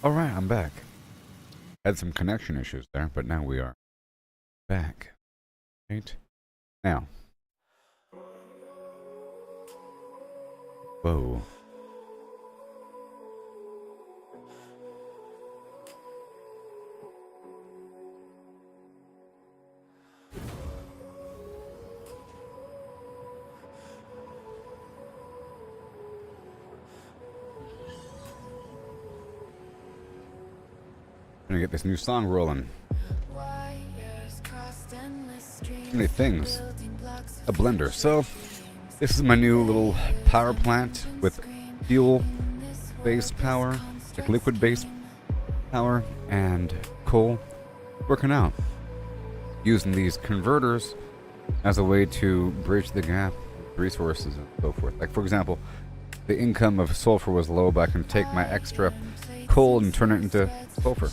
Alright, I'm back. Had some connection issues there, but now we are back. Right? Now. Whoa. Gonna get this new song rolling. Many things. A blender. So, this is my new little power plant with fuel-based power, like liquid-based power, and coal. Working out. Using these converters as a way to bridge the gap with resources and so forth. Like, for example, the income of sulfur was low, but I can take my extra coal and turn it into sulfur.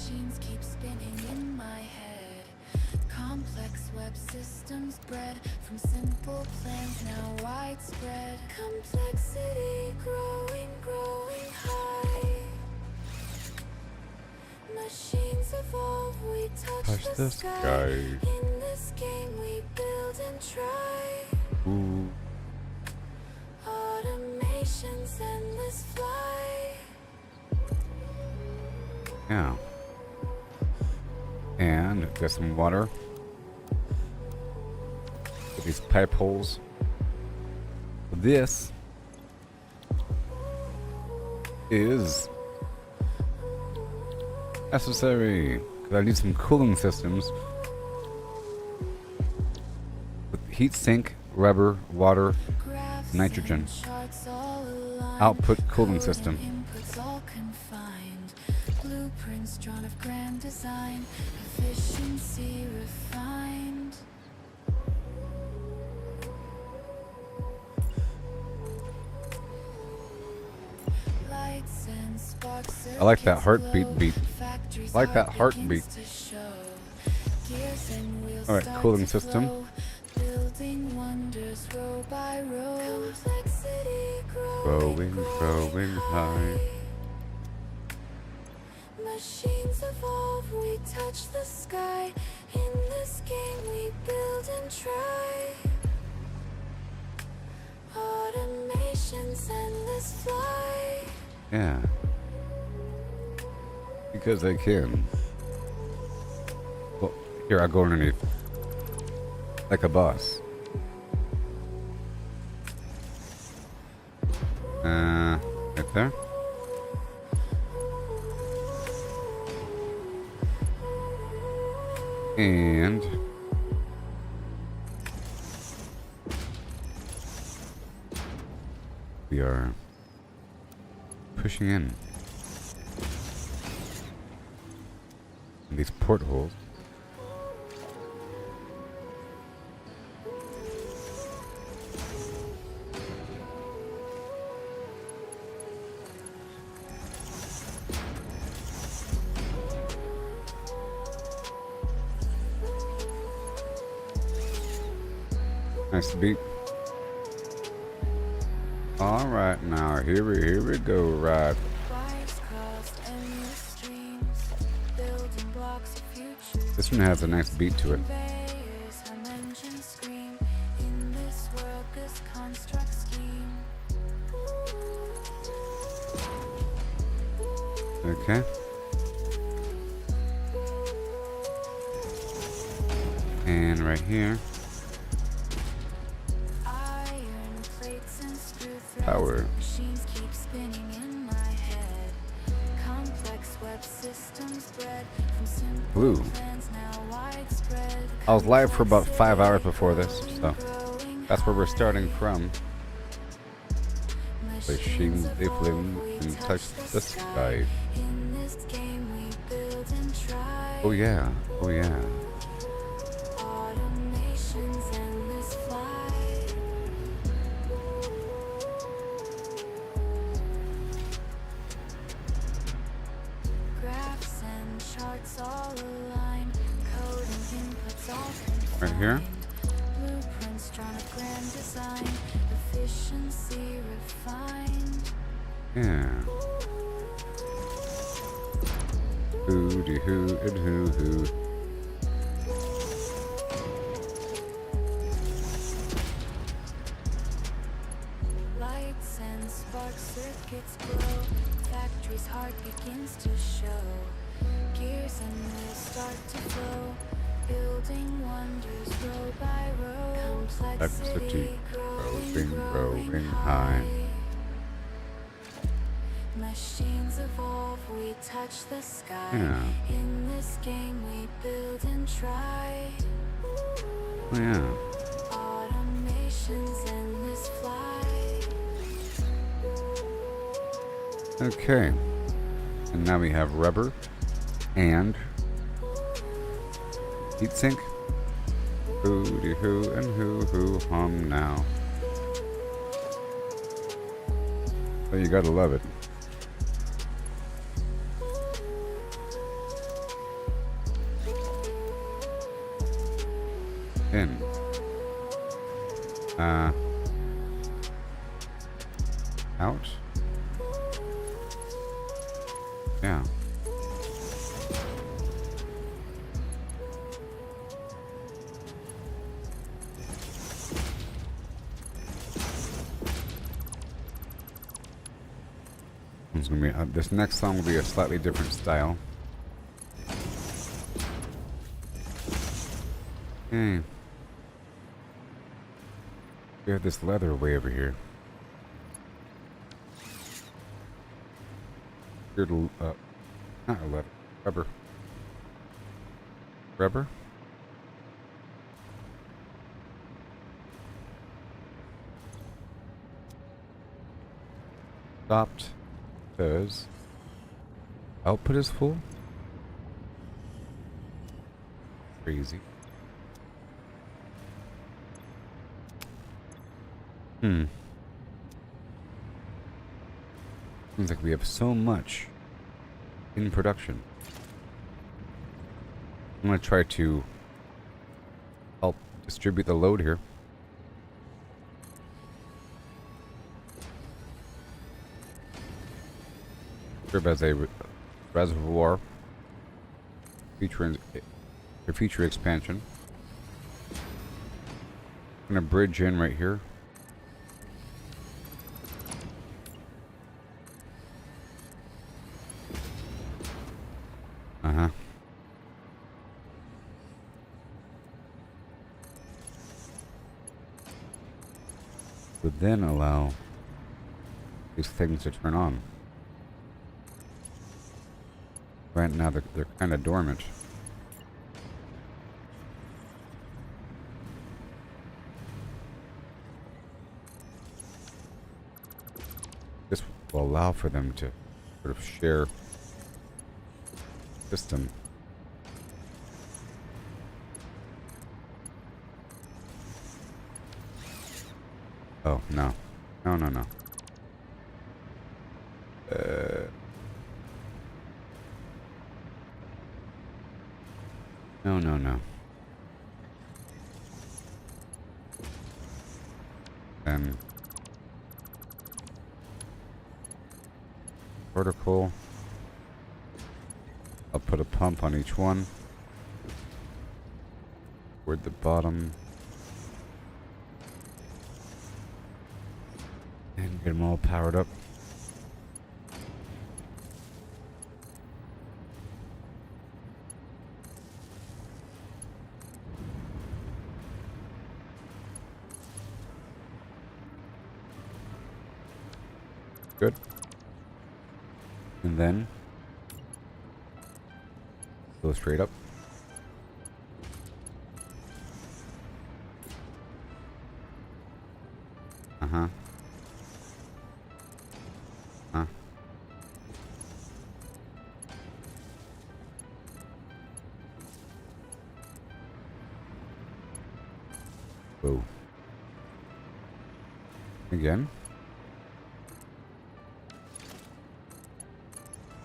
From simple plans now widespread. Complexity growing high. Machines evolve, we touch the sky. In this game we build and try. Ooh. Automation's endless fly. Yeah. And got some water. These pipe holes. This is necessary because I need some cooling systems with heat sink, rubber, water, nitrogen. Output cooling system. Blueprints drawn of grand design, efficiency refined. I like that heartbeat beat. I like that heartbeat. Alright, cooling system. Growing high. Machines evolve, we touch the sky. In this game we build and try. Automation's endless fly. Yeah. Because I can. Well, here I'll go underneath. Like a boss. Right there. And we are pushing in these portholes. Nice beat. All right, now here we go. Right. This one has a nice beat to it. Okay. And right here. Power. Blue. I was live for about 5 hours before this, so that's where we're starting from. Machines, they flim and touch the sky. Oh yeah, oh yeah. Right here. Yeah. Hooty hoo and hoo hoo. Lights and spark circuits glow. Factory's heart begins to show. Gears and wheels start to flow. Building wonders row by row. Complexity growing high. Machines evolve, we touch the sky. Yeah. In this game we build and try. Oh, yeah. Automation's endless flight. Okay. And now we have rubber and heatsink. Hooty hoo and hoo hoo hum now. Oh, you gotta love it. In. Out. Yeah. It's gonna be, this next song will be a slightly different style. Okay. We have this leather way over here. Here to, not a leather, rubber. Rubber? Stopped because output is full. Crazy. Seems like we have so much in production. I'm gonna try to help distribute the load here. Serve as a reservoir featuring a future expansion. I'm gonna bridge in right here. Would then allow these things to turn on. Right now they're kind of dormant. This will allow for them to sort of share system. Oh, no. No, no, no. No, no, no. Then vertical. I'll put a pump on each one. Toward the bottom. And get them all powered up. Good. And then go straight up. Uh-huh. Huh. Whoa. Again.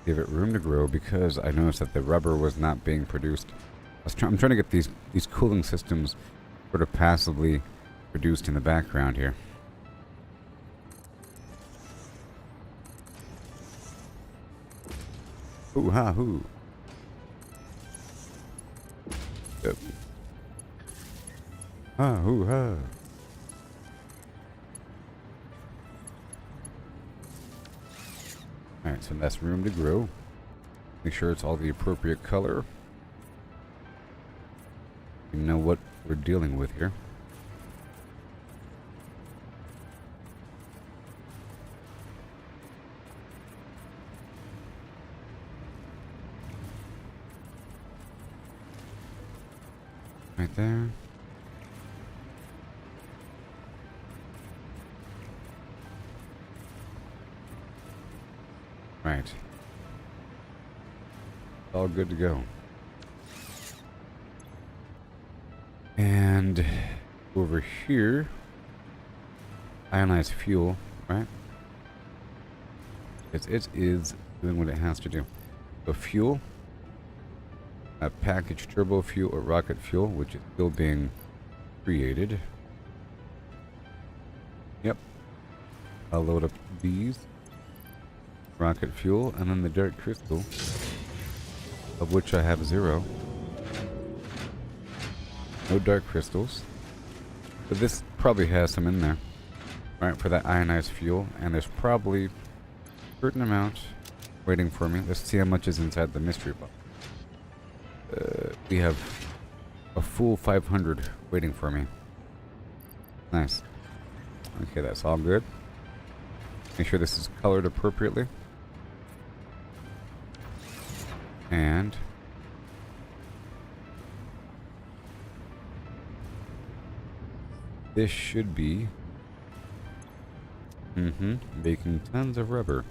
Give it room to grow because I noticed that the rubber was not being produced. I'm trying to get these cooling systems sort of passively produced in the background here. Ooh ha hoo. Yep. Ah, hoo, ha. Alright, so that's room to grow. Make sure it's all the appropriate color. You know what we're dealing with here. Right there. Right. All good to go. And over here, ionized fuel, right? Because it is doing what it has to do. So fuel, a packaged turbo fuel or rocket fuel, which is still being created. Yep. I'll load up these. Rocket fuel, and then the dark crystal, of which I have 0. No dark crystals. But this probably has some in there. Right, for that ionized fuel. And there's probably a certain amount waiting for me. Let's see how much is inside the mystery box. We have a full 500 waiting for me. Nice. Okay, that's all good. Make sure this is colored appropriately. And this should be making tons of rubber.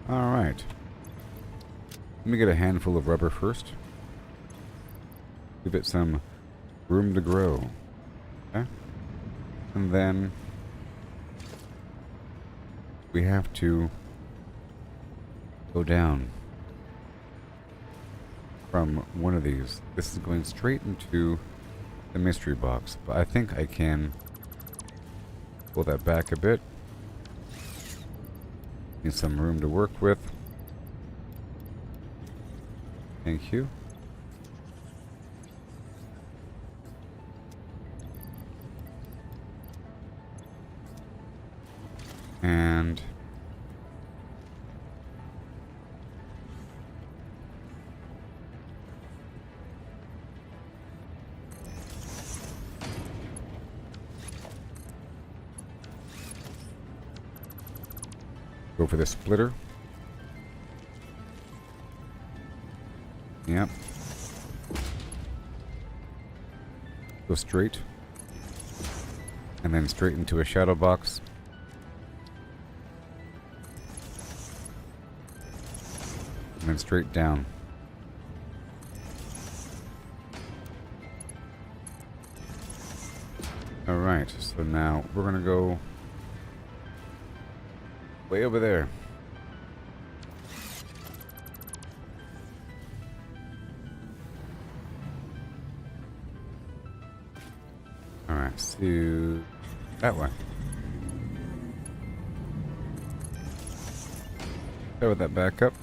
All right. Let me get a handful of rubber first. Give it some room to grow. Okay? And then we have to go down from one of these. This is going straight into the mystery box, but I think I can pull that back a bit. Need some room to work with. Thank you. And go for the splitter. Yep. Go straight. And then straight into a shadow box. And then straight down. Alright, so now we're gonna go way over there. Alright, so that way. Cover that back up.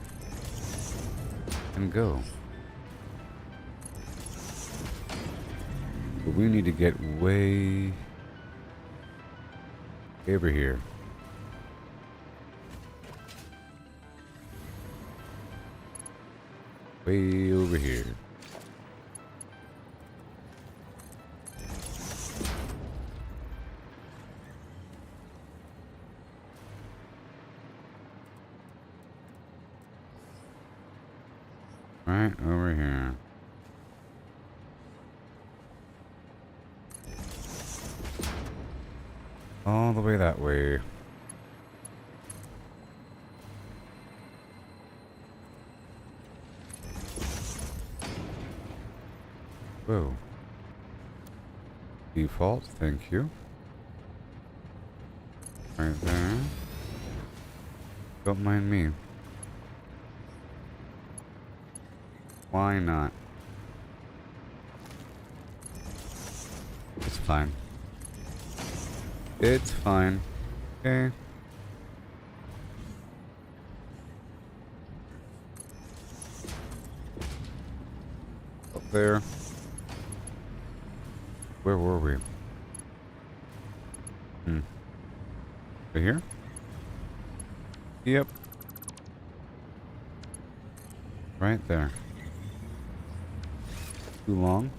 And go. But we need to get way over here. Way over here. Right over here. All the way that way. Whoa. Default, thank you. Right there. Don't mind me. Why not? It's fine. It's fine. Okay. Up there. Where were we? Over here? Yep. Right there. Too long.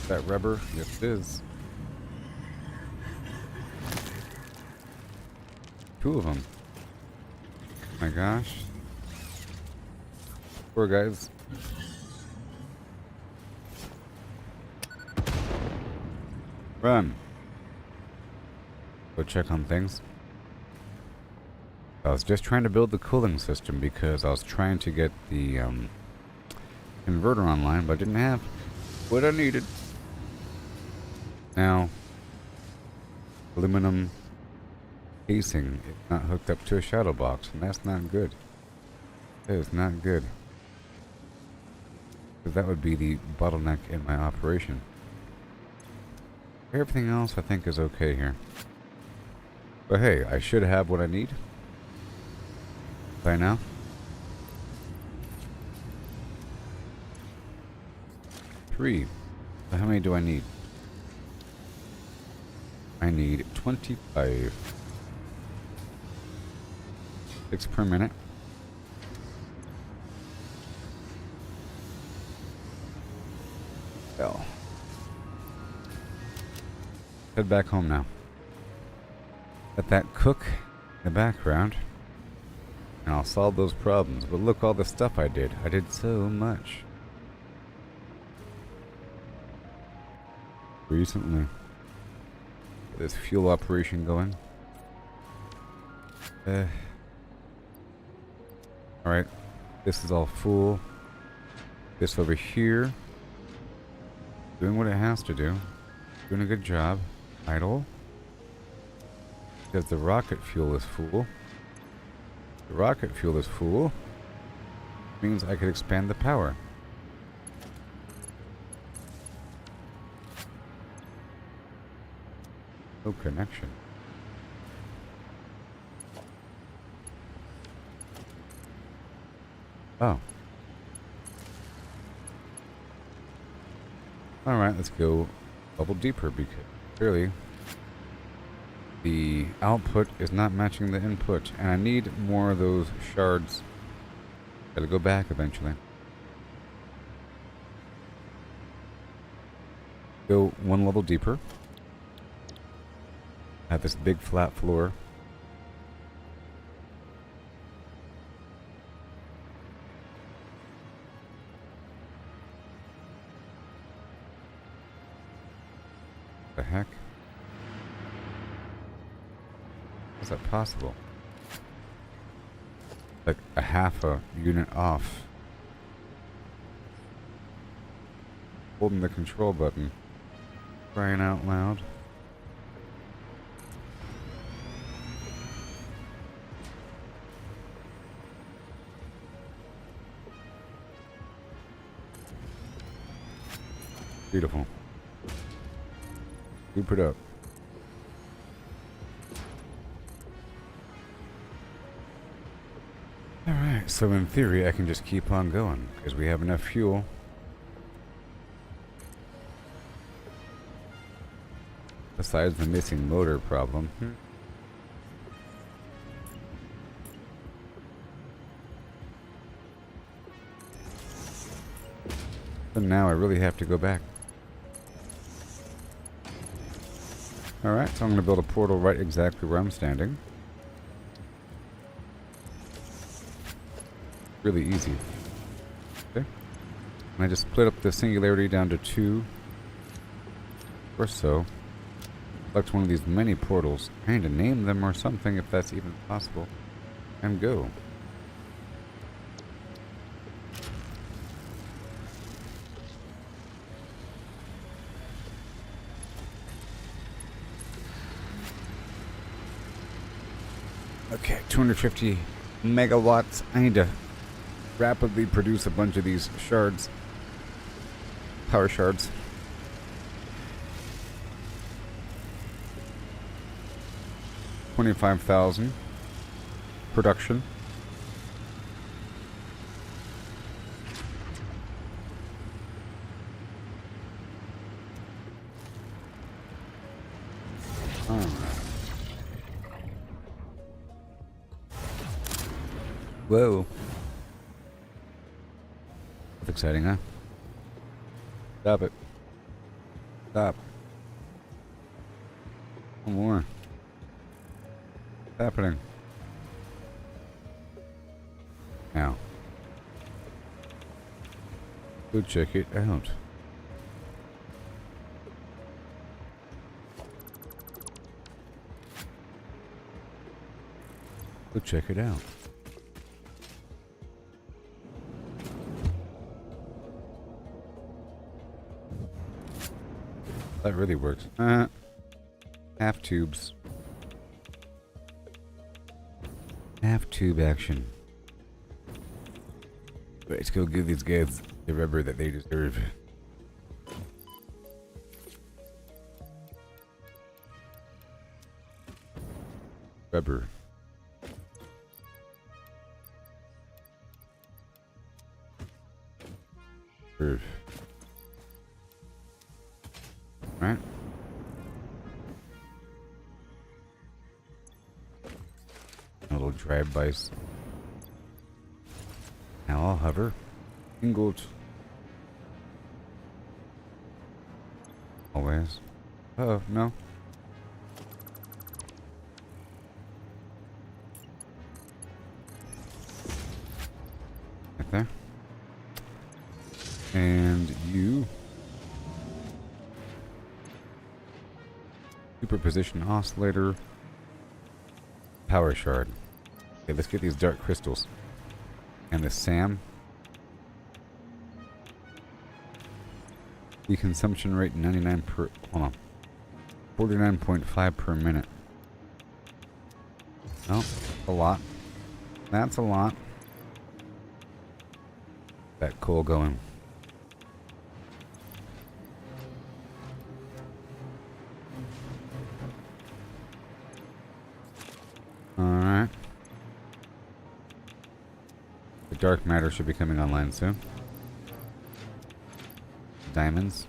That rubber? Yes, it is. Two of them. My gosh. Poor guys. Run. Go check on things. I was just trying to build the cooling system because I was trying to get the converter online, but I didn't have what I needed. Now, aluminum casing is not hooked up to a shadow box, and that's not good. That is not good. Because that would be the bottleneck in my operation. Everything else I think is okay here. But hey, I should have what I need by now. Three. So how many do I need? I need 25. 6 per minute. Well. Head back home now. Let that cook in the background. And I'll solve those problems. But look all the stuff I did. I did so much. Recently. Get this fuel operation going. Alright. This is all full. This over here. Doing what it has to do. Doing a good job. Idle. Because the rocket fuel is full. The rocket fuel is full. Means I could expand the power. No connection. Oh. Alright, let's go a little deeper because clearly the output is not matching the input, and I need more of those shards. Gotta go back eventually. Go one level deeper. Have this big flat floor. The heck? Is that possible? Like a half a unit off. Holding the control button. Crying out loud. Beautiful. Loop it up. Alright, so in theory I can just keep on going because we have enough fuel. Besides the missing motor problem. So now I really have to go back. Alright, so I'm going to build a portal right exactly where I'm standing. Really easy. Okay. And I just split up the singularity down to 2 or so. Select one of these many portals. I need to name them or something if that's even possible. And go. Okay, 250 megawatts. I need to rapidly produce a bunch of these shards. Power shards. $25,000 production. Alright. Whoa. That's exciting, huh? Stop it. Stop. One more. What's happening? Now. Go check it out. Go check it out. That really works. Half tubes. Half tube action. Let's go give these guys the rubber that they deserve. Rubber. Serve. Right. A little drive-bys. Now I'll hover. Ingold. Always. Oh, no. Right there. And you. Superposition oscillator. Power shard. Okay, let's get these dark crystals. And the SAM. The consumption rate 99 per. Hold on. 49.5 per minute. Oh, a lot. That's a lot. That coal going. Alright. The dark matter should be coming online soon. Diamonds.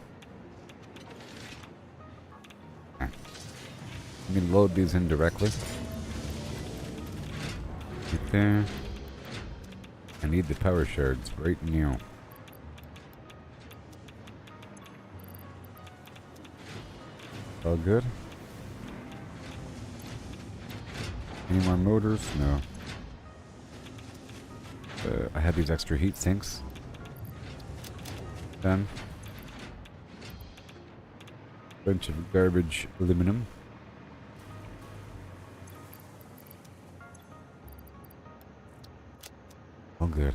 Okay. Let me load these in directly. Right there. I need the power shards right now. All good? Any more motors? No. I have these extra heat sinks. Done. Bunch of garbage aluminum. All good.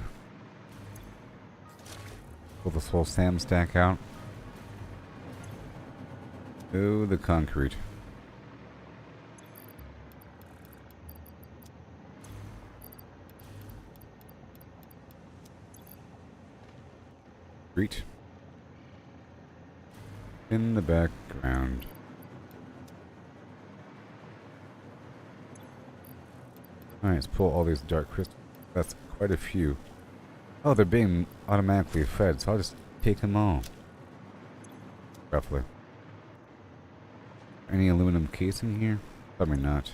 Pull this whole SAM stack out. Oh, the concrete. Concrete. In the background. Alright, let's pull all these dark crystals. That's quite a few. Oh, they're being automatically fed, so I'll just take them all. Roughly. Any aluminum casing here? Probably not.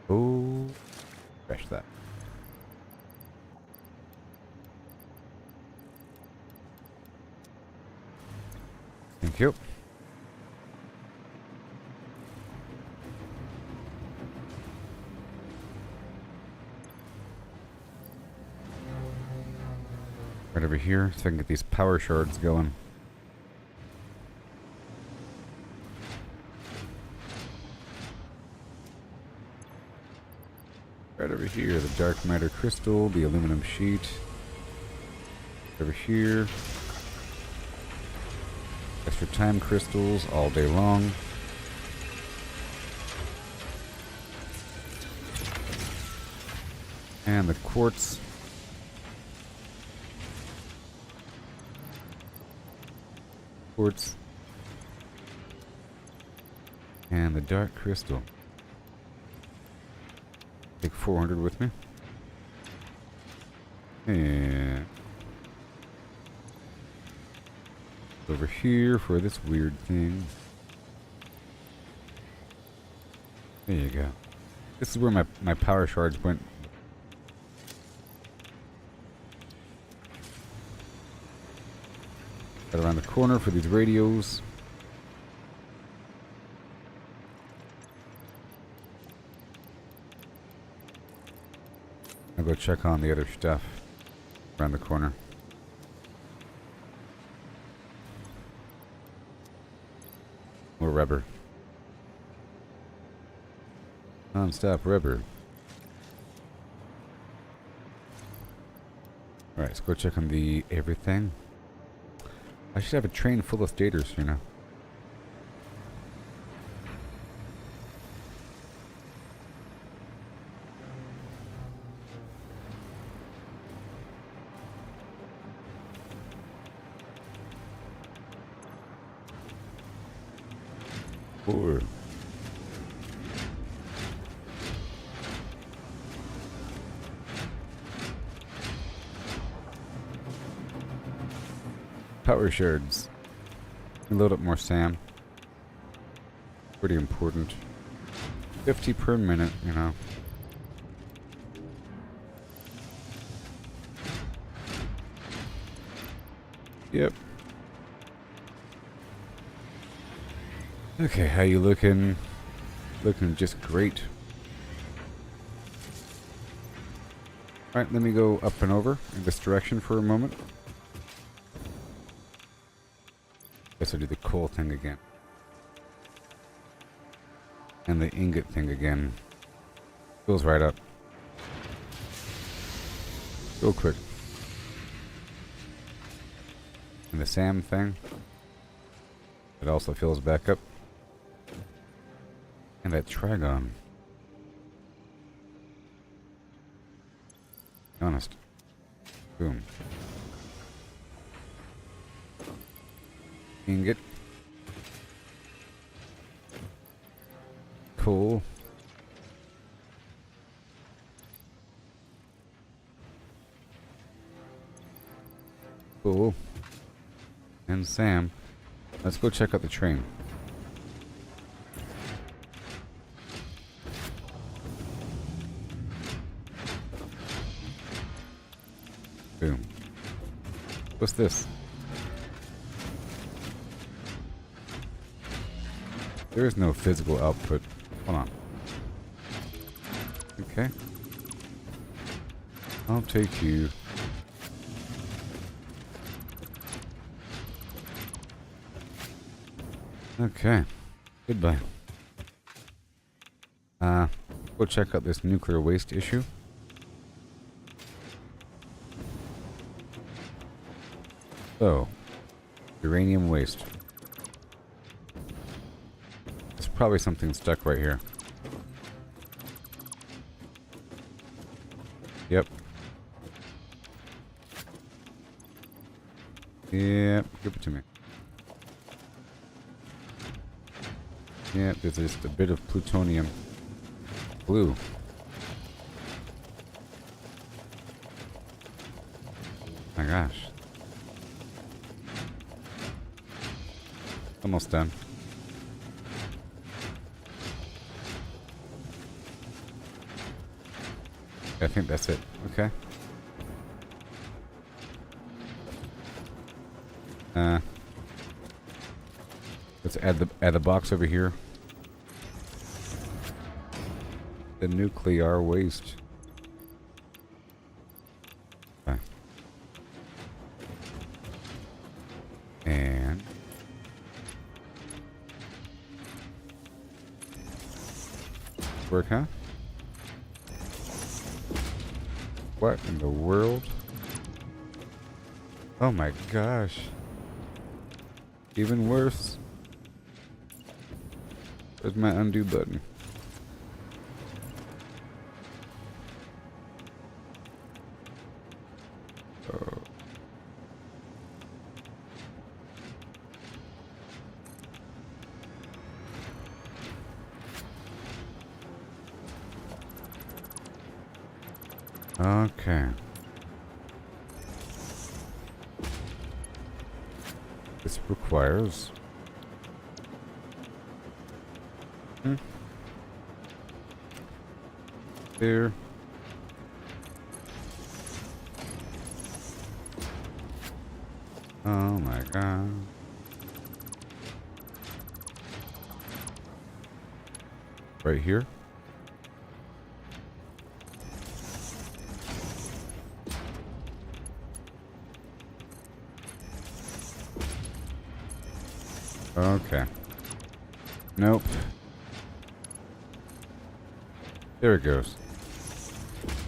Oh, crash that. Thank you. Right over here, so I can get these power shards going. Right over here, the dark matter crystal, the aluminum sheet. Over here. Extra time crystals all day long. And the quartz. Quartz. And the dark crystal. Take 400 with me. And over here for this weird thing. There you go. This is where my power shards went. Right around the corner for these radios. I'll go check on the other stuff around the corner. More rubber. Non-stop rubber. Alright, let's go check on the everything. I should have a train full of stators, you know. Four. Power shards. Load up more SAM. Pretty important. 50 per minute, you know. Yep. Okay, how you looking? Looking just great. Alright, let me go up and over in this direction for a moment. Guess I'll do the coal thing again. And the ingot thing again. Fills right up. Go quick. And the SAM thing. It also fills back up. And that Trigon. Be honest. Boom. Ingot. Cool. Cool. And SAM. Let's go check out the train. Boom. What's this? There is no physical output. Hold on. Okay. I'll take you. Okay. Goodbye. Go check out this nuclear waste issue. So, uranium waste. There's probably something stuck right here. Yep. Yep, give it to me. Yep, there's just a bit of plutonium. Blue. My gosh. Almost done. I think that's it. Okay. Let's add the box over here. The nuclear waste. Okay. And work, huh? What in the world? Oh my gosh. Even worse. Where's my undo button? Okay. This requires... There. Oh my god. Right here. Okay. Nope. There it goes.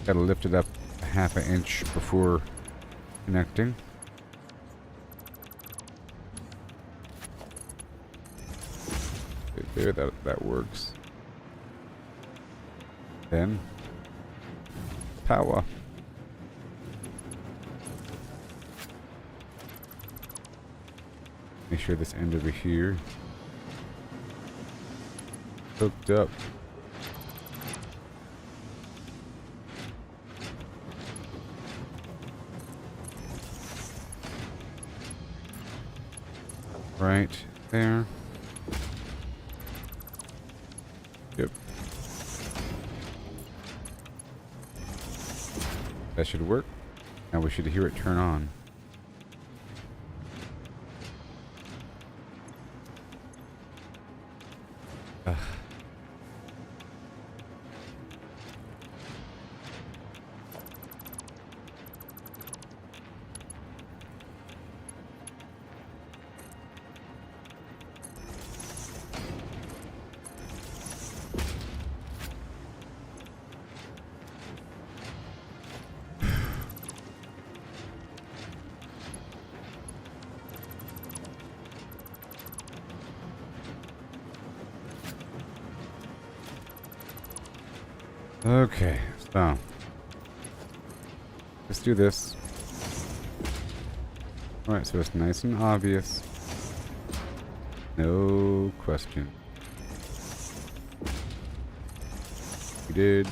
Gotta lift it up a half an inch before connecting. Right there, that works. Then power. Make sure this end over here hooked up. Right there. Yep. That should work. Now we should hear it turn on. Ugh. Okay, so let's do this. Alright, so it's nice and obvious. No question. We did.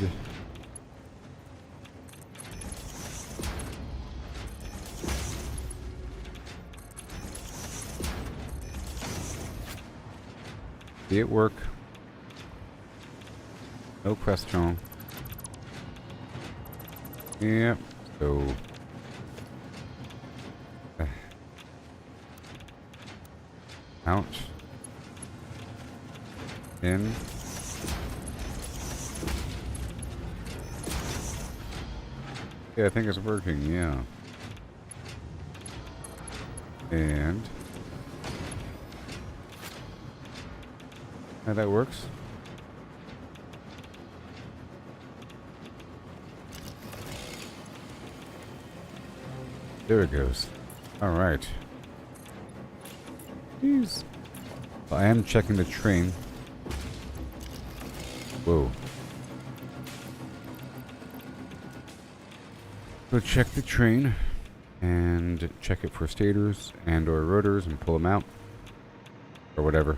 See it work. No question. Yep, so out, in, yeah, I think it's working, yeah, and how that works. There it goes. Alright. Jeez. Well, I am checking the train. Whoa. So check the train and check it for stators and or rotors and pull them out. Or whatever.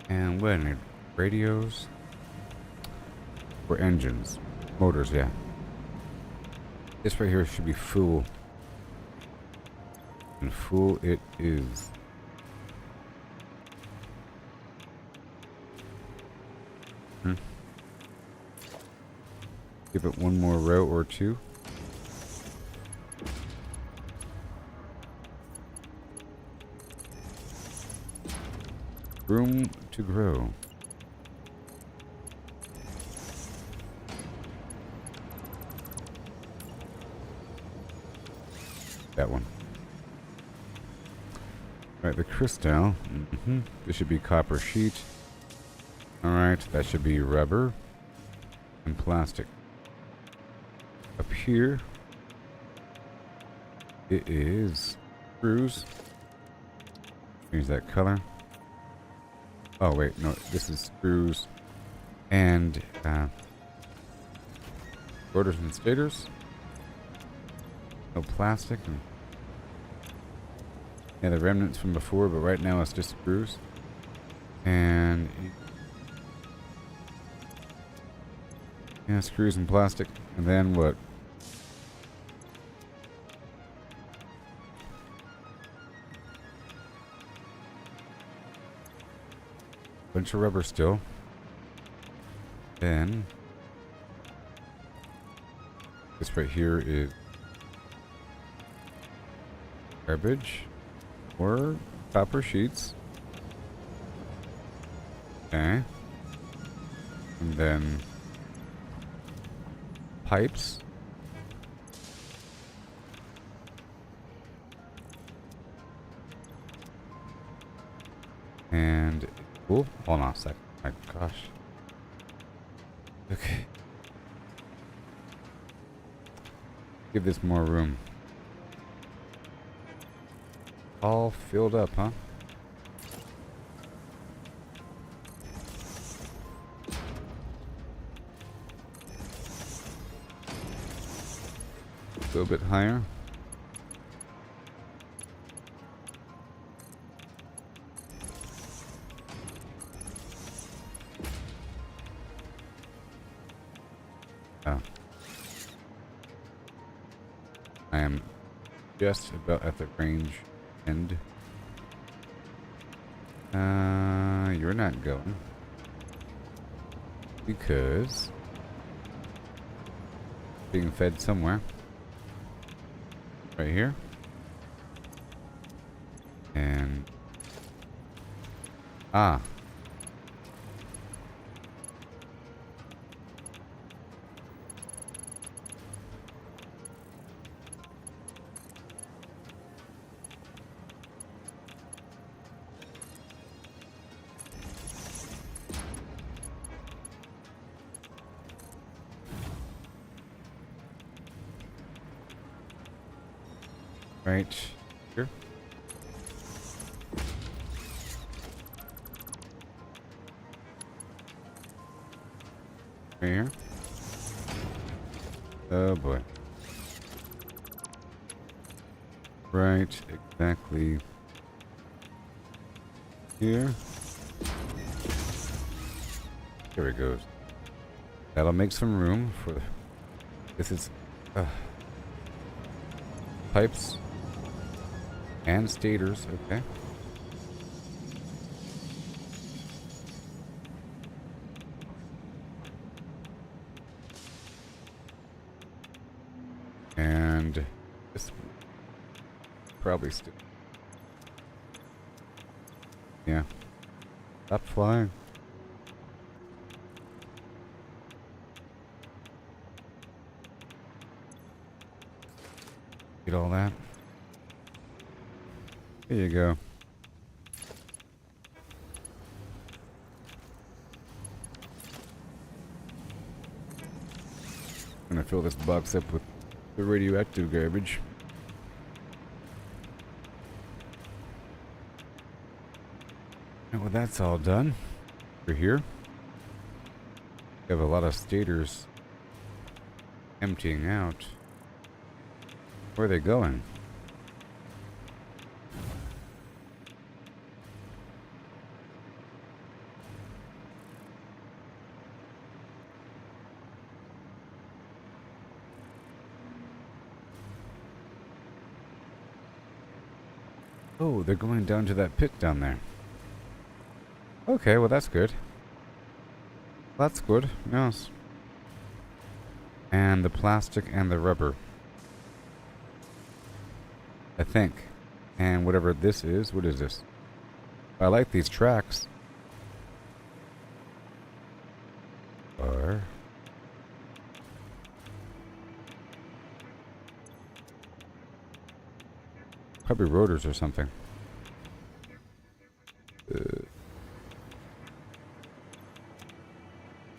And what do I need? Radios? Or engines? Motors, yeah. This right here should be full. And full it is. Give it one more row or two. Room to grow. That one. Right, the crystal. This should be copper sheet. Alright, that should be rubber and plastic. Up here, it is screws. Change that color. Oh wait, no, this is screws and rotors and stators. No plastic. Yeah, the remnants from before, but right now it's just screws. And yeah, screws and plastic. And then what? Bunch of rubber still. Then this right here is garbage or copper sheets. Okay. And then pipes. And oh, hold on a second. My gosh. Okay. Give this more room. All filled up, huh? A little bit higher. Oh. I am just about at the range end. You're not going. Because being fed somewhere. Right here. And ah. Right here. Right here. Oh boy. Right, exactly here. There it goes. That'll make some room for the, this is pipes and stators, okay. And this probably still. Yeah. Stop flying. Get all that. There you go. I'm gonna fill this box up with the radioactive garbage. And well, that's all done. Over here, we have a lot of stators emptying out. Where are they going? Oh, they're going down to that pit down there. Okay, well that's good. That's good, yes. And the plastic and the rubber. I think. And whatever this is, what is this? I like these tracks. Are probably rotors or something.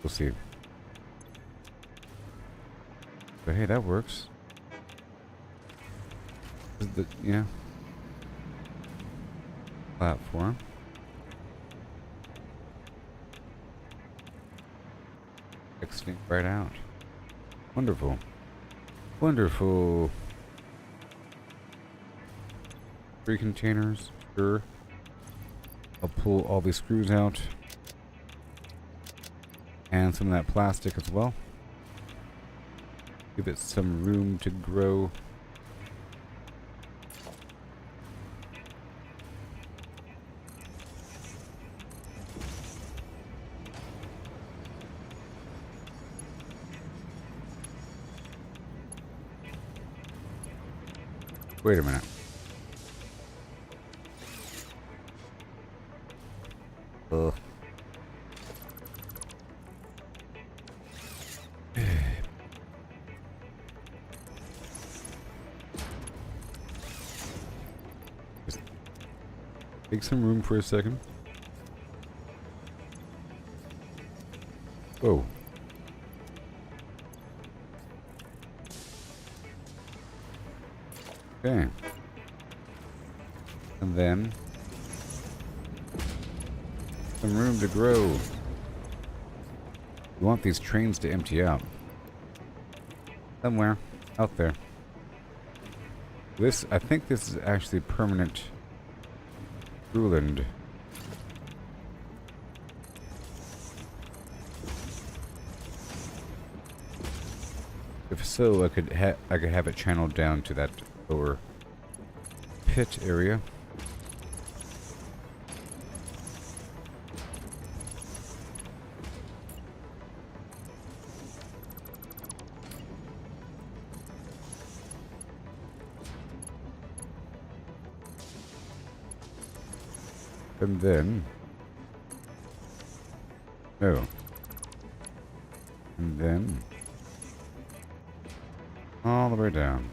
We'll see. But hey, that works. Yeah. Platform. Extend right out. Wonderful. Wonderful. 3 containers. Sure. I'll pull all these screws out. And some of that plastic as well. Give it some room to grow. Wait a minute. Ugh. Just take some room for a second. Whoa. Okay. And then some room to grow. We want these trains to empty out. Somewhere out there. This, I think this is actually permanent Ruland. If so, I could have it channeled down to that lower pit area. And then no. And then all the way down.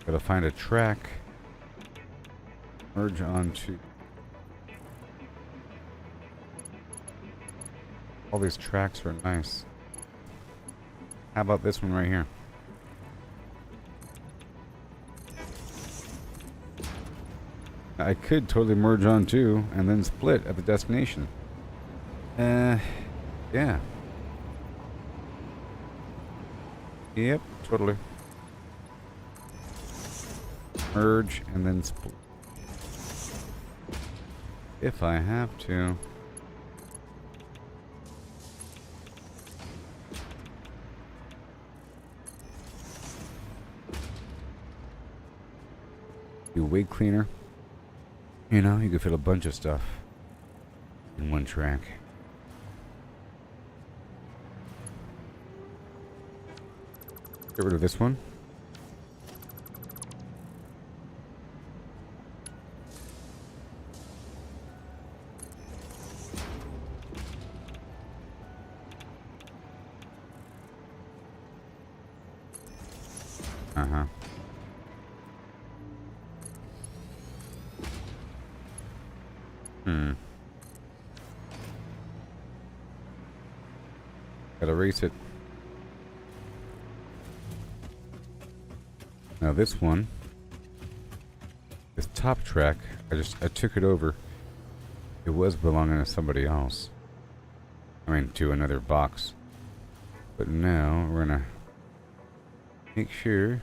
Gotta find a track. Merge onto all these tracks are nice. How about this one right here? I could totally merge on too and then split at the destination. Yeah. Yep, totally. Merge and then split. If I have to. Do way cleaner. You know, you could fit a bunch of stuff in one track. Get rid of this one. Uh-huh. Gotta erase it. Now this one, this top track, I took it over. It was belonging to somebody else. I mean, to another box. But now we're gonna make sure.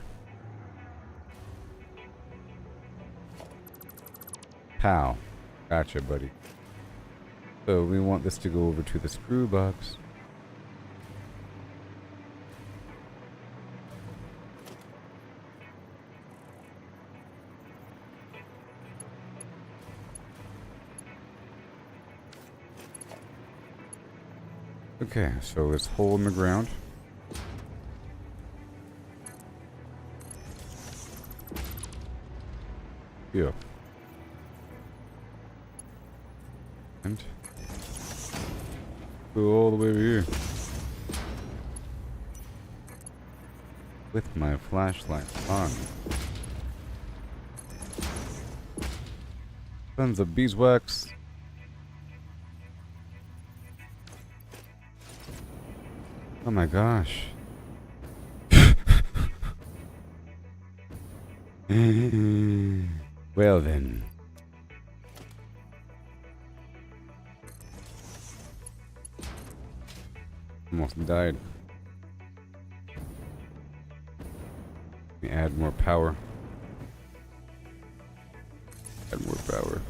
Pow. Gotcha, buddy. So we want this to go over to the screw box. Okay, so this hole in the ground. Yeah. And go all the way over here. With my flashlight on. Tons of beeswax. Oh my gosh. Well then. Almost died. Let me add more power. power.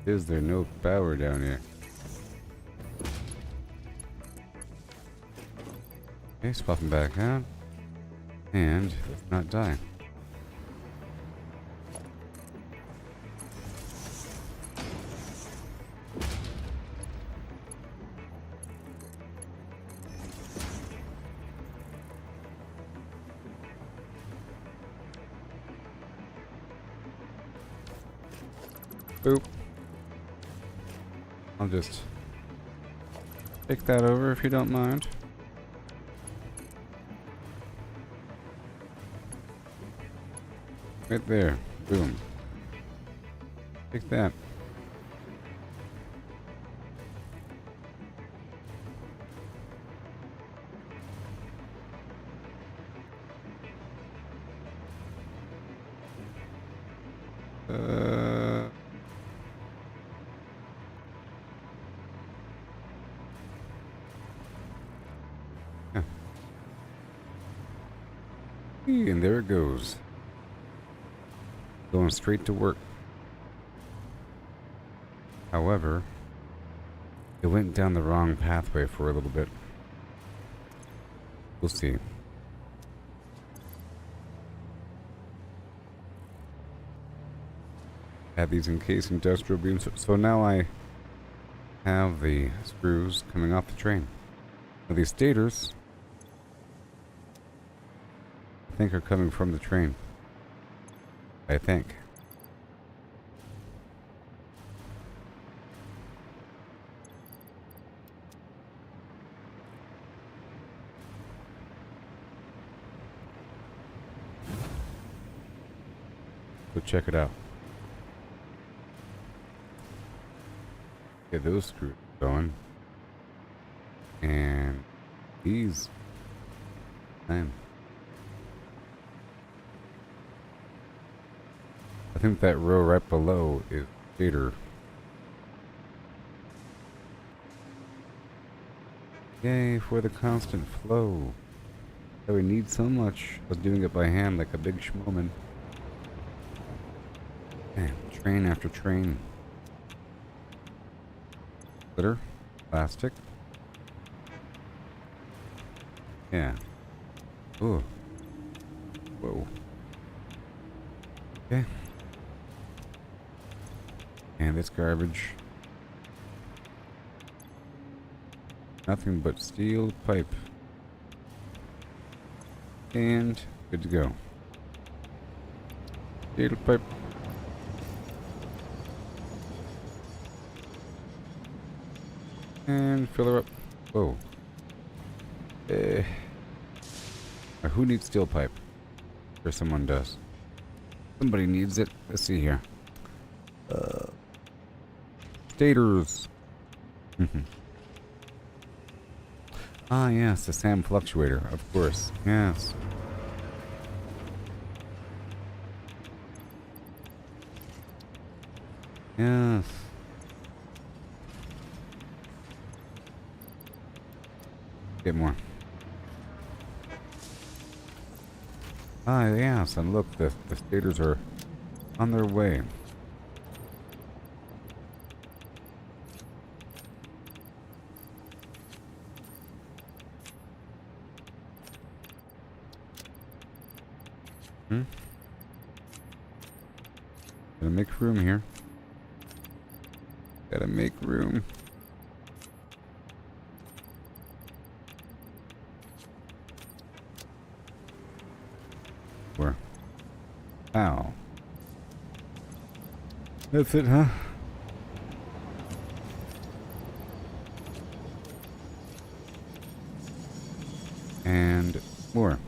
Is there no power down here? Okay, swapping back out. And let's not die. Boop. I'll just take that over if you don't mind. Right there. Boom. Take that. Yeah. And there it goes. Going straight to work. However, it went down the wrong pathway for a little bit. We'll see. Have these encased industrial beams. So now I have the screws coming off the train. Now these stators, I think, are coming from the train. I think. Go check it out. Get those screws going. And these. Man. I think that row right below is stator. Yay for the constant flow that we need so much. I was doing it by hand like a big schmoman. Man, train after train. Glitter, plastic. Yeah. Ooh. Whoa. Okay. And this garbage. Nothing but steel pipe. And good to go. Steel pipe. And fill her up. Whoa. Who needs steel pipe? Or someone does. Somebody needs it. Let's see here. Stators. Ah, yes, the SAM fluctuator, of course. Yes. Yes. Get more. Ah, yes, and look, the stators are on their way. Gotta make room here. Gotta make room. Where? Ow. That's it, huh? And more.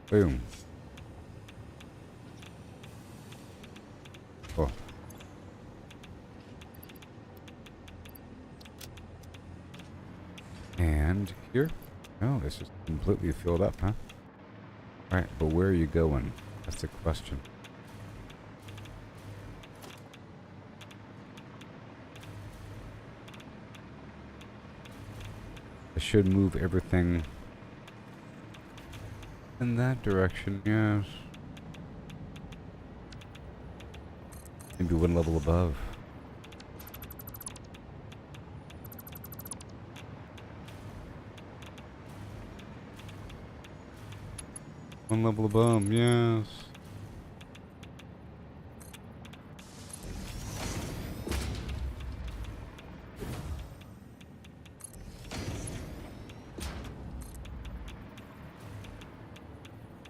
Boom. Oh. And here? Oh, it's just completely filled up, huh? Alright, but where are you going? That's the question. I should move everything in that direction, yes. Maybe one level above. One level above, yes.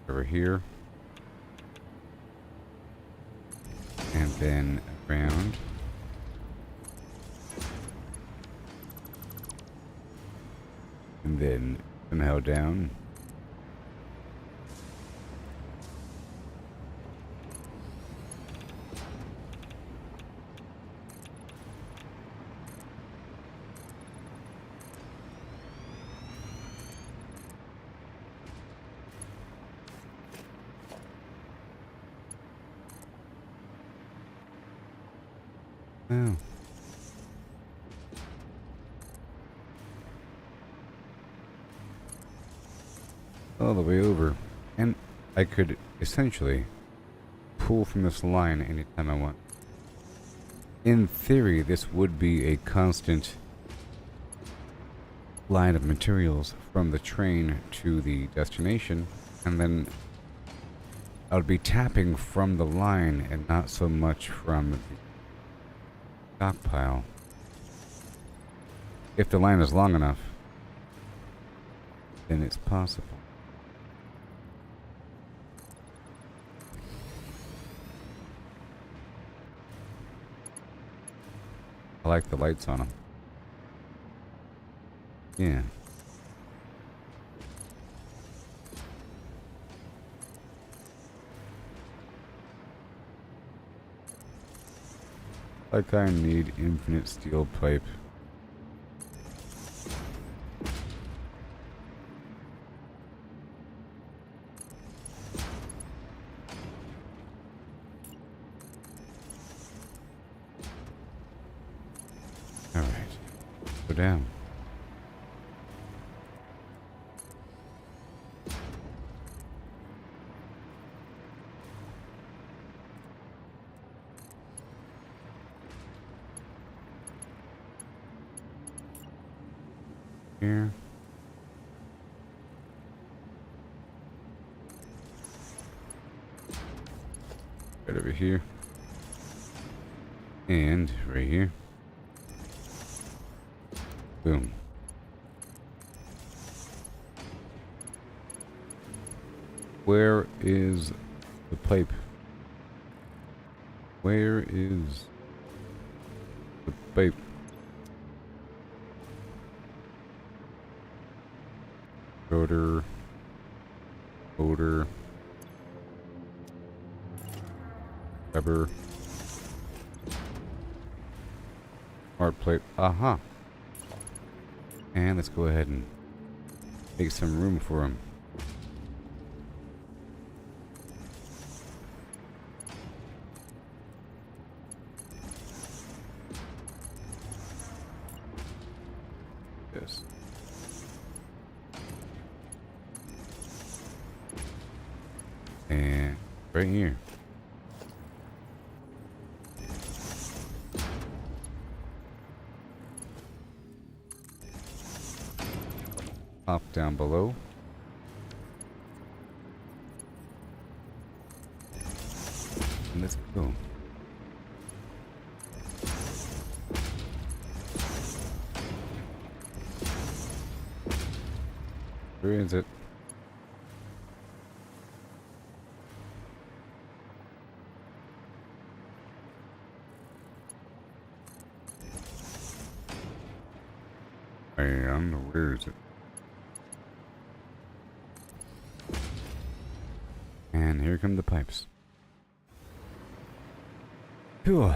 Over here. And then around. And then somehow down. Oh. All the way over. And I could essentially pull from this line anytime I want. In theory, this would be a constant line of materials from the train to the destination, and then I would be tapping from the line and not so much from the stockpile. If the line is long enough, then it's possible. I like the lights on them. Yeah. Like I need infinite steel pipe. Alright. Go down. Here. Right over here. And right here. Boom. Where is the pipe? Where is the pipe? Odor. Rubber. Hard plate. Aha. And let's go ahead and make some room for him. Yes. And right here. Pop down below. And let's go. Where is it? And where is it? And here come the pipes. Phew.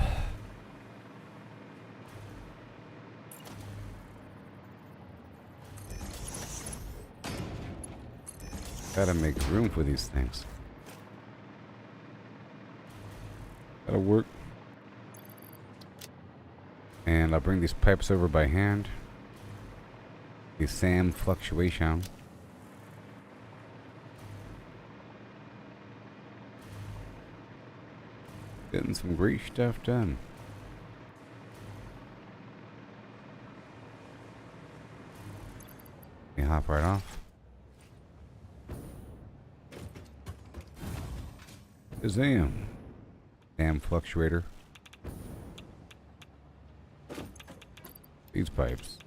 Gotta make room for these things. That'll work. And I'll bring these pipes over by hand. The SAM fluctuation. Getting some great stuff done. You hop right off. Shazam. SAM fluctuator. These pipes.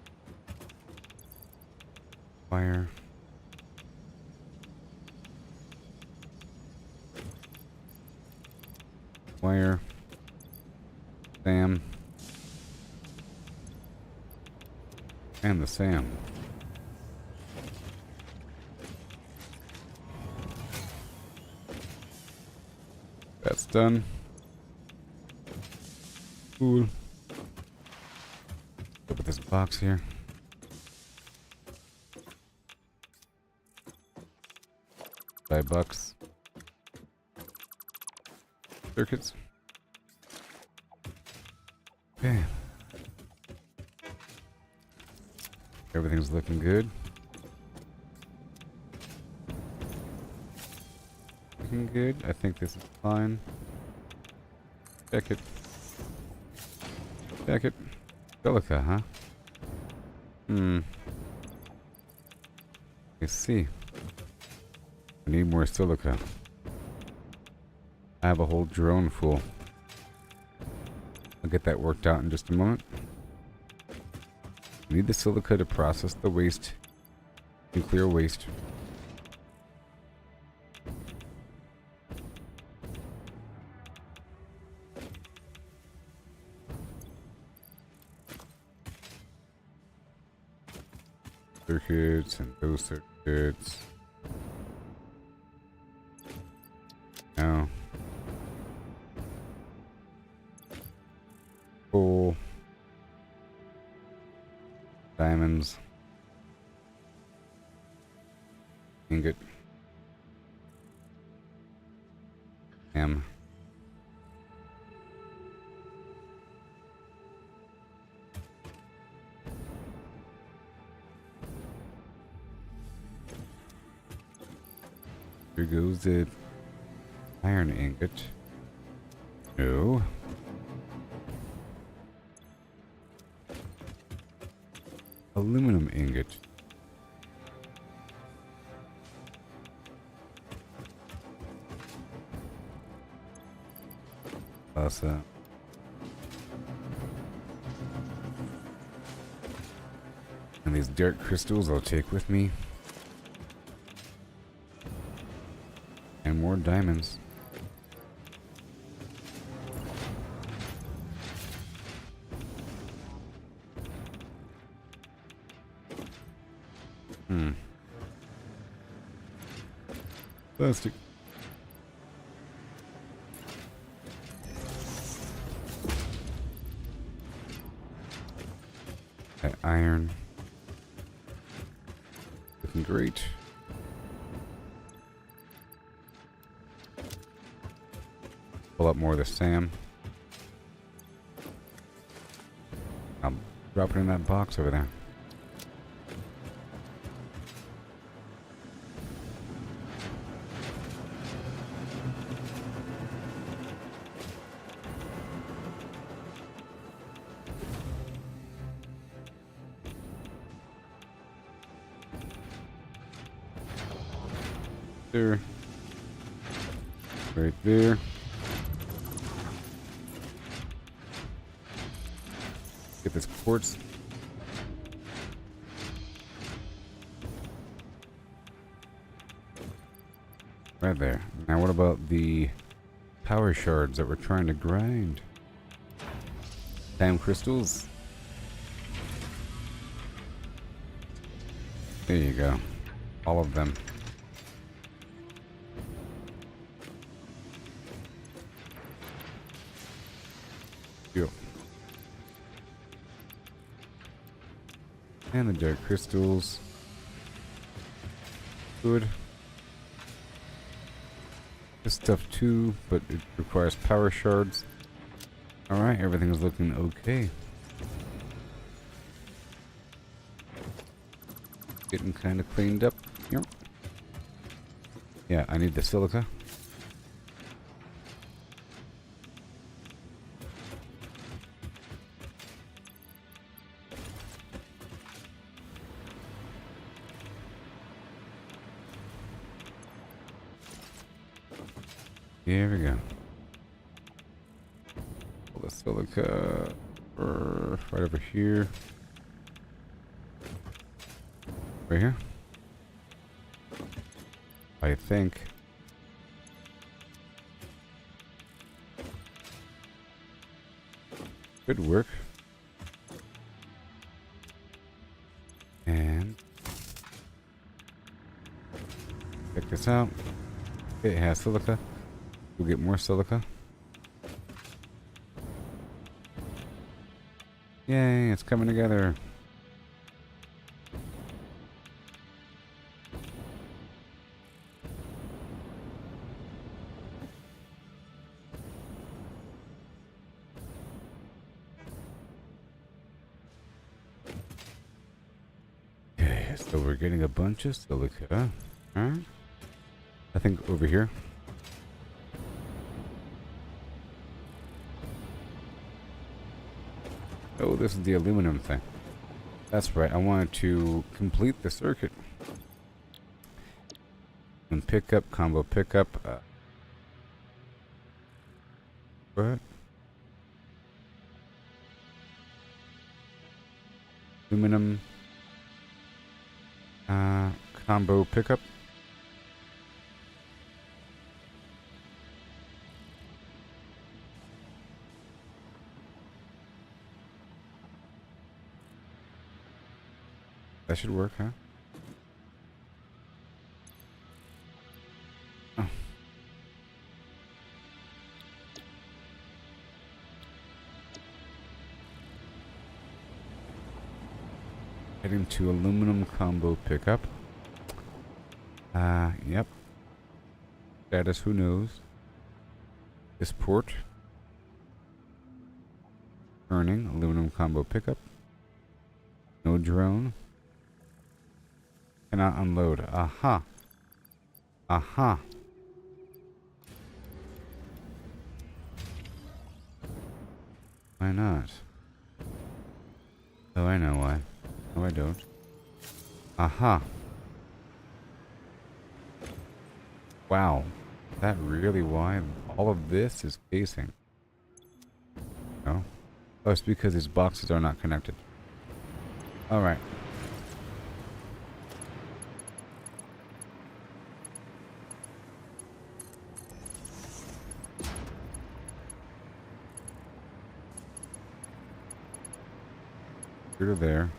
Wire. Wire. SAM. And the SAM. That's done. Cool. Look at this box here. $5. Circuits. Okay. Everything's looking good. Looking good. I think this is fine. Check it. Check it. Silica, huh? I see. I need more silica. I have a whole drone full. I'll get that worked out in just a moment. I need the silica to process the waste. Nuclear waste. Circuits and those circuits. Now. Coal. Diamonds. Ingot. M. Here goes the iron ingot. No. Aluminum ingot. Toss that. And these dirt crystals I'll take with me. And more diamonds. Plastic. That iron. Looking great. Pull up more of the SAM. I'll drop it in that box over there. There. Right there. Get this quartz. Right there. Now what about the power shards that we're trying to grind? Time crystals. There you go. All of them. And the dark crystals. Good. This stuff too, but it requires power shards. Alright, everything's looking okay. Getting kind of cleaned up here. Yeah, I need the silica. Here we go. Pull the silica right over here. Right here. I think. Good work. And check this out. It has silica. We'll get more silica. Yay, it's coming together. Okay, so we're getting a bunch of silica. Alright. I think over here. Oh, this is the aluminum thing. That's right. I wanted to complete the circuit. And pickup, combo pickup. What? Aluminum. Combo pickup. That should work, huh? Oh. Heading to aluminum combo pickup. Yep. Status, who knows? This port. Turning, aluminum combo pickup. No drone. Cannot unload. Aha. Aha. Why not? Oh, I know why. No, I don't. Aha. Wow. Is that really why all of this is casing? No? Oh, it's because these boxes are not connected. Alright. Here to there.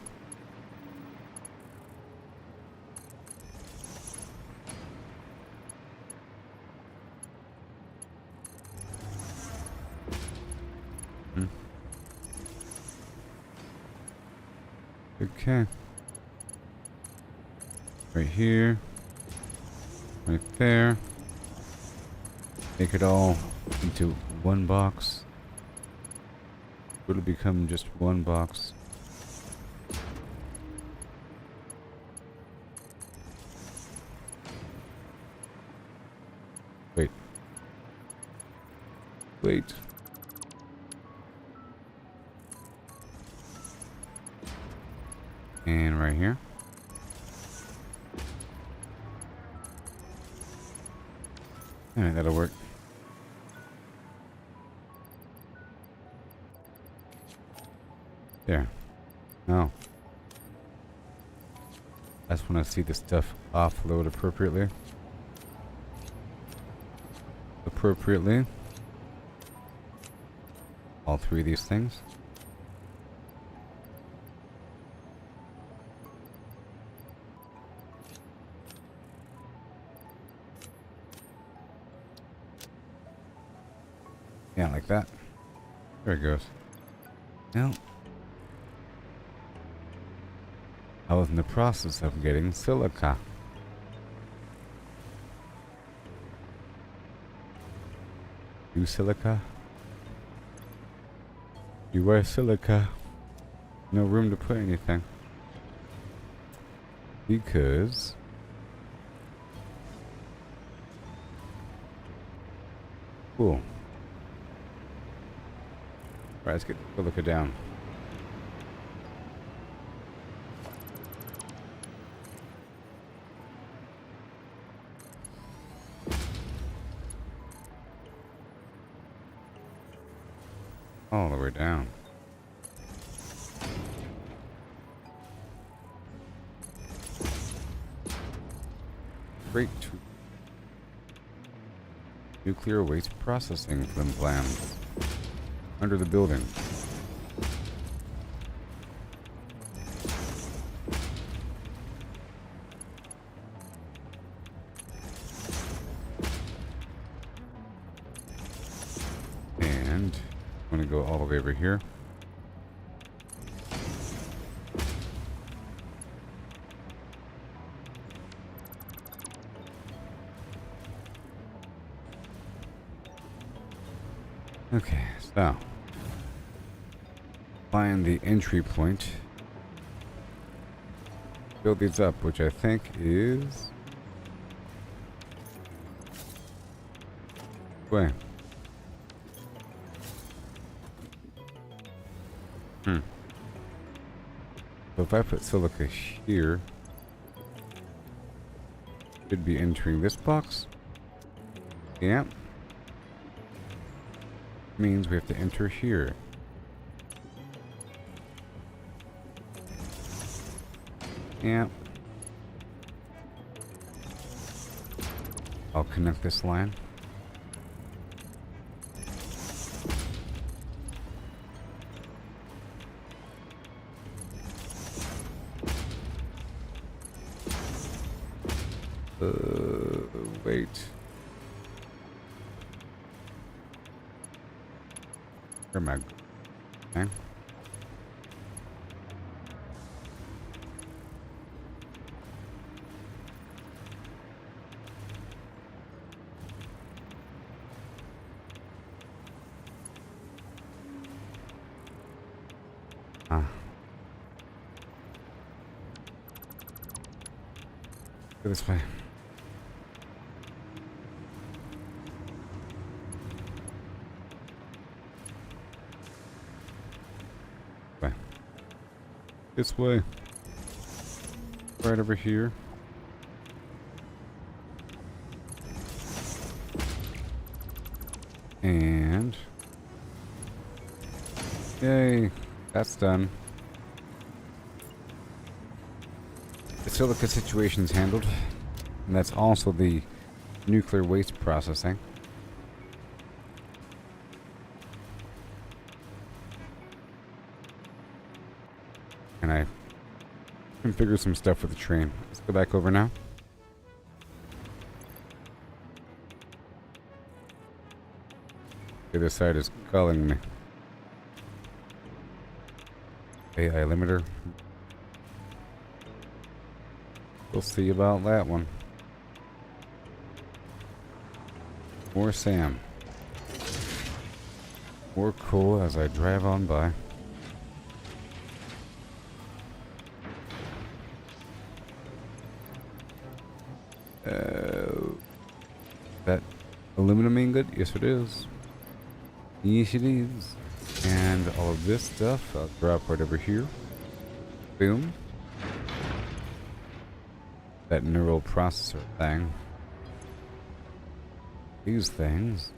Okay. Right here. Right there. Make it all into one box. It'll become just one box. Wait. Wait. And right here. Alright, that'll work. There. No. That's when I see the stuff offload appropriately. All three of these things. Yeah, like that. There it goes. Now, I was in the process of getting silica. You silica? You are silica. No room to put anything. because cool. All right, let's get a look down. All the way down. Great. Nuclear waste processing FlimFlams under the building. And I'm going to go all the way over here. Okay, so find the entry point. Build these up, which I think is way. So if I put silica here, should be entering this box. Yeah. Means we have to enter here. Yeah. I'll connect this line. Wait. Where am I? Okay. Go this way. This way. Right over here. And yay, that's done. The silica situation's handled. And that's also the nuclear waste processing. And I configure some stuff with the train. Let's go back over now. The other side is calling me. AI limiter. We'll see about that one. More Sam. More coal as I drive on by. That aluminum ingot? Yes, it is. Yes, it is. And all of this stuff, I'll drop right over here. Boom. That neural processor thing. These things.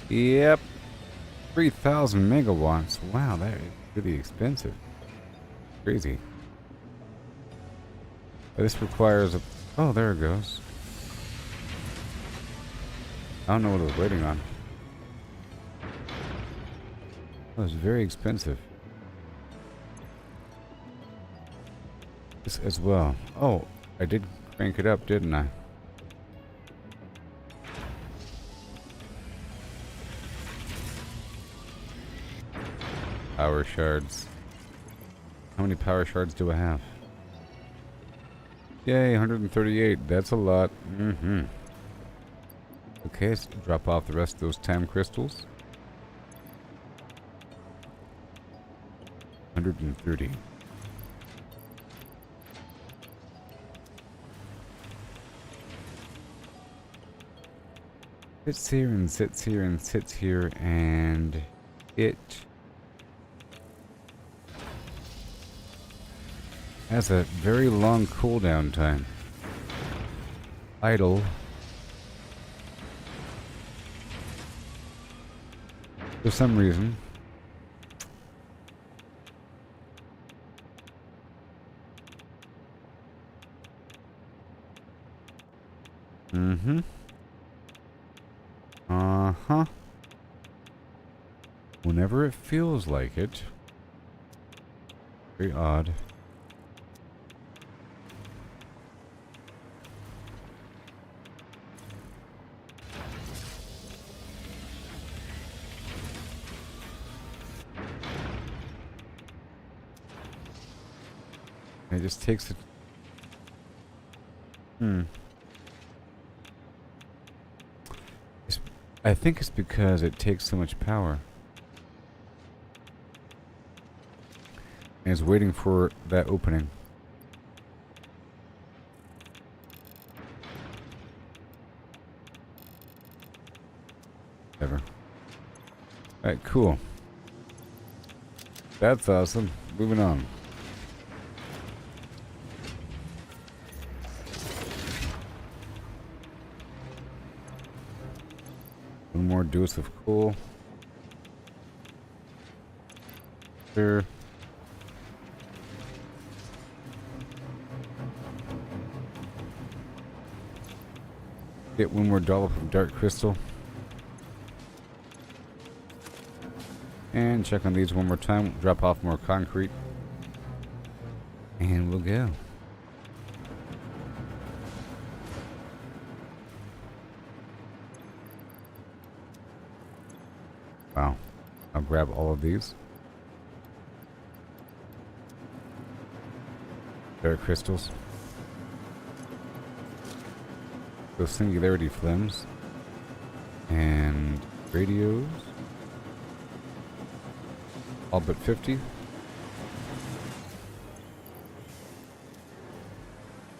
Yep. 3,000 megawatts. Wow, that is really expensive. Crazy. This requires a... Oh, there it goes. I don't know what I was waiting on. That was very expensive. this as well. Oh, I did crank it up, didn't I? Power shards. How many power shards do I have? Yay, 138. That's a lot. Mm-hmm. Okay, let's drop off the rest of those time crystals. 130. Sits here and sits here and sits here, and it has a very long cooldown time. Idle. For some reason. Mm-hmm. Uh-huh. Whenever it feels like it. Very odd. It just takes it. I think it's because it takes so much power. And it's waiting for that opening. Ever. Alright, cool. That's awesome. Moving on. One more dose of coal. There. Get one more dollop of dark crystal. And check on these one more time. Drop off more concrete. And we'll go. Wow. I'll grab all of these. Dark crystals. Those singularity flims. And radios. All but 50.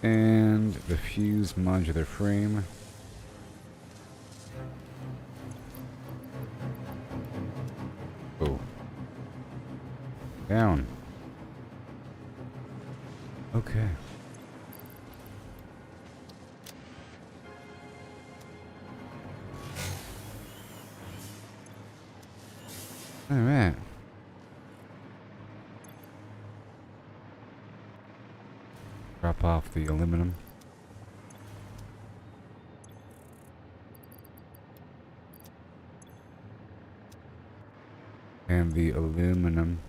And the fused modular frame. Oh. Down. Okay. All right. Drop off the aluminum. And the aluminum.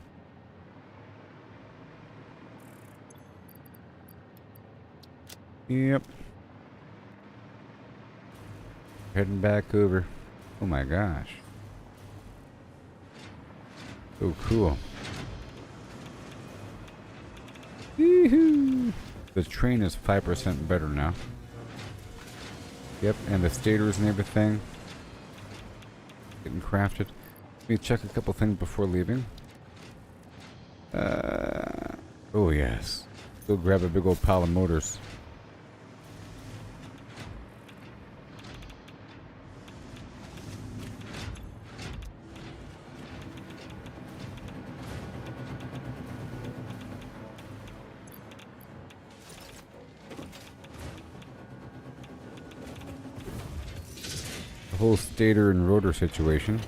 Yep. Heading back over. Oh my gosh. Oh, cool. Yee-hoo! The train is 5% better now. Yep, and the stators and everything. Getting crafted. Let me check a couple things before leaving. Oh yes. Go grab a big old pile of motors. The whole stator and rotor situation.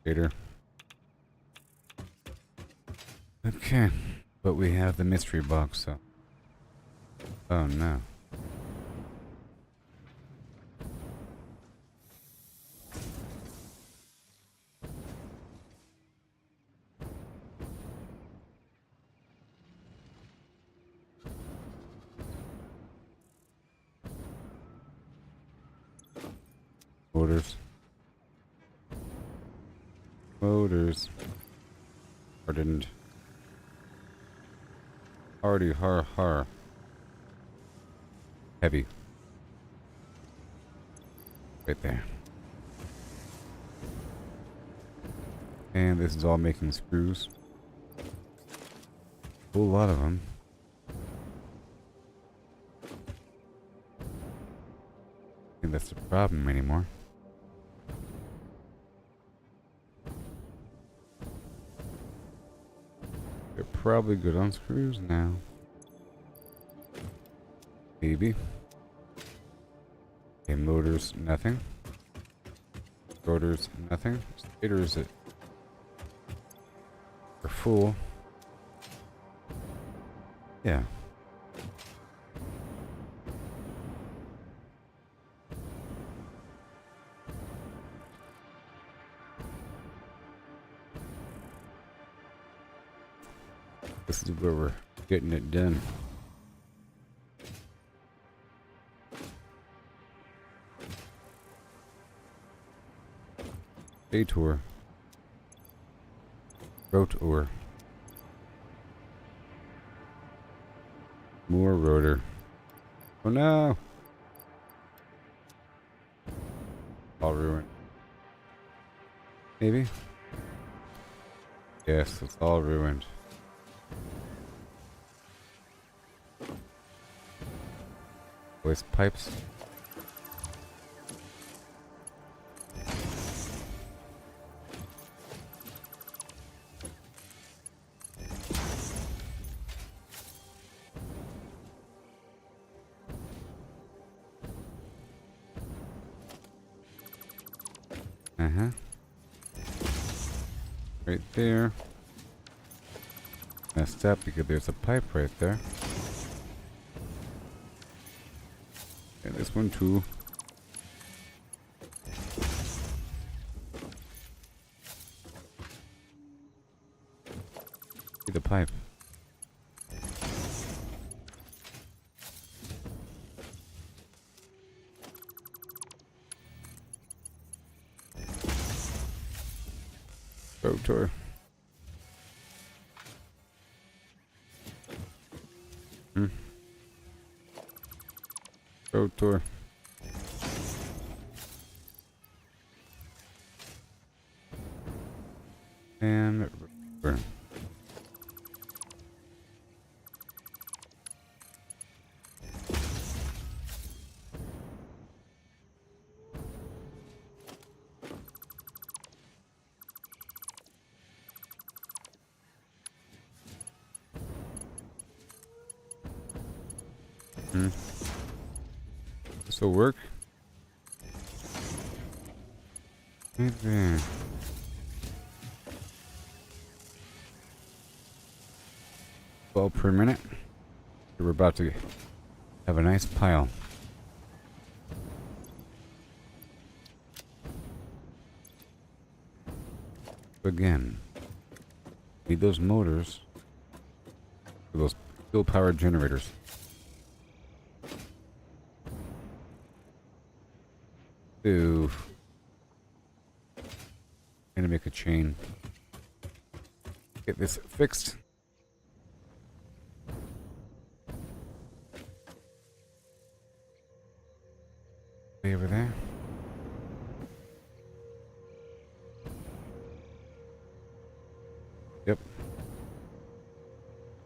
Stator. Okay, but we have the mystery box, so. Oh no. Motors. Motors. Or didn't. Hardy, har. Heavy. Right there. And this is all making screws. A whole lot of them. I think that's the problem anymore. They're probably good on screws now. Maybe. Okay, motors, nothing. Rotors, nothing. Stators, it are full. Yeah. This is where we're getting it done. Stator. Rotor. More rotor. Oh no! All ruined. Maybe? Yes, it's all ruined. Waste pipes. Right there. Messed up because there's a pipe right there. And this one too. See the pipe. Rotor. Rotor. And rotor. This will work. Right there. 12 per minute. We're about to have a nice pile. Again, need those motors for those fuel powered generators. Ooh. Gonna make a chain. Get this fixed. Way over there. Yep.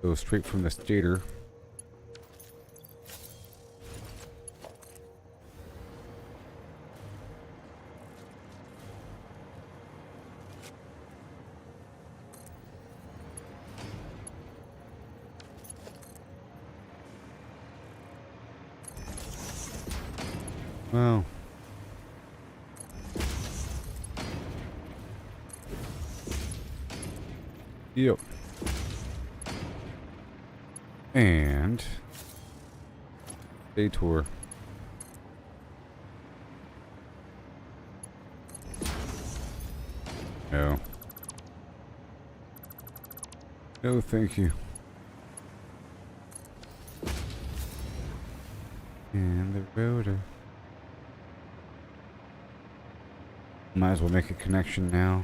Go straight from the stator. Wow. Yep. And day tour. No. No, thank you. And the rotor. Might as well make a connection now.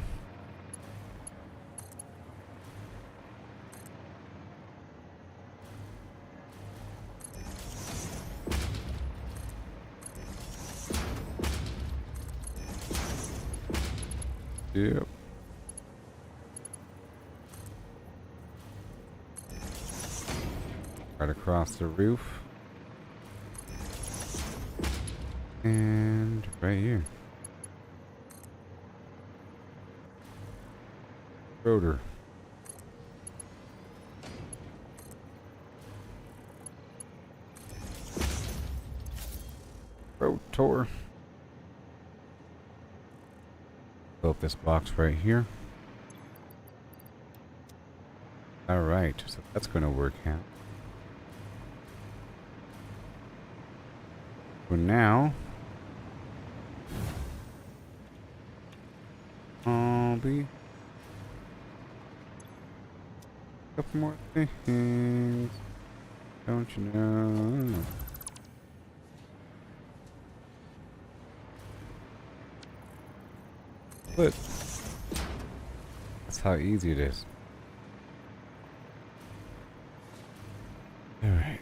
Yep. Right across the roof. And right here. Rotor. Rotor. Fill up this box right here. Alright, so that's going to work out. So now, I'll be a couple more things, don't you know? But that's how easy it is. All right.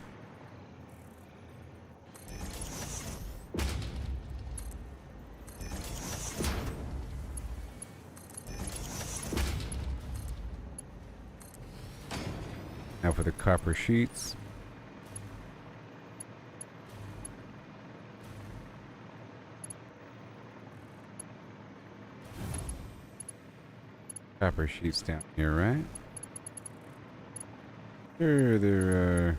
Now for the copper sheets. Copper sheets down here, right? There are.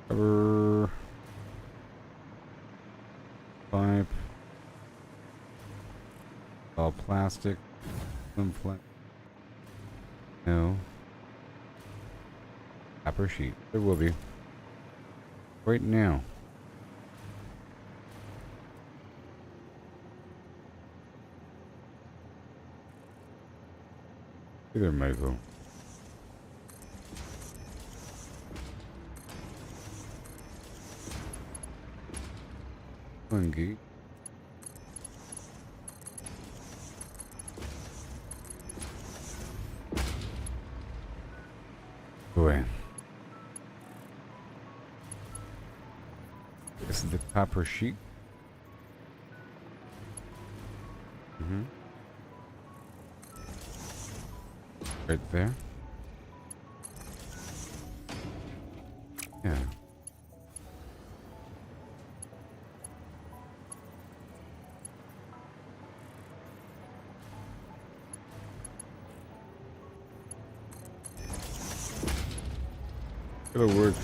Cover. Pipe. All plastic. FlimFlams. No. Copper sheet. There will be. Right now. There, Michael. Fungi. Boy. This is the copper sheet. Right there. Yeah. It'll work.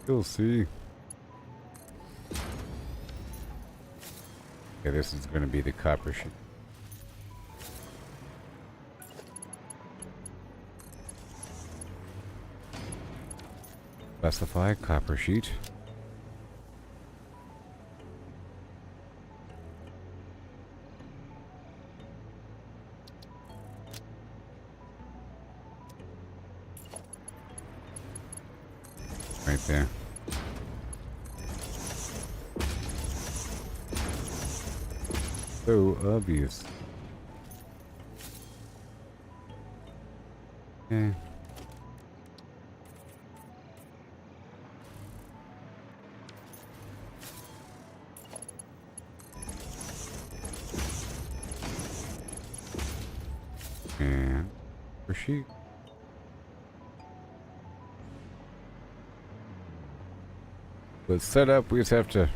You'll see. Okay, this is going to be the copper sheet. Specify copper sheet. Right there. So obvious. Okay. And for sheet. But set up, we just have to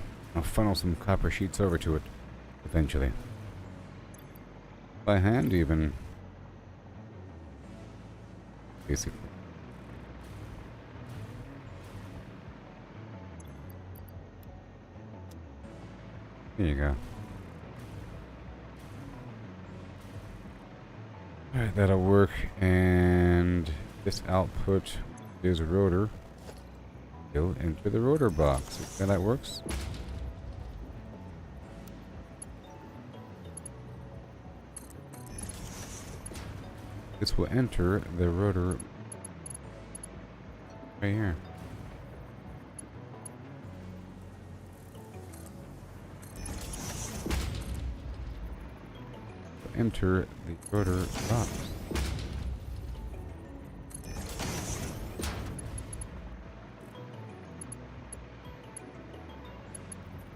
funnel some copper sheets over to it eventually. By hand, even. Basically. There you go. Alright, that'll work. And this output is rotor. Go into the rotor box. See how that works? This will enter the rotor right here. Enter the rotor box.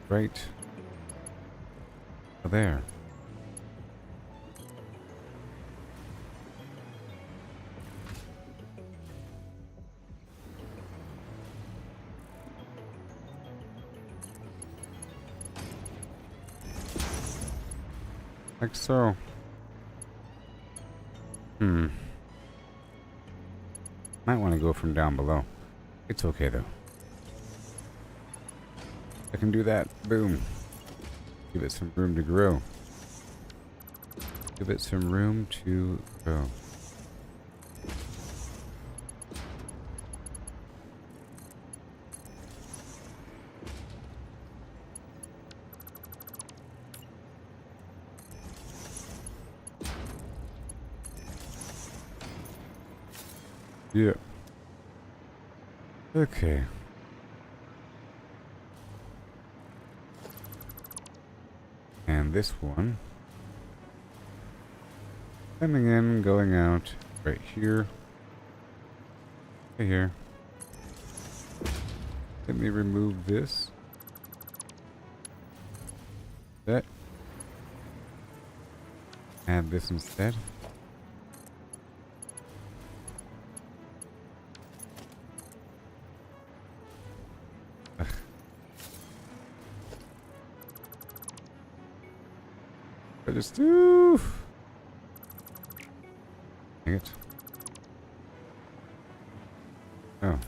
Right there. Like so. Might want to go from down below. It's okay though. I can do that. Boom. Give it some room to grow. Give it some room to grow. Yeah. Okay. And this one. Coming in, going out, right here. Right here. Let me remove this. That. Add this instead. I just do. Dang it. Oh.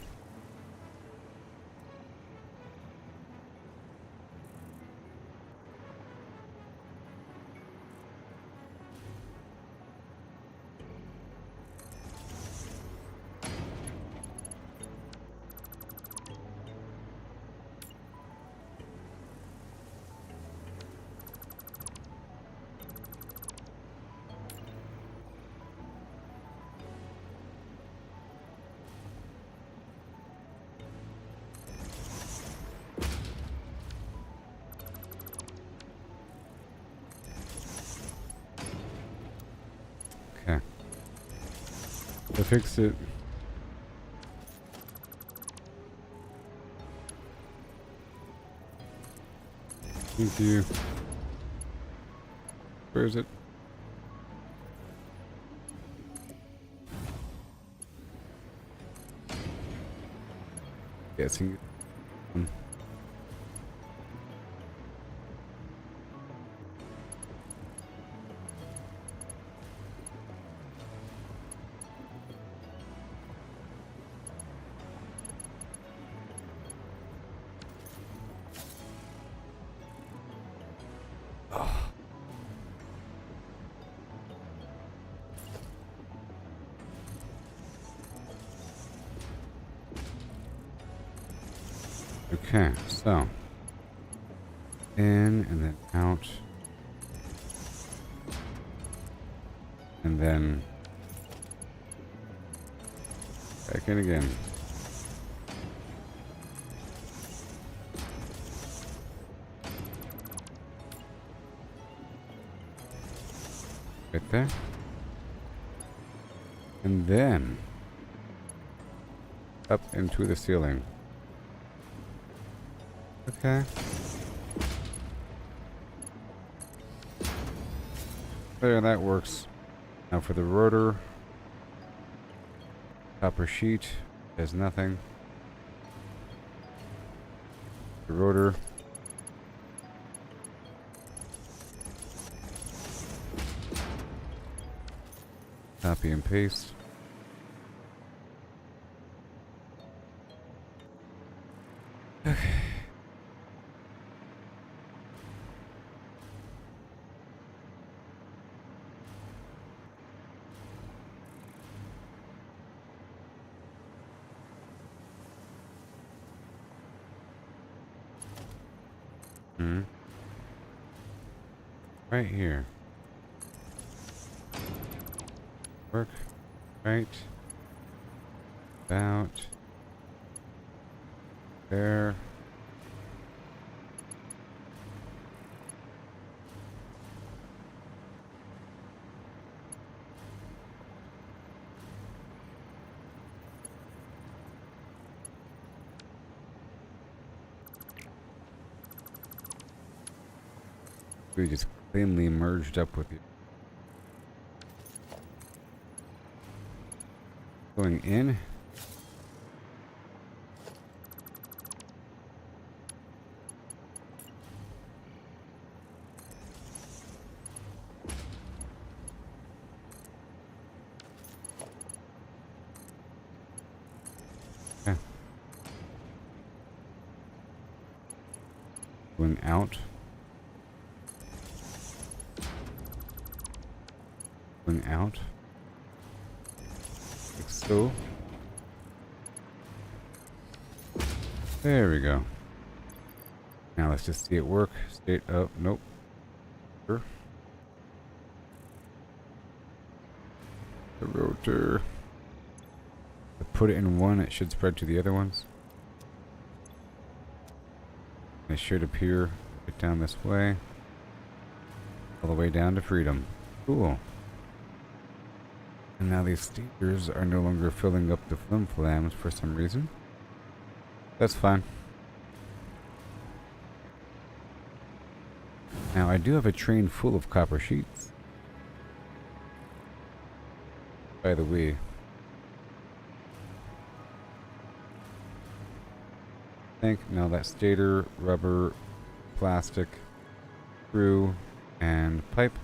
Okay. I fixed it. Thank you. Where is it? Guessing. Okay, so in and then out, and then back in again. Right there. And then up into the ceiling. Okay. There, that works. Now for the rotor. Copper sheet has nothing. The rotor. Copy and paste. Okay. Right here. Work. Right. About. There. We just cleanly merged up with you. Going in. Okay. Going out. Going out. Like so. There we go. Now let's just see it work. State up. Nope. Sure. The rotor. To put it in one, it should spread to the other ones. It should appear right down this way. All the way down to freedom. Cool. And now these steers are no longer filling up the FlimFlams for some reason. That's fine. Now I do have a train full of copper sheets. By the way. Now that's stator, rubber, plastic, screw, and pipe.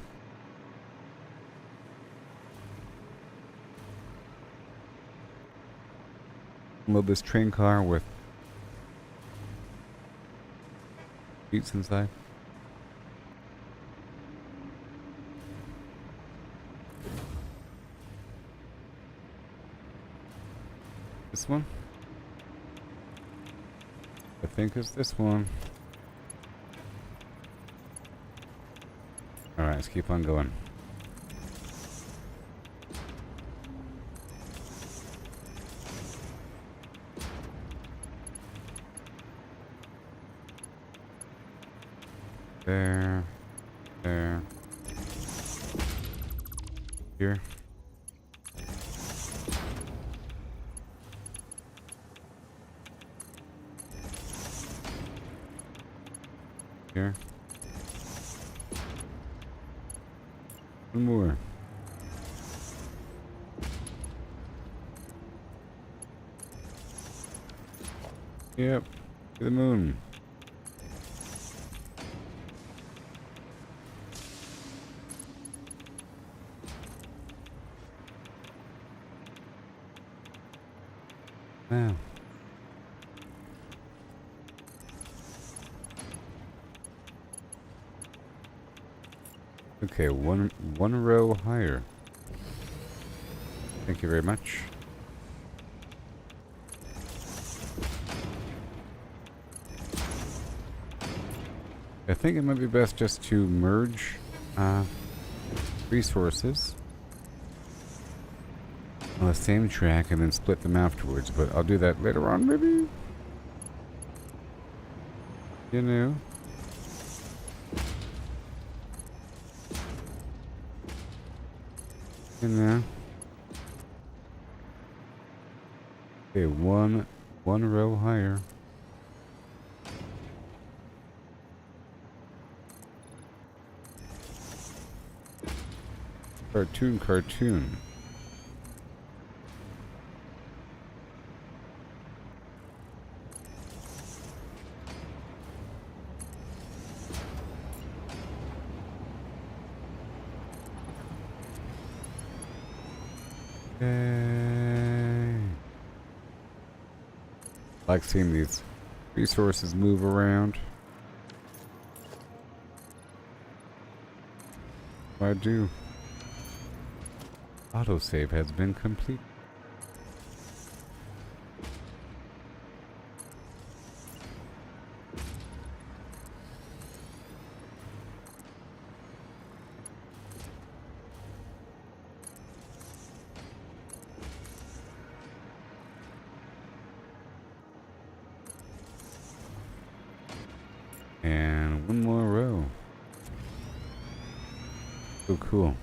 Load this train car with sheets inside. This one? I think it's this one. Alright, let's keep on going. There. There. Here. Here. One more. Yep. To the moon. Now. Okay, one row higher. Thank you very much. I think it might be best just to merge resources on the same track and then split them afterwards, but I'll do that later on, maybe? You know? You know? Okay, one row higher. Cartoon. Yay. I like seeing these resources move around. I do. Autosave has been complete. And one more row. So cool.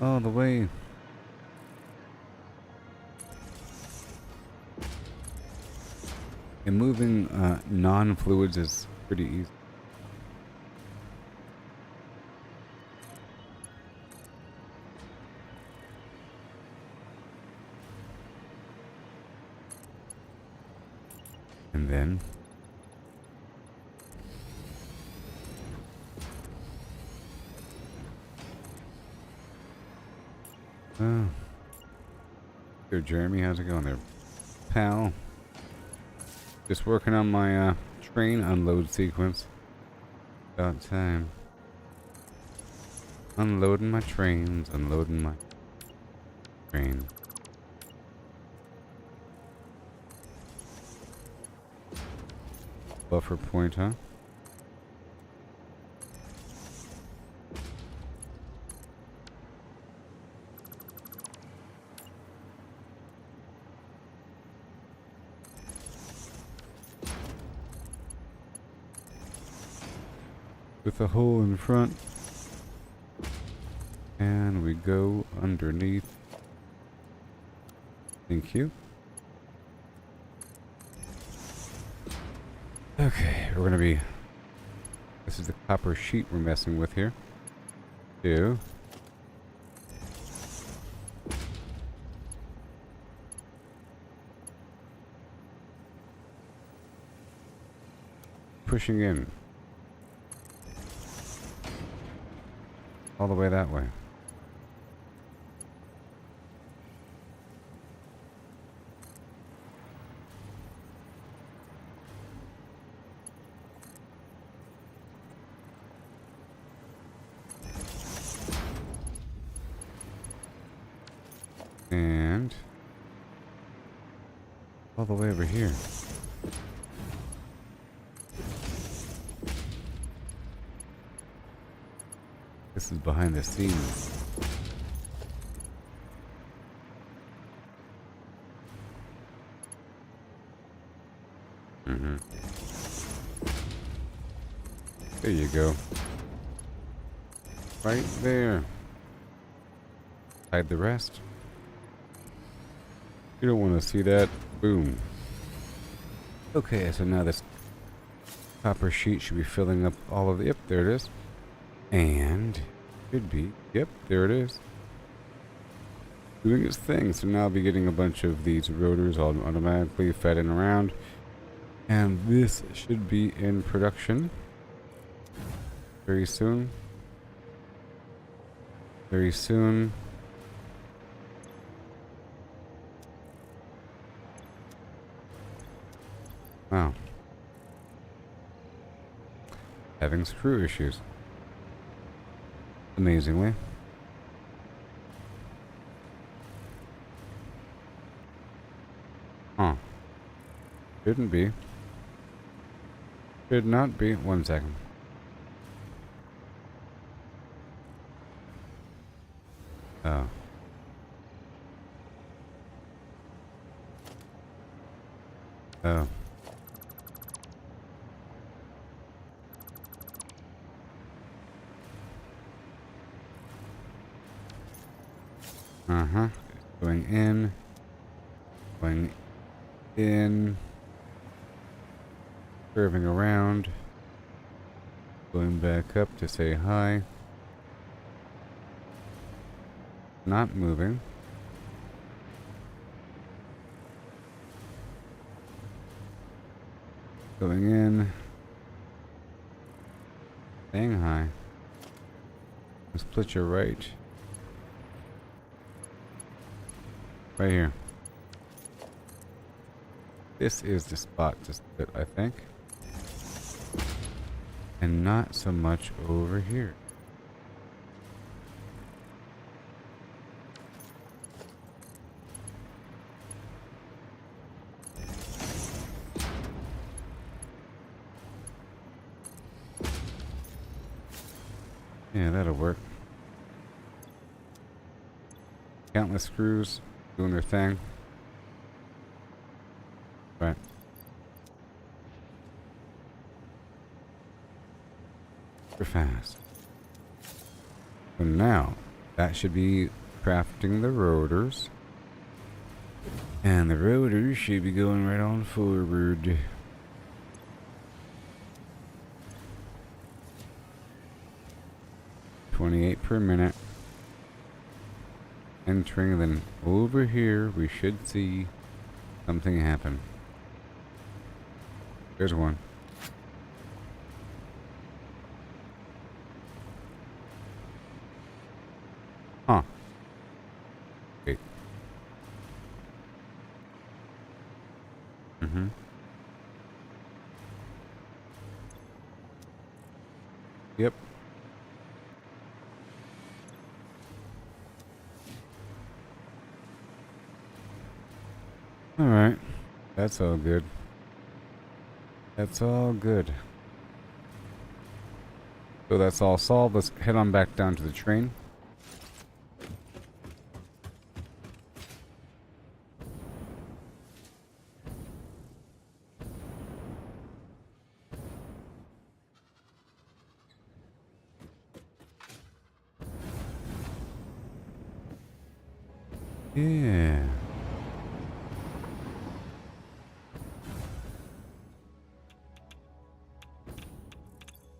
All the way. And moving non-fluids is pretty easy. And then here, Jeremy, how's it going there, pal? Just working on my train unload sequence. About time. Unloading my trains, unloading my train. Buffer point, huh? With a hole in front. And we go underneath. Thank you. Okay, we're gonna be... This is the copper sheet we're messing with here. Two. Pushing in. All the way that way. And all the way over here. This is behind the scenes. There you go. Right there. Hide the rest. You don't want to see that. Boom. Okay, so now this copper sheet should be filling up all of the... Yep, there it is. And should be... Yep, there it is. Doing its thing. So now I'll be getting a bunch of these rotors all automatically fed in around. And this should be in production very soon. Very soon. Wow. Having screw issues. Amazingly. Huh. Shouldn't be. Should not be. 1 second. Oh. Oh. Uh-huh. Going in. Going in. Curving around. Going back up to say hi. Not moving. Going in. Staying high. Split your right. Right here. This is the spot to split, I think. And not so much over here. Yeah, that'll work. Countless screws doing their thing. Right. Super fast. So now, that should be crafting the rotors. And the rotors should be going right on forward. $28 per minute. Entering, then over here we should see something happen. There's one. Huh. Wait. Mm-hmm. Yep. Alright. That's all good. That's all good. So that's all solved. Let's head on back down to the train. Yeah.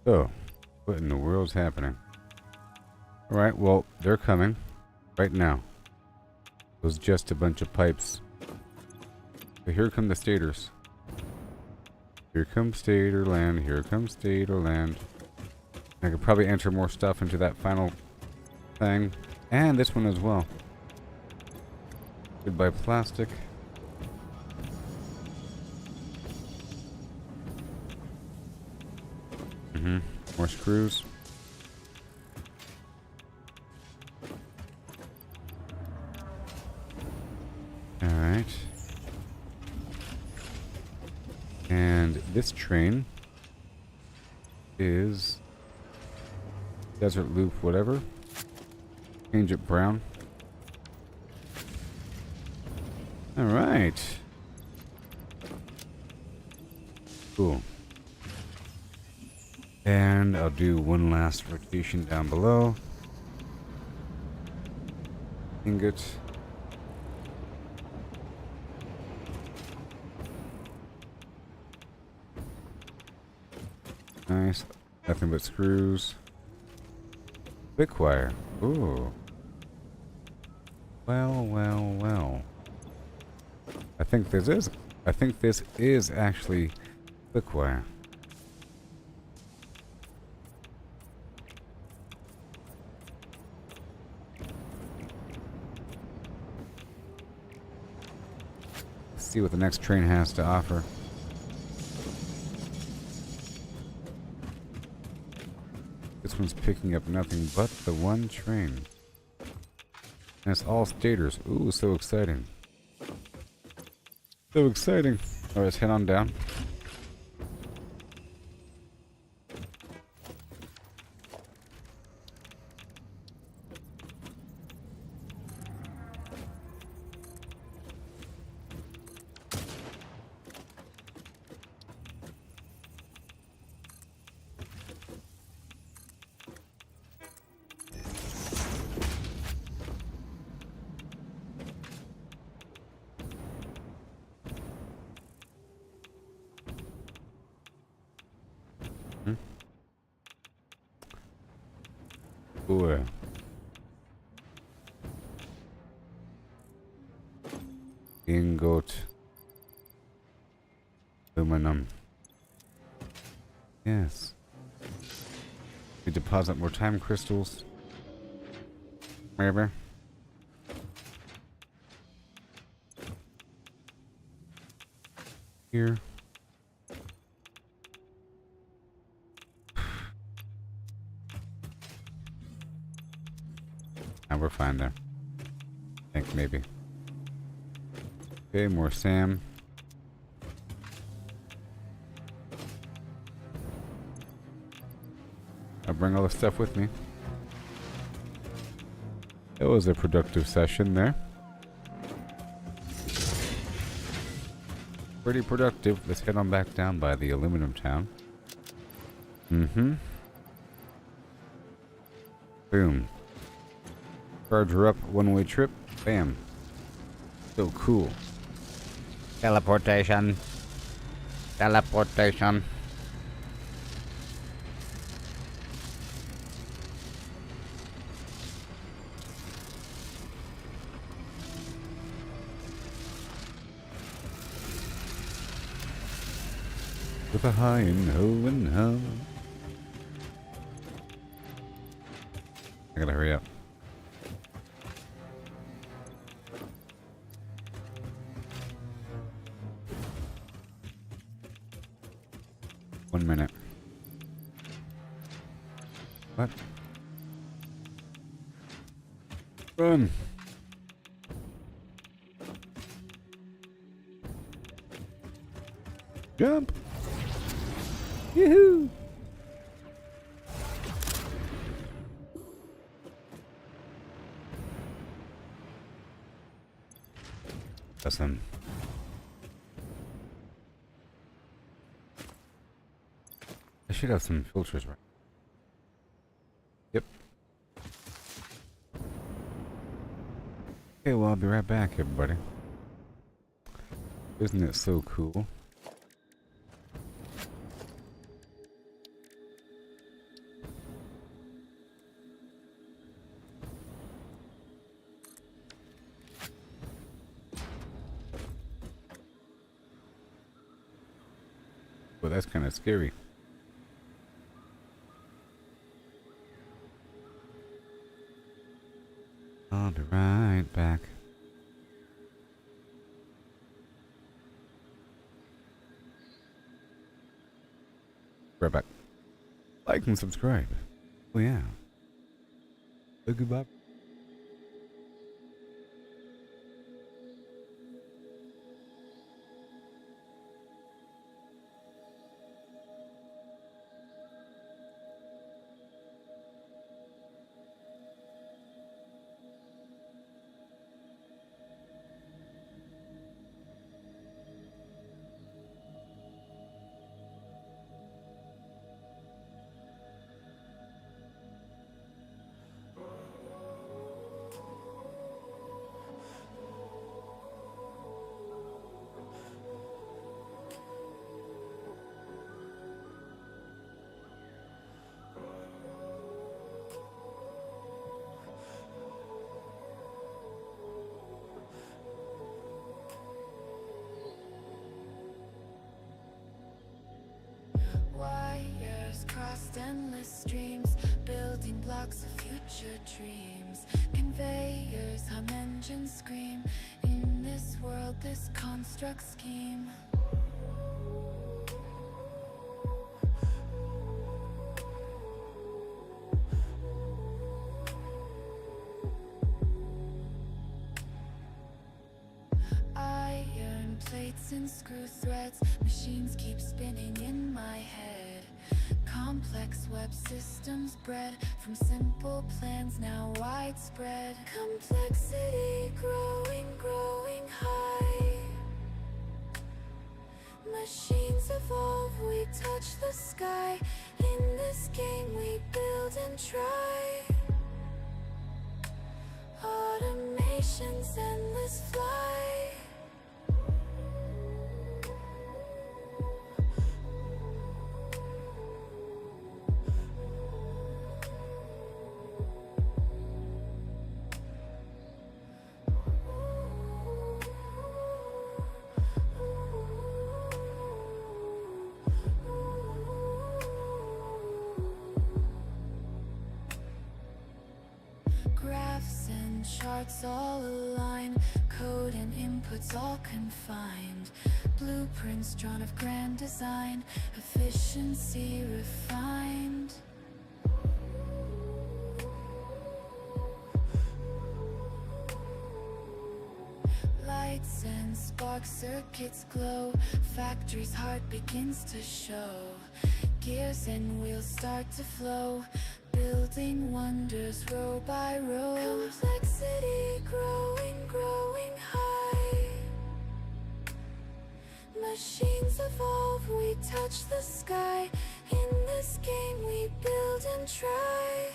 So, what in the world's happening? Alright, well, they're coming. Right now. It was just a bunch of pipes. So here come the stators. Here comes stator land. Here comes stator land. I could probably enter more stuff into that final thing. And this one as well. Goodbye plastic. More screws. Alright. And this train is desert loop whatever. Change it brown. Alright. Cool. And I'll do one last rotation down below. Ingot. Nice. Nothing but screws. Thick wire. Ooh. Well, well, well. I think this is actually thick wire. See what the next train has to offer. This one's picking up nothing but the one train. And it's all stators. Ooh, so exciting. So exciting. Alright, let's head on down. Ooh. Ingot. Aluminum. Yes. We deposit more time crystals. Maybe. Here. Now we're fine there. I think maybe. Okay, more Sam. I'll bring all the stuff with me. It was a productive session there. Pretty productive. Let's head on back down by the aluminum town. Mm-hmm. Boom. Charge her up, one-way trip. Bam. So cool. Teleportation. Teleportation. With a high and ho and ho. I gotta hurry up. One minute. What? Run! Jump! Yoo-hoo! Awesome. I should have some filters right. Yep. Okay, well, I'll be right back, everybody. Isn't it so cool? Well, that's kind of scary. I'll be right back. Right back. Like and subscribe. Oh yeah. The Gooboberti. Wires crossed endless streams, building blocks of future dreams. Conveyors hum, engines scream. In this world, this construct scheme. Iron plates and screw threads, machines keep spinning in my head. Complex web systems bred from simple plans now widespread. Complexity growing, growing high. Machines evolve, we touch the sky. In this game we build and try. Automation's endless fly. Graphs and charts all align, code and inputs all confined. Blueprints drawn of grand design, efficiency refined. Lights and spark circuits glow, factory's heart begins to show. Gears and wheels start to flow, building wonders row by row. Complexity growing, growing high. touch the sky. In this game we build and try.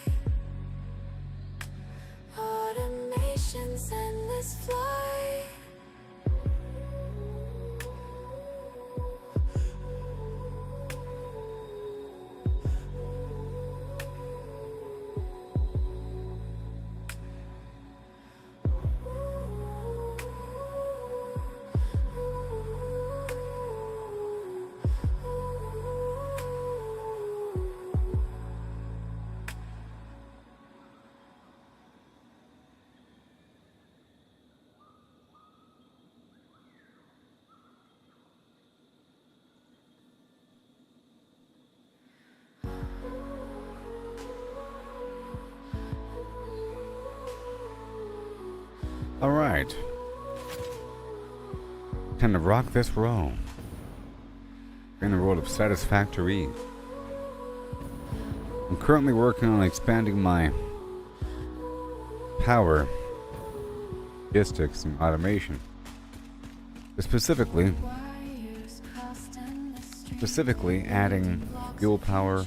Automation's endless fly. Alright. Time to rock this roll. We're in the world of Satisfactory. I'm currently working on expanding my power, logistics, and automation. Specifically adding fuel power,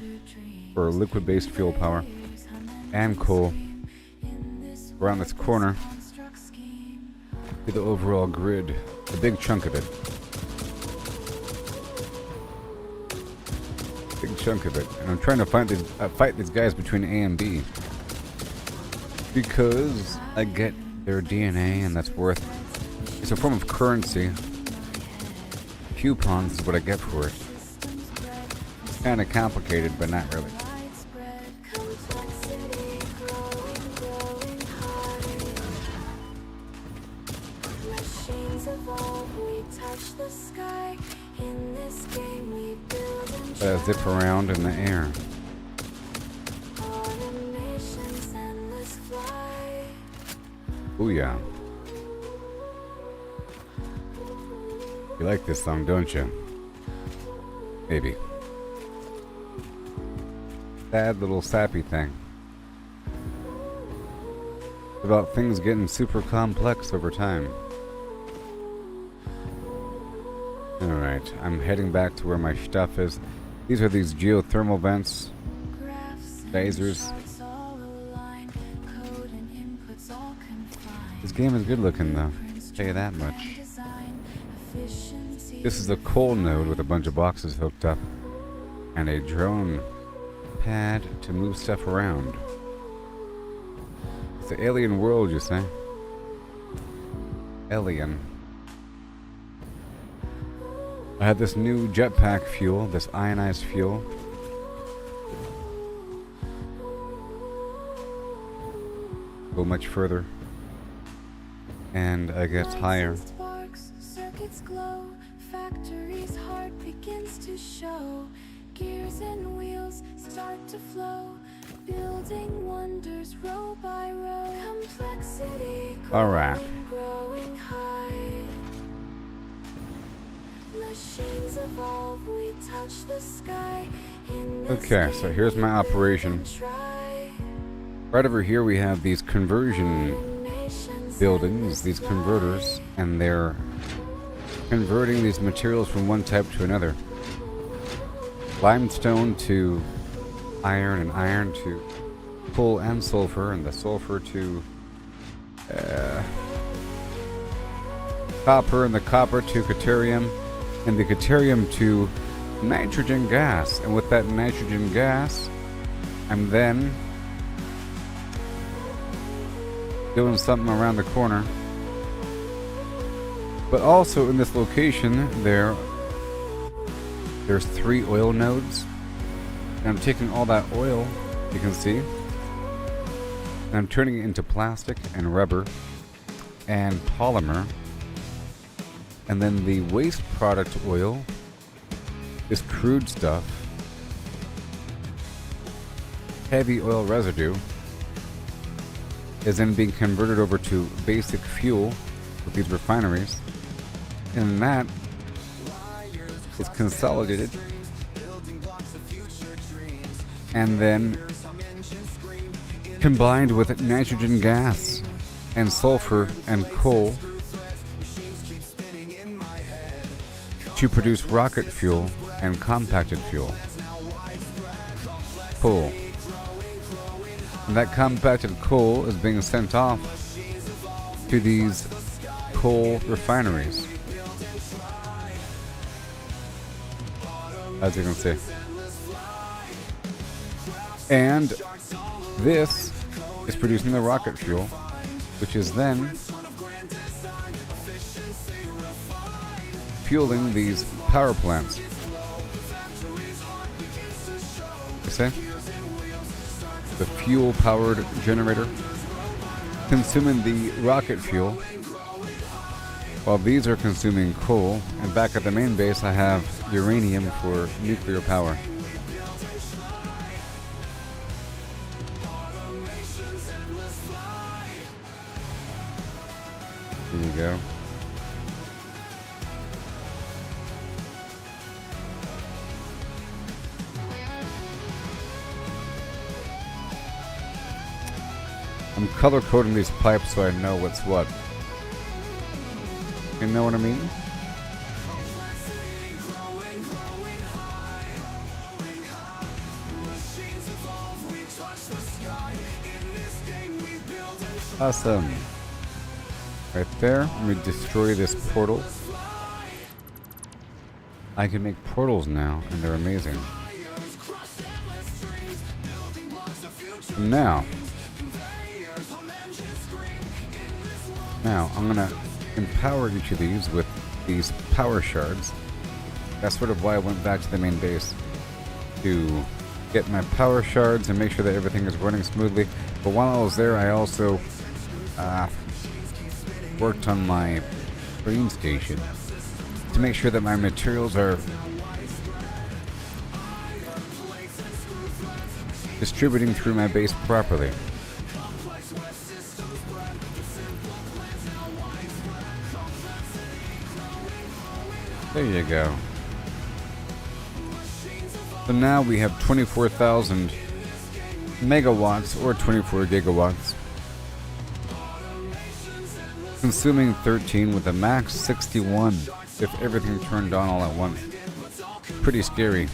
or liquid-based fuel power, and coal around this corner to the overall grid, a big chunk of it. Big chunk of it. And I'm trying to fight these guys between A and B. Because I get their DNA and that's worth... It's a form of currency. Coupons is what I get for it. It's kind of complicated, but not really. Zip around in the air. Oh yeah. You like this song, don't you? Maybe. Sad little sappy thing. About things getting super complex over time. Alright, I'm heading back to where my stuff is. These are these geothermal vents, geysers. This game is good looking though, I'll tell you that much. This is a coal node with a bunch of boxes hooked up, and a drone pad to move stuff around. It's an alien world, you say? Alien. I had this new jetpack fuel, this ionized fuel. Go much further. And I get higher. Circuits glow, factory's heart begins to show. Gears and wheels start to flow, building wonders row by row. Complexity growing high. Machines evolve, we touch the sky. Okay, so here's my operation. Right over here we have these conversion buildings, these converters, and they're converting these materials from one type to another. Limestone to iron, and iron to coal and sulfur, and the sulfur to copper, and the copper to deuterium, and the deuterium to nitrogen gas. And with that nitrogen gas, I'm then doing something around the corner. But also in this location there's 3 oil nodes, and I'm taking all that oil, you can see, and I'm turning it into plastic and rubber and polymer. And then the waste product oil, this crude stuff, heavy oil residue, is then being converted over to basic fuel with these refineries, and that is consolidated and then combined with nitrogen gas and sulfur and coal to produce rocket fuel and compacted fuel. Coal. And that compacted coal is being sent off to these coal refineries, as you can see. And this is producing the rocket fuel, which is then fueling these power plants. You see? The fuel-powered generator consuming the rocket fuel, while these are consuming coal, and back at the main base I have uranium for nuclear power. There you go. I'm color coding these pipes so I know what's what. You know what I mean? Awesome. Right there. Let me destroy this portal. I can make portals now, and they're amazing. Now, I'm gonna empower each of these with these power shards. That's sort of why I went back to the main base, to get my power shards and make sure that everything is running smoothly. But while I was there, I also worked on my brain station to make sure that my materials are distributing through my base properly. There you go. So now we have 24,000 megawatts or 24 gigawatts, consuming 13 with a max 61 if everything turned on all at once. Pretty scary.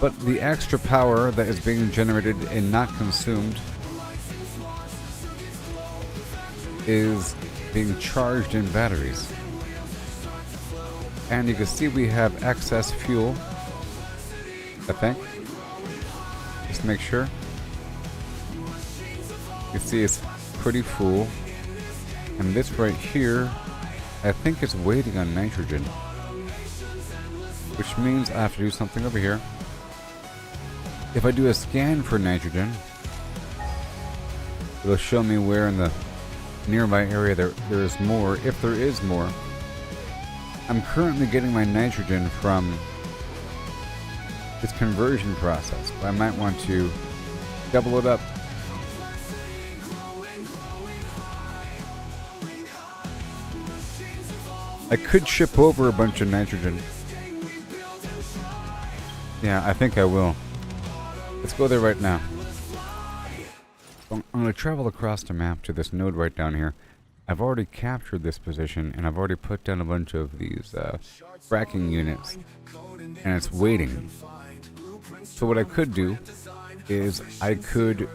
But the extra power that is being generated and not consumed is being charged in batteries. And you can see we have excess fuel, I think. Just make sure. You can see it's pretty full. And this right here, I think it's waiting on nitrogen. Which means I have to do something over here. If I do a scan for nitrogen, it'll show me where in the nearby area there is more, if there is more. I'm currently getting my nitrogen from this conversion process, but I might want to double it up. I could ship over a bunch of nitrogen. Yeah, I think I will. Let's go there right now. I'm going to travel across the map to this node right down here. I've already captured this position, and I've already put down a bunch of these fracking units, and it's waiting. So what I could do is I could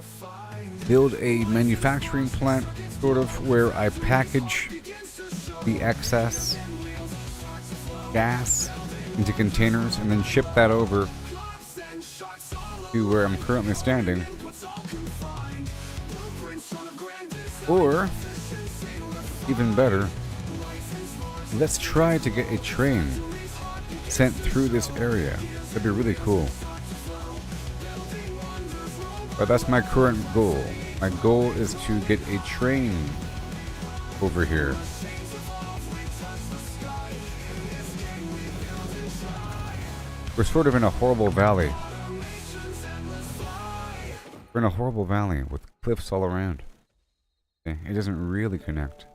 build a manufacturing plant, sort of, where I package the excess gas into containers and then ship that over to where I'm currently standing. Or, even better, let's try to get a train sent through this area. That'd be really cool. But that's my current goal. My goal is to get a train over here. We're sort of in a horrible valley. We're in a horrible valley with cliffs all around. Okay, it doesn't really connect.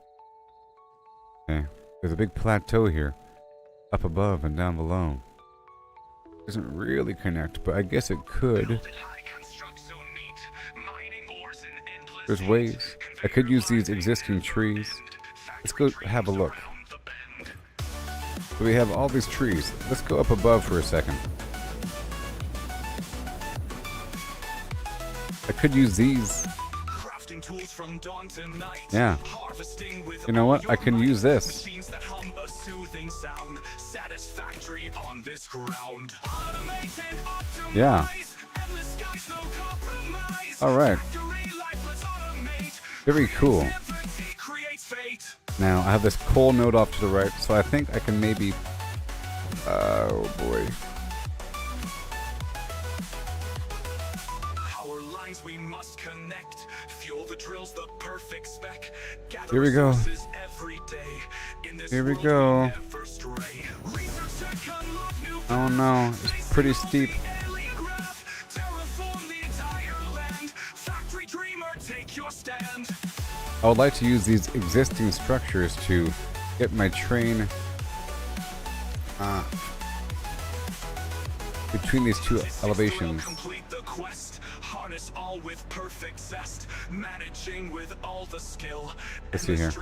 Okay, there's a big plateau here, up above and down below. It doesn't really connect, but I guess it could. There's ways. I could use these existing trees. Let's go have a look. So we have all these trees. Let's go up above for a second. I could use these. Yeah. You know what? I can use this. Yeah. All right. Very cool. Now I have this coal node off to the right, so I think I can maybe. Oh boy. Power lines we must connect. Fuel the drills the perfect spec. Here we go. Here we go. Oh no, it's pretty steep. I would like to use these existing structures to get my train between these two elevations. Harness all with perfect zest, managing with all the skill. Let's see here.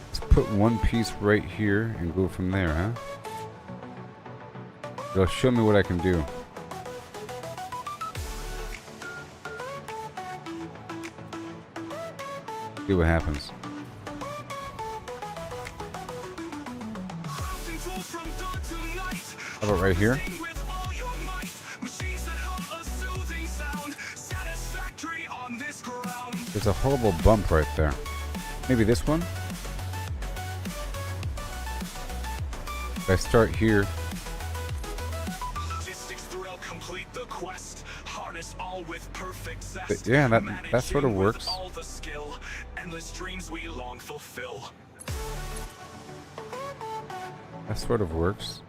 Let's put one piece right here and go from there, huh? It'll show me what I can do. See what happens. How about right here? There's a horrible bump right there. Maybe this one? If I start here. But yeah, that sort of works. That sort of works.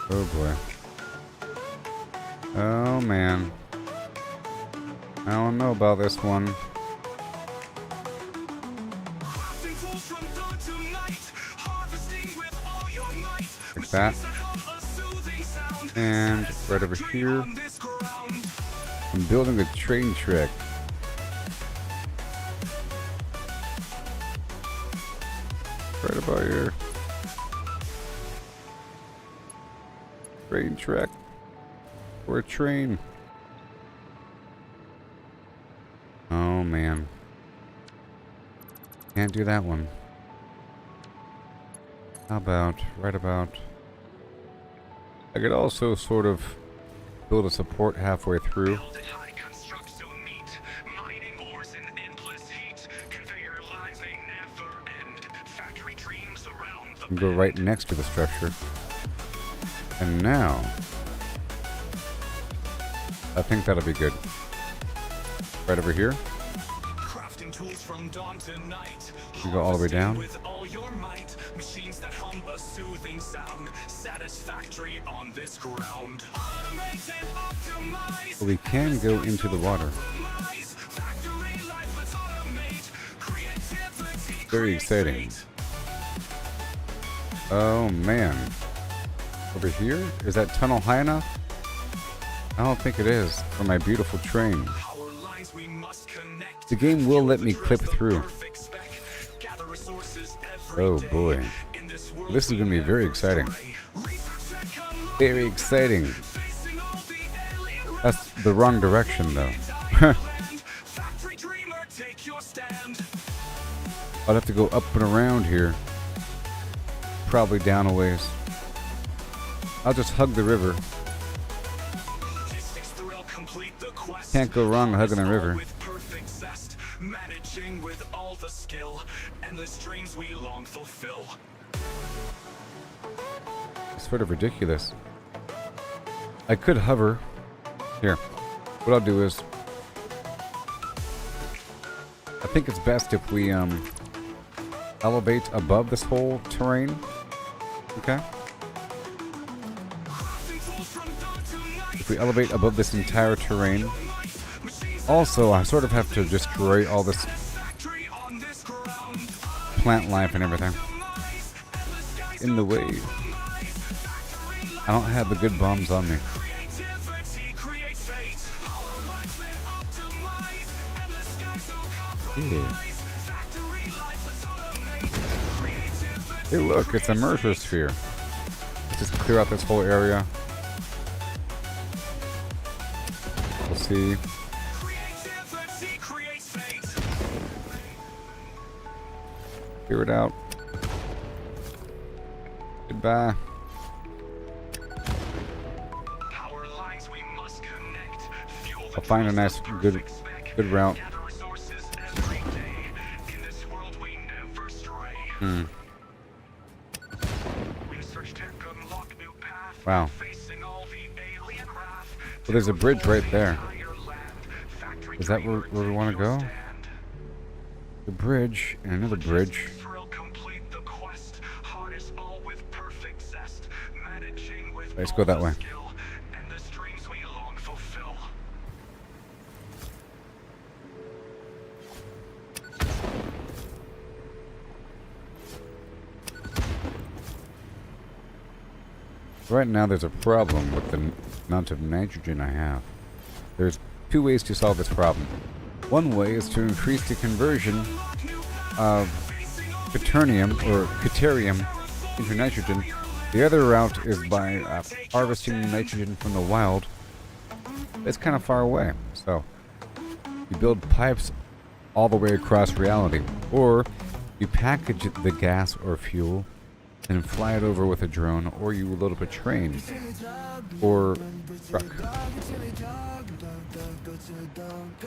Oh boy. Oh man. I don't know about this one. Like that. And right over here. I'm building a train track. Right about here. Train track. Or a train. Oh man. Can't do that one. How about, right about. I could also sort of build a support halfway through. And go right next to the structure. And now, I think that'll be good. Right over here. You go all the way down. Well, we can go into the water. Very exciting. Oh man. Over here? Is that tunnel high enough? I don't think it is for my beautiful train. The game will let me clip through. Oh boy. This is going to be very exciting. Very exciting. That's the wrong direction though. I'll have to go up and around here. Probably down a ways. I'll just hug the river. Can't go wrong hugging the river. Managing with all the skill and the dreams we long fulfill. It's sort of ridiculous. I could hover. Here. What I'll do is I think it's best if we elevate above this whole terrain. Okay? If we elevate above this entire terrain. Also, I sort of have to destroy all this plant life and everything in the way. I don't have the good bombs on me. Yeah. Hey, look, it's a mercer sphere. Let's just clear out this whole area. We'll see. Clear it out. Goodbye. I'll find a nice, good route. Wow. Well, there's a bridge right there. Is that where we want to go? The bridge and another bridge. Let's go that way. Right now there's a problem with the amount of nitrogen I have. There's two ways to solve this problem. One way is to increase the conversion of quaternium or quaterium into nitrogen. The other route is by harvesting nitrogen from the wild. It's kind of far away, so you build pipes all the way across reality, or you package the gas or fuel and fly it over with a drone, or you load up a train or truck.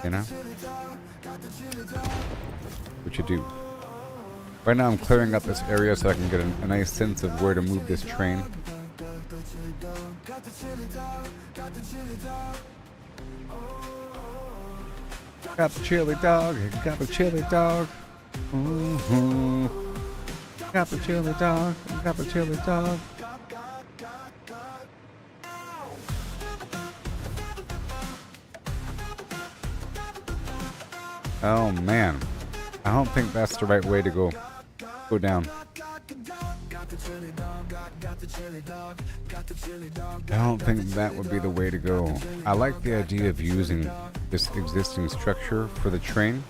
You know? What you do. Right now I'm clearing up this area so I can get a nice sense of where to move this train. Got the chili dog, got the chili dog. Mm-hmm. Got the chili dog, got the chili dog. Oh man, I don't think that's the right way to go down. I don't think that would be the way to go. I like the idea of using this existing structure for the train.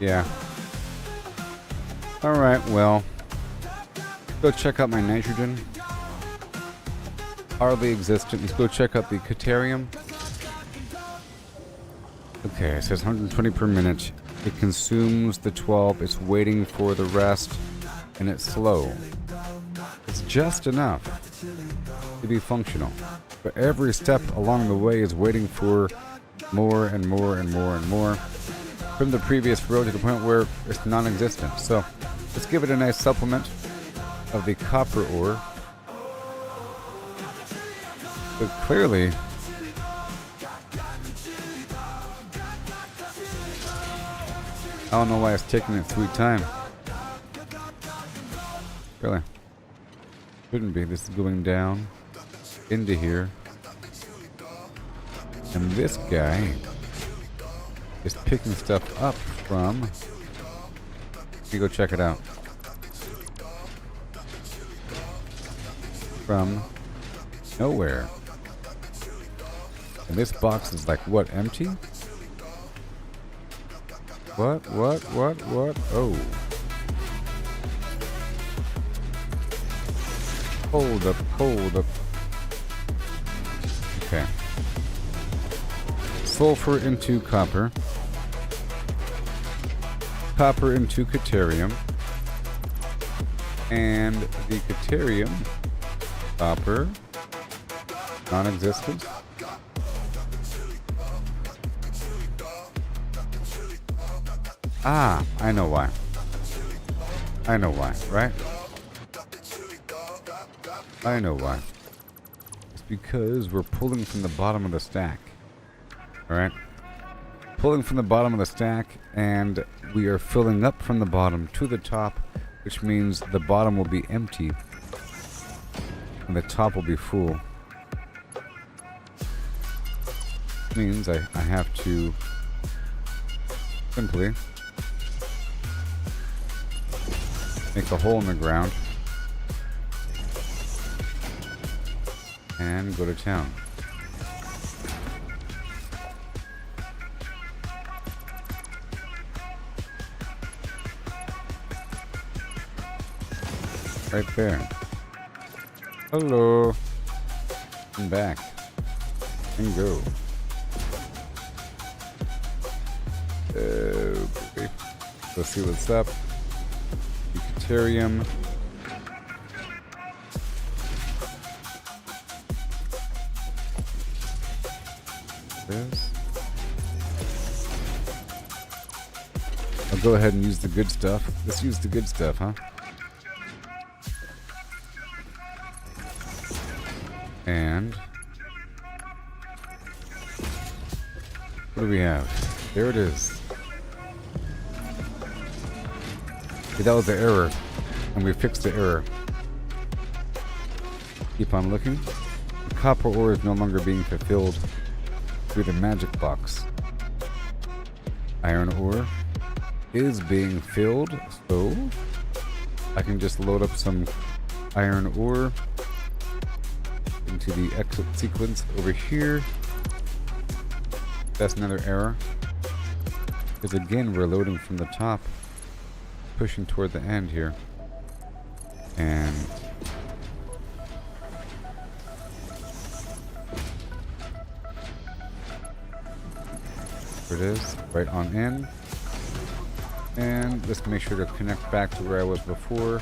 Yeah. Alright, well, go check out my nitrogen. Hardly existent. Let's go check out the quaterium. Okay, it says 120 per minute. It consumes the 12. It's waiting for the rest, and it's slow. It's just enough to be functional. But every step along the way is waiting for more and more and more and more from the previous row to the point where it's non-existent. So let's give it a nice supplement of the copper ore. But clearly, I don't know why it's taking its sweet time. Really. Shouldn't be. This is going down into here. And this guy is picking stuff up from... Let me go check it out. From nowhere. And this box is like, what, empty? What? Oh. Hold up. Okay. Sulfur into copper. Copper into quaterium. And the quaterium, copper, non-existent. Ah, I know why. Right? I know why. It's because we're pulling from the bottom of the stack. Alright? Pulling from the bottom of the stack, and we are filling up from the bottom to the top, which means the bottom will be empty, and the top will be full. means I have to simply make a hole in the ground and go to town. Right there. Hello. I'm back. And go. Okay. Let's see what's up. Deuterium. This. I'll go ahead and use the good stuff. Let's use the good stuff, huh? And what do we have? There it is. Okay, that was the error, and we fixed the error. Keep on looking. The copper ore is no longer being fulfilled through the magic box. Iron ore is being filled, so I can just load up some iron ore into the exit sequence over here. That's another error, because again we're loading from the top, pushing toward the end here, and there it is, right on in. And let's make sure to connect back to where I was before.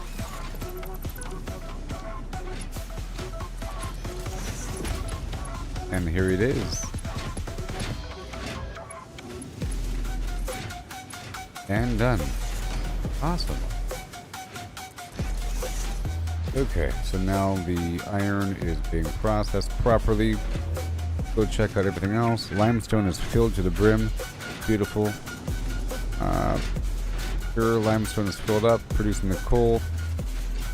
And here it is. And done. Awesome. Okay, so now the iron is being processed properly. Go check out everything else. Limestone is filled to the brim. Beautiful. Pure limestone is filled up, producing the coal.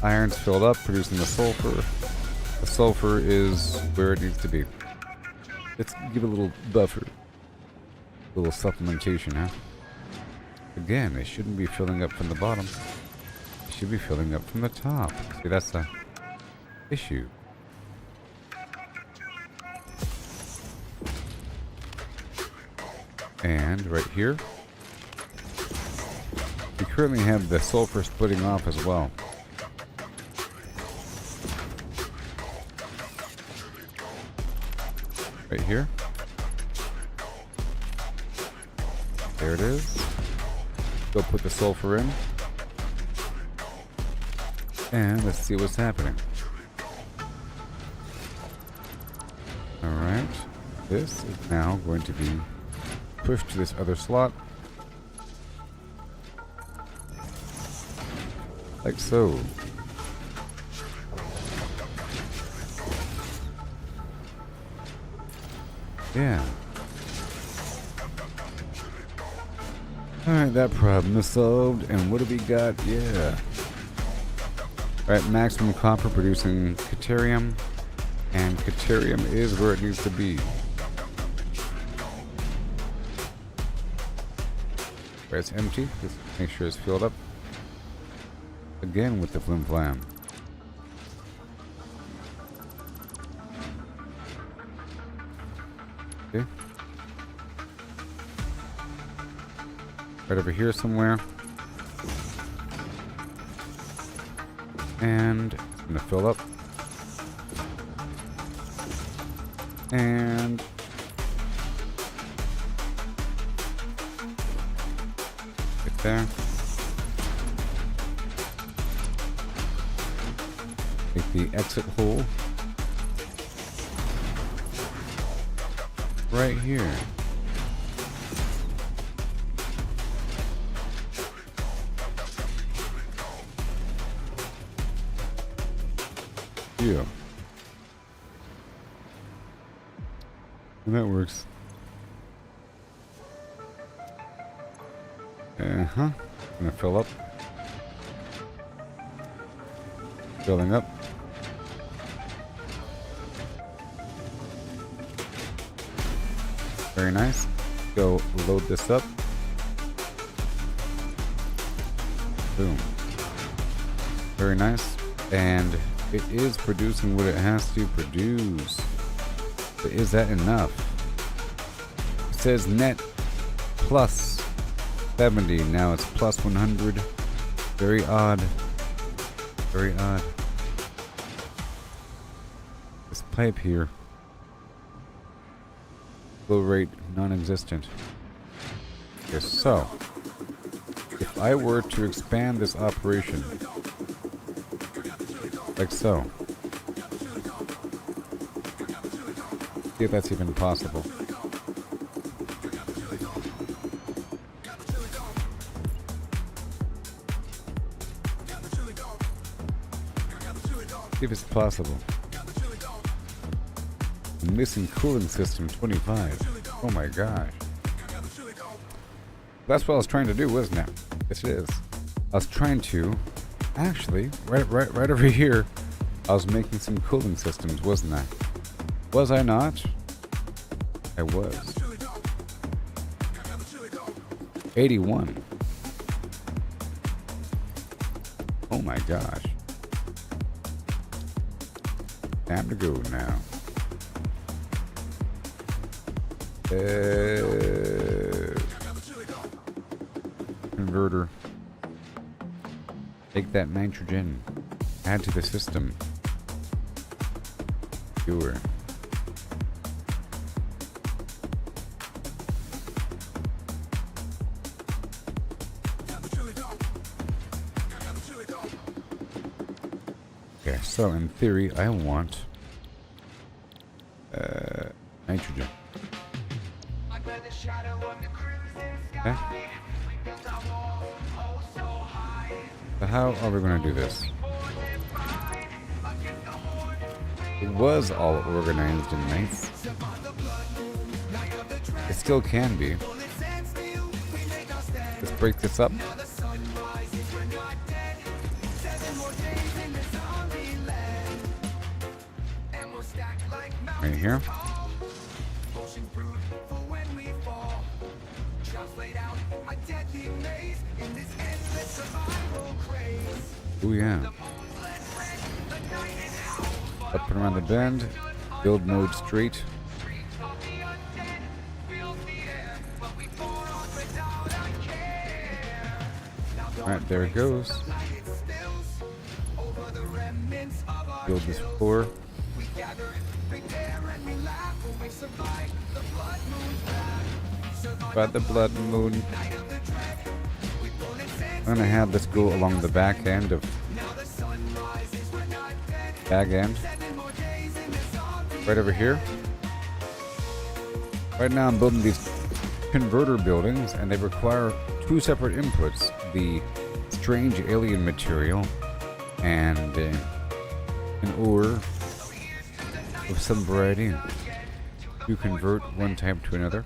Iron's filled up, producing the sulfur. The sulfur is where it needs to be. Let's give it a little buffer. A little supplementation, huh? Again, it shouldn't be filling up from the bottom. It should be filling up from the top. See, that's the issue. And right here, we currently have the sulfur splitting off as well. Right here. There it is. Go put the sulfur in. And let's see what's happening. Alright. This is now going to be pushed to this other slot. Like so. Yeah. Alright, that problem is solved. And what do we got? Yeah. Alright, maximum copper producing deuterium. And deuterium is where it needs to be. Where it's empty, just make sure it's filled up. Again with the FlimFlam. Okay. Right over here somewhere. And it's gonna fill up. And right there. Make the exit hole right here. Yeah. And that works. Gonna fill up. Filling up. Very nice. Go load this up. Boom. Very nice. And it is producing what it has to produce. But is that enough? It says net plus 70. Now it's plus 100. Very odd. Very odd. This pipe here. Flow rate non-existent. Okay, so if I were to expand this operation like so, see if that's even possible. See if it's possible. Missing cooling system 25. Oh my gosh. That's what I was trying to do, wasn't it? Yes, it is. I was trying to actually right over here. I was making some cooling systems, wasn't I? Was I not? I was. 81. Oh my gosh. Time to go now. Converter. Take that nitrogen. Add to the system. Sure. Okay, so in theory, I want nitrogen. Okay. So how are we going to do this? It was all organized and nice. It still can be. Let's break this up. Right here. Oh yeah. Up and around the bend. Build mode straight. Alright, there it goes. Build this floor. By the blood moon. I'm gonna have this go along the back end of bag end. Right over here. Right now I'm building these converter buildings and they require two separate inputs. The strange alien material and an ore of some variety to convert one type to another.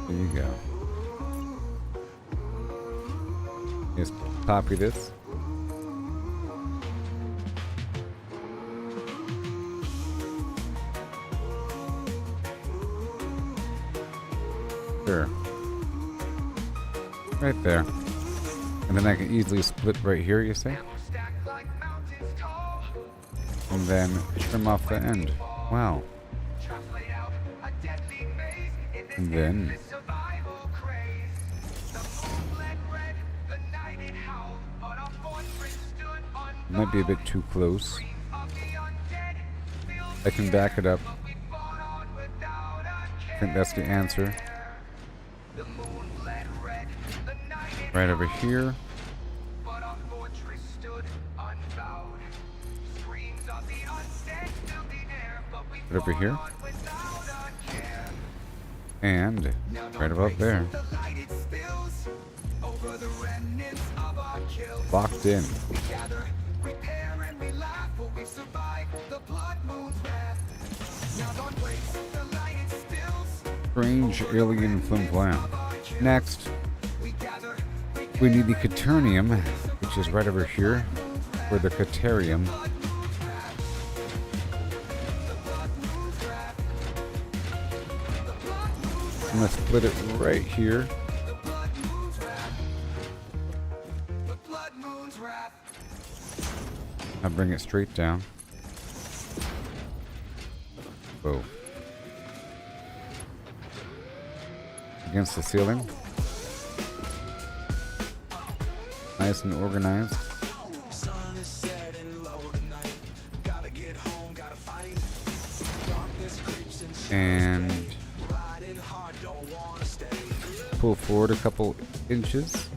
There you go. Just copy this. Sure. Right there. And then I can easily split right here, you see? And then trim off the end. Wow. And then might be a bit too close. I can back it up. I think that's the answer. Right over here. Right over here. And right about there. Locked in. Strange alien FlimFlam. Next, we need the quaternium, which is right over here, for the quaterium. I'm gonna split it right here. I'll bring it straight down. Whoa. Against the ceiling. Nice and organized. And pull forward a couple inches.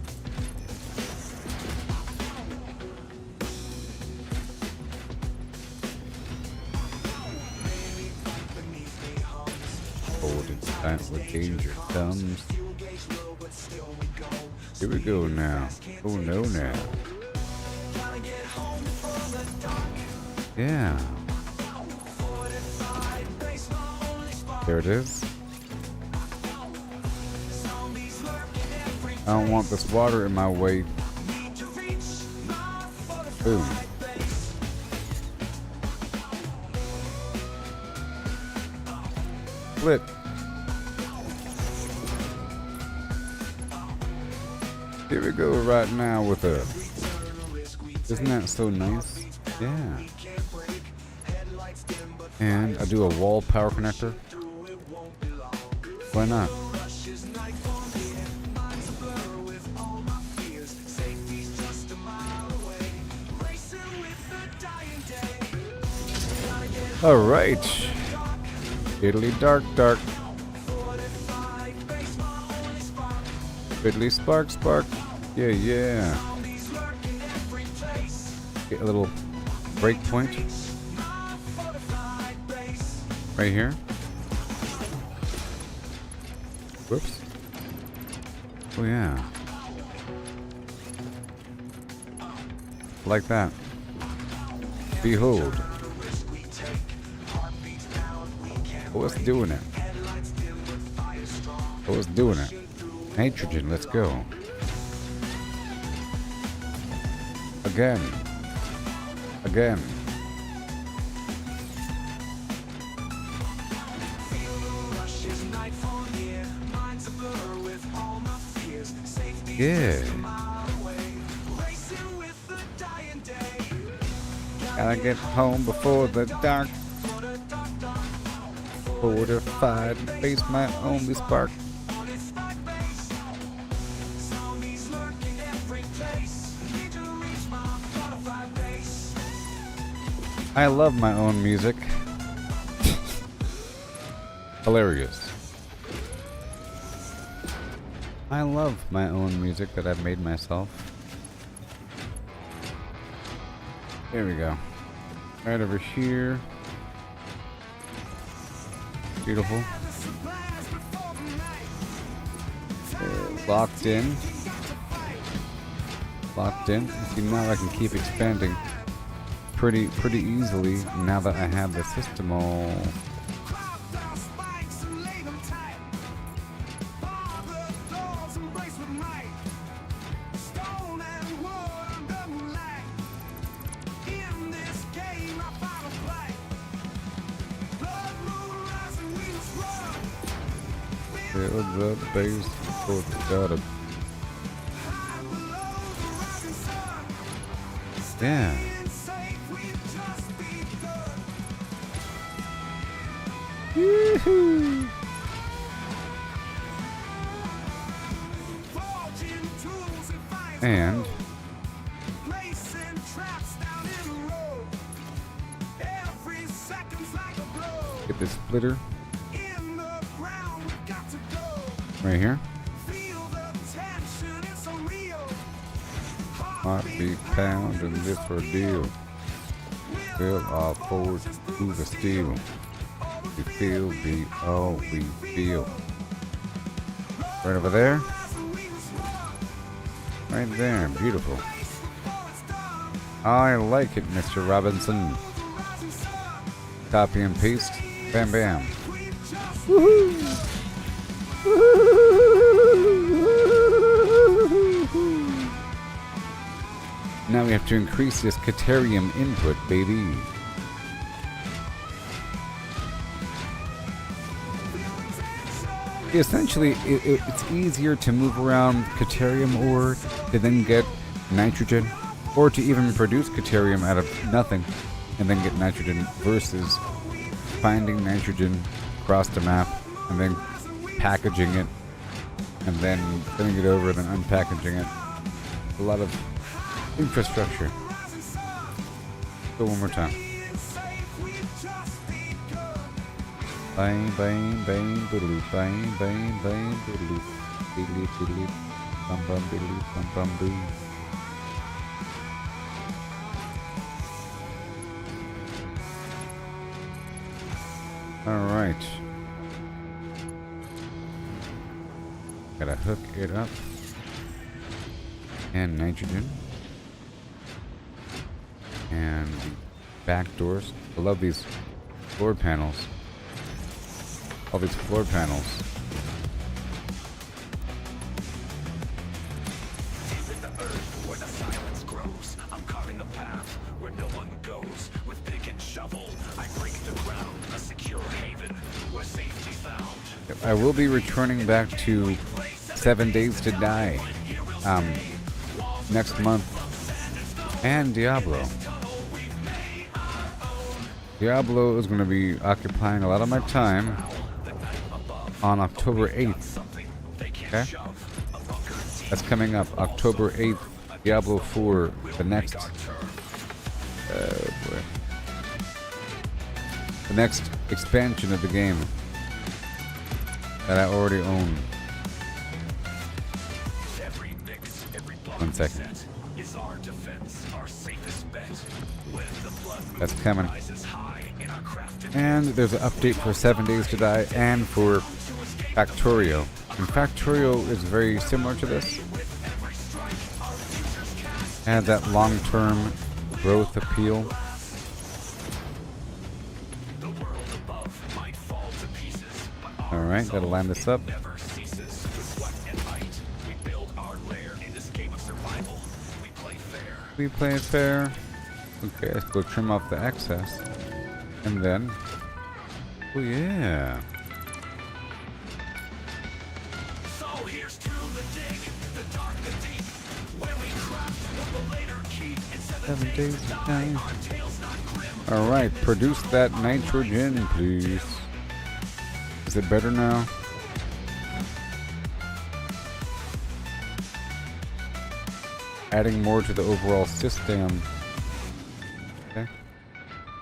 Hold it tight where danger comes. Here we go now. Oh no now. Yeah. There it is. I don't want this water in my way. Boom. Flip. Here we go right now with a... Isn't that so nice? Yeah. And I do a wall power connector. Why not? Alright. Fiddly dark dark. Fiddly spark spark. Yeah, yeah. Get a little break point. Right here. Whoops. Oh yeah. Like that. Behold. Oh, it's doing it. Oh, it's doing it. Nitrogen, let's go. Again. Again. Yeah. Gotta get home before the dark. Fortified base, my only spark. I love my own music. Hilarious. I love my own music that I've made myself. There we go. Right over here. Beautiful. Locked in. Locked in. See, now I can keep expanding pretty easily now that I have the system all. Build up base for the data. Yeah. Yoo-hoo. And get this splitter right here. Heartbeat pound and this ordeal. Fill our forward to the steel. We feel the all we feel. Right over there. Right there. Beautiful. I like it, Mr. Robinson. Copy and paste. Bam bam. Woohoo! Woohoo! Now we have to increase this Caterium input, baby. Essentially, it's easier to move around Caterium ore to then get nitrogen, or to even produce Caterium out of nothing and then get nitrogen, versus finding nitrogen across the map and then packaging it and then sending it over and then unpackaging it. A lot of infrastructure. Go one more time. Bang, bang, bang, boodaloo, bang, bang, bang, boodaloo. Diddly, diddly, bum, bum, diddly, bum, bum, boo. Alright. Gotta hook it up. And nitrogen. And the back doors. I love these floor panels. All these floor panels. Deep in the earth where the silence grows, I'm carving a path where no one goes. With pick and shovel, I break the ground, a secure haven where safety found. Yep, I will be returning back to 7 Days to Die next month, and Diablo. Diablo is going to be occupying a lot of my time on October 8th. Okay? That's coming up, October 8th, Diablo 4, the next... boy. The next expansion of the game that I already own. 1 second. That's coming. And there's an update for 7 Days to Die and for Factorio. And Factorio is very similar to this. And that long-term growth appeal. Alright, gotta line this up. We play it fair. Okay, let's go trim off the excess. And then... Oh yeah. So here's to the dig, the dark, the deep, where we craft what will later keep. In 7 days to die. Alright, produce that nitrogen, please. Is it better now? Adding more to the overall system. Okay.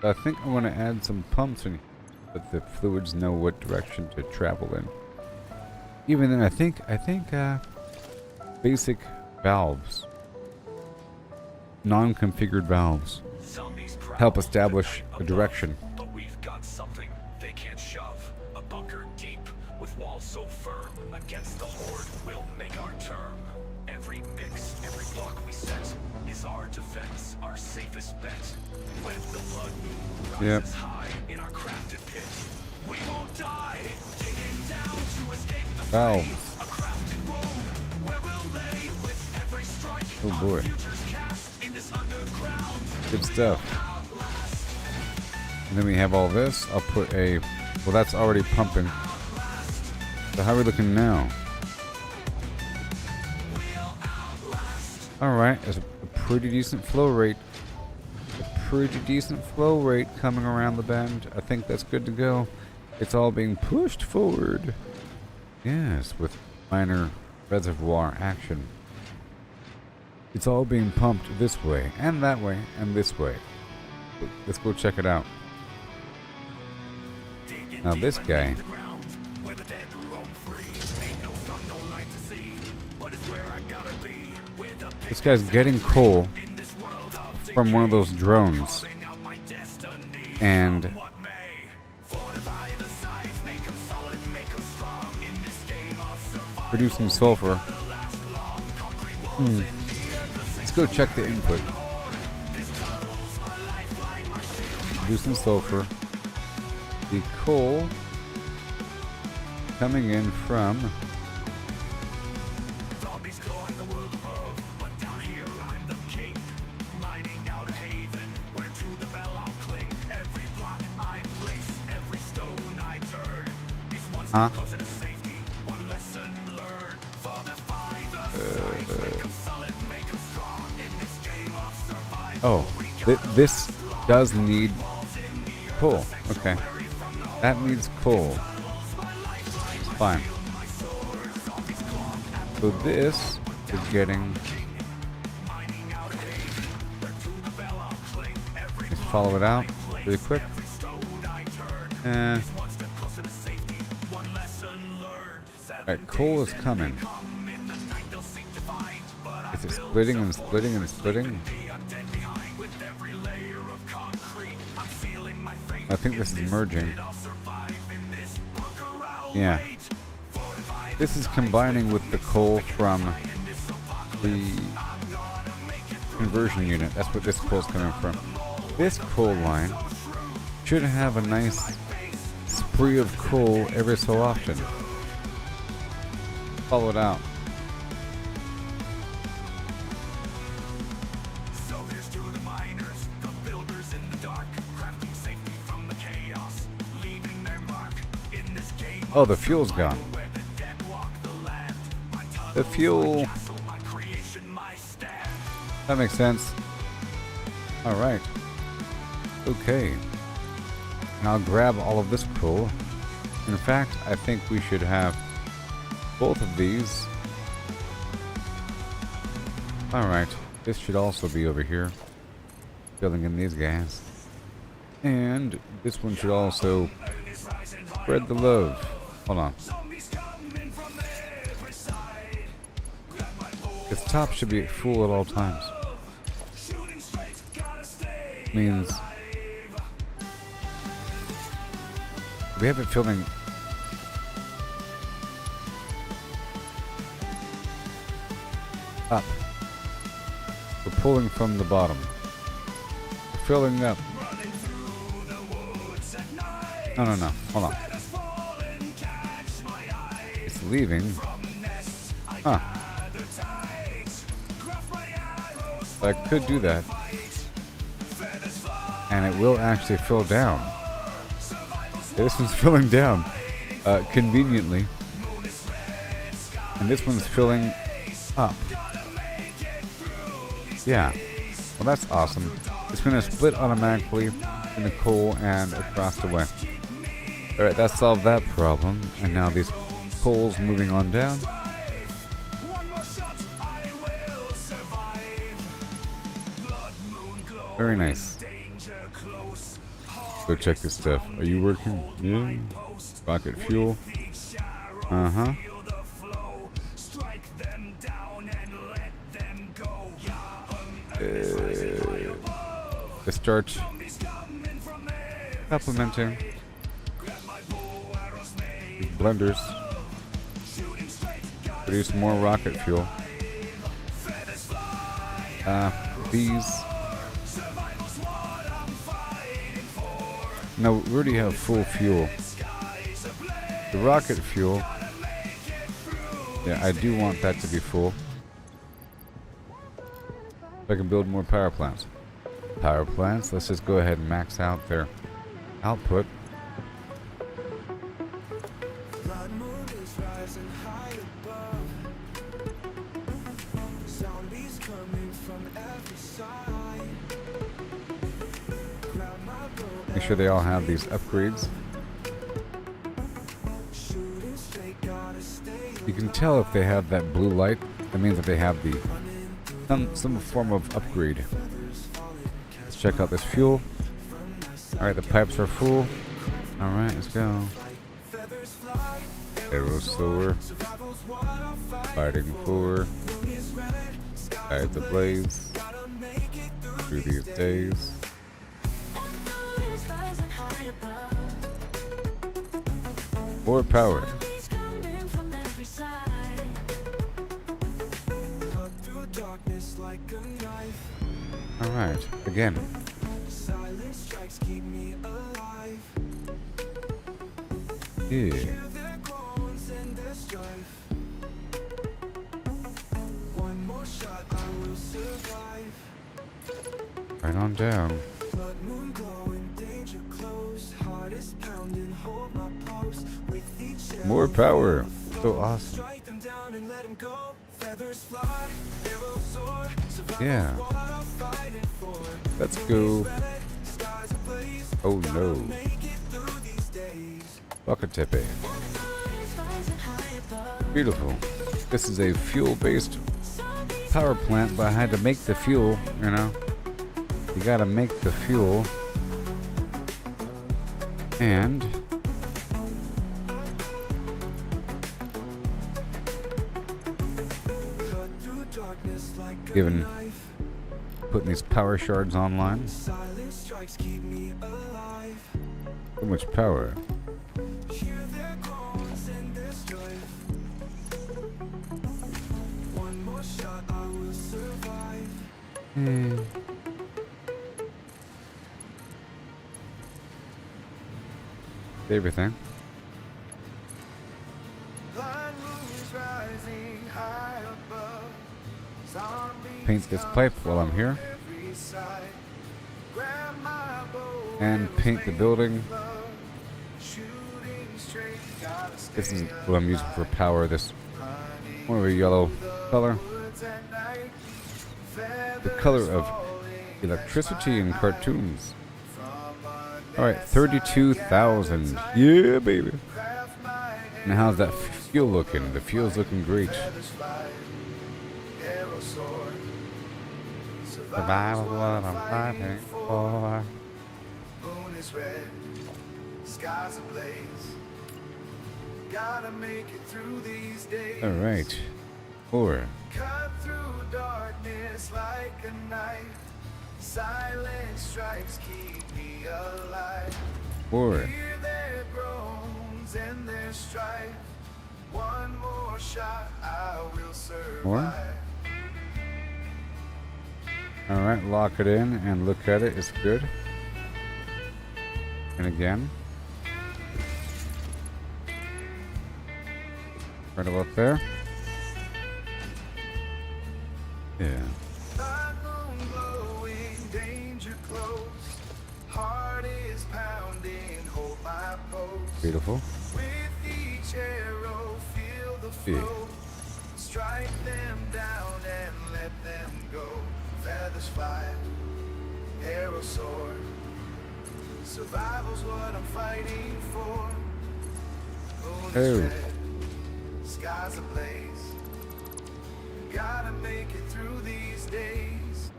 I think I want to add some pumps in, but the fluids know what direction to travel in. Even then, I think basic valves, non-configured valves, help establish a direction. But we've got something they can't shove. A bunker deep with walls so firm against the horde will make our term. Every mix, every block we set is our defense, our safest bet. When the blood rises high in our crafted pit, we won't die. Digging down to escape the Valves. a crafted room where we'll lay with every strike. Oh boy. Our futures cast in this underground. Good stuff. And then we have all this. I'll put a... Well, that's already pumping. So how are we looking now? Alright, there's a pretty decent flow rate. A pretty decent flow rate coming around the bend. I think that's good to go. It's all being pushed forward. Yes, with minor reservoir action. It's all being pumped this way, and that way, and this way. Let's go check it out. Now this guy... This guy's getting coal from one of those drones. And... producing sulfur. Let's go check the input. Producing sulfur. The coal coming in from Huh? Oh, this does need coal. Okay. That needs coal. Fine. So this is getting... Let's follow it out really quick. Alright, coal is coming. Is it splitting and splitting and splitting? I think this is merging. Yeah. This is combining with the coal from the conversion unit. That's what this coal is coming from. This coal line should have a nice spree of coal every so often. Follow it out. Oh, the fuel's gone. The fuel. That makes sense. Alright. Okay. And I'll grab all of this coal. In fact, I think we should have both of these. Alright. This should also be over here. Filling in these guys. And this one should also spread the love. Hold on. This top should be full at all times. Means we have it filling up. We're pulling from the bottom. We're filling up. No. Hold on. It's leaving. Huh. I could do that. And it will actually fill down. This one's filling down. Conveniently. And this one's filling up. Yeah. Well, that's awesome. It's going to split automatically in the coal and across the way. Alright, that solved that problem. And now these coals moving on down. Very nice. Go check this stuff. Are you working? Yeah. Rocket fuel. Uh-huh. Let's start supplementing these blenders. Produce more rocket fuel. These. No, we already have full fuel. The rocket fuel. Yeah, I do want that to be full. So I can build more power plants. Power plants, let's just go ahead and max out their output. Make sure they all have these upgrades. You can tell if they have that blue light. That means that they have the some form of upgrade. Let's check out this fuel. Alright, the pipes are full. Alright, let's go. Arrow sower. Fighting for. Guide the blaze. Through these days. More power. Alright, again. Yeah. Right on down. More power. So awesome. Yeah. Let's go. Oh no. Bucketipe. Beautiful. This is a fuel-based power plant, but I had to make the fuel, you know. You gotta make the fuel. And given putting these power shards online. So much power. Everything. Paint this pipe while I'm here. And paint the building. This is what I'm using for power. This more of a yellow color. The color of electricity in cartoons. Alright, 32,000. Yeah, baby. And how's that fuel looking? The fuel's looking great. Survival what I'm fighting for. Moon is red, skies ablaze. Gotta make it through these days. Alright. 4. Cut through darkness like a knife. Silent strikes keep me alive. 4. Hear their groans and their strife. One more shot, I will survive. 4. Alright, lock it in and look at it. It's good. And again. Right about there. Yeah. Beautiful. Yeah. Strike them down and let them go. Feathers fly, arrows soar. Survival's what I'm fighting for. Moon is red, skies ablaze. Gotta make it through these days.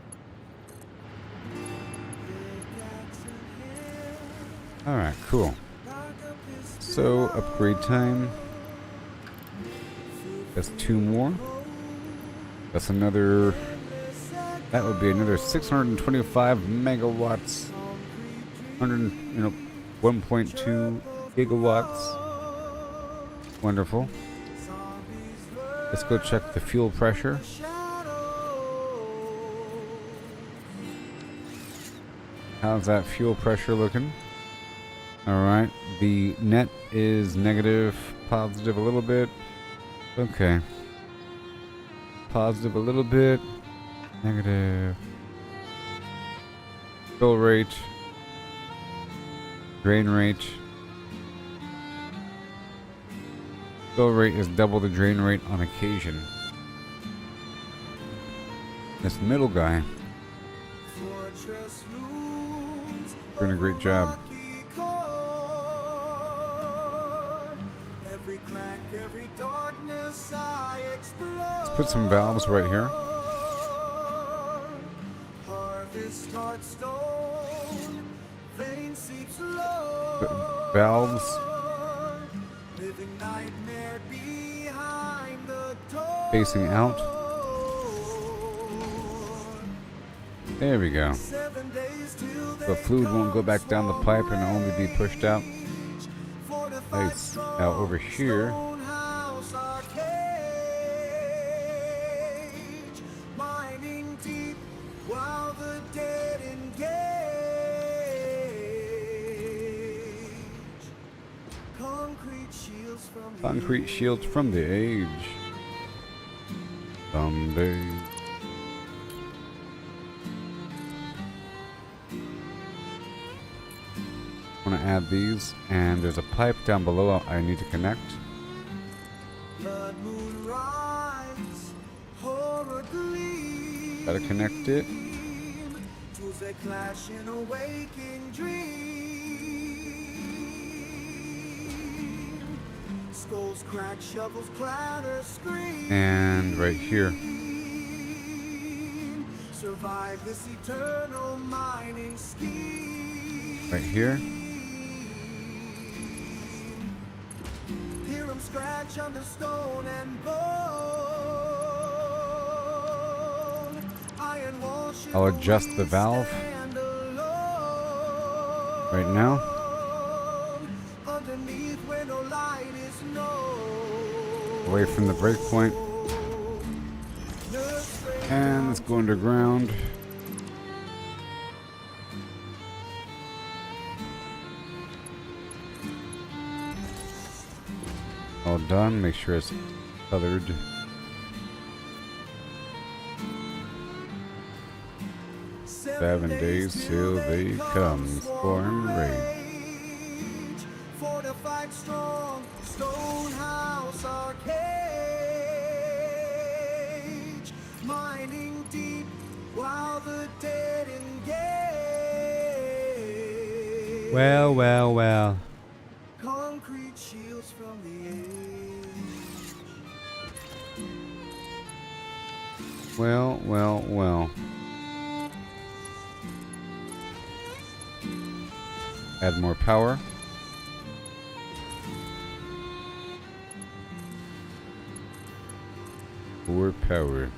Alright, cool. So, upgrade time. That's 2 more. That's another... That would be another 625 megawatts. 1.2 gigawatts. Wonderful. Let's go check the fuel pressure. How's that fuel pressure looking? Alright, the net is negative, positive a little bit. Okay. Positive a little bit. Negative. Fill rate. Drain rate. Fill rate is double the drain rate on occasion. This middle guy doing a great job. Let's put some valves right here. Put valves. Facing out. There we go. The fluid won't go back down the pipe and only be pushed out. Nice. Now over here. Concrete shields from the age. Someday. I want to add these, and there's a pipe down below I need to connect. Blood moon rise, horror gleam. Gotta connect it. Tools that clash in a waking dream. Skulls crack, shovels clatter, scream. And right here. Survive this eternal mining scheme. Right here. Hear 'em scratch under stone and bone. Iron wall I'll adjust the valve right now. Underneath where no light is known. Away from the breakpoint. And let's go underground. All done. Make sure it's colored. Seven days till they come, storm rage. Fortified strong, stone house arcade. Mining deep while the dead engage. Well, well, well. Concrete shields from the age. Well, well, well. Add more power. More power.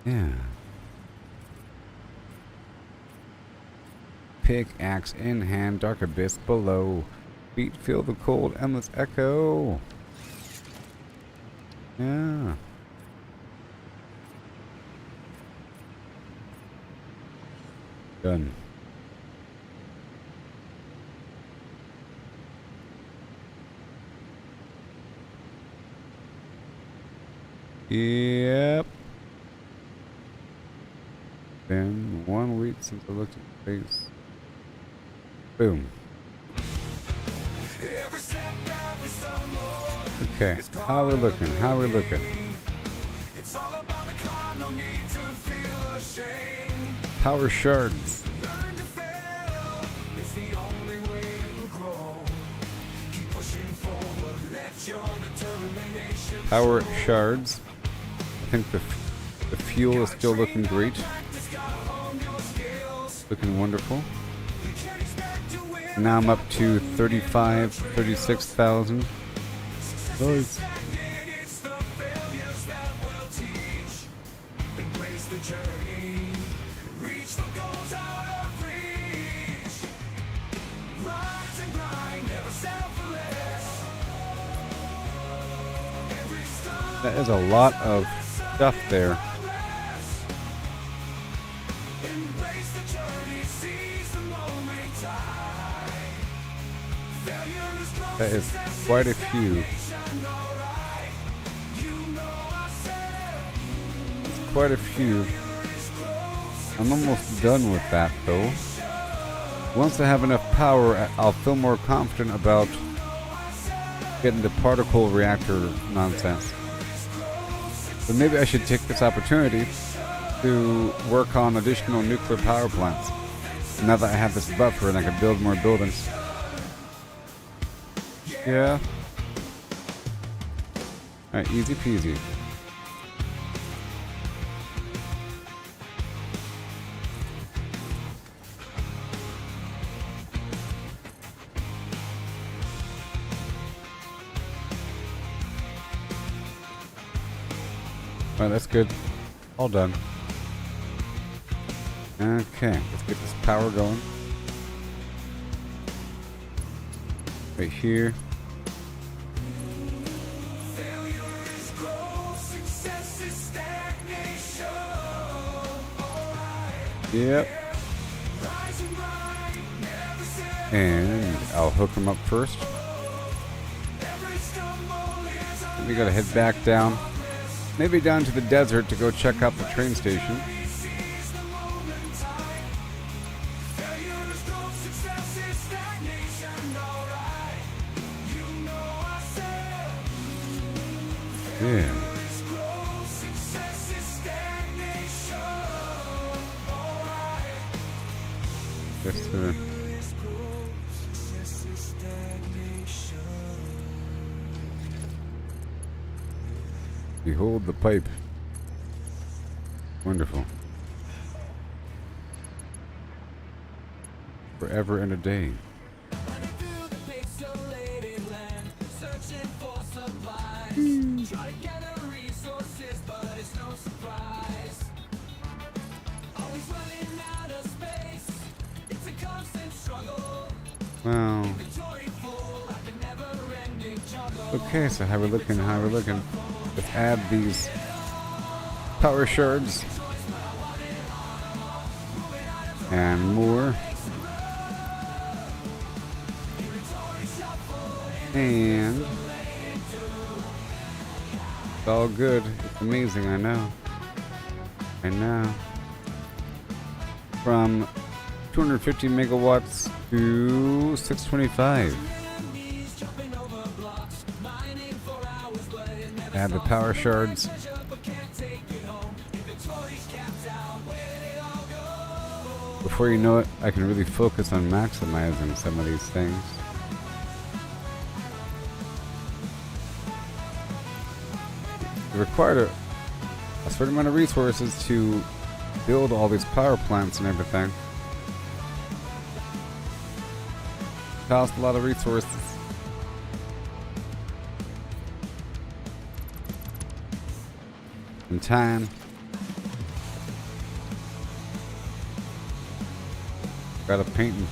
Yeah. Pickaxe in hand, dark abyss below. Feet feel the cold, endless echo. Yeah. Done. Yep. Been 1 week since I looked at the face. Boom. Okay, how are we looking? How are we looking? Power shards. Power shards. I think the fuel is still looking great. Looking wonderful. Now I'm up to 36,000. Nice. That is a lot of stuff there. That is quite a few. It's quite a few. I'm almost done with that though. Once I have enough power, I'll feel more confident about getting the particle reactor nonsense. But maybe I should take this opportunity to work on additional nuclear power plants. Now that I have this buffer and I can build more buildings. Yeah. Alright, easy peasy. Alright, that's good. All done. Okay, let's get this power going. Right here. Yep. And I'll hook them up first. We gotta head back down. Maybe down to the desert to go check out the train station. Rumors go, success is stagnation, alright. You know I said. Yeah. Rumors grow, success is stagnation, alright. Just Rumors grow, success is stagnation. behold the pipe. Wonderful. Forever and a day. Running through the pixelated land, searching for supplies. Try to gather resources, but it's no surprise. Always running out of space. It's a constant struggle. Wow. Inventory full like a never-ending juggle. Okay, so how we looking? How we looking? Let's add these power shards and more. And it's all good. It's amazing, I know. I know. From 250 megawatts to 625. Add the power shards. Before you know it, I can really focus on maximizing some of these things. It required a certain amount of resources to build all these power plants and everything. Cost a lot of resources. And time. Got a painting.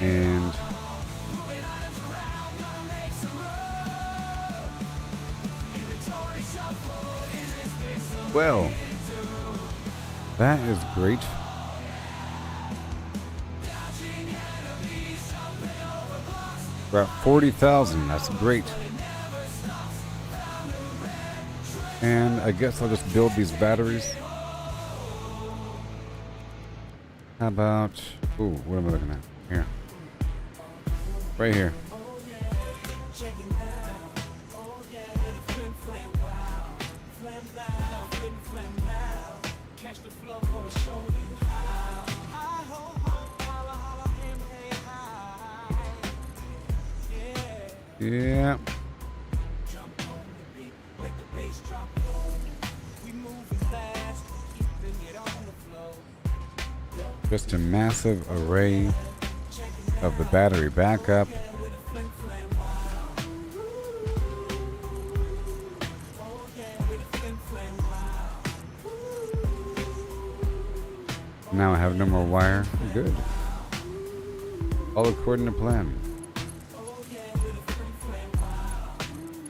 And well, that is great. We're at 40,000. That's great. And I guess I'll just build these batteries. How about... Ooh, what am I looking at? Here. Right here. Yeah. Just a massive array of the battery backup. Now I have no more wire. Good. All according to plan.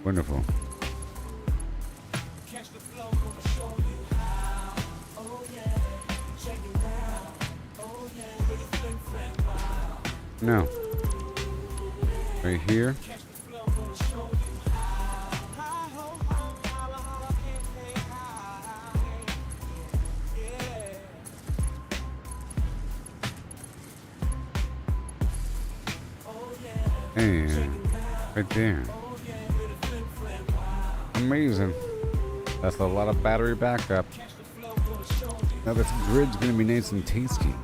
Wonderful. No. Right here. And right there. Amazing. That's a lot of battery backup. Now this grid's gonna be nice and tasty.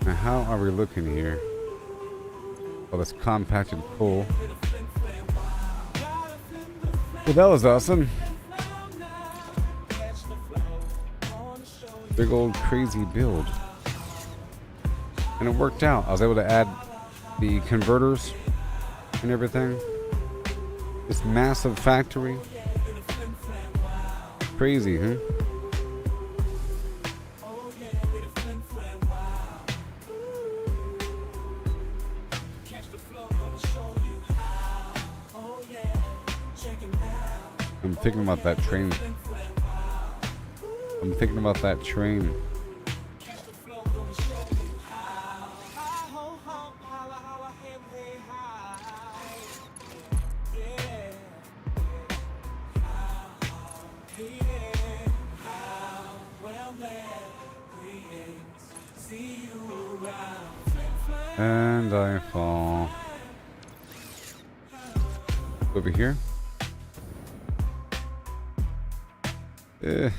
Now how are we looking here? All this compacted coal. Well, that was awesome. Big old crazy build. And it worked out. I was able to add the converters and everything. This massive factory. Crazy, huh? I'm thinking about that train. I'm thinking about that train. And I fall. Over here. Eh.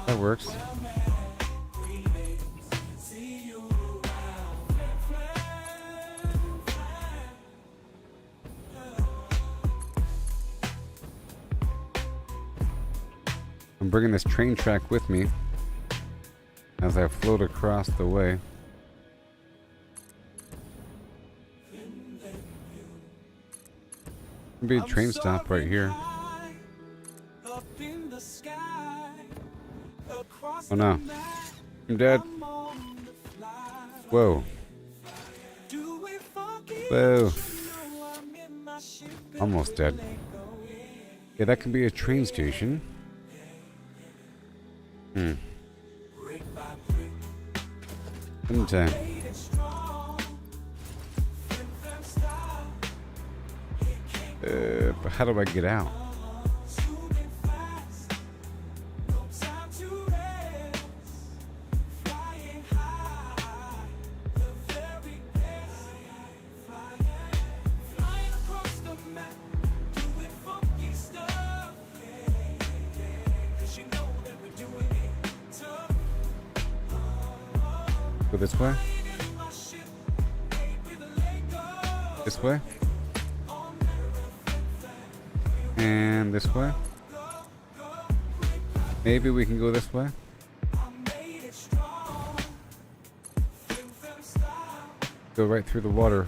That works. I'm bringing this train track with me as I float across the way. There'll be a train stop right here. Oh no. I'm dead. Whoa. Whoa. Almost dead. Yeah, that could be a train station. Sometime. But how do I get out? Go this way? This way? And this way? Maybe we can go this way? Go right through the water,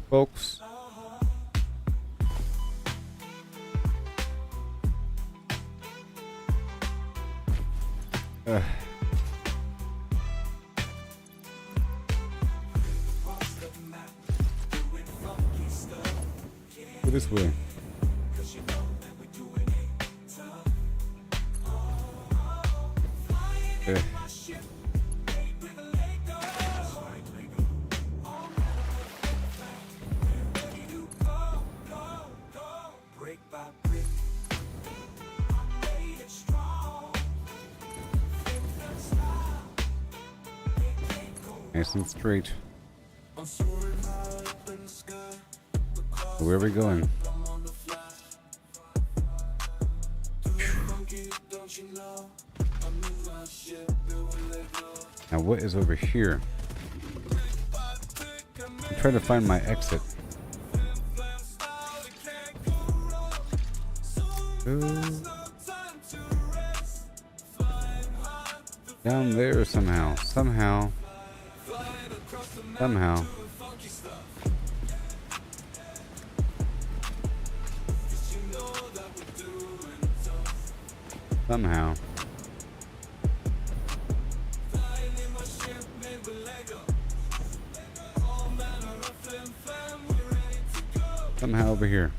folks. Go this way. Okay. Nice and straight. Where are we going? Now what is over here? I'm trying to find my exit. Down there somehow. Somehow. Somehow. Somehow. Somehow over here.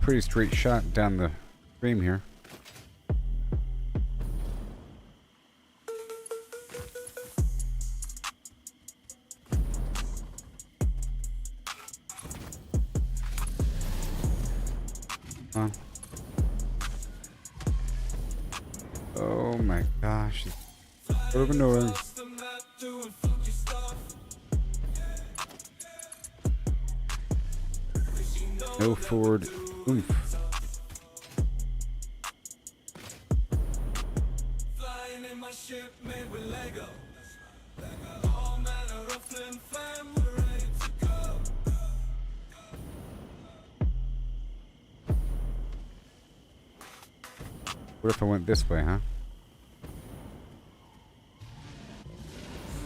Pretty straight shot down the stream here. Oh my gosh. It's sort of annoying. No forward oomph. What if I went this way, huh?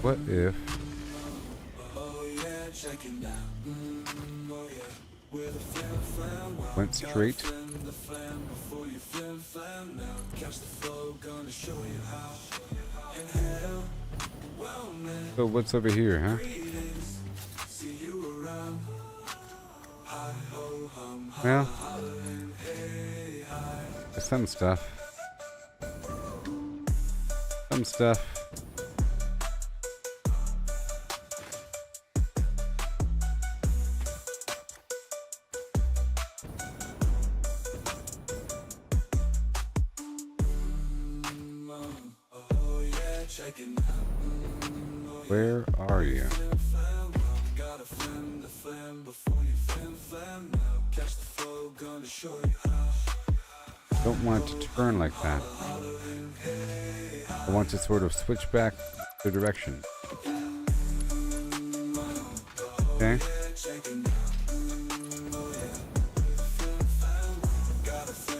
What if... went straight? So what's over here, huh? Well, there's some stuff. Some stuff. Where are you? Don't want to turn like that. I want to sort of switch back the direction. Okay.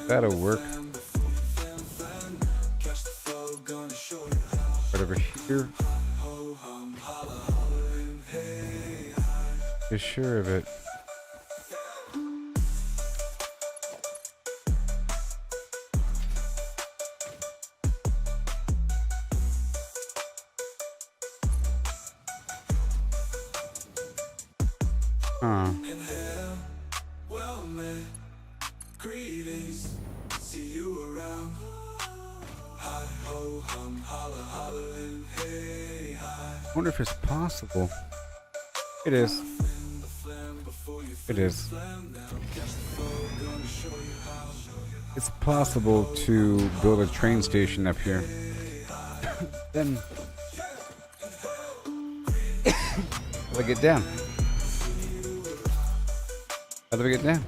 That'll work. Right over here. Be sure of it. Huh. Greetings, see you around. Hi ho hum holla hollering, hey hi. I wonder if it's possible. It is. It is. It's possible to build a train station up here. Then how do I get down? How do I get down?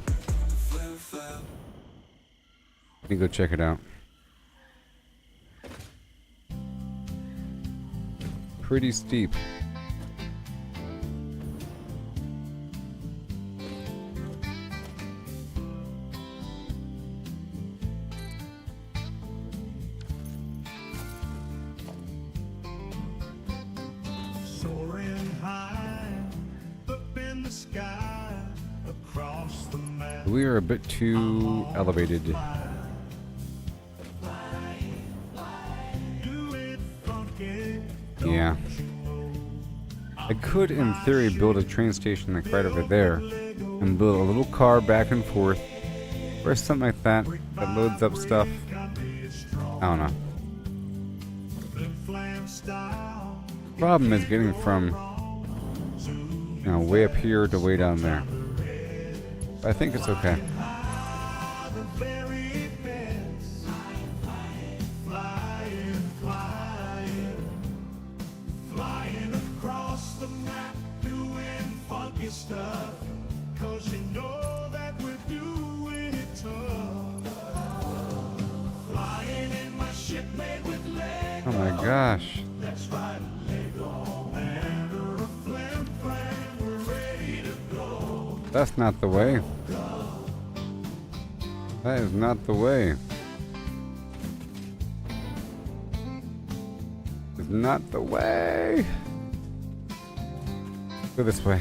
Let me go check it out. Pretty steep. Soaring high up in the sky across the map. We are a bit too elevated. Do it funky. Yeah. I could, in theory, build a train station like right over there and build a little car back and forth or something like that that loads up stuff. I don't know. Problem is getting from, you know, way up here to way down there. But I think it's okay. Flying across the map, doing funky stuff. 'Cause you know that we're doing it tough. Flying in my ship made with legs. Oh my gosh. That's right, Lego. And a FlimFlam, we're ready to go. That's not the way. That is not the way. It's not the way. Go this way.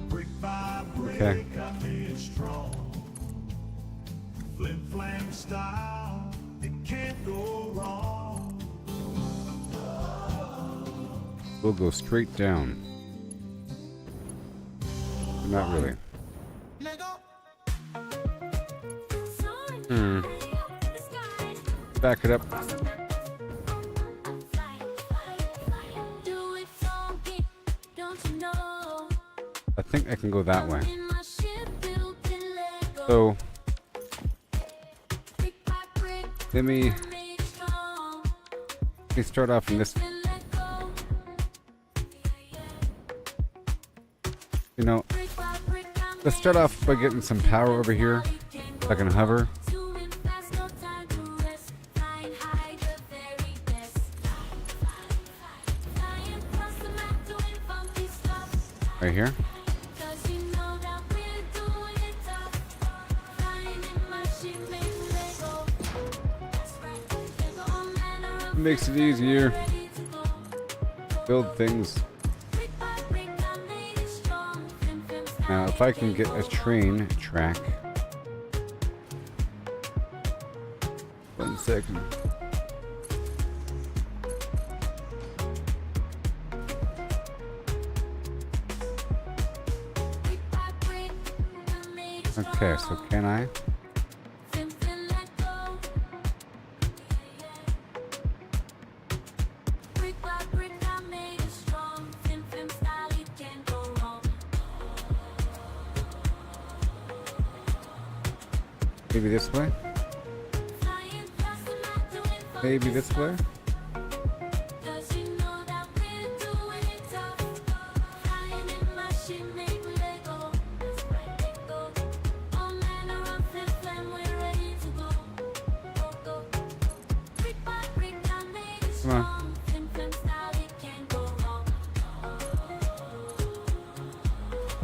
Brick by brick, Okay. I made it strong. FlimFlam style, it can't go wrong. We'll go straight down. Not really. Back it up. Do it funky, don't you know? I think I can go that way. In my ship built in Lego. So Brick by brick, let me made it strong. start off in this. Then let go. You know, Brick by brick, I let's start off by getting some power over here. If I can hover. zooming fast, no time to rest. Flying high, the very best. Flying across the map, doing funky stuff. Right here. 'Cause you know that we're doing it tough. Flying in my ship made with Lego. That's right, Lego, all manner of It makes it easier. ready to go. Build things. Brick by brick, I made it strong. Flim, flim, Now, if I can get a train track 1 second. Okay, so can I? Maybe this way? Maybe this way? Come on.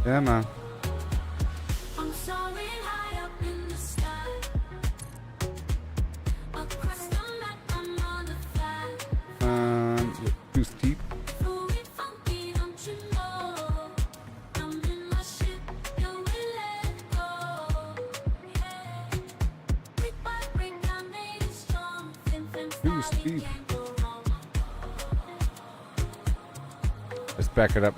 Yeah, man. Too steep. Too steep. Let's back it up.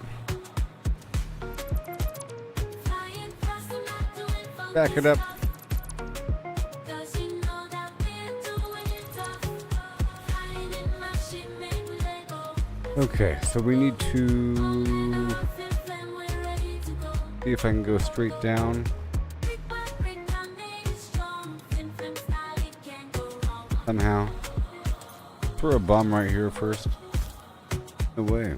Back it up. Okay, so we need to see if I can go straight down. Somehow. Throw a bomb right here first. No way.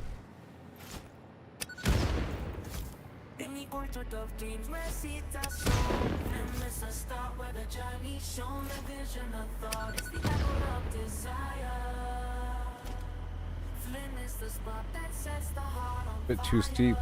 Bit too steep.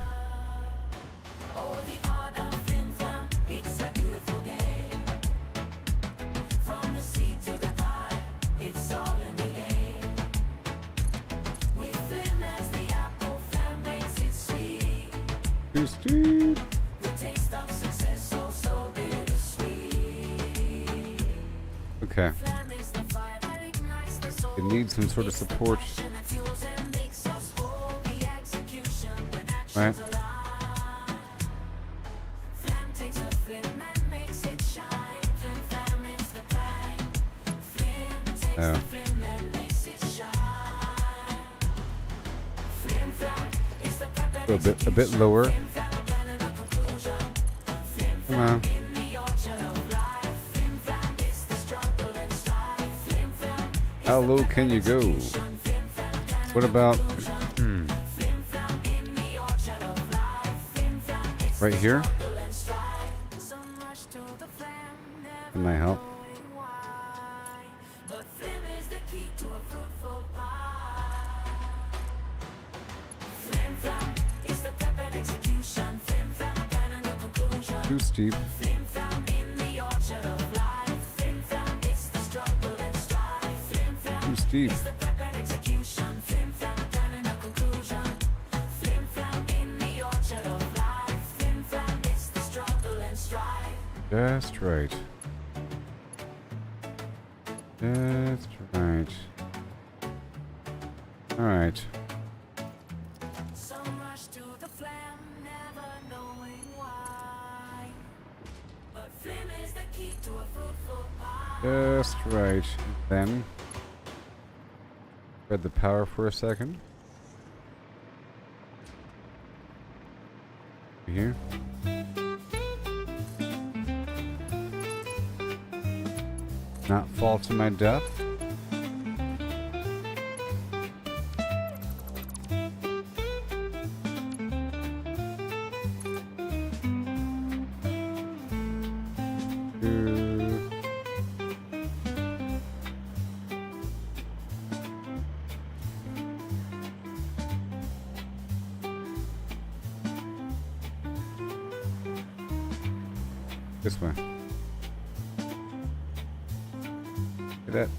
Too steep. Okay. It needs some sort of support. Right. Oh. Go a bit lower. Come on. How low can you go? What about right here? Can I help? Too steep. Too steep. Just right. Just right. All right. Just right. Then spread the power for a second. Here. Not fall to my death. This way.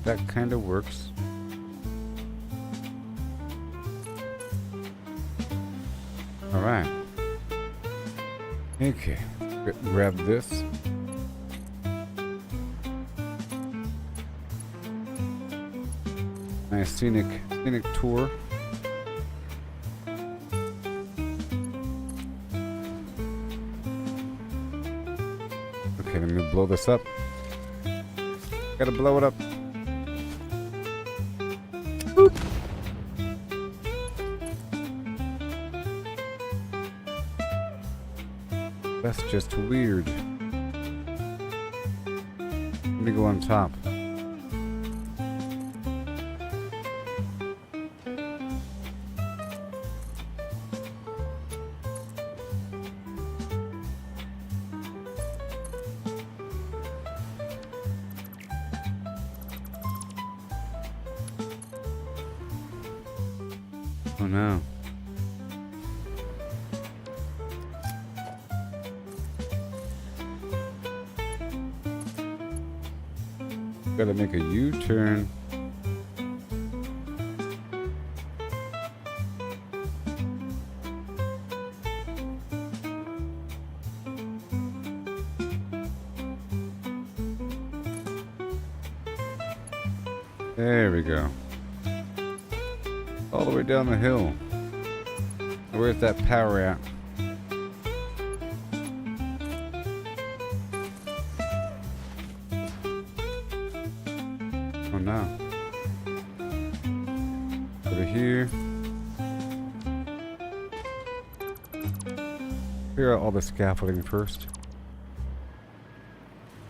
That kind of works. All right. Okay. Grab this. Nice scenic tour. Okay, let me blow this up. Gotta blow it up. Boop. That's just weird. Let me go on top. Oh no. Gotta make a U-turn. There we go. All the way down the hill. Where's that power at? Oh no. Over here. Clear out all the scaffolding first.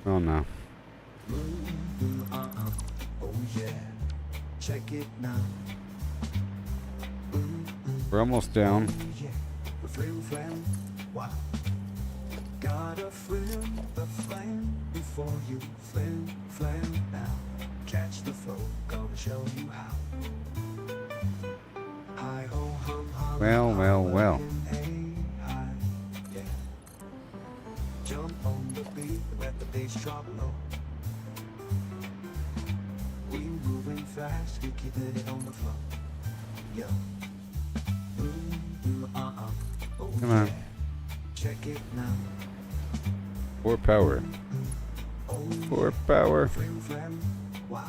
Oh no. Oh yeah, check it now. We're almost down. Yeah, the FlimFlam, wow. Gotta flim the flame before you FlimFlam now. Catch the flow, gonna show you how. Hi ho hum hum. Well. Hey hi, yeah. Jump on the beat, let the bass drop low. We moving fast, we keeping it on the floor. Yeah. Oh, Come on. yeah. Check it now. More power. Oh, More power. FlimFlam, wow.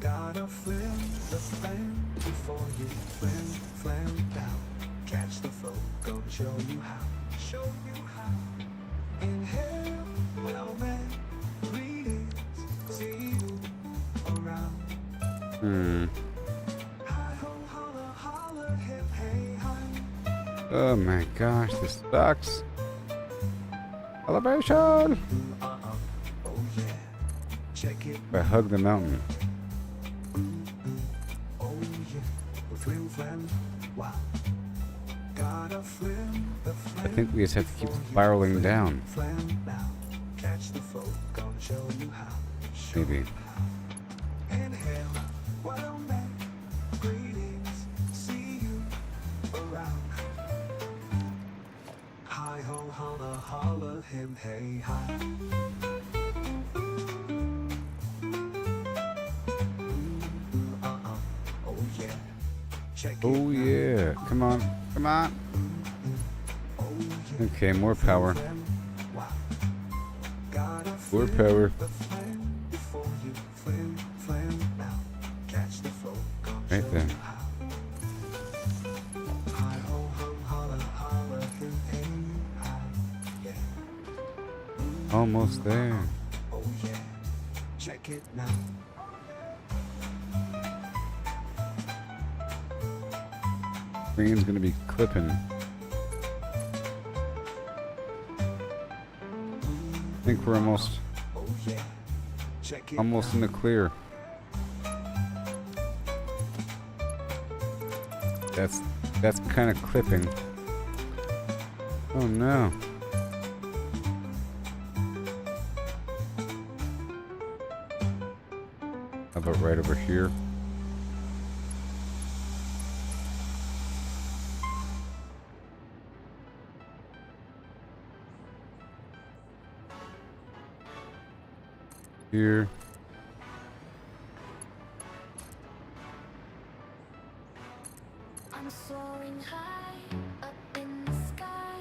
Gotta flim the flame before you FlimFlam down. Catch the flow, gonna show you how. Show you how. Inhale, well man, greetings, see you around. Hi ho, holla, holla, hip, hey, hi. Oh my gosh, this sucks. Elevation! Oh yeah, check it. I hug the mountain. Oh yeah, the FlimFlam, wow. Gotta flim the flame. I think we just have to keep spiraling down. FlimFlam now. Catch the flow, gonna show you how. Show Maybe. you how. Inhale, well met, greetings, see you around. Hi ho, holla, holla, him, hey, hi. Oh yeah, check it Oh now. yeah. Come on. Come on. Oh yeah. Okay, more power. Wow. Gotta More flim power. the flame before you FlimFlam now. Catch the flow, gonna Right show there. you how. Hi ho hum holla holla him hey hi, yeah. Almost there. Oh yeah, check it now. Green's gonna be clipping. I think we're almost Oh yeah, check it almost in now. the clear. That's kind of clipping. Oh no. How about right over here? Here. I'm soaring high up in the sky.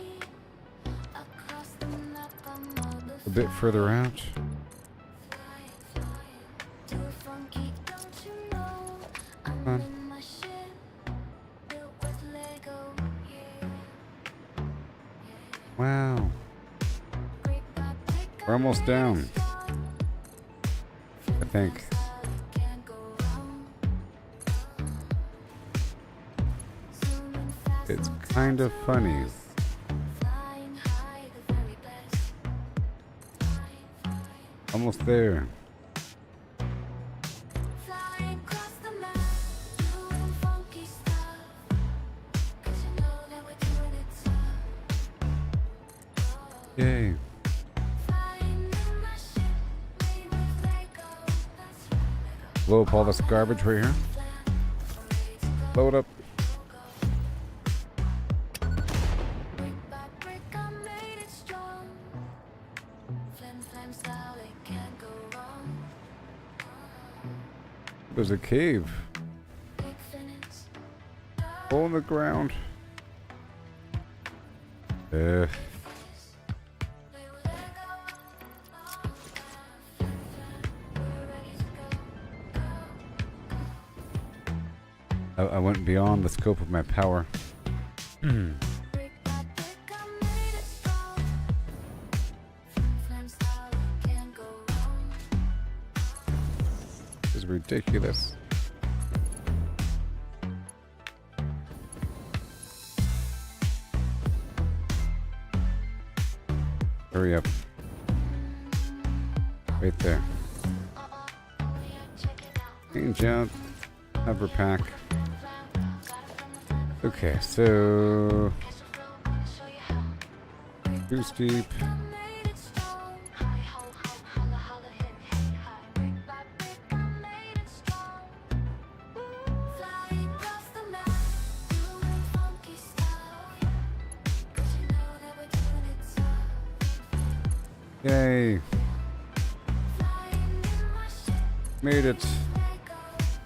Across the map, I'm A bit further out. fly, too funky, don't you know? on. in my ship, built with Lego, yeah. Wow. Brick by brick, We're almost down, strong. I think. Can't go wrong. Zooming fast, It's no kind of funny. flying high, the very best. Almost there. Flying across the map, doing funky stuff. 'Cause you know that we're doing it tough. Yay. Flying in my ship, made with Lego. That's right, Lego. Blow up all this garbage right here. Blow it up. Brick by brick, I made it strong. FlimFlam style, it can't go wrong. There's a cave. Big finish. Hole in the ground. Play with Lego. We're ready to go. I went beyond the scope of my power. Brick by brick, I made it strong. FlimFlam style, it can't go wrong. This is ridiculous. Hurry up. Right there. Check it out. Change out. Hover pack. Okay, so Catch the flow, gonna show you how. too steep. I made it strong. Hi ho ho, holla holla, hey hey hi. Brick by brick, I made it strong. Flying across the map, doing funky stuff. 'Cause you know that we're doing it tough. Yay. Flying in my ship, Made it. Lego,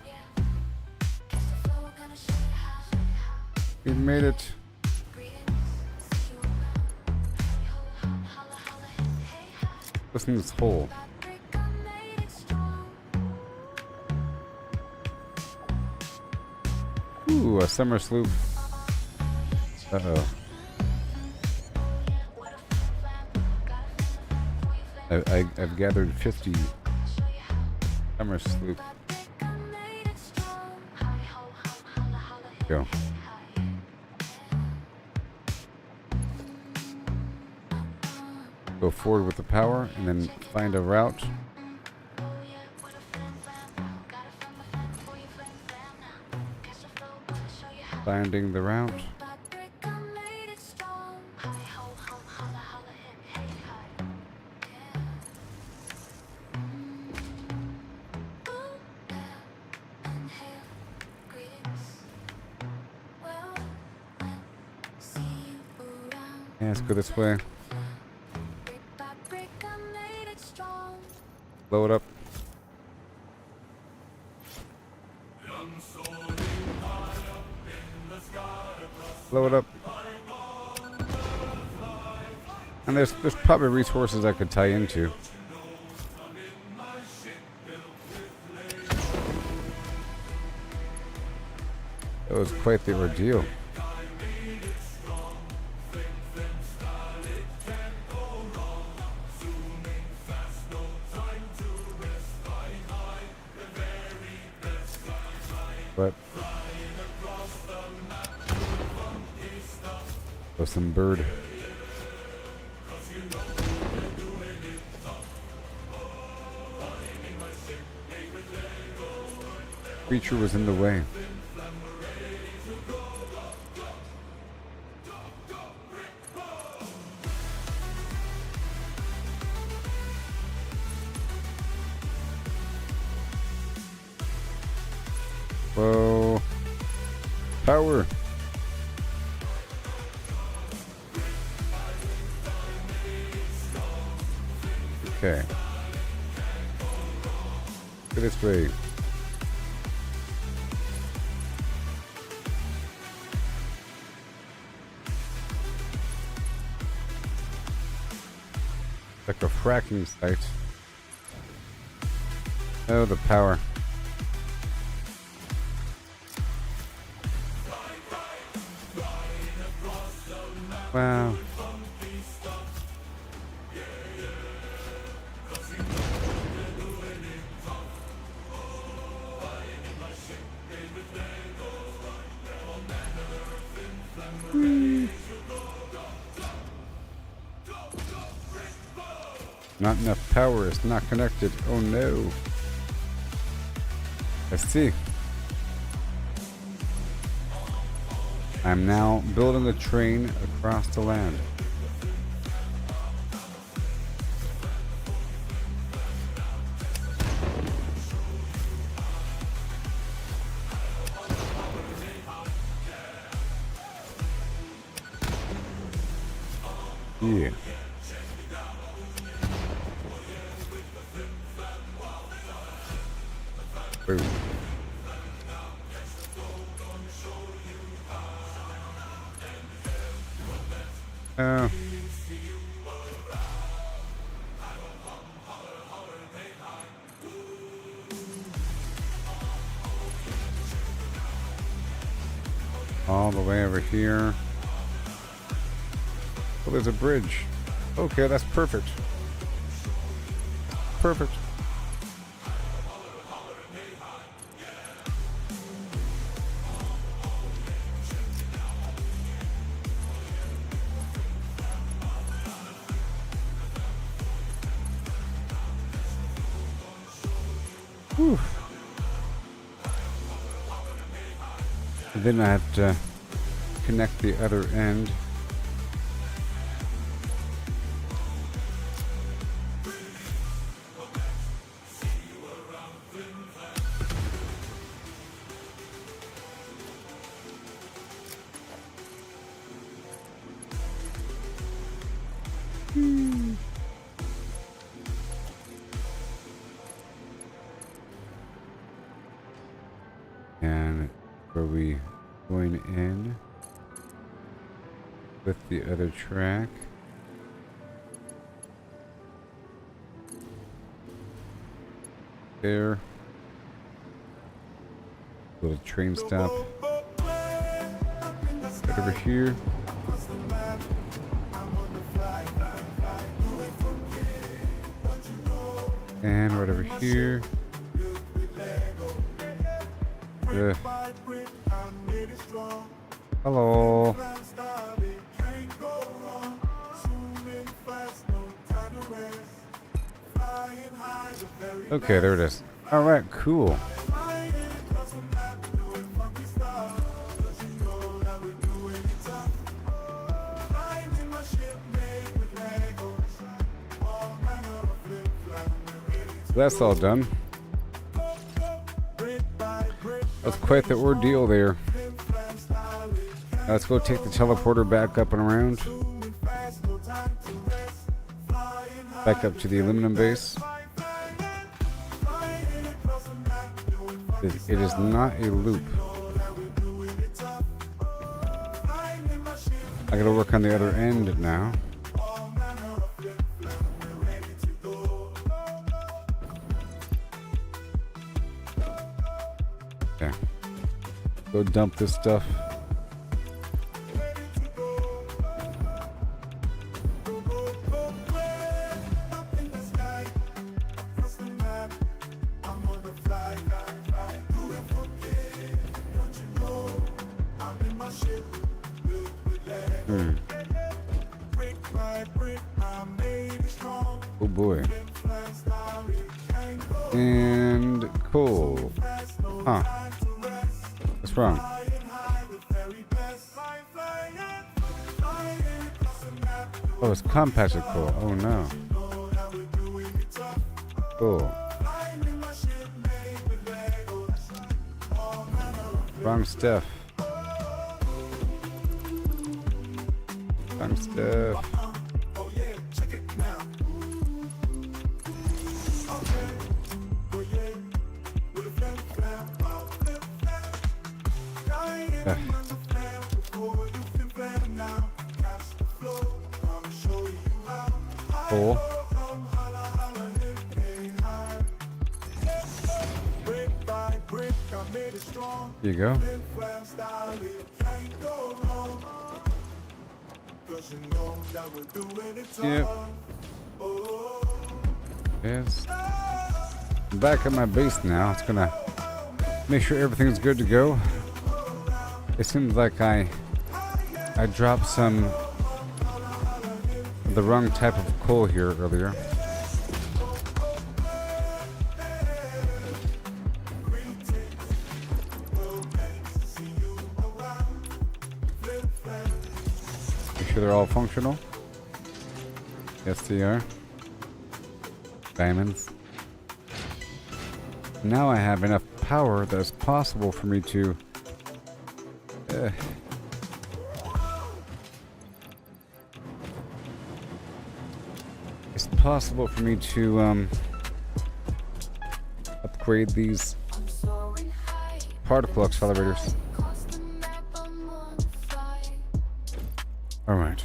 yeah. Catch the flow, gonna show you how. We made it. Greetings, see you around. Hey ho ho, holla holla, hey hey hi. Listen to this hole. By brick, I made it strong. Ooh, a summer sloop. Uh-oh. I've gathered 50 summer sloop. Go. Go forward with the power and then find a route. Finding the route. Yeah, let's go this way. Blow it up. Blow it up. And there's probably resources I could tie into. That was quite the ordeal. But oh, some bird. Creature was in the way. Whoa. Power. Okay. Go this way. Like a fracking site. Oh, the power. Wow. Not enough power. It's not connected. Oh no. Let's see. I'm now building a train across the land. Yeah. Boom. Oh. All the way over here. Oh, there's a bridge. Okay, that's perfect. Perfect. Whew. Then I have to connect the other end. And were we going in with the other track? There. Little train stop. Right over here. And right over here. Hello. Okay, there it is. All right, cool. That's all done. That's quite the ordeal there. Now let's go take the teleporter back up and around. Back up to the aluminum base. It is not a loop. I gotta work on the other end now. Okay. Go dump this stuff. Oh boy. And cool. Huh. What's wrong? Oh, it's compacted coal. Oh no. Cool. Wrong stuff. Wrong stuff. Cool. Here you go. Yep. Yes. I'm back at my base now. It's gonna make sure everything's good to go. It seems like I dropped some of the wrong type of coal here earlier. Make sure they're all functional. Yes, they are. Diamonds. Now I have enough power that it's possible for me to it's possible for me to upgrade these particle accelerators. Alright.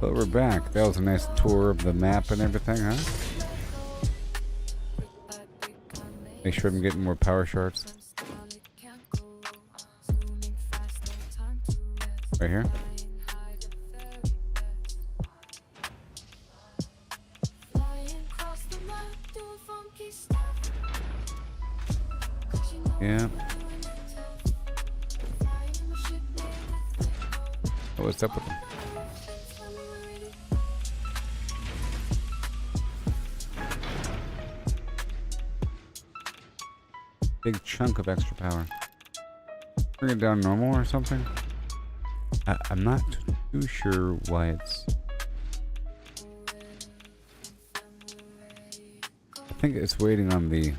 But we're back. That was a nice tour of the map and everything, huh? Make sure I'm getting more power shards. Right here. Yeah. Oh, what's up with them? Big chunk of extra power. Bring it down normal or something? I'm not too sure why it's... I think it's waiting on the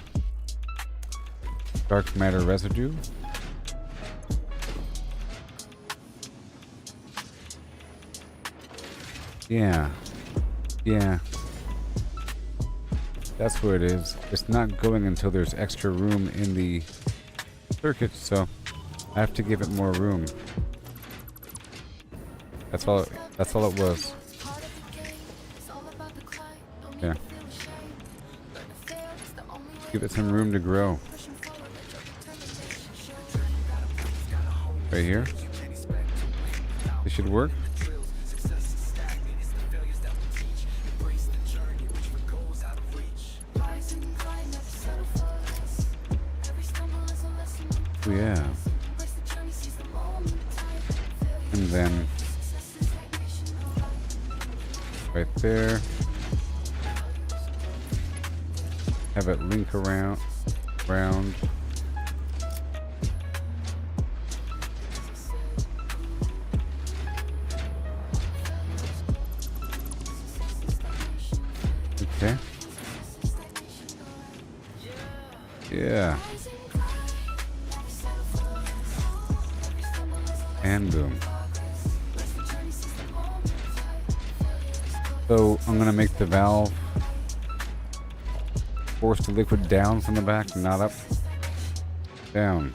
dark matter residue. Yeah. Yeah. That's what it is. It's not going until there's extra room in the circuit, so I have to give it more room. That's all it was. Yeah. Give it some room to grow. Right here. This should work. Yeah. And then right there, have it link around. Okay. Yeah. And boom. So I'm gonna make the valve force the liquid down from the back, not up. Down.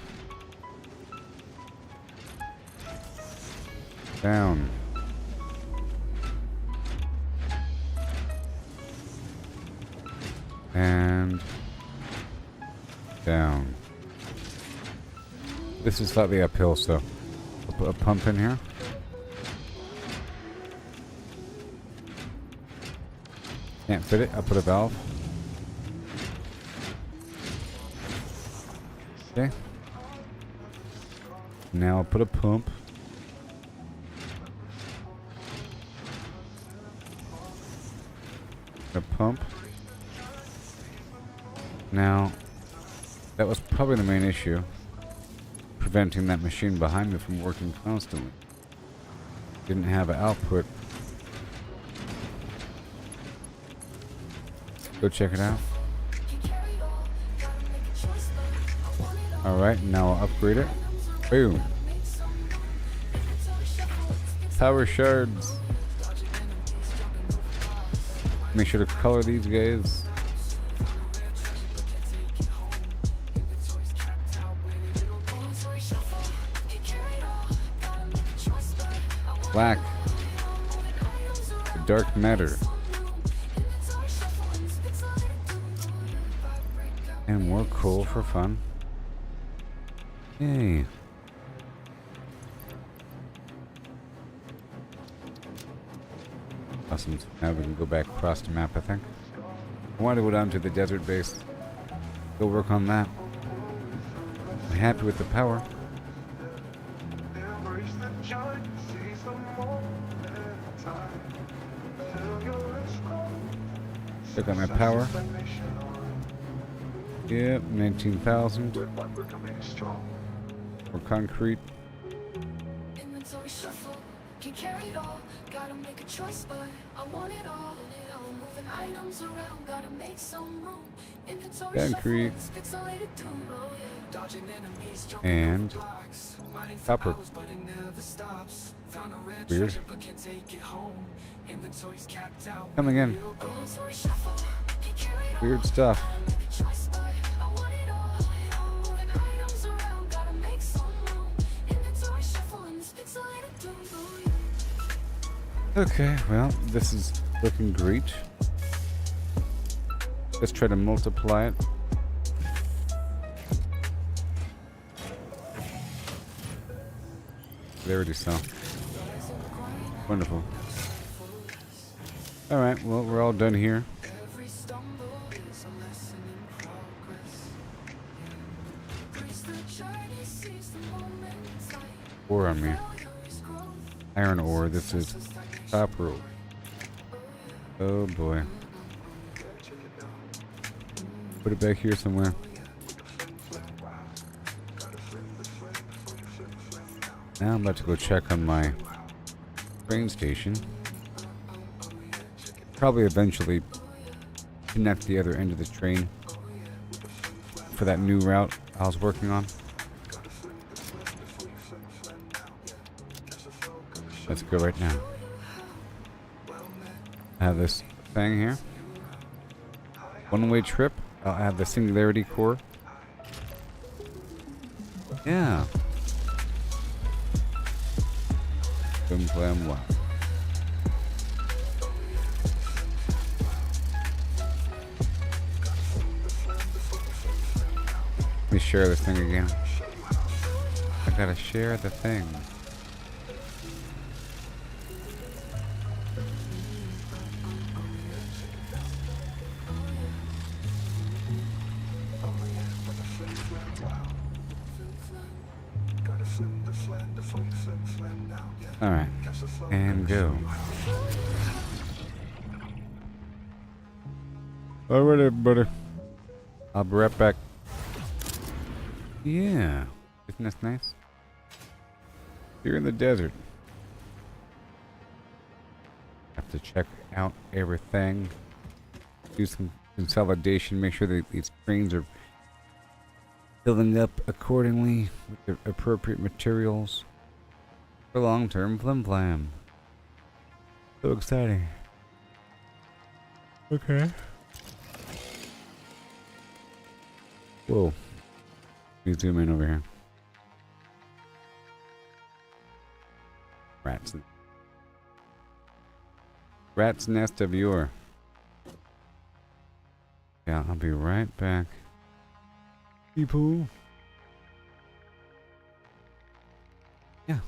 Down. And down. This is slightly uphill, so I'll put a pump in here. Can't fit it, I'll put a valve. Okay. Now I'll put a pump. A pump. Now, that was probably the main issue, preventing that machine behind me from working constantly. Didn't have an output. Go check it out. Alright, now I'll upgrade it. Boom. Power shards. Make sure to color these guys. Black. The dark matter. And more coal for fun. Yay. Awesome. So now we can go back across the map, I think. I want to go down to the desert base. Go work on that. I'm happy with the power. Embrace the joy, seize the moment in time. Feel your escape. Check out my power. Stagnation on. Yep, 19,000 With one we're coming strong. for concrete. Inventory shuffle, can't carry it all. Gotta make a choice, but I want it all. Moving items around, gotta make some room. Inventory Concrete. shuffle, it's pixelated too. Dodging enemies, jumping And over blocks. Mining for copper. hours, but it never stops. Found a red Weird. treasure, but can't take it home. Inventory's capped out. Coming in. Inventory shuffle, can't carry it all. Weird stuff. Gotta make a choice, but I want it all. Moving items around, gotta make some room. Inventory shuffle, and it's pixelated too. Okay, well, this is looking great. Let's try to multiply it. They already sell. Wonderful. Alright, well, we're all done here. Every stumble is a lesson in progress. Trace the journey, seize the moment. Ore on me. Failure is growth. Iron ore, this is copper ore. Oh boy. Put it back here somewhere. Now I'm about to go check on my train station. Probably eventually connect the other end of the train for that new route I was working on. Let's go right now. I have this thing here. One-way trip. I'll add the singularity core. Yeah. FlimFlam, wow. Let me share this thing again. I gotta share the thing. Alright. And go. Alright, everybody. I'll be right back. Yeah. Isn't this nice? Here in the desert. Have to check out everything. Do some consolidation. Make sure that these trains are filling up accordingly with the appropriate materials for long-term FlimFlam. So exciting. Okay. Whoa. Let me zoom in over here. Rat's nest of yore. Yeah, I'll be right back. People. Yeah.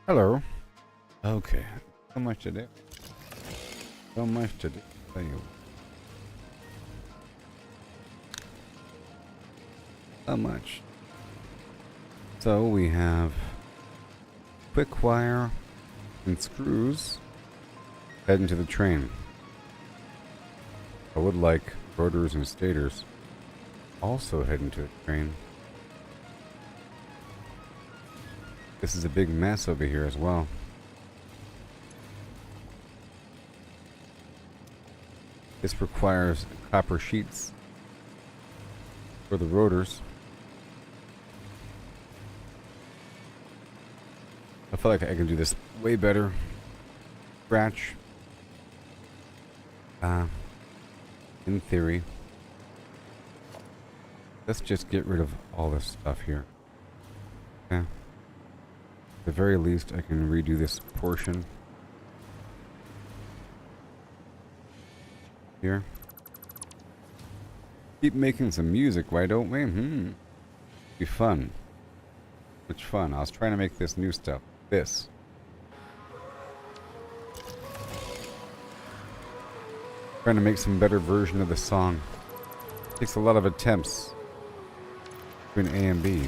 Hello. Okay. So much to do. So much to do. Tell you. So much. So we have quick wire and screws heading to the train. I would like rotors and stators also heading to the train. This is a big mess over here as well. This requires copper sheets for the rotors. I feel like I can do this way better. Scratch. In theory. Let's just get rid of all this stuff here. Okay. At the very least, I can redo this portion. Here. Keep making some music, why don't we? Be fun. Much fun. I was trying to make this new stuff. This. Trying to make some better version of the song. Takes a lot of attempts between A and B.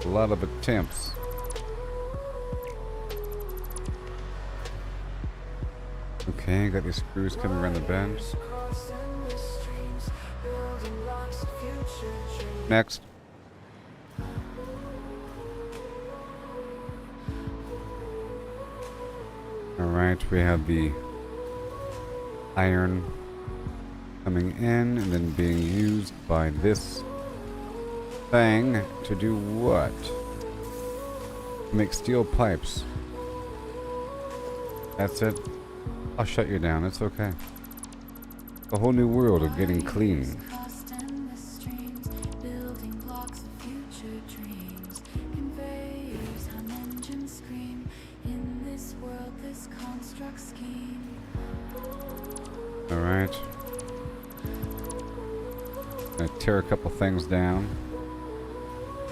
A lot of attempts. Okay, got these screws coming around the bend. Next. Alright, we have the iron coming in and then being used by this thing to do what? Make steel pipes. That's it. I'll shut you down, it's okay. A whole new world of getting clean. Alright. Gonna tear a couple things down.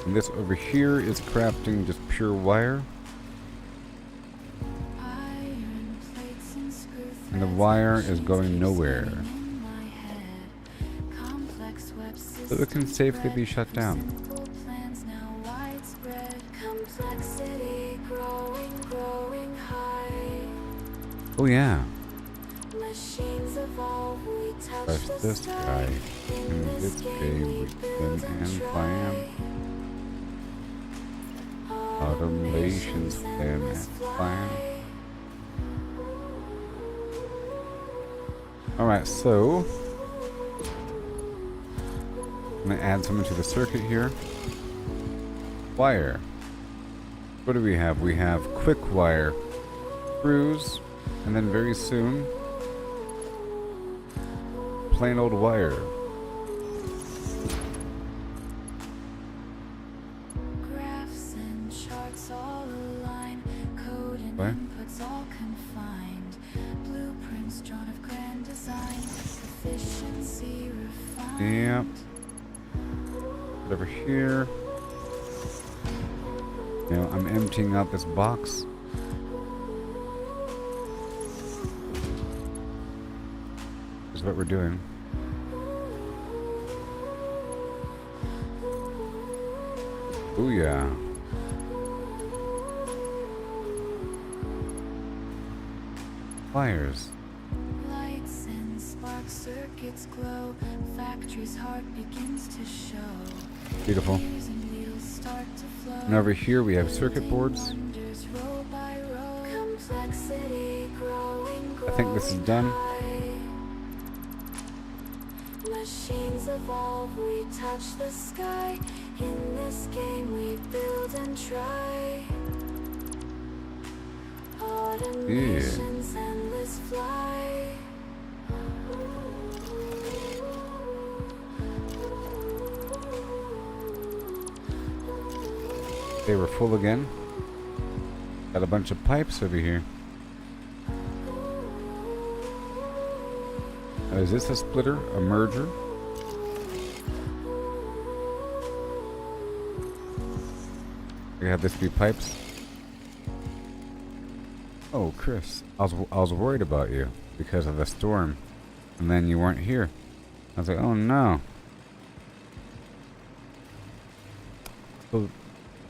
And this over here is crafting just pure wire. And the wire is going nowhere. So it can safely be shut down. Oh yeah. Press this guy. In this game with them and plan. Automations plan and plan. Alright, so I'm gonna add something to the circuit here. Wire. What do we have? We have quick wire, screws, and then very soon plain old wire. Graphs and charts all align, code and What? inputs all confined, blueprints drawn of grand design, efficiency refined. Yep. Over here. Now I'm emptying out this box. Is what we're doing. Oh yeah. Wires. Lights and spark circuits glow, factory's heart begins to show. Beautiful. Gears and wheels start to flow. And over here we have circuit boards. Wonders row by row. Complexity growing, I think this is done. Machines evolve, we touch the sky. In this game we build and try. Automations endless fly. They were full again. Got a bunch of pipes over here. Is this a splitter? A merger? I have this be pipes. Oh, Chris, I was worried about you because of the storm, and then you weren't here. I was like, oh no. So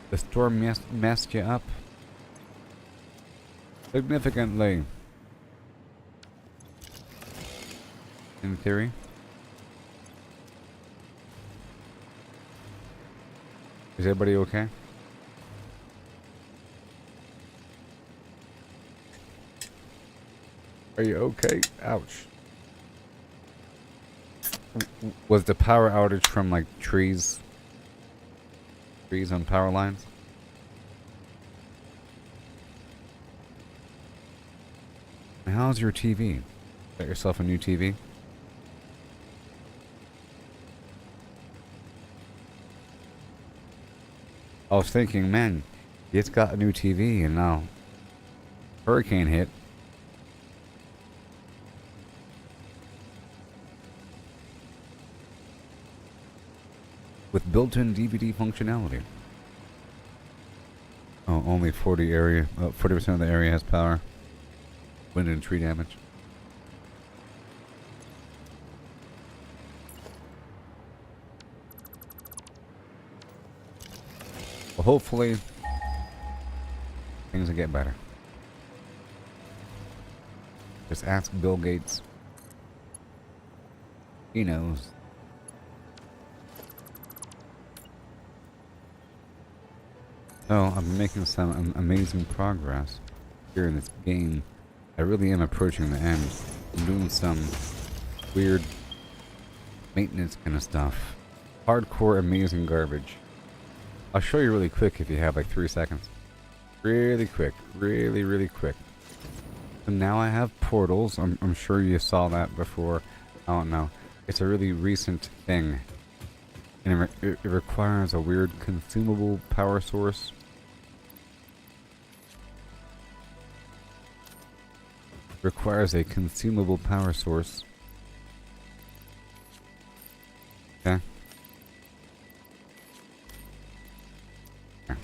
the storm messed you up significantly, in theory. Is everybody okay? Are you okay? Ouch. Was the power outage from like trees on power lines? And how's your TV? Got yourself a new TV? I was thinking, man, it's got a new TV and now hurricane hit. With built-in DVD functionality. Oh, only 40% of the area has power. Wind and tree damage. Well, hopefully things will get better. Just ask Bill Gates. He knows. So, I'm making some amazing progress here in this game. I really am approaching the end. I'm doing some weird maintenance kind of stuff. Hardcore amazing garbage. I'll show you really quick if you have like 3 seconds. Really quick. Really quick. So now I have portals. I'm sure you saw that before. I don't know. It's a really recent thing. And it requires a weird consumable power source. Requires a consumable power source. Okay. There.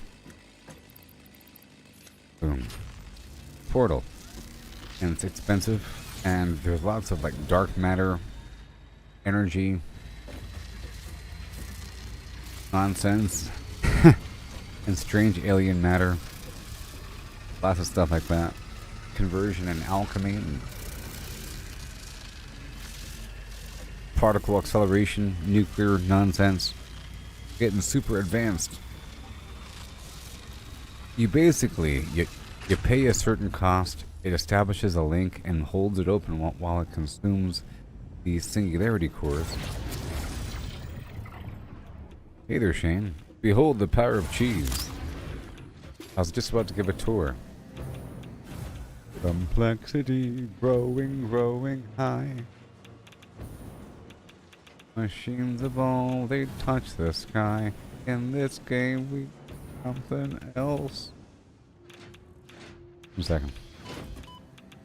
Boom. Portal. And it's expensive. And there's lots of like dark matter, energy, nonsense, and strange alien matter. Lots of stuff like that. Conversion and alchemy and particle acceleration, nuclear nonsense. Getting super advanced. You basically you pay a certain cost, it establishes a link and holds it open while it consumes the singularity cores. Hey there, Shane. Behold the power of cheese. I was just about to give a tour. Complexity growing high. Machines evolve, they touch the sky. In this game, we something else. 1 second.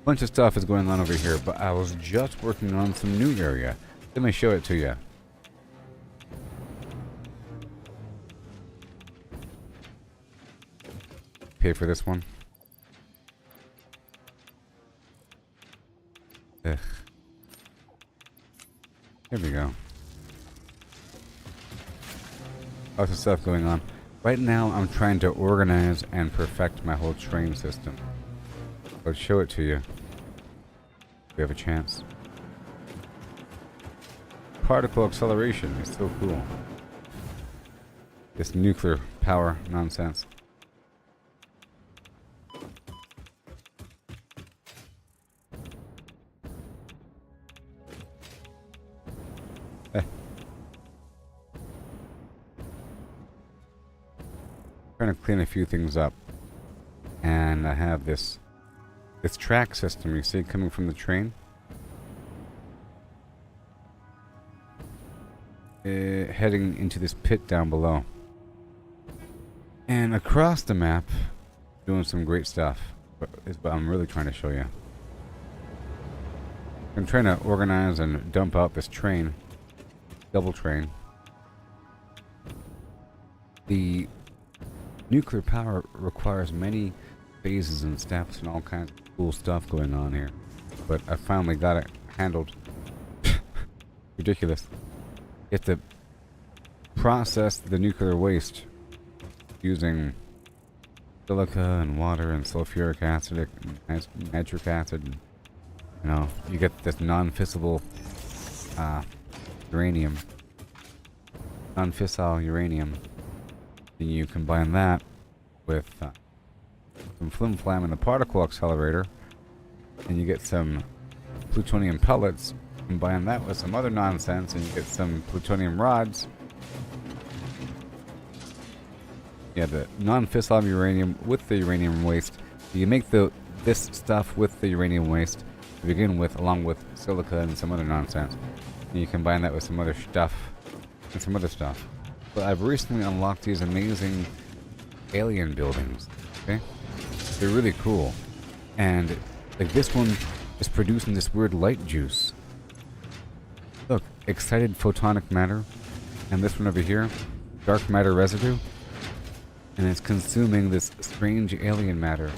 Bunch of stuff is going on over here, but I was just working on some new area. Let me show it to you. Pay for this one. Ugh. Here we go. Lots of stuff going on. Right now, I'm trying to organize and perfect my whole train system. Let's show it to you. We have a chance. Particle acceleration is so cool. This nuclear power nonsense. Trying to clean a few things up, and I have this track system you see coming from the train. Heading into this pit down below, and across the map, doing some great stuff. Is what I'm really trying to show you. I'm trying to organize and dump out this train, double train. The nuclear power requires many phases and steps and all kinds of cool stuff going on here. But I finally got it handled. Ridiculous. You have to process the nuclear waste using silica and water and sulfuric acid and nitric acid. And, you know, you get this non-fissile uranium. Non-fissile uranium. And you combine that with some FlimFlam in the particle accelerator, and you get some plutonium pellets. Combine that with some other nonsense, and you get some plutonium rods. Yeah, the non-fissile uranium with the uranium waste. You make this stuff with the uranium waste to begin with, along with silica and some other nonsense. And you combine that with some other stuff and some other stuff. But I've recently unlocked these amazing alien buildings. Okay, they're really cool, and like this one is producing this weird light juice. Look, excited photonic matter, and this one over here, dark matter residue, and it's consuming this strange alien matter.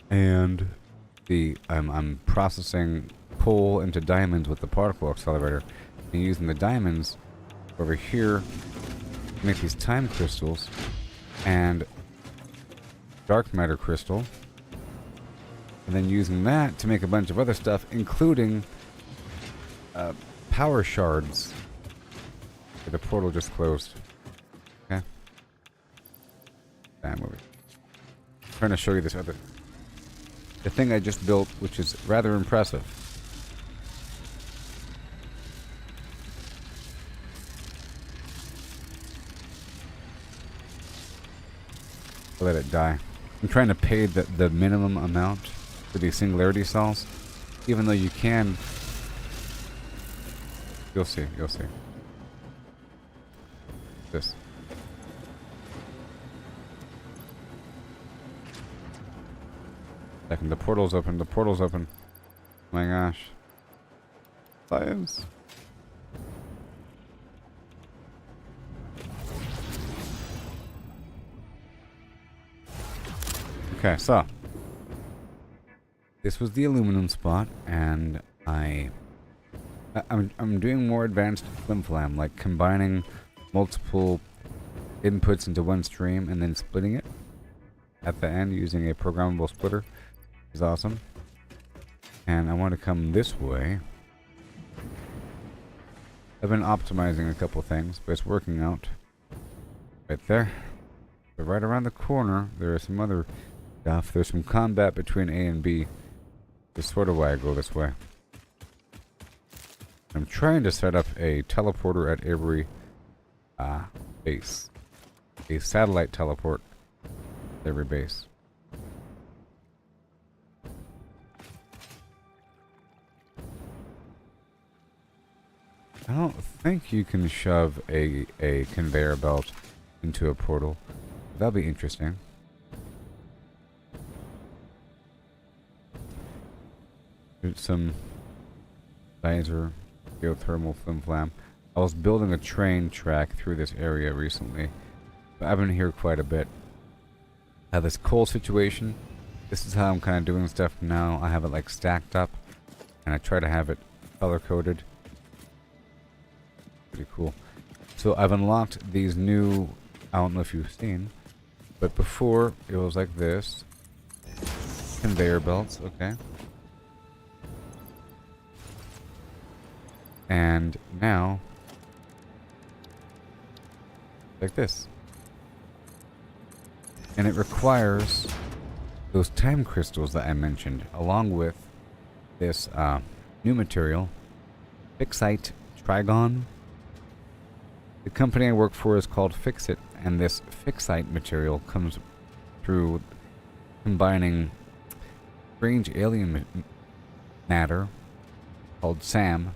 And I'm processing coal into diamonds with the particle accelerator, and using the diamonds over here to make these time crystals and dark matter crystal, and then using that to make a bunch of other stuff, including power shards. Okay, the portal just closed. Okay. Damn, I'm trying to show you this other, the thing I just built, which is rather impressive. Let it die. I'm trying to pay the minimum amount for these singularity cells, even though you can. You'll see. You'll see. This. Second, the portal's open. The portal's open. Oh my gosh. Science. Okay, so this was the aluminum spot, and I'm doing more advanced FlimFlam, like combining multiple inputs into one stream and then splitting it at the end using a programmable splitter. Is awesome. And I want to come this way. I've been optimizing a couple things, but it's working out. Right there. But right around the corner, there is some other stuff. There's some combat between A and B. That's sort of why I go this way. I'm trying to set up a teleporter at every base. A satellite teleport at every base. I don't think you can shove a conveyor belt into a portal. That'll be interesting. There's some geyser geothermal FlimFlam. I was building a train track through this area recently, but I've been here quite a bit. I have this coal situation. This is how I'm kind of doing stuff now. I have it like stacked up, and I try to have it color coded. Pretty cool. So I've unlocked these new, I don't know if you've seen, but before it was like this. Conveyor belts, okay. And now, like this. And it requires those time crystals that I mentioned, along with this new material, Fixite Trigon. The company I work for is called Fixit, and this Fixite material comes through combining strange alien matter called SAM.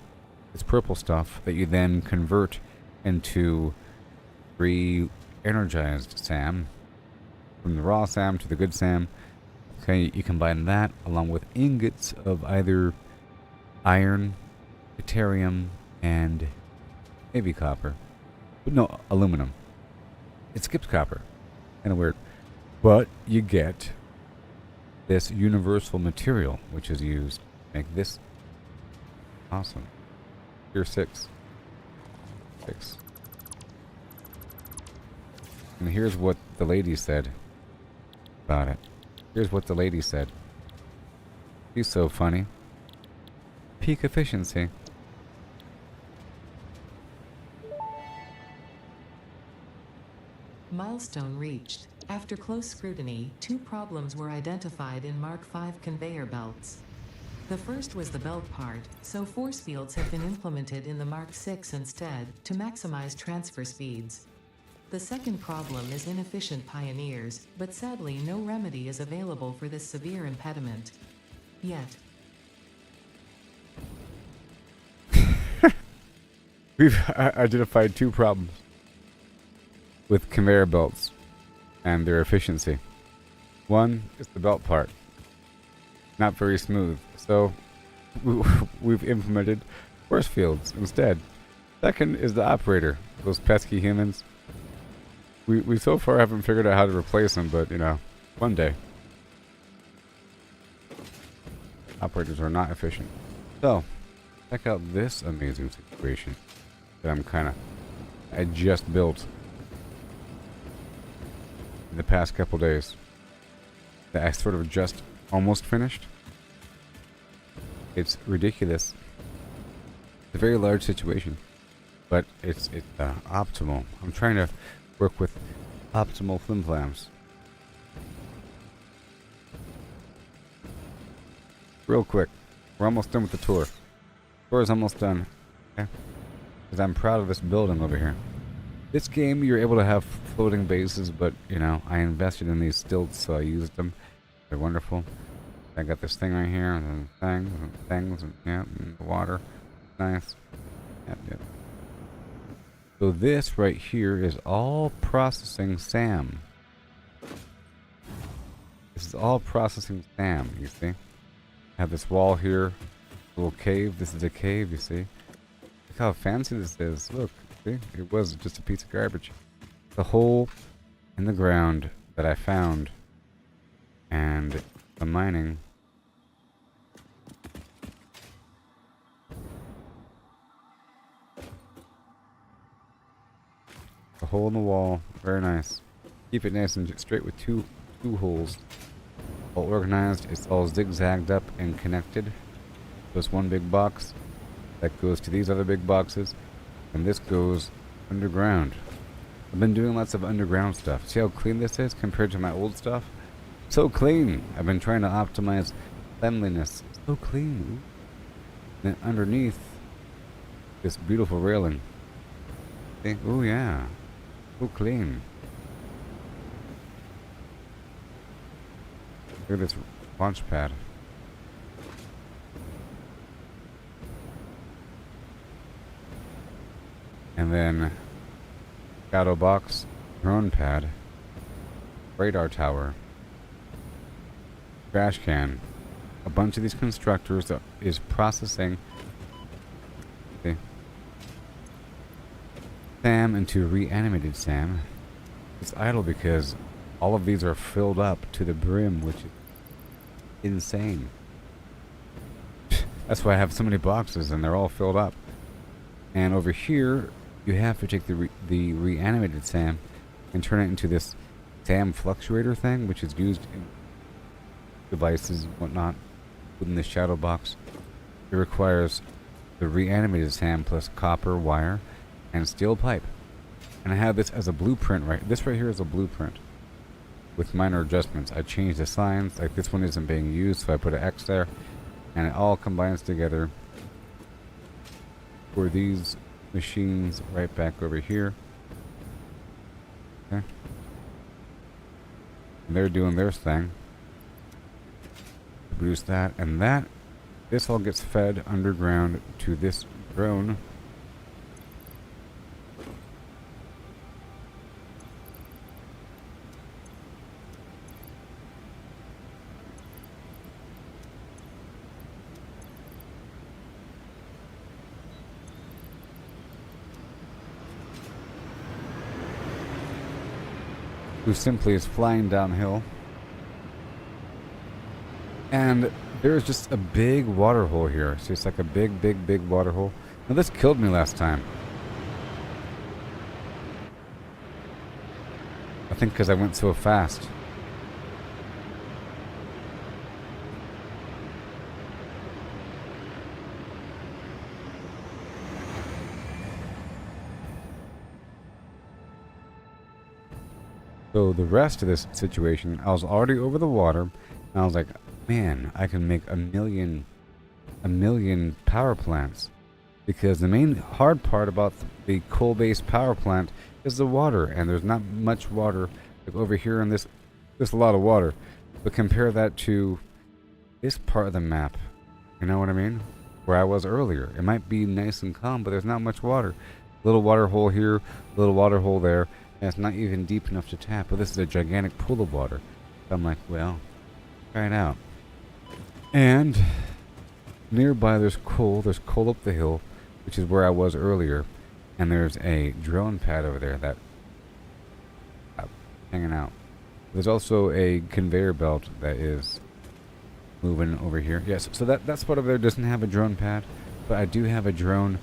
It's purple stuff that you then convert into re-energized SAM. From the raw SAM to the good SAM. Okay, you combine that along with ingots of either iron, deuterium, and maybe copper. But no, aluminum. It skips copper. Kind of weird. But you get this universal material, which is used to make this. Awesome. Tier 6. 6. And here's what the lady said about it. Here's what the lady said. She's so funny. Peak efficiency. Milestone reached. After close scrutiny, 2 problems were identified in Mark V conveyor belts. The first was the belt part, so force fields have been implemented in the Mark VI instead, to maximize transfer speeds. The second problem is inefficient pioneers, but sadly no remedy is available for this severe impediment. Yet. We've identified 2 problems with conveyor belts and their efficiency. One is the belt part. Not very smooth. So we've implemented force fields instead. Second is the operator. Those pesky humans. We so far haven't figured out how to replace them, but you know, one day. Operators are not efficient. So, check out this amazing situation that I just built in the past couple days. That I sort of just almost finished. It's ridiculous. It's a very large situation, but it's optimal. I'm trying to work with optimal FlimFlams. Real quick, we're almost done with the tour. Tour is almost done. Okay? Because I'm proud of this building over here. This game, you're able to have floating bases, but you know, I invested in these stilts, so I used them. They're wonderful. I got this thing right here, and things, and yeah, and the water. Nice. Yep. So this right here is all processing SAM. This is all processing SAM, you see? I have this wall here, little cave. This is a cave, you see? Look how fancy this is. Look, see? It was just a piece of garbage. The hole in the ground that I found, and the mining. The hole in the wall, very nice. Keep it nice and straight with two holes. All organized, it's all zigzagged up and connected. There's one big box that goes to these other big boxes, and this goes underground. I've been doing lots of underground stuff. See how clean this is compared to my old stuff? So clean! I've been trying to optimize cleanliness. So clean. Then underneath this beautiful railing. See? Oh yeah. So clean. Look at this launch pad. And then shadow box, drone pad, radar tower, trash can. A bunch of these constructors that is processing SAM into reanimated SAM. It's idle because all of these are filled up to the brim, which is insane. That's why I have so many boxes and they're all filled up. And over here, you have to take the reanimated SAM and turn it into this SAM fluctuator thing, which is used in devices and whatnot within the shadow box. It requires the reanimated SAM plus copper wire and steel pipe. And I have this as a blueprint, right? This right here is a blueprint with minor adjustments. I changed the signs, like this one isn't being used, so I put an X there, and it all combines together for these machines right back over here. Okay. And they're doing their thing to produce that, and this all gets fed underground to this drone. who simply is flying downhill. And there's just a big water hole here. So it's like a big, big, big water hole. Now this killed me last time. I think because I went so fast. So the rest of this situation, I was already over the water, and I was like, man, I can make a million power plants. Because the main hard part about the coal-based power plant is the water, and there's not much water. Like over here in this, there's a lot of water. But compare that to this part of the map, you know what I mean? Where I was earlier. It might be nice and calm, but there's not much water. Little water hole here, little water hole there. And it's not even deep enough to tap, but this is a gigantic pool of water. So I'm like, well, try it out. And nearby there's coal up the hill, which is where I was earlier. And there's a drone pad over there that hanging out. There's also a conveyor belt that is moving over here. Yes, so that spot over there doesn't have a drone pad, but I do have a drone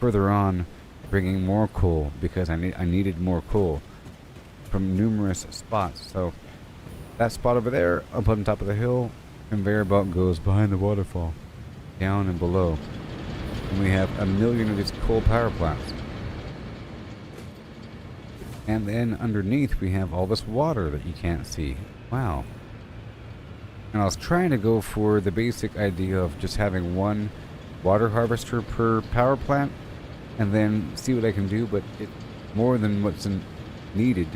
further on bringing more coal because I needed more coal from numerous spots. So that spot over there, up on top of the hill, conveyor belt goes behind the waterfall, down and below, and we have a million of these coal power plants. And then underneath we have all this water that you can't see. Wow. And I was trying to go for the basic idea of just having one water harvester per power plant and then see what I can do, but it's more than what's needed.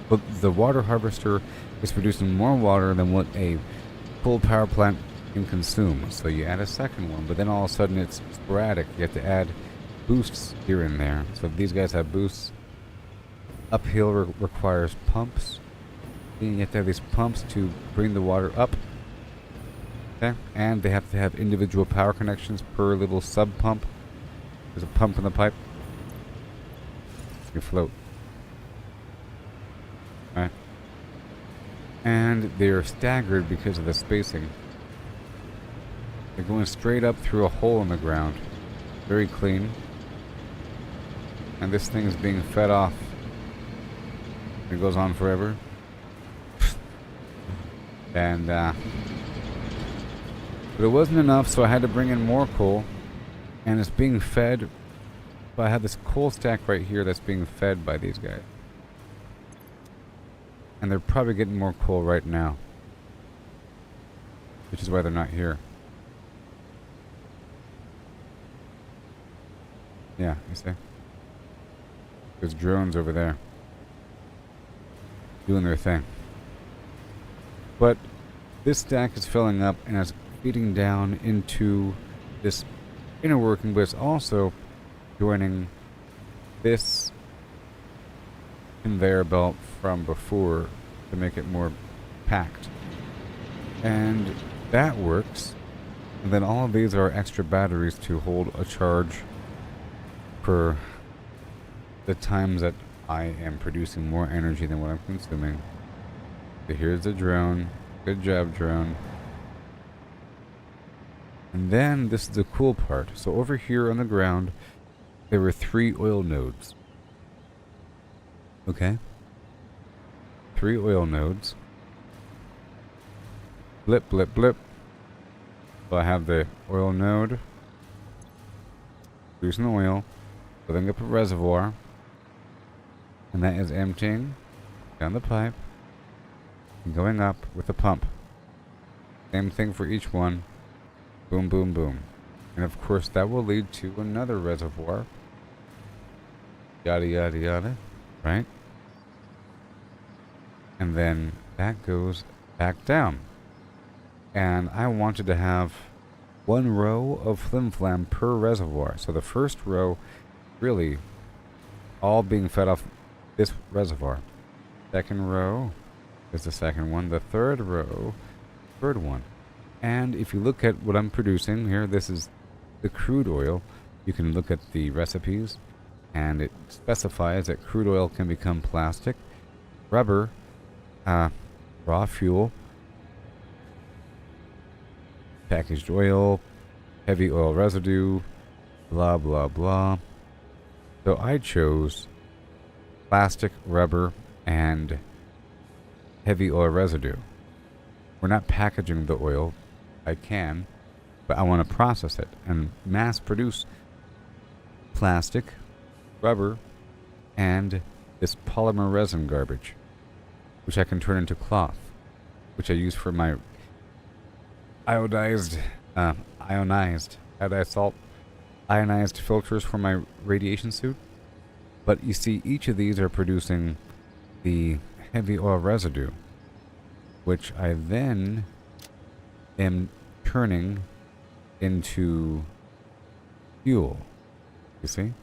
But the water harvester is producing more water than what a full power plant can consume. So you add a second one, but then all of a sudden it's sporadic. You have to add boosts here and there. So if these guys have boosts, uphill requires pumps. Then you have to have these pumps to bring the water up. Okay, and they have to have individual power connections per little sub pump. There's a pump in the pipe. You float. Alright. And they're staggered because of the spacing. They're going straight up through a hole in the ground. Very clean. And this thing is being fed off. It goes on forever. And but it wasn't enough, so I had to bring in more coal. And it's being fed. So I have this coal stack right here that's being fed by these guys. And they're probably getting more coal right now. Which is why they're not here. Yeah, you see? There's drones over there. Doing their thing. But this stack is filling up and it's feeding down into this inner working, but it's also joining this conveyor belt from before to make it more packed. And that works. And then all of these are extra batteries to hold a charge for the times that I am producing more energy than what I'm consuming. So here's the drone. Good job, drone. And then this is the cool part. So over here on the ground, there were 3 oil nodes. Okay? 3 oil nodes. Blip, blip, blip. So I have the oil node producing oil, filling up a reservoir, and that is emptying down the pipe and going up with a pump. Same thing for each one. Boom, boom, boom. And of course that will lead to another reservoir. Yada, yada, yada. Right? And then that goes back down. And I wanted to have 1 row of FlimFlam per reservoir. So the first row, really, all being fed off this reservoir. Second row is the second one. The third row, third one. And if you look at what I'm producing here, this is the crude oil. You can look at the recipes, and it specifies that crude oil can become plastic, rubber, raw fuel, packaged oil, heavy oil residue, blah blah blah. So I chose plastic, rubber, and heavy oil residue. We're not packaging the oil. I can, but I want to process it and mass produce plastic, rubber, and this polymer resin garbage, which I can turn into cloth, which I use for my ionized filters for my radiation suit. But you see, each of these are producing the heavy oil residue, which I then am turning into fuel, you see?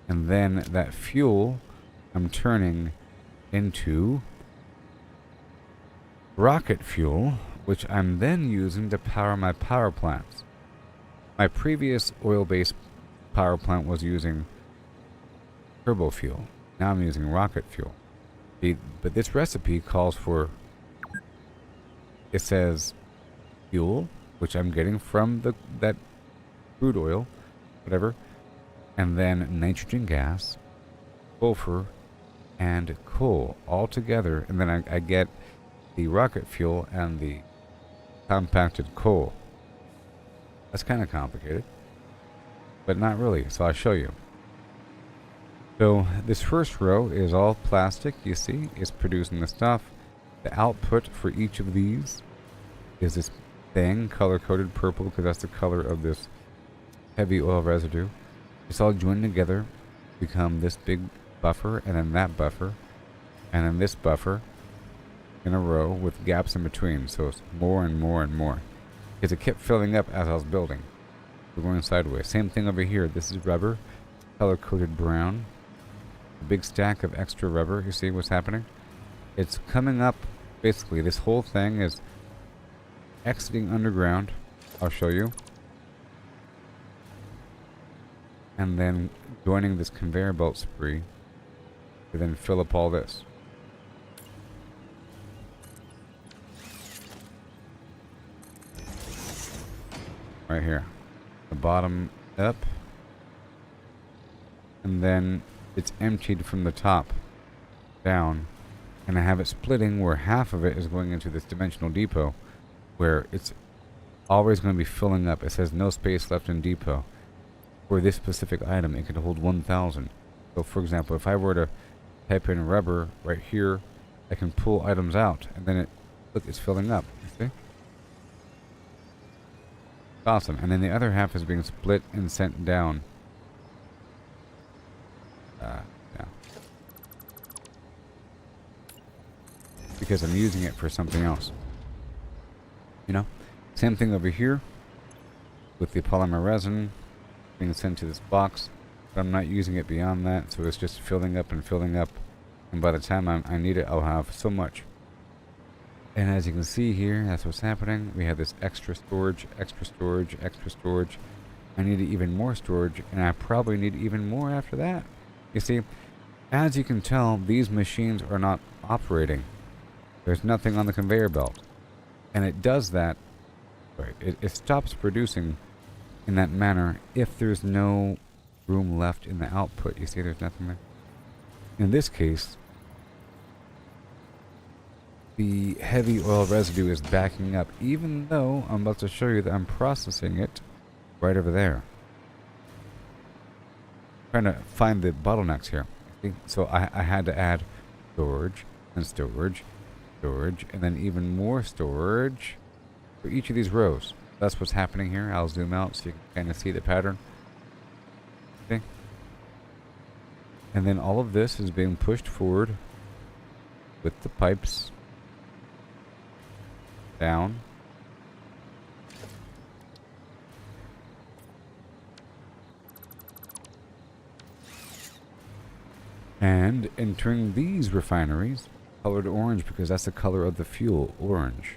And then that fuel I'm turning into rocket fuel, which I'm then using to power my power plants. My previous oil-based power plant was using turbo fuel. Now I'm using rocket fuel. But this recipe calls for, it says fuel, which I'm getting from that crude oil, whatever, and then nitrogen gas, sulfur, and coal all together, and then I get the rocket fuel and the compacted coal. That's kind of complicated, but not really, so I'll show you. So this first row is all plastic, you see, it's producing the stuff. The output for each of these is this thing, color-coded purple, because that's the color of this heavy oil residue. It's all joined together, become this big buffer, and then that buffer, and then this buffer in a row with gaps in between, so it's more and more and more. Because it kept filling up as I was building. We're going sideways. Same thing over here. This is rubber, color-coded brown. A big stack of extra rubber. You see what's happening? It's coming up. Basically, this whole thing is exiting underground. I'll show you. And then joining this conveyor belt spree to then fill up all this. Right here. The bottom up. And then it's emptied from the top down. And I have it splitting where half of it is going into this dimensional depot where it's always going to be filling up. It says no space left in depot. For this specific item, it can hold 1,000. So for example, if I were to type in rubber right here, I can pull items out, and then look, it's filling up. You see? It's awesome. And then the other half is being split and sent down. Yeah. Because I'm using it for something else. You know? Same thing over here with the polymer resin being sent to this box, but I'm not using it beyond that, so it's just filling up, and by the time I need it, I'll have so much. And as you can see here, that's what's happening. We have this extra storage, extra storage, extra storage. I need even more storage, and I probably need even more after that. You see, as you can tell, these machines are not operating. There's nothing on the conveyor belt, and it does that. Right, it stops producing in that manner if there's no room left in the output. You see there's nothing there. In this case, the heavy oil residue is backing up, even though I'm about to show you that I'm processing it right over there. Trying to find the bottlenecks here. See? So I had to add storage and storage, storage, and then even more storage for each of these rows. That's what's happening here. I'll zoom out so you can kind of see the pattern. Okay. And then all of this is being pushed forward with the pipes down. And entering these refineries, colored orange because that's the color of the fuel, orange.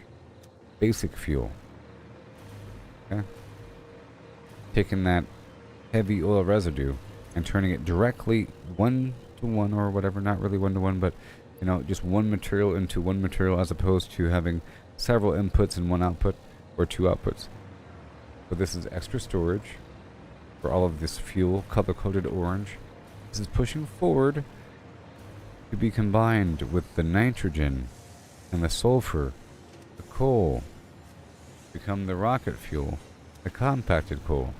Basic fuel. Okay. Taking that heavy oil residue and turning it directly 1-to-1 or whatever, not really 1-to-1, but You know, just one material into one material as opposed to having several inputs and one output or two outputs. So this is extra storage for all of this fuel, color-coded orange. This is pushing forward to be combined with the nitrogen and the sulfur, the coal, become the rocket fuel, the compacted coal.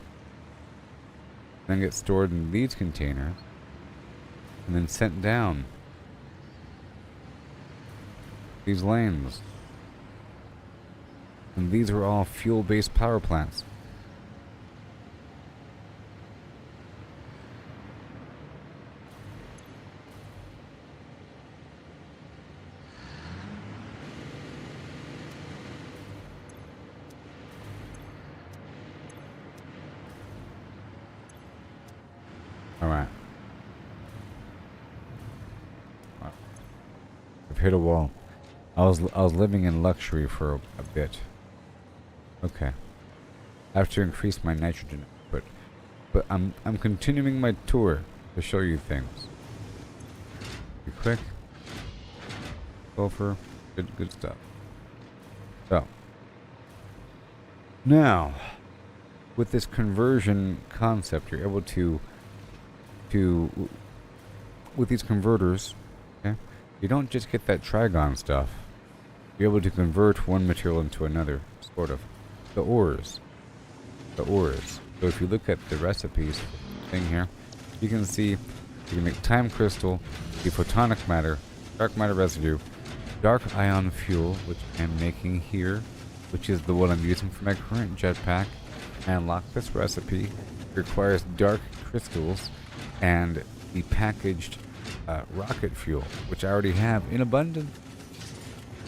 Then get stored in these containers and then sent down these lanes. And these are all fuel-based power plants. Alright. I've hit a wall. I was living in luxury for a bit. Okay. I have to increase my nitrogen output. But I'm continuing my tour to show you things. Be quick. Sulfur. Good stuff. So. Now, with this conversion concept, you're able to with these converters, okay, you don't just get that trigon stuff. You're able to convert one material into another, sort of. The ores. So if you look at the recipes thing here, you can see you can make time crystal, the photonic matter, dark matter residue, dark ion fuel, which I'm making here, which is the one I'm using for my current jetpack, and lock this recipe. It requires dark crystals and the packaged rocket fuel, which I already have in abundance.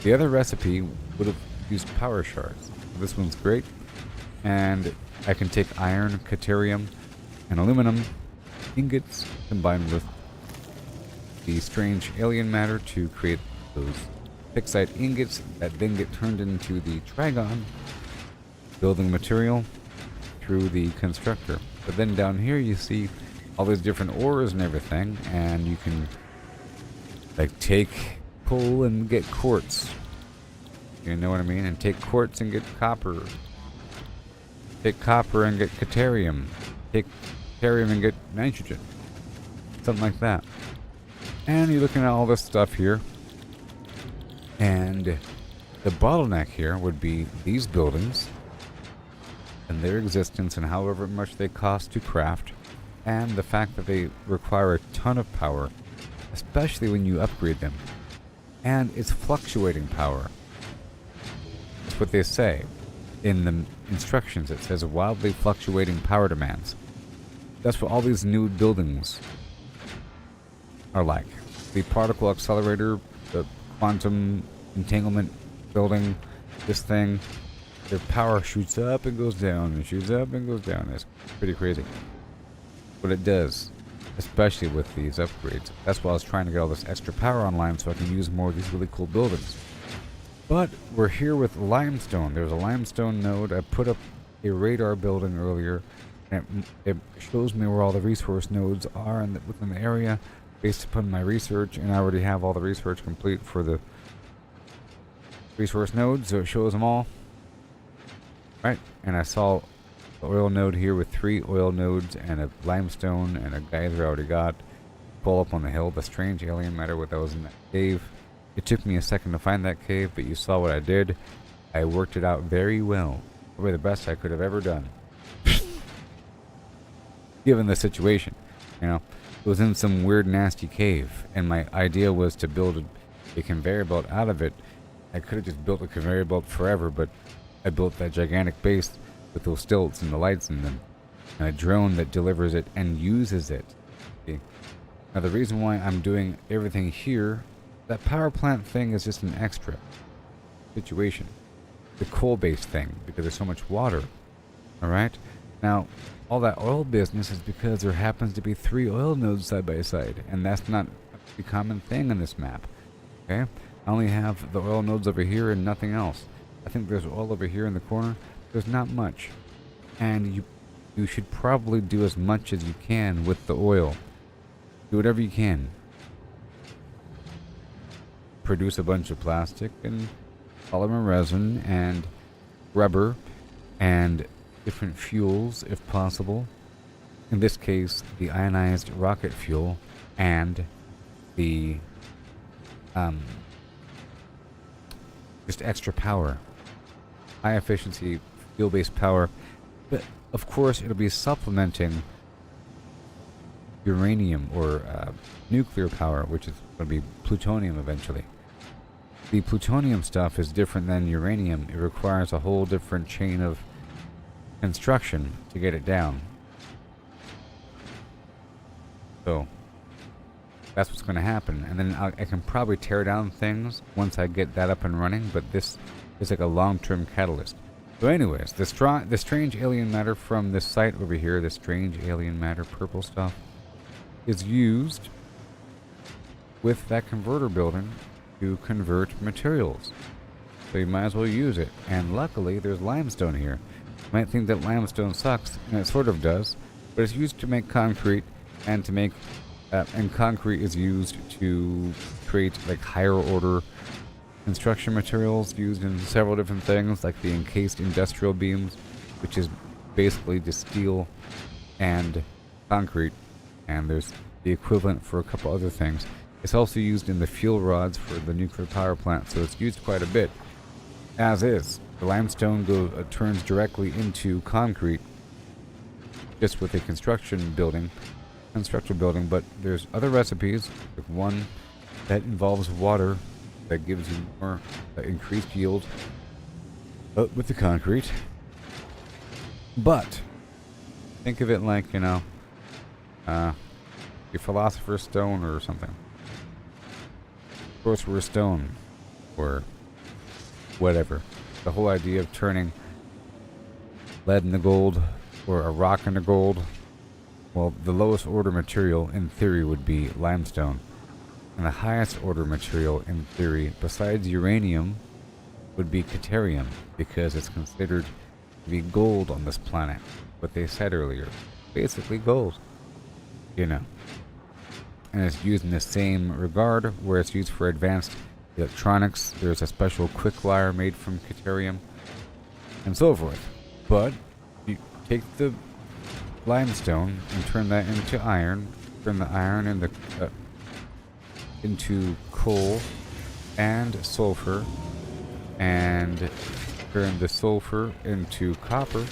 The other recipe would have used power shards. This one's great, and I can take iron, caterium, and aluminum ingots combined with the strange alien matter to create those fixite ingots that then get turned into the trigon building material through the constructor. But then down here you see all these different ores and everything, and you can like take coal and get quartz. You know what I mean? And take quartz and get copper. Take copper and get caterium. Take caterium and get nitrogen. Something like that. And you're looking at all this stuff here. And the bottleneck here would be these buildings and their existence and however much they cost to craft, and the fact that they require a ton of power, especially when you upgrade them. And it's fluctuating power. That's what they say in the instructions. It says wildly fluctuating power demands. That's what all these new buildings are like. The particle accelerator, the quantum entanglement building, this thing, their power shoots up and goes down and shoots up and goes down. It's pretty crazy. But it does, especially with these upgrades. That's why I was trying to get all this extra power online so I can use more of these really cool buildings. But we're here with limestone. There's a limestone node. I put up a radar building earlier, and it shows me where all the resource nodes are within the area based upon my research, and I already have all the research complete for the resource nodes, so it shows them all. Right, and I saw the oil node here with 3 oil nodes and a limestone and a geyser I already got. Pull up on the hill, the strange alien matter that was in that cave. It took me a second to find that cave, but you saw what I did. I worked it out very well. Probably the best I could have ever done. Given the situation, you know. It was in some weird nasty cave, and my idea was to build a conveyor belt out of it. I could have just built a conveyor belt forever, but I built that gigantic base with those stilts and the lights in them, and a drone that delivers it and uses it. See? Now the reason why I'm doing everything here, that power plant thing is just an extra situation. The coal-based thing, because there's so much water. Alright? Now, all that oil business is because there happens to be 3 oil nodes side by side, and that's not a common thing in this map. Okay? I only have the oil nodes over here and nothing else. I think there's oil over here in the corner. There's not much. And you should probably do as much as you can with the oil. Do whatever you can. produce a bunch of plastic and polymer resin and rubber and different fuels if possible. In this case, the ionized rocket fuel and the just extra power, high efficiency fuel-based power. But of course, it'll be supplementing uranium or nuclear power, which is going to be plutonium eventually. The plutonium stuff is different than uranium. It requires a whole different chain of construction to get it down. So that's what's going to happen. And then I can probably tear down things once I get that up and running, but this is like a long-term catalyst. So anyways, the strange alien matter from this site over here, the strange alien matter purple stuff, is used with that converter building to convert materials. So you might as well use it. And luckily, there's limestone here. You might think that limestone sucks, and it sort of does, but it's used to make concrete, and to make and concrete is used to create like higher order construction materials used in several different things, like the encased industrial beams, which is basically just steel and concrete, and there's the equivalent for a couple other things. It's also used in the fuel rods for the nuclear power plant, so it's used quite a bit. As is, the limestone turns directly into concrete, just with a constructor building, but there's other recipes, like one that involves water that gives you more increased yield with the concrete. But think of it like, your philosopher's stone or something. Sorcerer's stone or whatever. The whole idea of turning lead into gold or a rock into gold. Well, the lowest order material in theory would be limestone. And the highest order material in theory, besides uranium, would be deuterium, because it's considered to be gold on this planet. What they said earlier. Basically gold. And it's used in the same regard, where it's used for advanced electronics. There's a special quick wire made from deuterium, and so forth. But you take the limestone and turn that into iron, turn the iron into coal and sulfur, and turn the sulfur into copper,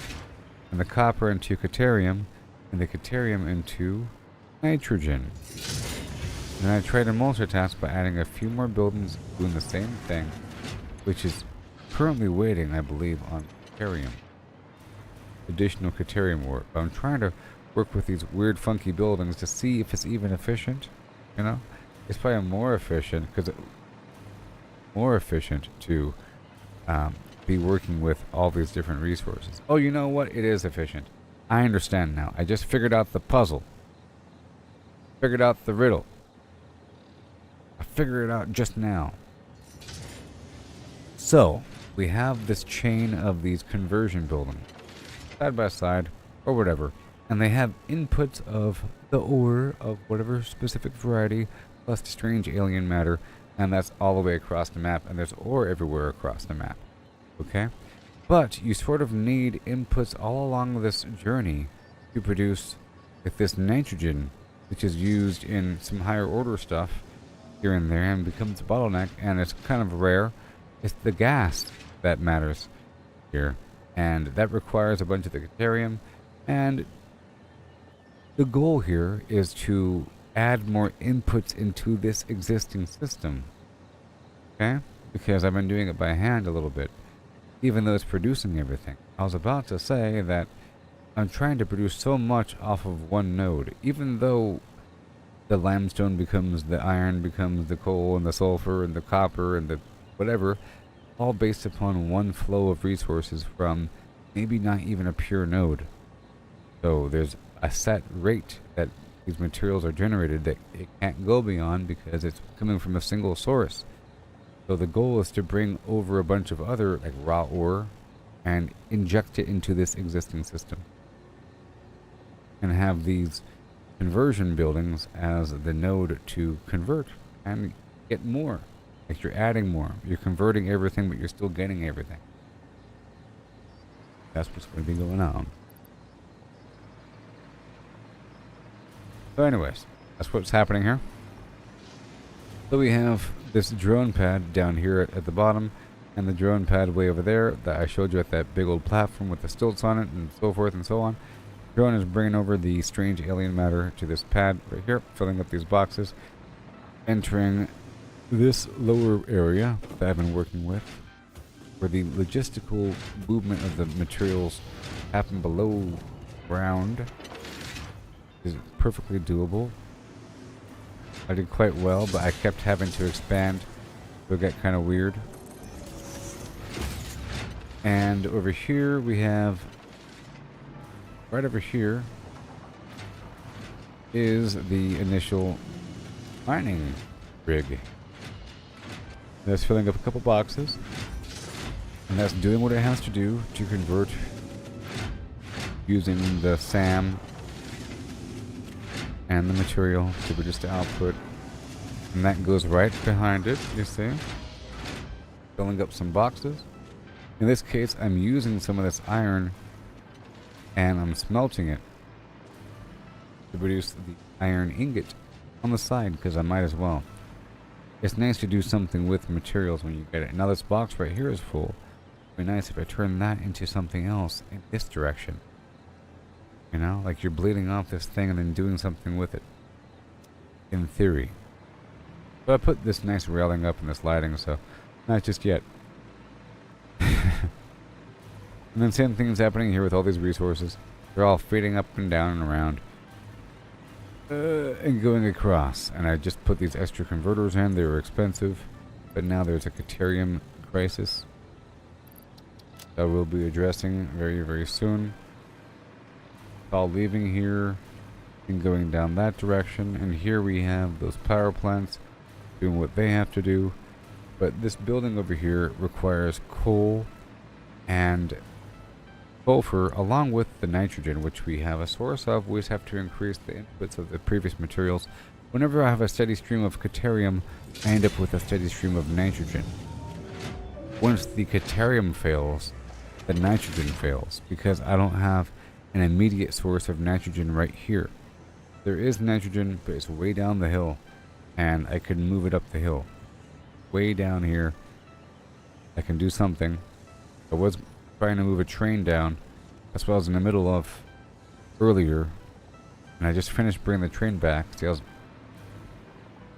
and the copper into deuterium, and the deuterium into nitrogen. And I try to multitask by adding a few more buildings doing the same thing, which is currently waiting, I believe, on deuterium. Additional deuterium work. I'm trying to work with these weird funky buildings to see if it's even efficient. It's probably more efficient to be working with all these different resources. Oh, you know what? It is efficient. I understand now. I just figured out the puzzle. Figured out the riddle. I figured it out just now. So, we have this chain of these conversion buildings, side by side, or whatever, and they have inputs of the ore of whatever specific variety, plus the strange alien matter, and that's all the way across the map, and there's ore everywhere across the map. Okay? But you sort of need inputs all along this journey to produce this nitrogen, which is used in some higher order stuff here and there and becomes a bottleneck, and it's kind of rare. It's the gas that matters here, and that requires a bunch of the deuterium, and the goal here is to add more inputs into this existing system. Okay? Because I've been doing it by hand a little bit, even though it's producing everything. I was about to say that I'm trying to produce so much off of one node, even though the limestone becomes the iron, becomes the coal, and the sulfur, and the copper, and the whatever, all based upon one flow of resources from maybe not even a pure node. So there's a set rate that these materials are generated that it can't go beyond because it's coming from a single source. So the goal is to bring over a bunch of other like raw ore and inject it into this existing system, and have these conversion buildings as the node to convert and get more. Like you're adding more. You're converting everything, but you're still getting everything. That's what's going to be going on. So anyways, that's what's happening here. So we have this drone pad down here at the bottom, and the drone pad way over there that I showed you at that big old platform with the stilts on it and so forth and so on. Drone is bringing over the strange alien matter to this pad right here, filling up these boxes, entering this lower area that I've been working with, where the logistical movement of the materials happen below ground is perfectly doable. I did quite well, but I kept having to expand, so it got kind of weird. And over here we have, right over here is the initial mining rig. That's filling up a couple boxes, and that's doing what it has to do to convert using the SAM and the material to produce the output, and that goes right behind it, you see, filling up some boxes. In this case, I'm using some of this iron and I'm smelting it to produce the iron ingot on the side, because I might as well. It's nice to do something with materials when you get it. Now this box right here is full. It'd be nice if I turn that into something else in this direction. You know, like you're bleeding off this thing and then doing something with it. In theory. But I put this nice railing up and this lighting, so not just yet. And then same thing is happening here with all these resources. They're all fading up and down and around. And going across. And I just put these extra converters in. They were expensive. But now there's a Caterium crisis that we'll be addressing very, very soon. All leaving here and going down that direction, and here we have those power plants doing what they have to do. But this building over here requires coal and sulfur along with the nitrogen, which we have a source of. We just have to increase the inputs of the previous materials. Whenever I have a steady stream of Caterium, I end up with a steady stream of nitrogen. Once the Caterium fails, the nitrogen fails, because I don't have an immediate source of nitrogen right here. There is nitrogen, but it's way down the hill, and I can move it up the hill. Way down here, I can do something. I was trying to move a train down. That's what I was in the middle of earlier, and I just finished bringing the train back. See, I was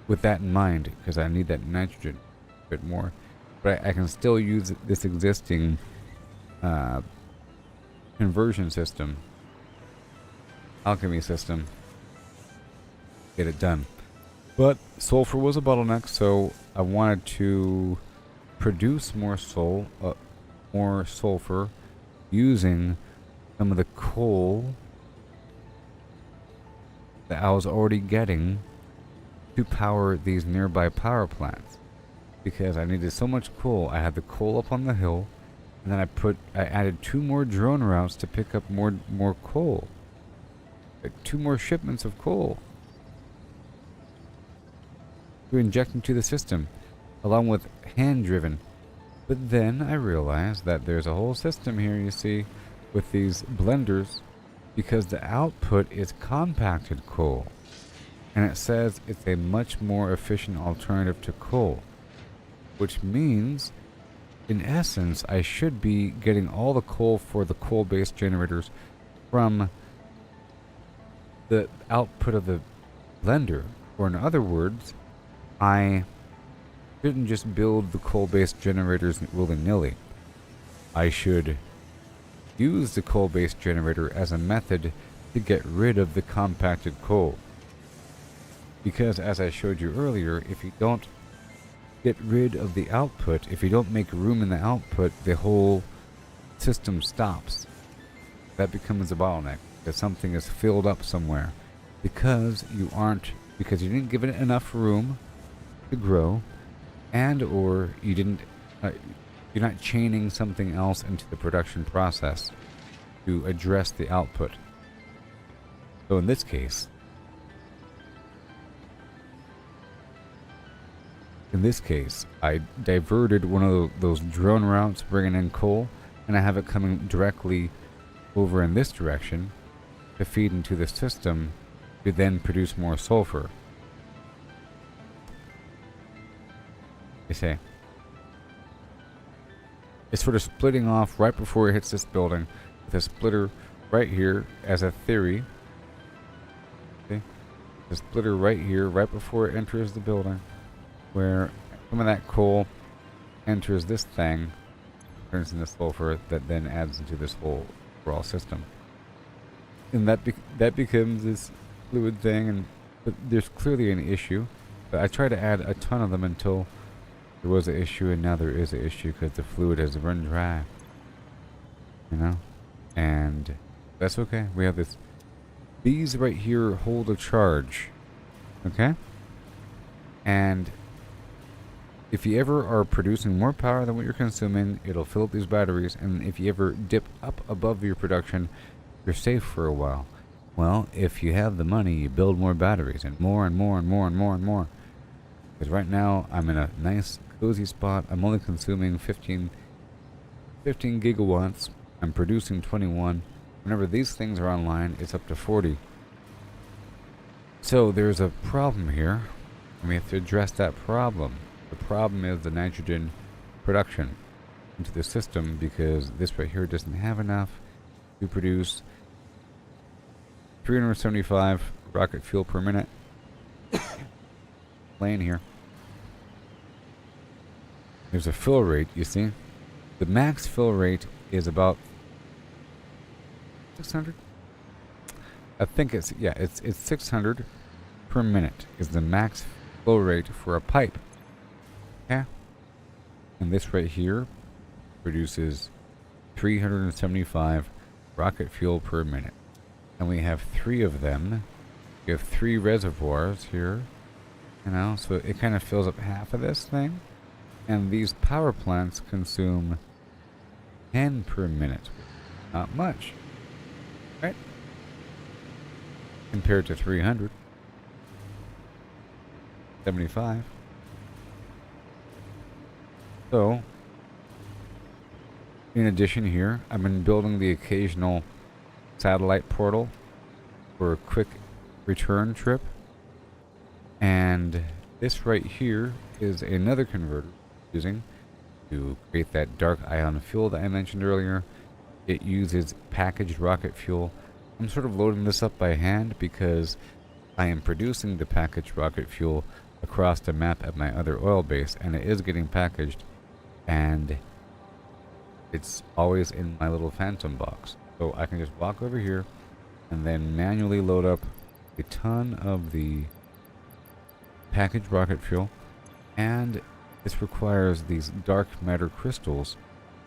with that in mind, because I need that nitrogen a bit more. But I can still use this existing conversion system, alchemy system, get it done. But sulfur was a bottleneck, so I wanted to produce more sulfur using some of the coal that I was already getting to power these nearby power plants, because I needed so much coal. I had the coal up on the hill, and then I added 2 more drone routes to pick up more coal. Like 2 more shipments of coal to inject into the system, along with hand-driven. But then I realized that there's a whole system here, you see, with these blenders, because the output is compacted coal. And it says it's a much more efficient alternative to coal, which means, in essence, I should be getting all the coal for the coal-based generators from the output of the blender. Or in other words, I shouldn't just build the coal-based generators willy-nilly. I should use the coal-based generator as a method to get rid of the compacted coal. Because as I showed you earlier, if you don't get rid of the output, if you don't make room in the output, the whole system stops. That becomes a bottleneck, that something is filled up somewhere because you didn't give it enough room to grow, and or you're not chaining something else into the production process to address the output. So in this case, In this case, I diverted one of those drone routes bringing in coal, and I have it coming directly over in this direction to feed into the system to then produce more sulfur. You see, it's sort of splitting off right before it hits this building with a splitter right here as a theory. See? A splitter right here right before it enters the building, where some of that coal enters this thing, turns into sulfur that then adds into this whole overall system. And that becomes this fluid thing, but there's clearly an issue. But I tried to add a ton of them until there was an issue, and now there is an issue because the fluid has run dry. You know? And that's okay. We have this. These right here hold a charge. Okay? And if you ever are producing more power than what you're consuming, it'll fill up these batteries. And if you ever dip up above your production, you're safe for a while. Well, if you have the money, you build more batteries, and more and more and more and more and more. Because right now, I'm in a nice, cozy spot. I'm only consuming 15 gigawatts. I'm producing 21. Whenever these things are online, it's up to 40. So there's a problem here, and we have to address that problem. The problem is the nitrogen production into the system, because this right here doesn't have enough to produce 375 rocket fuel per minute. Laying here. There's a fill rate, you see. The max fill rate is about 600. I think it's 600 per minute is the max flow rate for a pipe. Yeah. And this right here produces 375 rocket fuel per minute. And we have 3 of them. We have 3 reservoirs here. You know, so it kind of fills up half of this thing. And these power plants consume 10 per minute. Not much. Right? Compared to 375. So, in addition here, I've been building the occasional satellite portal for a quick return trip. And this right here is another converter using to create that dark ion fuel that I mentioned earlier. It uses packaged rocket fuel. I'm sort of loading this up by hand because I am producing the packaged rocket fuel across the map at my other oil base, and it is getting packaged, and it's always in my little phantom box. So I can just walk over here and then manually load up a ton of the packaged rocket fuel, and this requires these dark matter crystals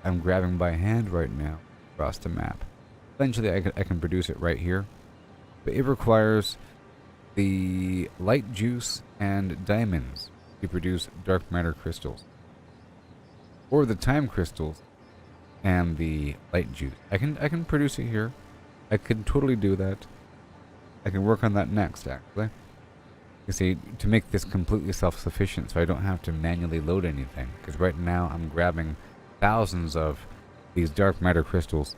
I'm grabbing by hand right now across the map. Eventually I can produce it right here, but it requires the light juice and diamonds to produce dark matter crystals, or the time crystals and the light juice. I can produce it here. I can totally do that. I can work on that next, actually. You see, to make this completely self-sufficient, so I don't have to manually load anything. Because right now I'm grabbing thousands of these dark matter crystals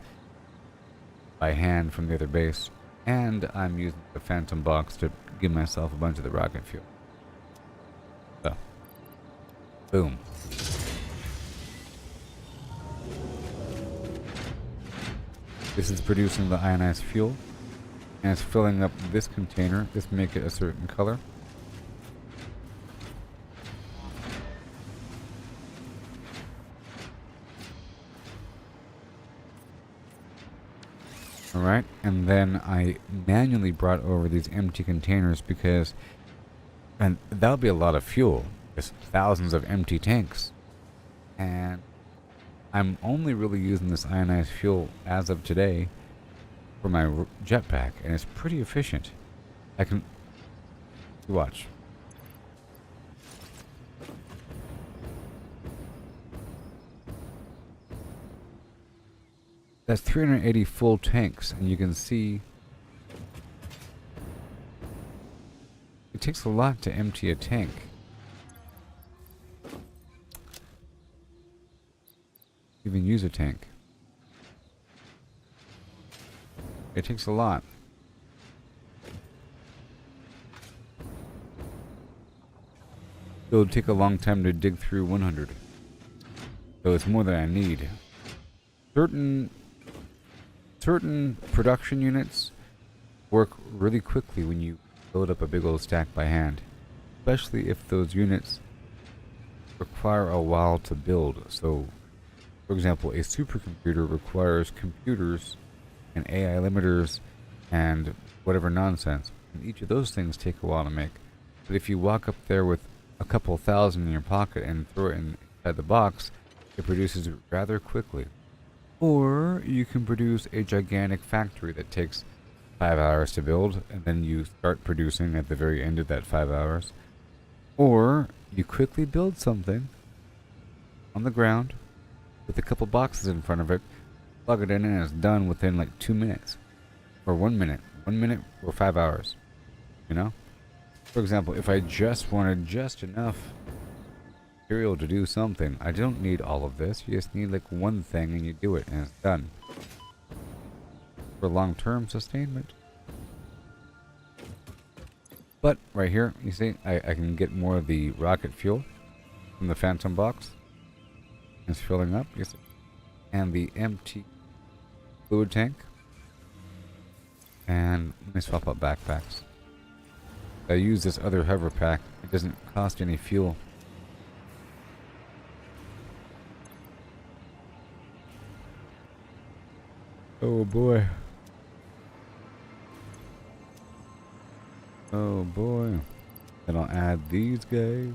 by hand from the other base, and I'm using the phantom box to give myself a bunch of the rocket fuel. So, boom. This is producing the ionized fuel, and it's filling up this container. This make it a certain color. Alright, and then I manually brought over these empty containers because, and that'll be a lot of fuel. There's thousands of empty tanks. And I'm only really using this ionized fuel as of today for my jetpack, and it's pretty efficient. I can watch. That's 380 full tanks, and you can see it takes a lot to empty a tank. even use a tank. It takes a lot. It would take a long time to dig through 100. So it's more than I need. Certain production units work really quickly when you load up a big old stack by hand. Especially if those units require a while to build. So, for example, a supercomputer requires computers and AI limiters and whatever nonsense. And each of those things take a while to make. But if you walk up there with a couple thousand in your pocket and throw it inside the box, it produces it rather quickly. Or you can produce a gigantic factory that takes 5 hours to build, and then you start producing at the very end of that 5 hours. Or you quickly build something on the ground with a couple boxes in front of it, plug it in, and it's done within like 2 minutes. Or 1 minute. 1 minute or 5 hours. You know? For example, if I just wanted just enough material to do something, I don't need all of this. You just need like one thing and you do it and it's done. For long-term sustainment. But right here, you see, I can get more of the rocket fuel from the Phantom box. It's filling up, you see. And the empty fluid tank. And let me swap out backpacks. I use this other hover pack. It doesn't cost any fuel. Oh boy. Oh boy. Then I'll add these guys.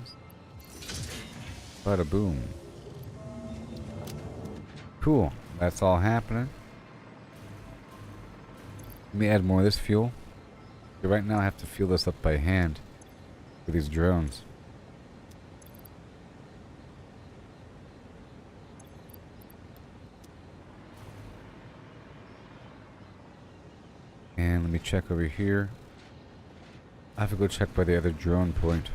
Bada boom. Cool. That's all happening. Let me add more of this fuel. So right now I have to fuel this up by hand with these drones. And let me check over here. I have to go check by the other drone point.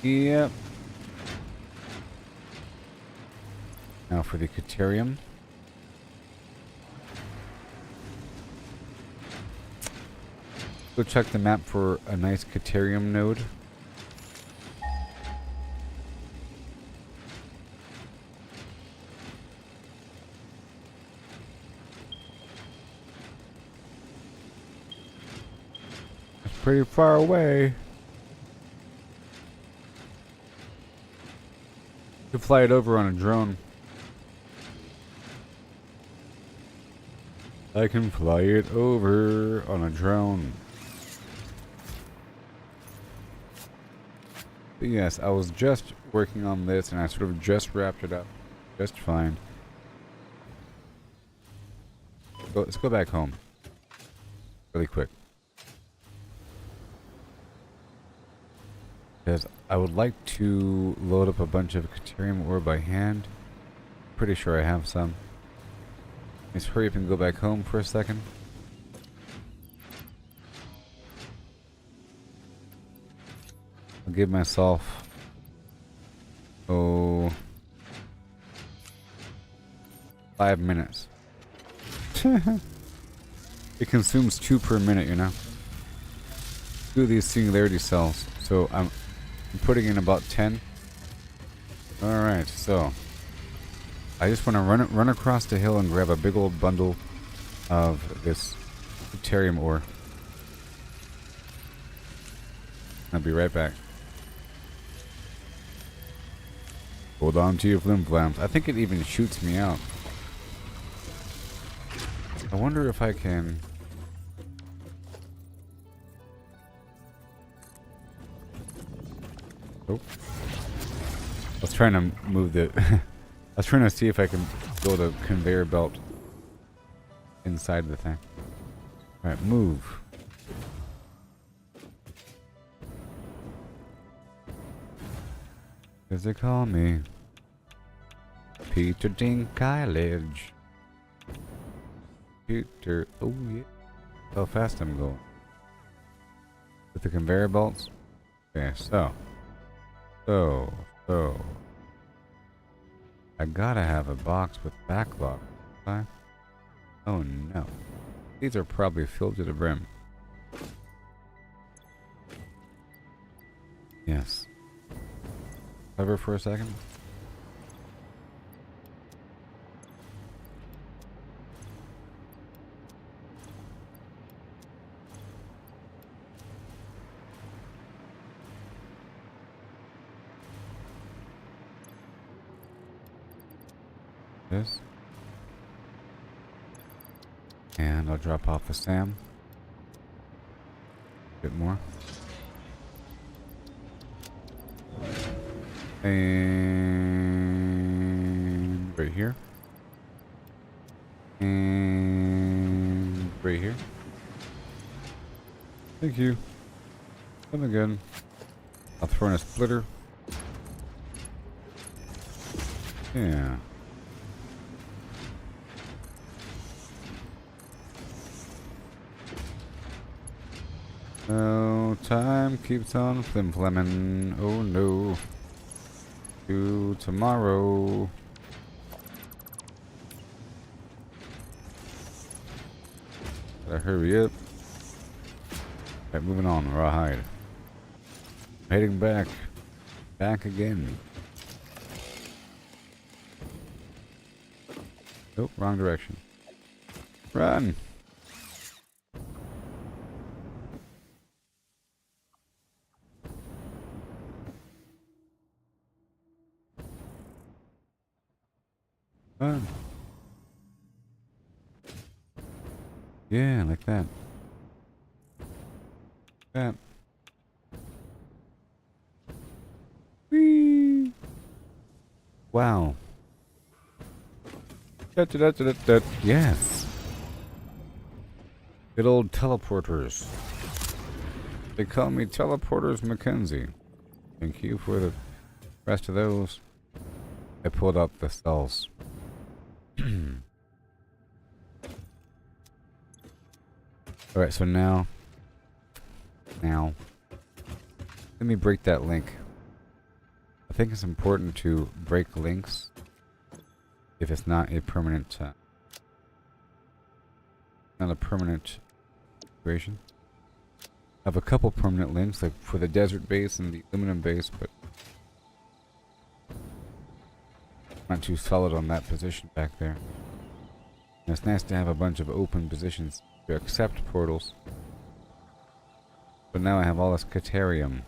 Yep. Now for the Caterium. Go check the map for a nice Caterium node. It's pretty far away. You can fly it over on a drone. I can fly it over on a drone. But yes, I was just working on this and I sort of just wrapped it up just fine. Let's go back home. Really quick. Because I would like to load up a bunch of Caterium ore by hand. Pretty sure I have some. Let's hurry up and go back home for a second. I'll give myself 5 minutes. It consumes 2 per minute, you know. 2 of these singularity cells. So I'm putting in about 10. Alright, so I just want to run across the hill and grab a big old bundle of this Caterium ore. I'll be right back. Hold on to your FlimFlams. I think it even shoots me out. I wonder if I can... Oh. I was trying to move the... I was trying to see if I can build a conveyor belt inside the thing. Alright, move. As they call me. Peter Dinklage. Peter, oh yeah. How fast I'm going. With the conveyor belts. Okay, so. I gotta have a box with backlog. Right? Oh no. These are probably filled to the brim. Yes. Hover for a second. This. And I'll drop off the Sam. A bit more. And right here. And right here. Thank you. Come again. I'll throw in a splitter. Yeah. Oh, time keeps on flim-flamming. Oh no. To tomorrow. Gotta hurry up. Alright, moving on. Rawhide. Heading back. Back again. Nope, wrong direction. Run! Run! Yeah, like that. That. Whee! Wow. Yes. Good old teleporters. They call me Teleporters Mackenzie. Thank you for the rest of those. I pulled up the cells. Alright, so now, let me break that link. I think it's important to break links if it's not a permanent, not a permanent situation. I have a couple permanent links, like for the desert base and the aluminum base, but not too solid on that position back there. And it's nice to have a bunch of open positions to accept portals. But now I have all this Caterium.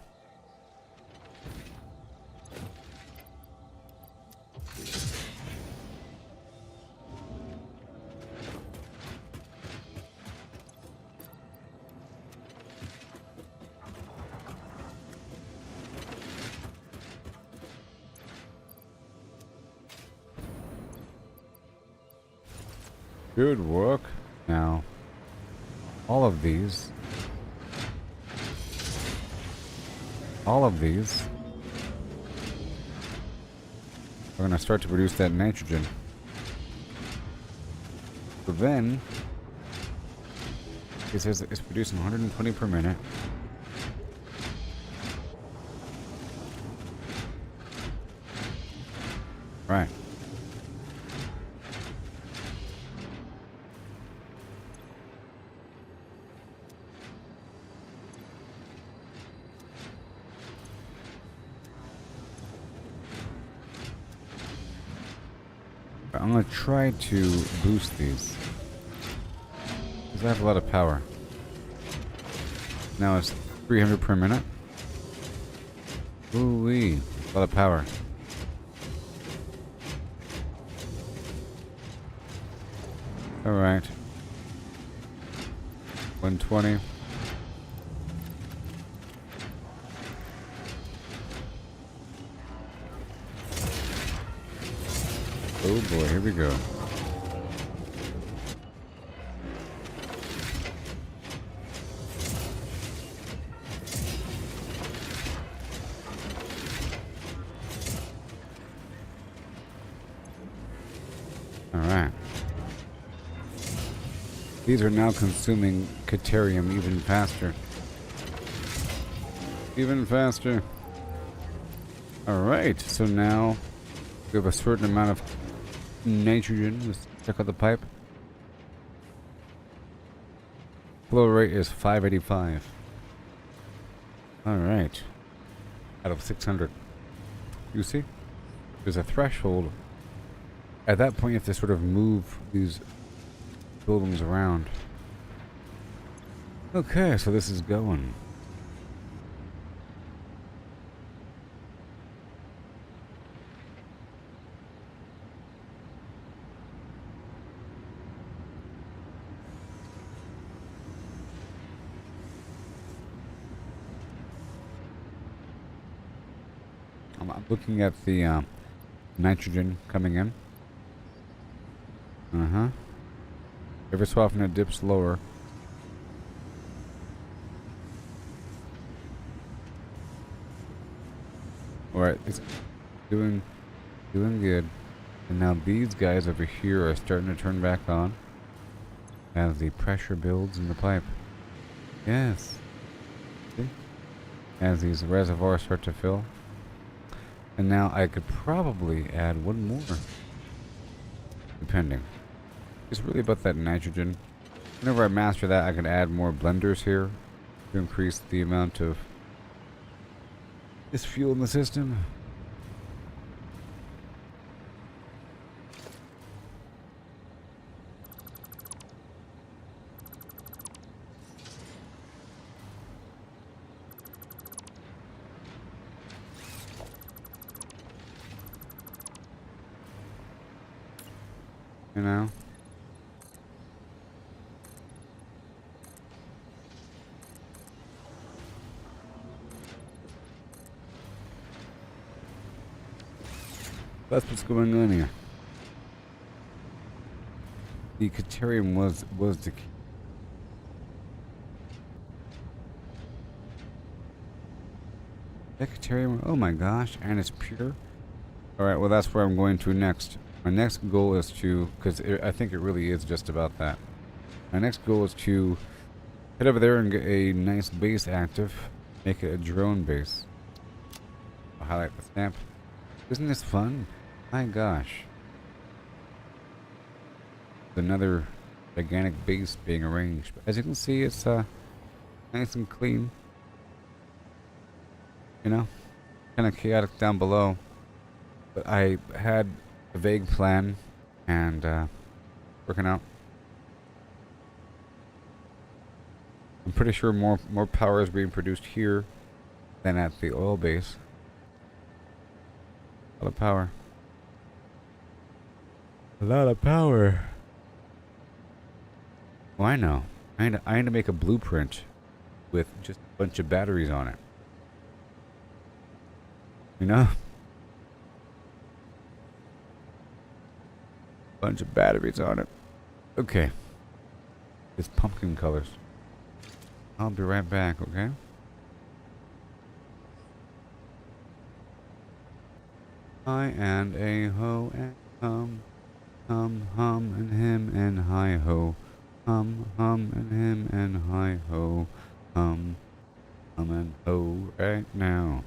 Good work. Now, all of these are going to start to produce that nitrogen. So then, it says it's producing 120 per minute. Right. I'm going to try to boost these, because I have a lot of power. Now it's 300 per minute. Ooh-wee, a lot of power. Alright. 120. Oh boy, here we go. These are now consuming Caterium even faster. Even faster. Alright, so now we have a certain amount of nitrogen. Let's check out the pipe. Flow rate is 585. Alright. Out of 600. You see? There's a threshold. At that point you have to sort of move these buildings around. Okay, so this is going. I'm looking at the nitrogen coming in. Every so often it dips lower. Alright, it's doing good. And now these guys over here are starting to turn back on as the pressure builds in the pipe. Yes. See? As these reservoirs start to fill. And now I could probably add one more. Depending. It's really about that nitrogen. Whenever I master that, I can add more blenders here to increase the amount of this fuel in the system. You know? That's what's going on here. The Caterium was the key. Caterium, oh my gosh, and it's pure. Alright, well that's where I'm going to next. My next goal is to, because I think it really is just about that. My next goal is to head over there and get a nice base active. Make it a drone base. I'll highlight the stamp. Isn't this fun? My gosh. Another gigantic base being arranged. But as you can see, it's nice and clean. You know? Kind of chaotic down below. But I had a vague plan and working out. I'm pretty sure more power is being produced here than at the oil base. A lot of power. A lot of power. Well, I know. I need to make a blueprint with just a bunch of batteries on it. You know? Bunch of batteries on it. Okay. It's pumpkin colors. I'll be right back, okay? Hi and a ho and hum and him and hi ho. Hum and him and hi ho. Hum and ho right now.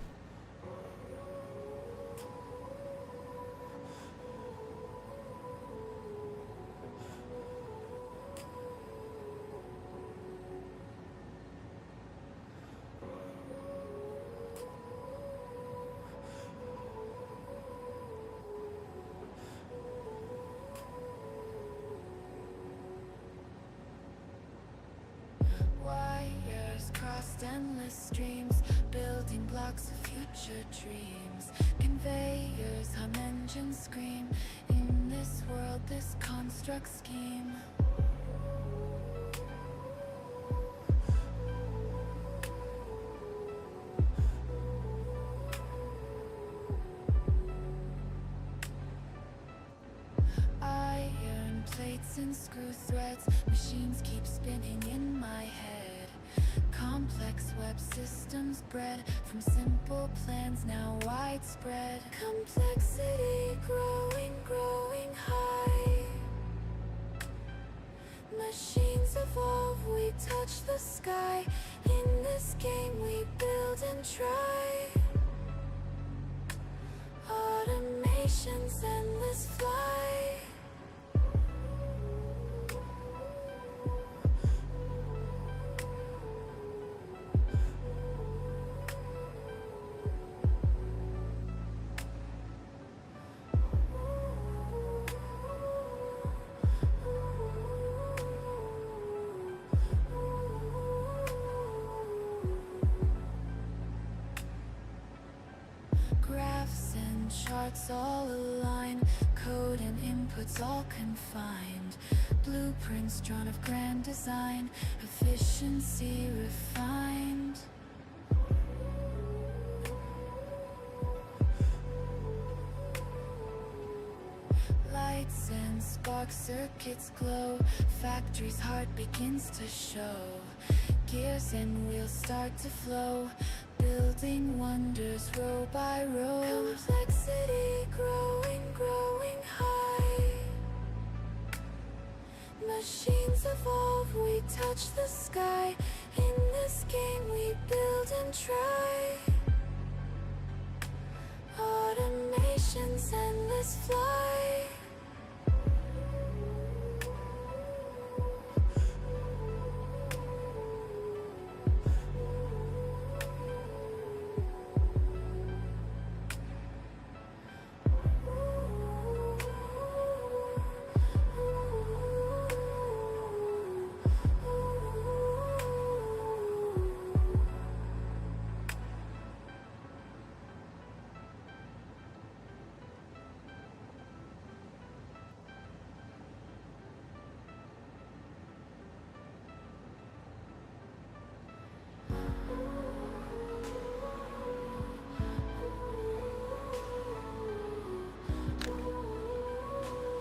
Wires crossed endless streams, building blocks of future dreams. Conveyors hum, engines scream. In this world, this construct scheme. Iron plates and screw threads, machines keep spinning in my head. Complex web systems bred from simple plans now widespread. Complexity growing high. Machines evolve, we touch the sky. In this game we build and try. Automation's endless fly. Graphs and charts all align, code and inputs all confined. Blueprints drawn of grand design, efficiency refined. Lights and sparks, circuits glow, factory's heart begins to show. Gears and wheels start to flow, building wonders row by row. Complexity growing, growing high. Machines evolve, we touch the sky. In this game we build and try. Automation's endless fly.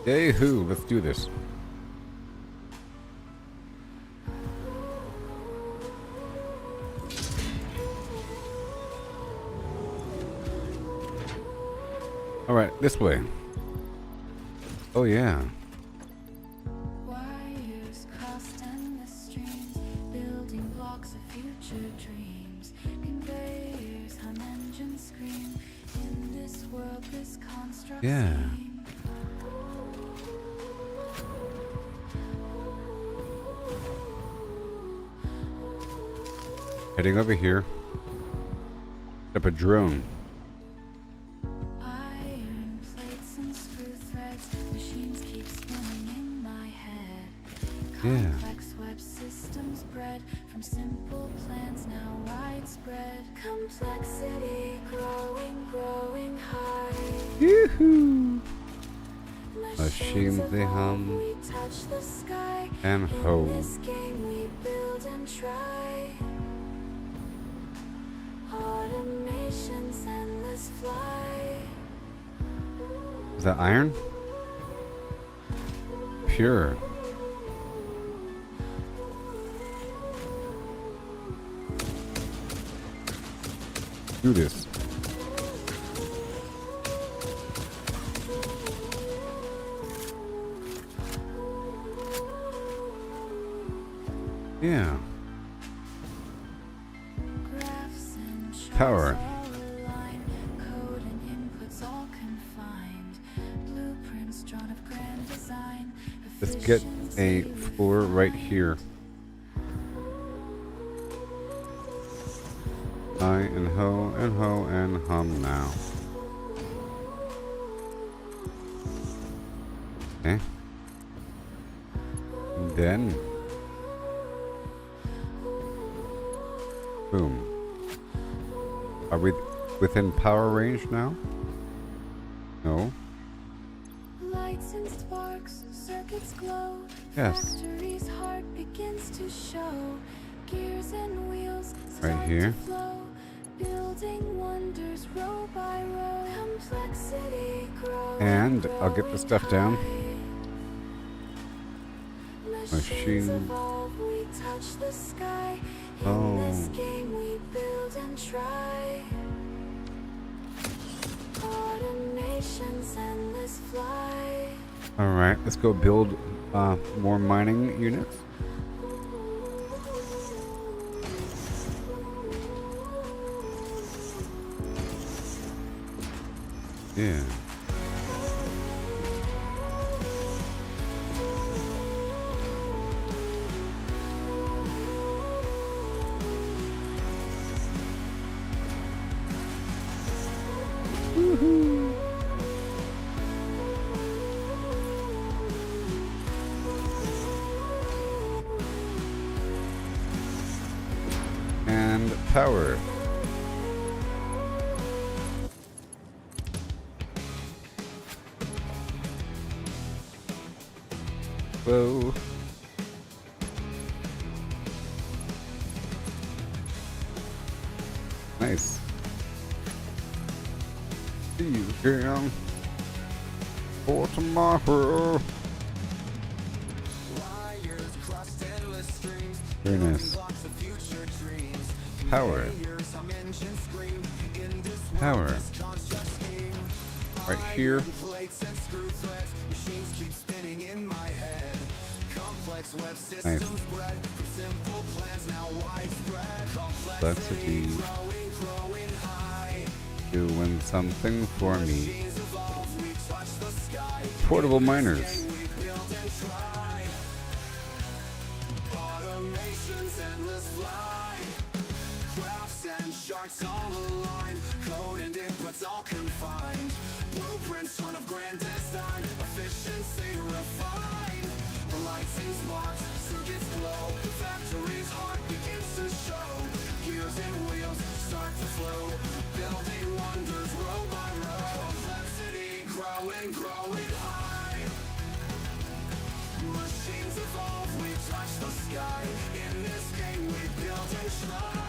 Yay-hoo, let's do this. Alright, this way. Oh yeah. Wires crossed endless streams, building blocks of future dreams. Conveyors hum, engines scream. In this world, this construct Yeah. seem. Heading over here. Up a drone. Iron plates and screw threads, machines keep spinning in my head. Yeah. Complex web systems bred from simple plans now widespread. Complexity growing, growing high. Yoo-hoo! Machines they evolve, hum we touch the sky. and In ho. this game we build and try. Automation's endless fly. Is that iron? Pure. Do this. Yeah. Graphs and charts Power. all align, code and inputs all confined. Blueprints drawn of grand design. Let's get a Efficiency floor right refined. here. Hi and ho and hum now. Okay. And then boom. Are we within power range now? No. Lights and sparks, circuits glow. Yes. Factory's heart begins to show. Gears and wheels Right start here. to flow. Building wonders row by row. Complexity growing, And I'll get the stuff down. Machines Machine. evolve, we touch the sky. In Oh. this game we build and try. Automation's endless fly. Alright, let's go build more mining units. Yeah. And power. Whoa. Nice. See you again for tomorrow. Very nice. Power. Power. Right here. Nice. Complexity. Doing something for me. Portable miners. Sharks all aligned, code and inputs all confined. Blueprints one of grand design, efficiency refined. The lighting's blocked, circuits glow. The factory's heart begins to show. Gears and wheels start to flow. Building wonders row by row. Complexity growing, growing high. Machines evolve, we touch the sky. In this game we build and try.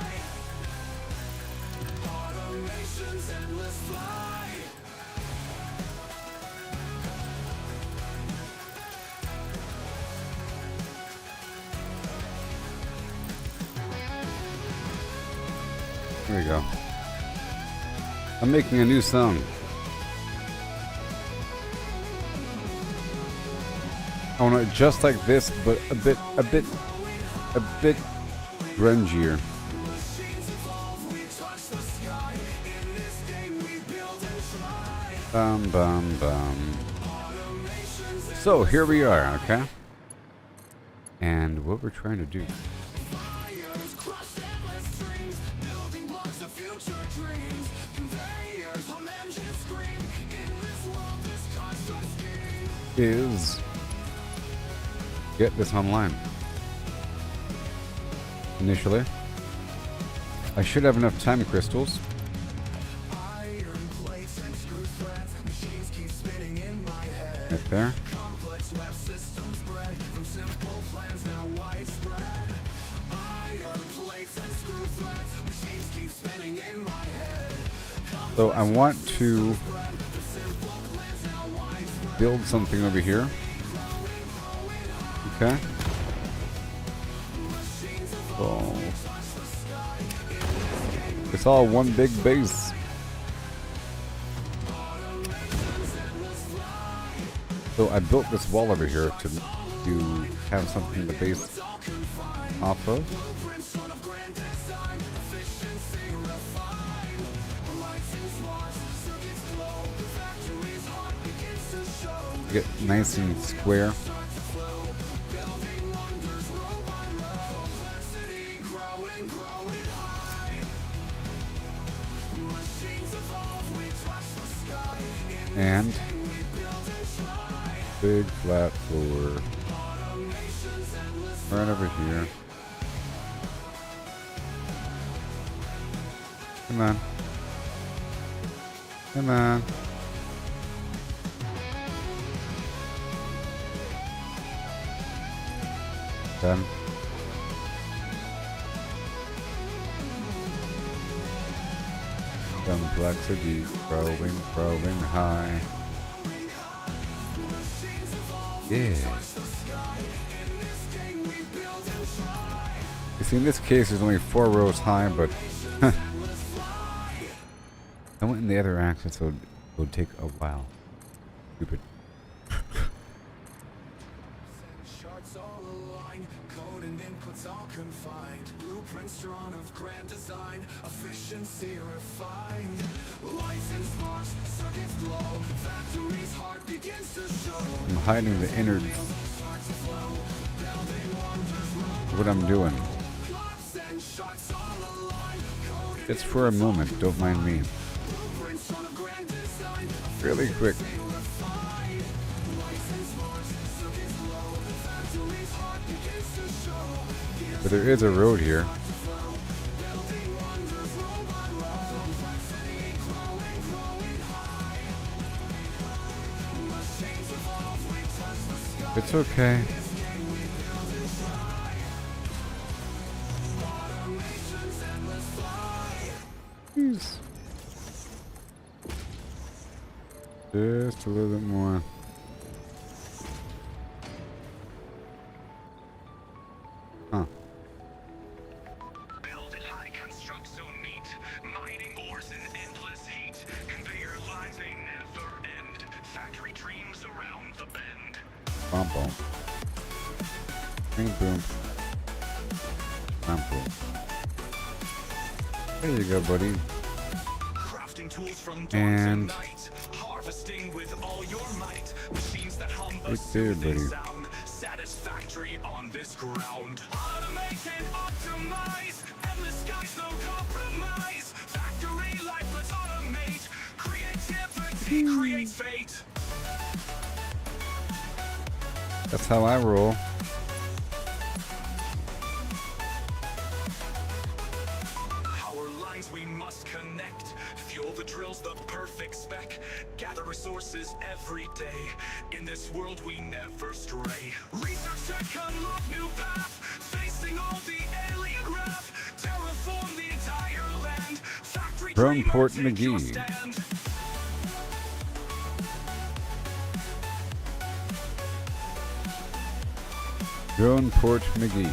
Automation's endless fly. There we go. I'm making a new song. I want it just like this, but a bit grungier. Bum bum bum. So here we are, okay? And what we're trying to do. Is get this online. Initially, I should have enough time crystals. Right there. So I want to build something over here. Okay. So it's all one big base. So I built this wall over here to have something to base off of. Get nice and square. And big flat floor right over here. Come on. Come on. Done. Complexity growing high. Yeah. You see, in this case, there's only 4 rows high, but I went in the other axis, so it would take a while. Stupid. it's all confined. Blueprints drawn of grand design, efficiency refined. Lights and sparks, circuits glow. Factory's heart begins to show. I'm hiding the innards. What I'm doing. Clocks and shots all aligned. Coded It's for a moment, don't mind me. blueprints drawn of grand design. Really quick. Refined. Lights and sparks, circuits glow. Factory's heart begins to show. But there is a road here. Building wonders, robot road. Complexity growing, growing high. Machines evolve, we touch the sky. It's okay. Automation's endless fly. Just a little bit more. Huh. Build it high, construct so neat. Mining ores in endless heat. Conveyor lines, they never end. Factory dreams around the bend. Bum bum. Bing boom. Bum boom. There you go, buddy. Crafting tools from dawn And- to night. Harvesting with all your might. Machines that hum a Right there, soothing buddy. sound. Satisfactory on this ground. Automate and optimize. Endless skies, no compromise. Factory life, let's automate. Creativity creates fate. That's how I roll. Power lines we must connect. Fuel the drills, the perfect spec. Gather resources every day. In this world we never stray. Research tech unlock new path. Facing all the alien wrath. Terraform the entire land. Factory From dreamer, Port take your McGee. stand. Drone Port McGee.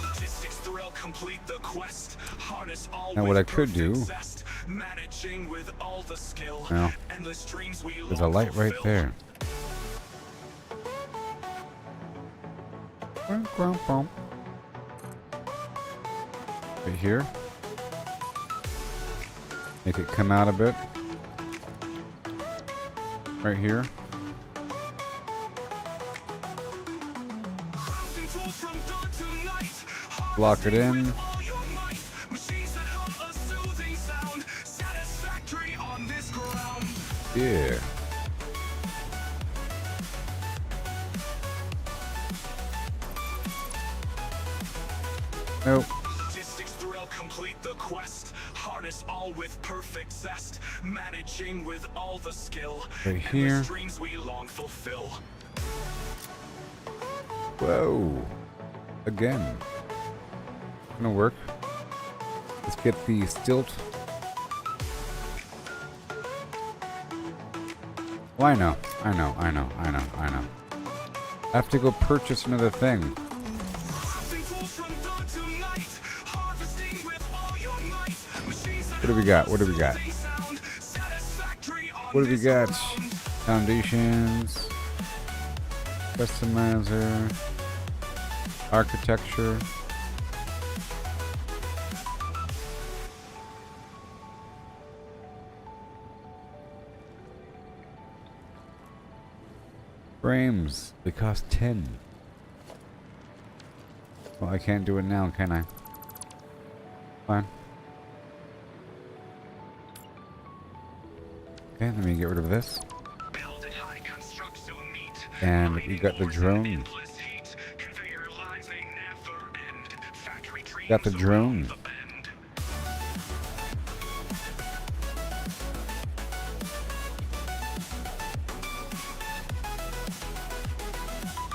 Logistics thrill, complete the quest. Harness all Now with what I could do- perfect zest. Managing with all the skill. Well, Endless dreams we There's a long light right fulfill. there. Right here. Make it come out a bit. Right here. Crafting tools from dawn to night. Block it in. With all your might. Machines that hum a soothing sound. Satisfactory on this ground. Yeah. Nope. Logistics thrill, complete the quest. Harness all with perfect zest. Managing with all the skill. Right Endless here. dreams we long fulfill. Whoa. Again. Gonna work. Let's get the stilt. Well, I know. I have to go purchase another thing. Crafting tools from dawn to night. Harvesting with all your might. Machines that What do we got? What do we got? soothing sound. Satisfactory on What do we this got? ground. Foundations. Customizer. Architecture. Frames. They cost 10. Well, I can't do it now, can I? Fine. Okay, let me get rid of this. Build it high, construct so neat. And Mining we got the ores in drone. endless heat. Conveyor lines, they never end. Factory Got the dreams drone. around the bend.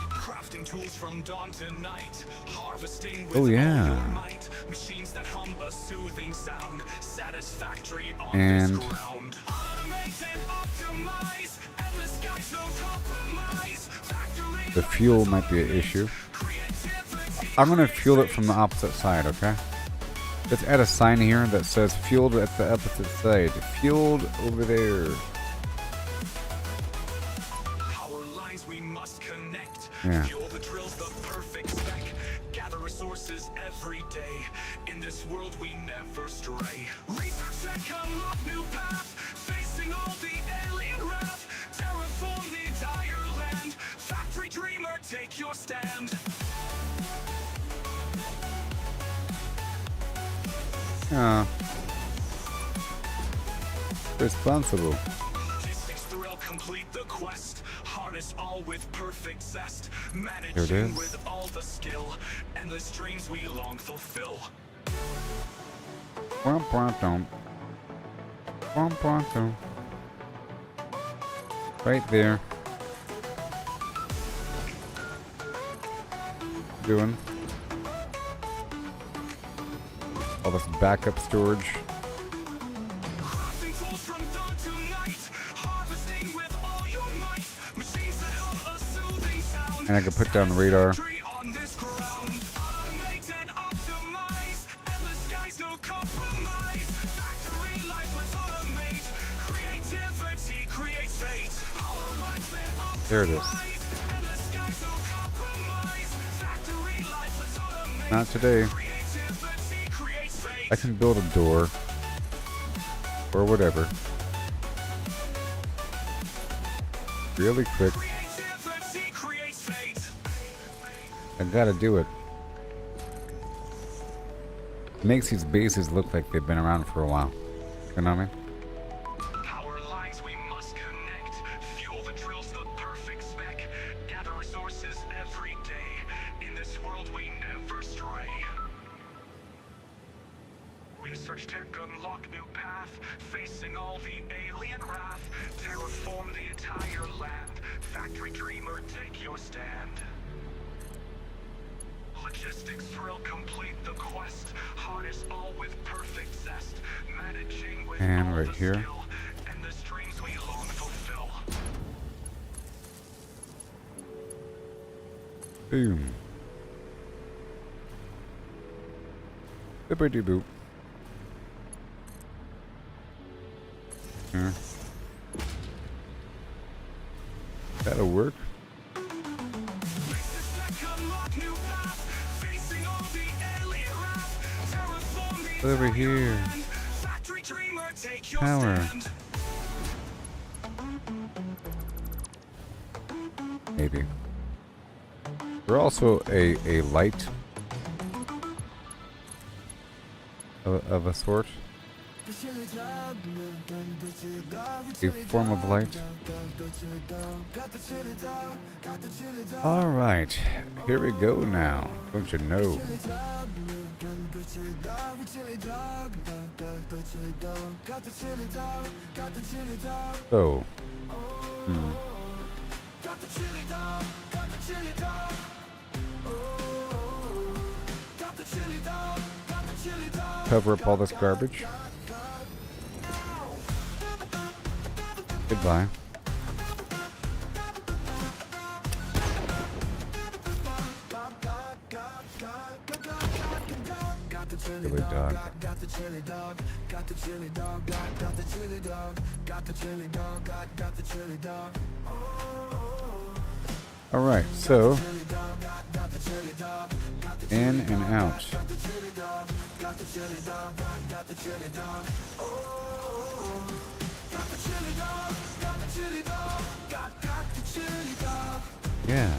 Crafting tools from dawn to night. Harvesting with Oh, yeah. all your might. Machines that hum a soothing sound. Satisfactory on And- this ground. Automate and optimize. Endless skies, no compromise. Factory The fuel might be an issue. creativity. I'm gonna fuel it from the opposite side, okay? Let's add a sign here that says fueled at the opposite side. Fueled over there. Power lines we must connect. Yeah. Fuel the drills, the perfect spec. Gather every day. In this world we never stray. Research and come up new path, facing all the alien wrath. Terraform the entire land. Factory dreamer, take your stand. Responsible. Logistics thrill, complete the quest. Harness all with perfect zest. Here it Managing is. with all the skill. Endless dreams we long fulfill. Womp womp dum. Womp womp dum. Right there. Doing all this backup storage. Crafting tools from dawn to night. Harvesting with all your might. Machines that have a soothing sound. And I can put down the radar. Factory on this ground. Automate and optimize. Endless skies, no compromise. Factory life, let's automate. Creativity creates fate. Our lives then optimize. There it is. Endless skies, no compromise. Factory life, let's automate. Not today. Creativity creates fate. I can build a door. Or whatever. Really quick. Creativity creates fate. I gotta do it. Makes these bases look like they've been around for a while. You know what I mean? Power lines we must connect. Fuel the drills the perfect spec. Gather resources every day. In this world we never stray. Research tech, unlock new path. Facing all the alien wrath. Terraform the entire land. Factory dreamer, take your stand. Logistics thrill, complete the quest. Harness all with perfect zest. Managing with And all right the here. skill. And the dreams we long fulfill. Boom. Bippity boop. Here. That'll work. Over here. Power. Maybe. We're also a light of a sort. A form of light. Alright, here we go now. Don't you know? So, cover up all this garbage. Goodbye. Silly dog. All right, so in and out. Yeah.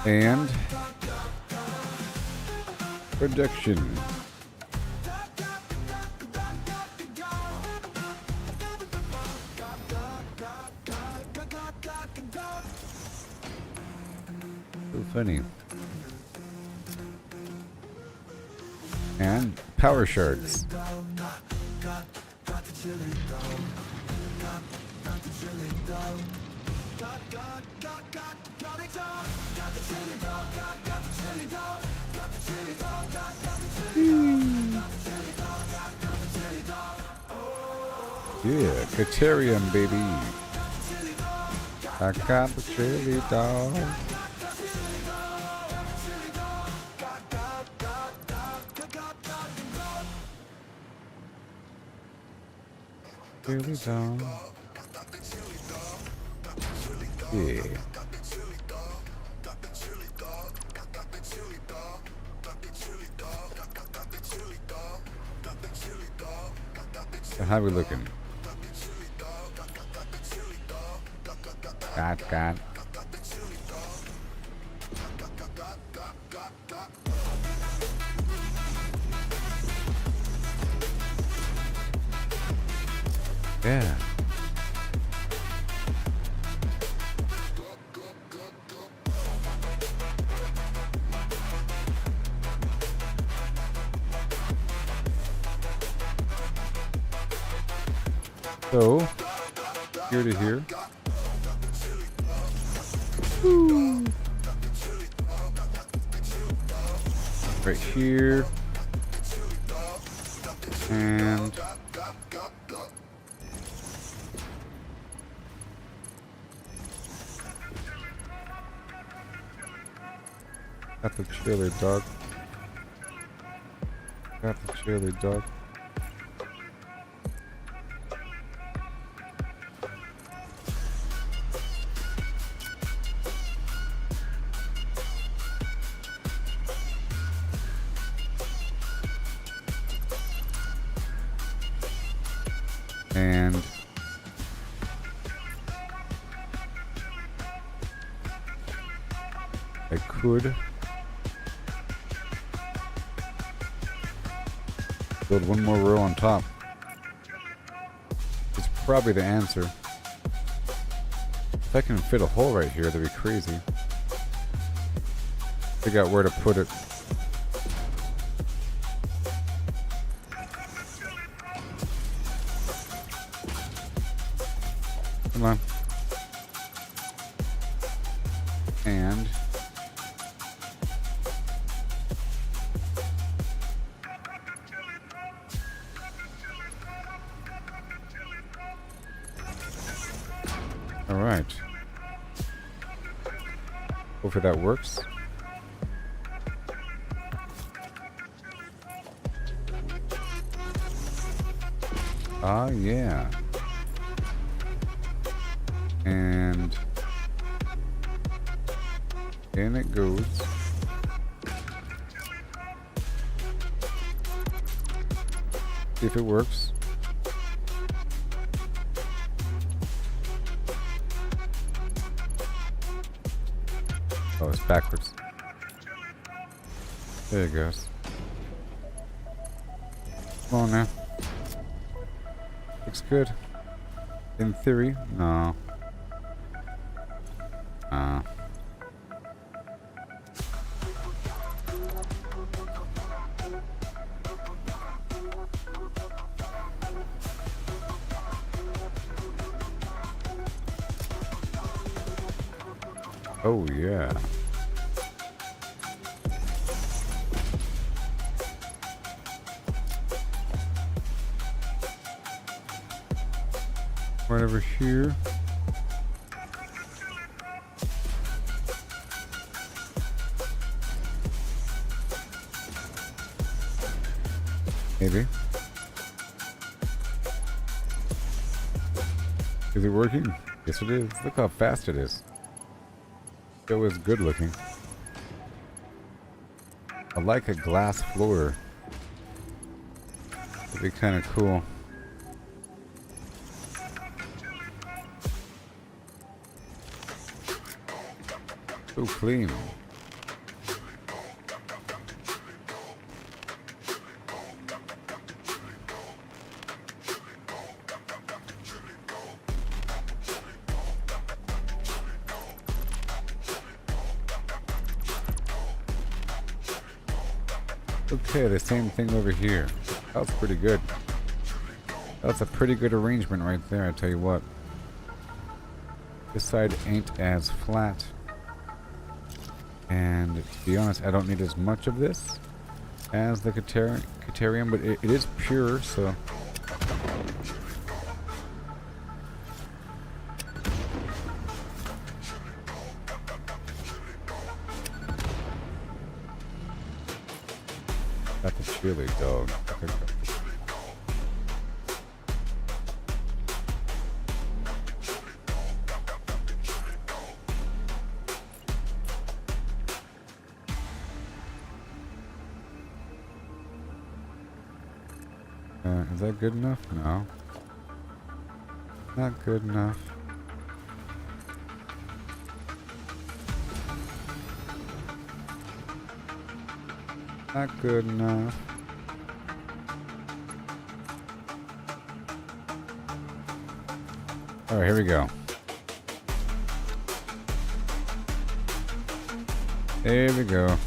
And production. So funny. And power shards. Yeah, Katerium, baby. I got the chili dog. Chili dog. Yeah. So how we looking? Got. Yeah. So, here to here. Woo. Right here. And got the chili dog. Got the chili dog. And I could build one more row on top. It's probably the answer. If I can fit a hole right here, that'd be crazy. Figure out where to put it. Come on. And all right. Hopefully that works. Ah, yeah. And in it goes. See if it works. Oh, it's backwards. There it goes. Come on now. Looks good. In theory, no. Oh yeah. Right over here. Maybe. Is it working? Yes it is. Look how fast it is. It was good looking. I like a glass floor. It'd be kind of cool. So clean. Okay, the same thing over here. That's pretty good. That's a pretty good arrangement right there, I tell you what. This side ain't as flat. And to be honest, I don't need as much of this as the Caterium, but it is pure, so... Got the chili dog. there. Is that good enough? No. Not good enough. Not good enough. Alright, here we go. There we go.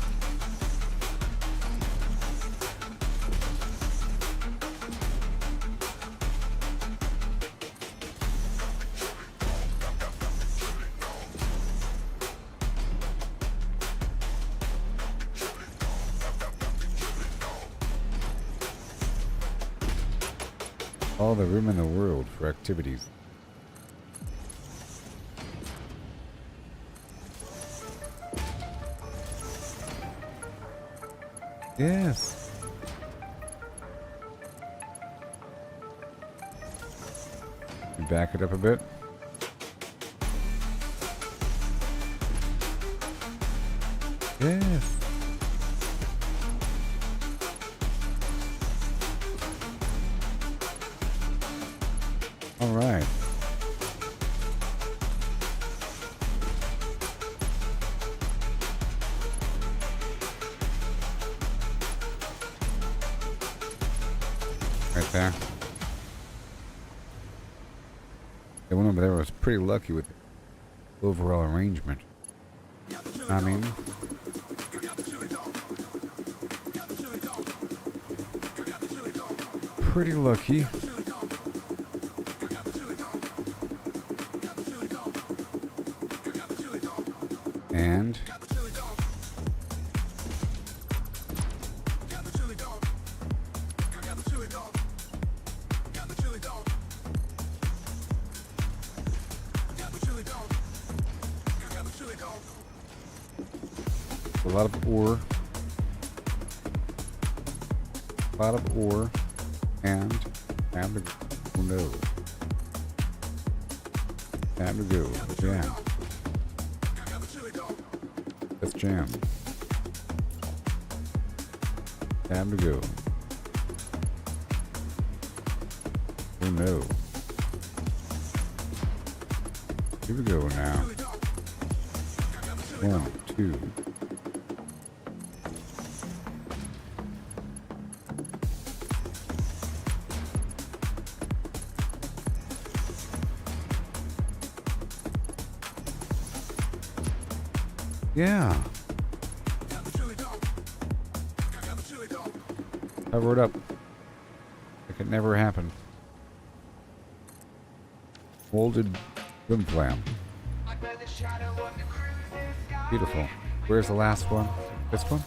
All the room in the world for activities. Yes. Back it up a bit. Yes. All right. Right there. The one over there was pretty lucky with the overall arrangement. I mean, pretty lucky. And a lot of ore. A lot of ore. And time to go. Oh no. Time to go. Jam. Let's jam. Time to go. Oh no. Here we go now. 1, 2. Yeah. Cover it up. Like it never happened. Molded FlimFlam. Beautiful. Where's the last one? This one?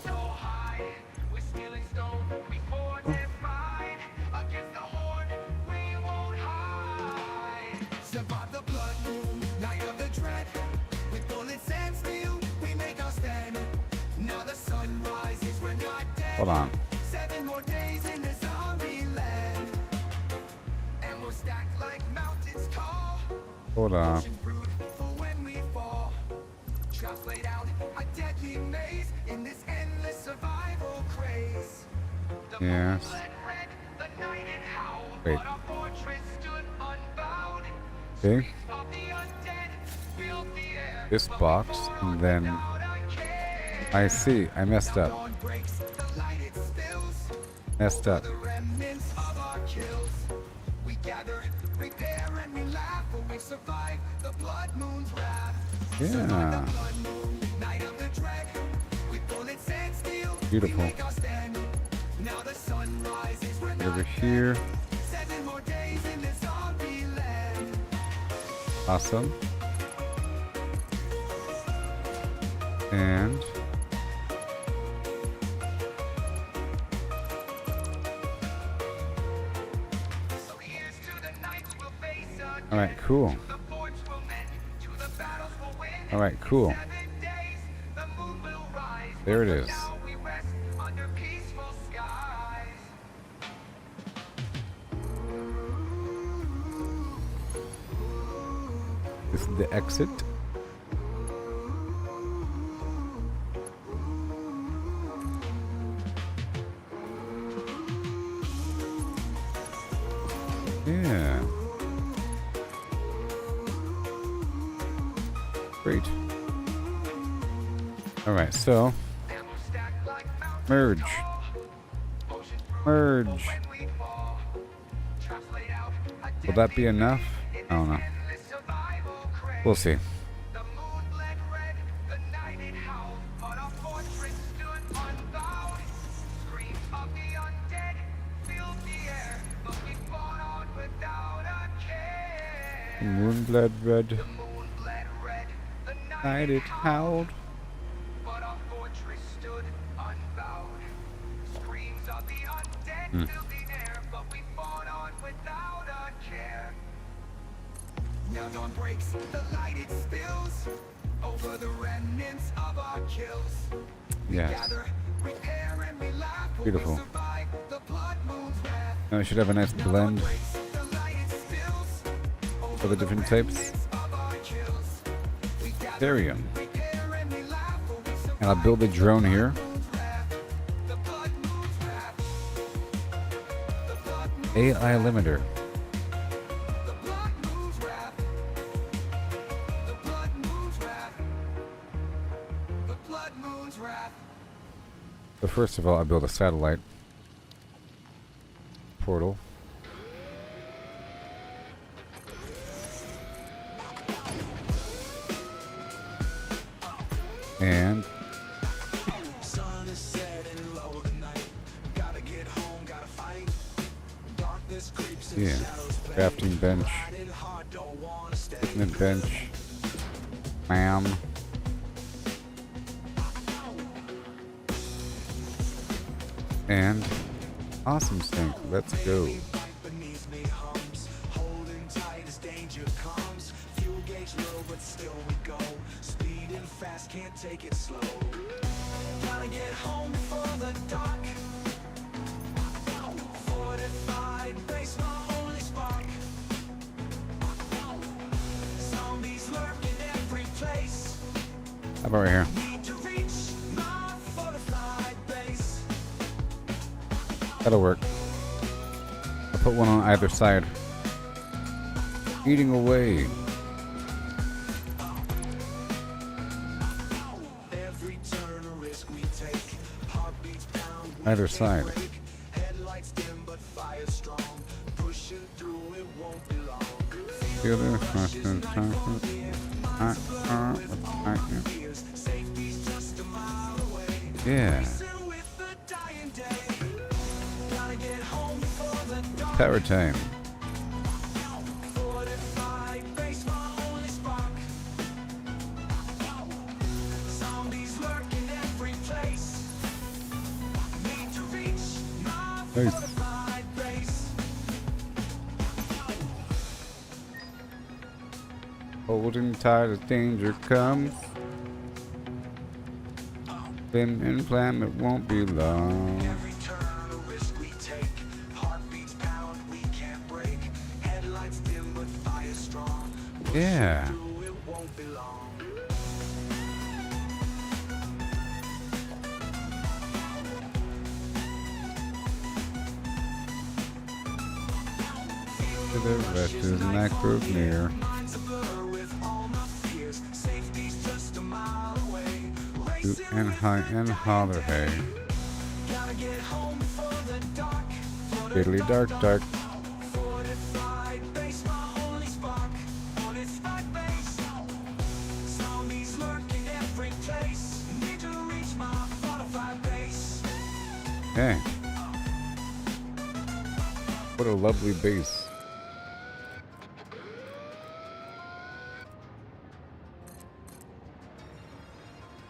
Hold on. 7 more days in the zombie land, and we'll stack like mountains tall. Hold on. For when we fall, traps laid out a deadly maze in this endless survival craze. The Yes. moonlit red, the night it howled, Wait. but our fortress stood unbowed. Okay. Of the undead filled the air, This box, and then I see. I messed up. dawn breaks, the light it spills. Messed up. The remnants of our kills. We gather, prepare, and we laugh, for we survive the blood moon's wrath. Yeah. Blood moon, night of the dread. With bullets and steel, Beautiful. we make our stand. Now the sun rises, we're not Over dead. here. 7 more days in the zombie land. Awesome. And So here's to the nights we'll face again. all right, cool. The forts will mend, to the battles we'll win. All right, cool. 7 days, the moon will rise. There it For is. now we rest under peaceful skies. This is the exit. Yeah. Great. Alright, so merge. Merge. Will that be enough? I don't know. We'll see. The moon bled red. Night it howled. But our fortress stood unbowed. Screams of the undead filled the air, but we fought on without a care. Now dawn breaks, the light it spills over the remnants of our kills. We Yes. gather, repair, and we laugh. Beautiful. We survive the blood moon's wrath. Now we should have a nice Now dawn blend breaks, the light it spills for the different types. remnants of our kills. We gather, There we go. repair, and we laugh. We survive And I'll build the drone here. the blood moon's wrath. The blood moon's AI limiter. The blood moon's wrath. The blood moon's wrath. The blood moon's wrath. So first of all, I build a satellite portal. And Sun is setting low tonight. Gotta get home, gotta fight. Darkness creeps in yeah, shadows. crafting bench, Riding hard, don't wanna stay. picnic bench, bam, and awesome stink. Let's go. Beneath me hums, holding tight as danger comes. Fuel gauge low, but still we go. Speeding fast, can't take it slow. Gotta get home before the dark. Fortified base, my only spark. Zombies lurk in every place. How about right here? Need to reach my fortified base. That'll work. I'll put one on either side. Eating away. Every turn a risk we take. Heartbeats pound. Either side. Headlights dim but fire strong. Pushing through it won't be long. Feel this? Fears, safety's just a mile away. Yeah. Racing with the dying day. Gotta get home before the dark. Power time. Fortified base, my only spark. Zombies lurk in every place. Need to reach my Nice. fortified base. Holding tight as danger comes. Been in plan, it won't be long. Every turn a risk we take. Heartbeats pound, we can't break. Headlights dim but fire strong. Yeah. Through it won't be long. To the rest is night grows near. Minds a blur with all my fears. Safety's just a mile away. Shoot and high and holler, hey. Gotta get home before the dark. Diddly dark dark. Fortified base, my only spark. Fortified base. Zombies lurk in every place. Need to reach my fortified base. Hey. What a lovely base.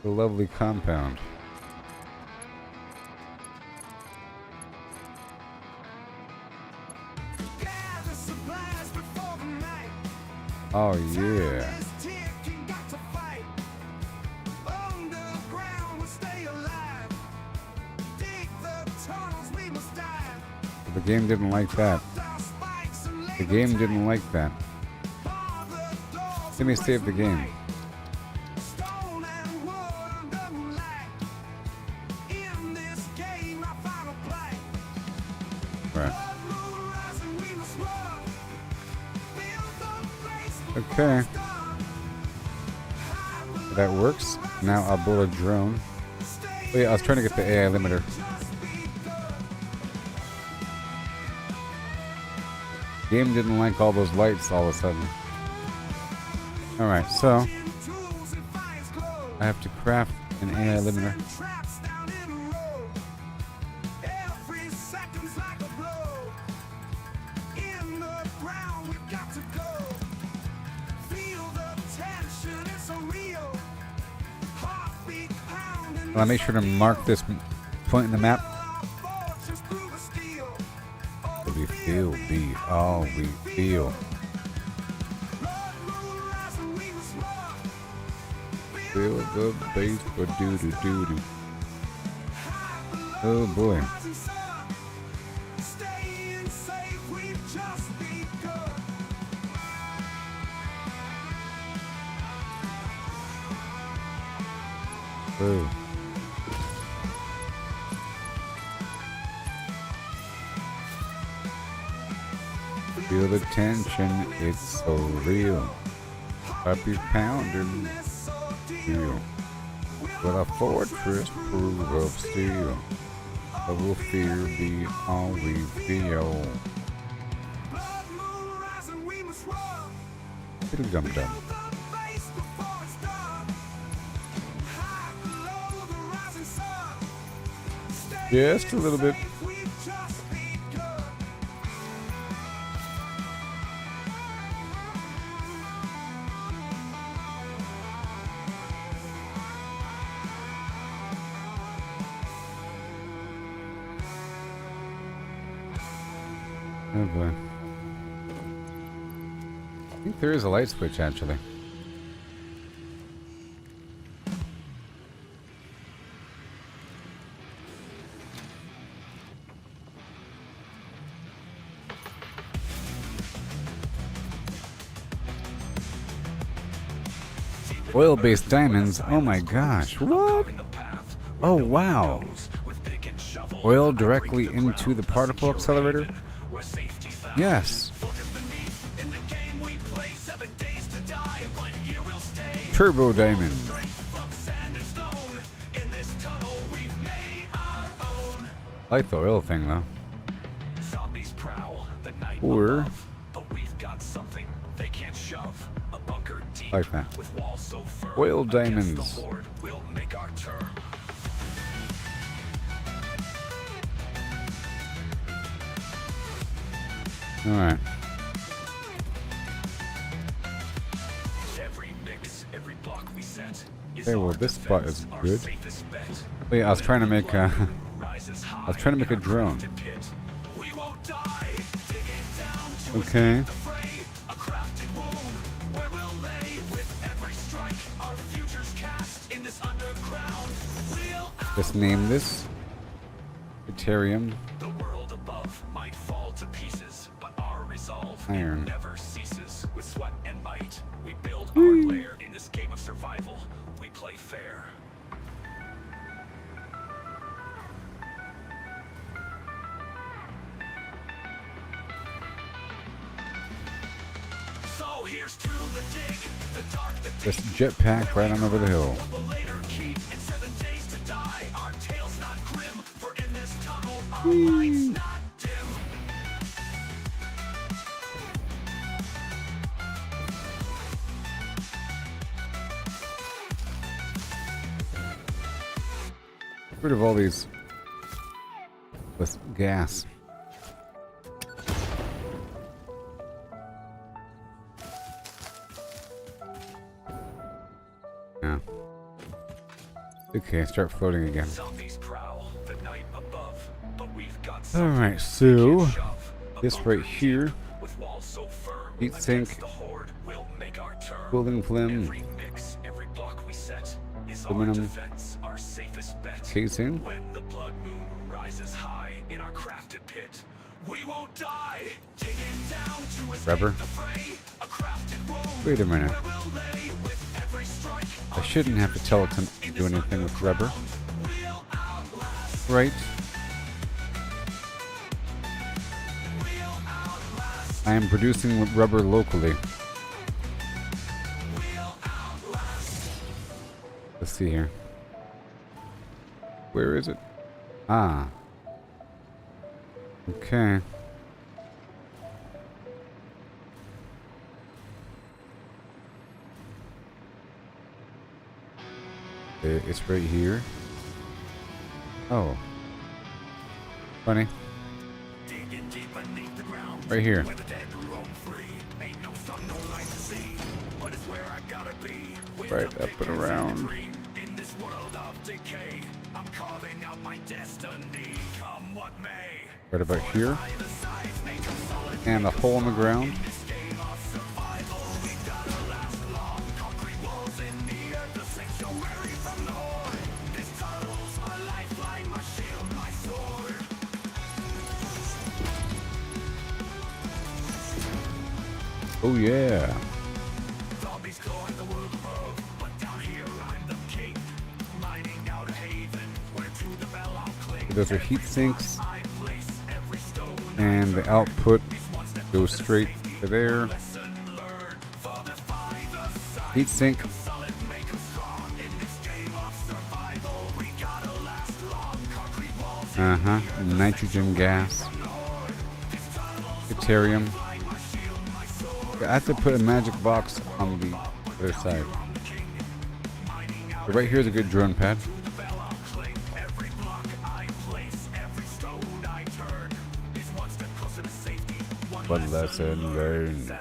A lovely compound. Gather supplies before the night. Oh yeah. This ticking got to fight. Underground we'll stay alive. Dig the tunnels we must dive. The game didn't like that. Our spikes and The game didn't like that. bar the doors Let me with save the game. light. Stone and wood under moonlight. In this game I found a plight. Right. Blood moon rising, we must run. Okay. That works. Now I'll build a drone. Oh yeah, I was trying to get the AI limiter. Game didn't like all those lights all of a sudden. Alright, so I have to craft an AI limiter. I'll make sure to mark this point in the map. We feel be all we feel. Feel the bass, but do do do do. Oh boy. Oh. Feel the tension, it's so real. Happy pounding steel. With a fortress proof of steel. I will fear be all we feel. It'll jump down. Just a little bit. Oh boy. I think there is a light switch actually. Oil-based diamonds? Oh my gosh, what? Oh wow. Oil directly into the particle accelerator? Yes. Turbo diamond. I like the oil thing though. Or like that. Oil diamonds. Alright. Okay, well this spot is good. Oh yeah, I was trying to make a drone. Okay. Let's name this Ethereum. The world above might fall to pieces, but our resolve Iron. never ceases. With sweat and might, we build our lair in this game of survival. We play fair. So here's to the dig, the dark, the This jetpack right on over the hill. the later keep. In 7 days to die, our tale's not grim. For in this tunnel, our light's not dim. Get rid of all these with gas. Yeah. Okay, start floating again. Zombies prowl the night above, but we've got Alright, so shove. this right here, With walls so firm heat against sink, the horde, we'll make our turn. FlimFlams, Every mix, every block we set is our aluminum defense, our safest bet. casing. When the blood moon rises high in our crafted pit, we won't die. Digging down to escape Rubber. the fray. A crafted wound Wait a minute. where we'll lay with every strike. I shouldn't have to tell it to do anything with rubber. We'll outlast. Right. I am producing rubber locally. see here. Where is it? Ah. Okay. It's right here. Oh. Funny. Right here. Right up and around. Right about here. And a hole in the ground. Oh yeah. Those are heat sinks, and the output goes straight to there. Heat sink. Nitrogen gas. Deuterium. I have to put a magic box on the other side. So right here is a good drone pad. One lesson learned.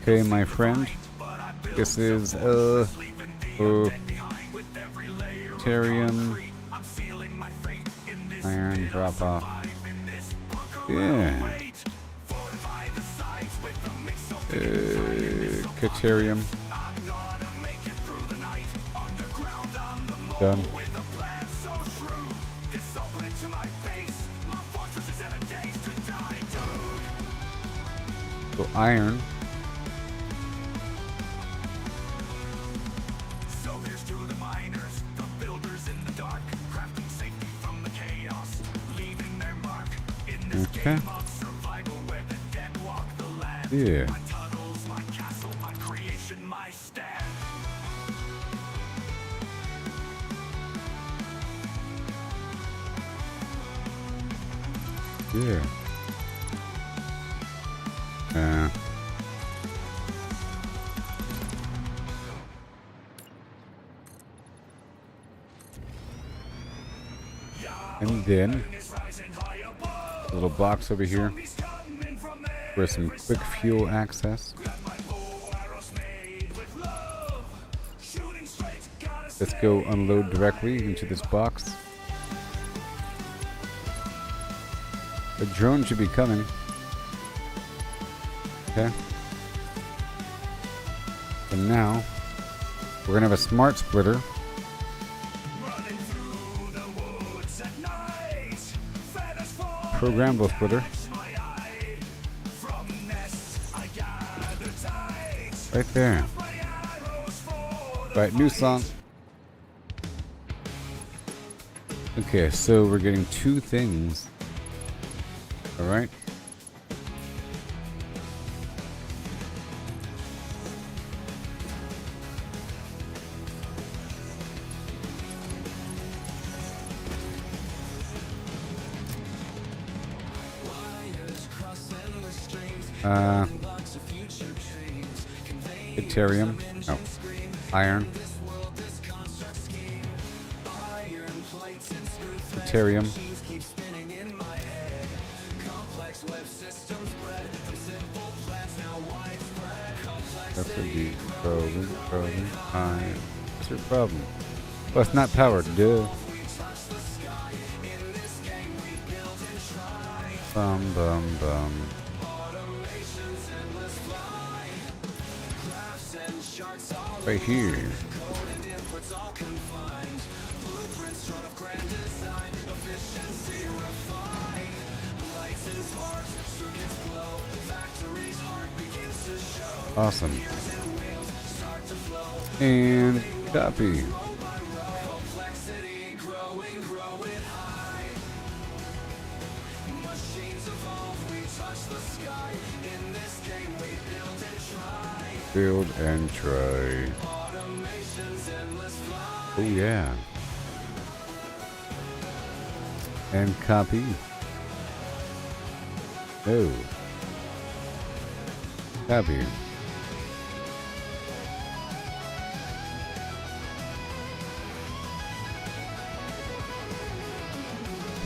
Okay, my friend. This is deuterium. Iron drop off. Yeah. Deuterium. Done. So iron. Okay. Yeah. Yeah. And then a little box over here for some quick fuel access. Let's go unload directly into this box. The drone should be coming. Okay. And now we're gonna have a smart splitter. Programmable splitter. Right there. Right, new song. Okay, so we're getting two things. Alright. Deuterium. No. Iron. Deuterium. That's a deep probing. Iron. What's your problem? Well, it's not powered, duh. Bum bum bum. Right here. Awesome. And copy. Build and try. Oh yeah. And copy. No. Copy.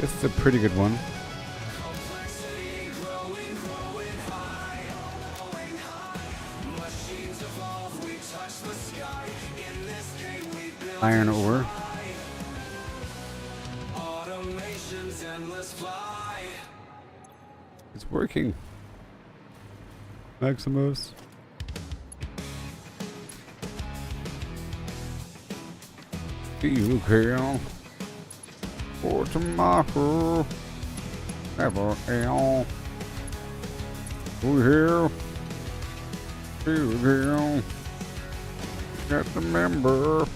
It's a pretty good one. Iron ore. It's working. Maximus. You can for tomorrow. Never am. We here. You can get the member.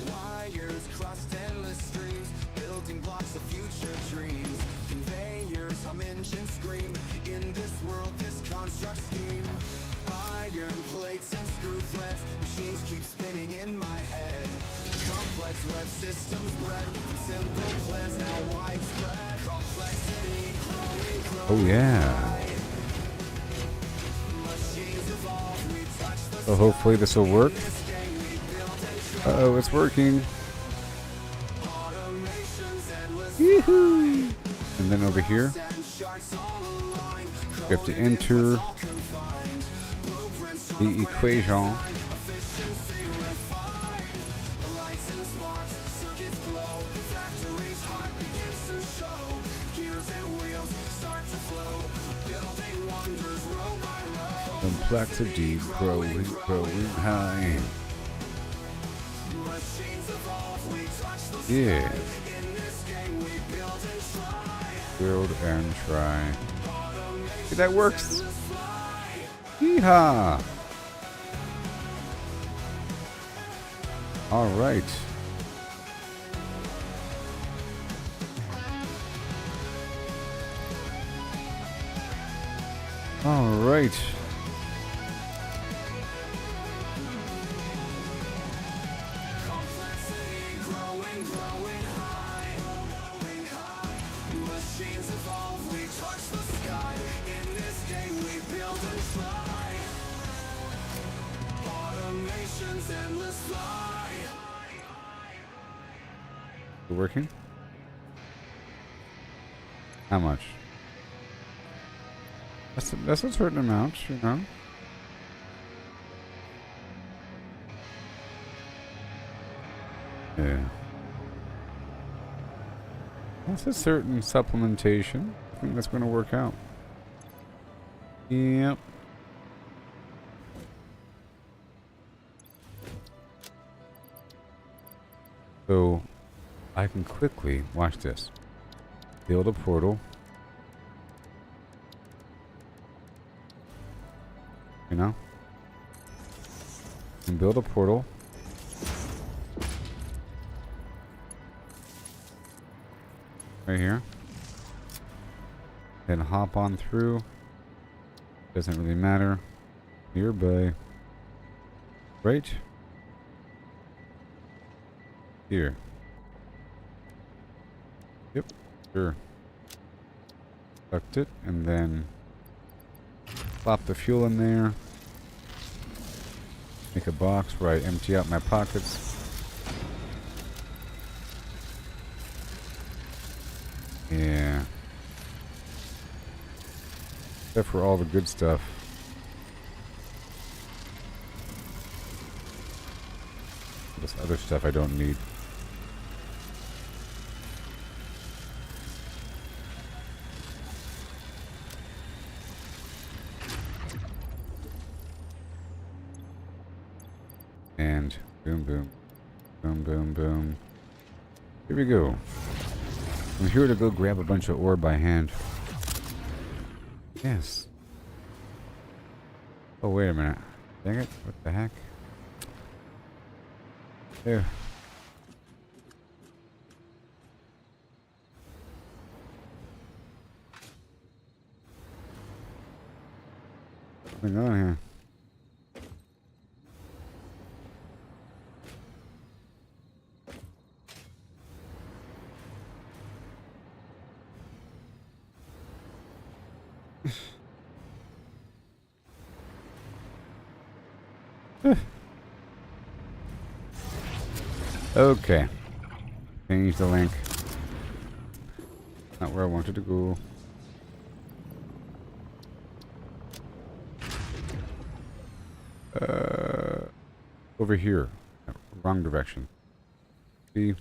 Wires cross endless streams, building blocks of future dreams. Conveyors hum engine scream. In this world, this construct scheme. Iron plates and screw threads. Machines keep spinning in my head. Complex web systems bred. Simple plans now widespread. Complexity growing. Oh yeah. Machines evolve. We touch the So hopefully this will work. Uh-oh, it's working. Yoo-hoo! And then over here, we have to enter the equation. Complexity growing high. Yeah. Build and try. See, that works. Yeehaw! All right. All right. It working? How much? That's a certain amount, you know. Yeah. That's a certain supplementation. I think that's going to work out. Yep. So I can quickly, watch this, build a portal. You know? And build a portal. Right here. Then hop on through. Doesn't really matter. Nearby. Right here. Yep, sure. Sucked it, and then plop the fuel in there. Make a box where I empty out my pockets. Yeah. Except for all the good stuff. This other stuff I don't need. And boom, boom, boom, boom, boom. Here we go. I'm here to go grab a bunch of ore by hand. Yes. Oh, wait a minute. Dang it. What the heck? There. What's going on here? Okay. Change the link. Not where I wanted to go. Over here. Wrong direction. See?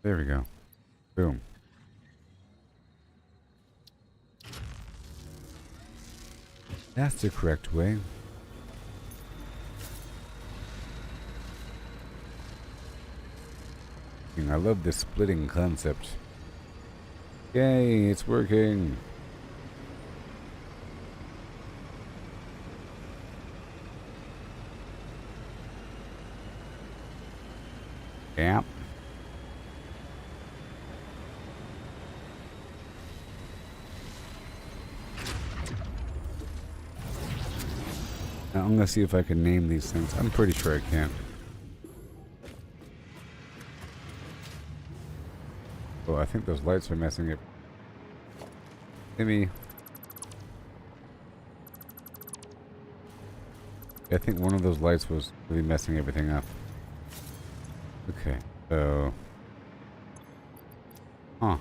There we go. Boom. That's the correct way. I love this splitting concept. Yay, it's working. Yeah. Now I'm gonna see if I can name these things. I'm pretty sure I can. Oh, I think those lights are messing it. Maybe. I think one of those lights was really messing everything up. Okay, so. Huh.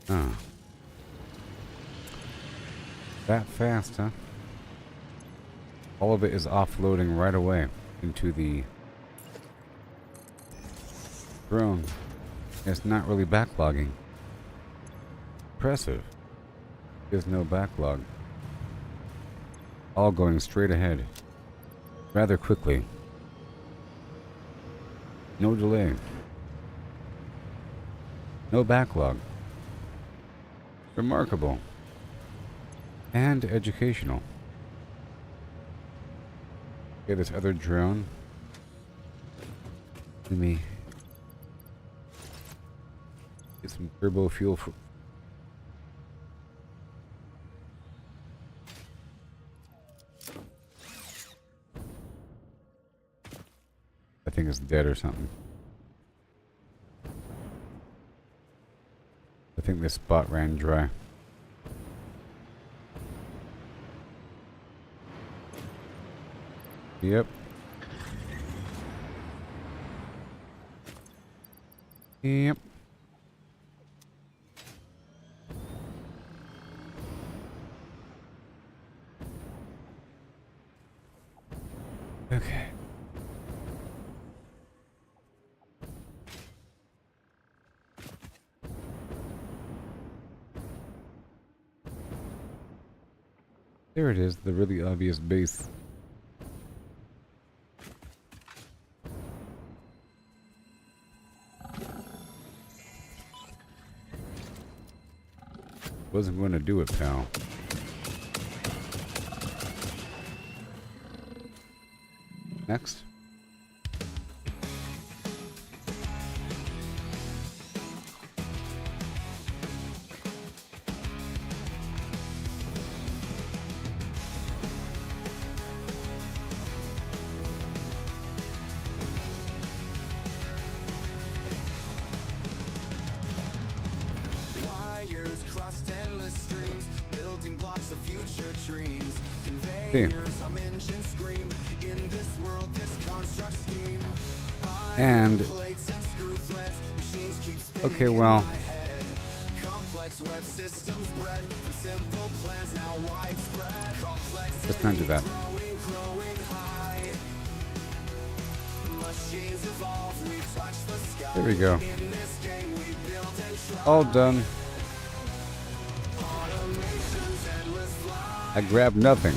Huh. That fast, huh? All of it is offloading right away into the drone. It's not really backlogging. Impressive. There's no backlog. All going straight ahead. Rather quickly. No delay. No backlog. Remarkable. And educational. Okay, this other drone. Let me get some turbo fuel for. I think it's dead or something. I think this spot ran dry. Yep. Yep. Okay. There it is, the really obvious base. Wasn't going to do it, pal. Next. Wires crossed endless streams, building blocks of future dreams. See. Conveyors, some engines scream. In this world, this construct scheme. And Plates and screw threads, machines keep spinning okay, in well, my head. Complex web systems bred from simple plans now widespread. Complexity let's not do that. growing high. Machines evolve, we touch the sky. There we go. In this game, we build and try. All done. Automation's endless fly. I grabbed nothing.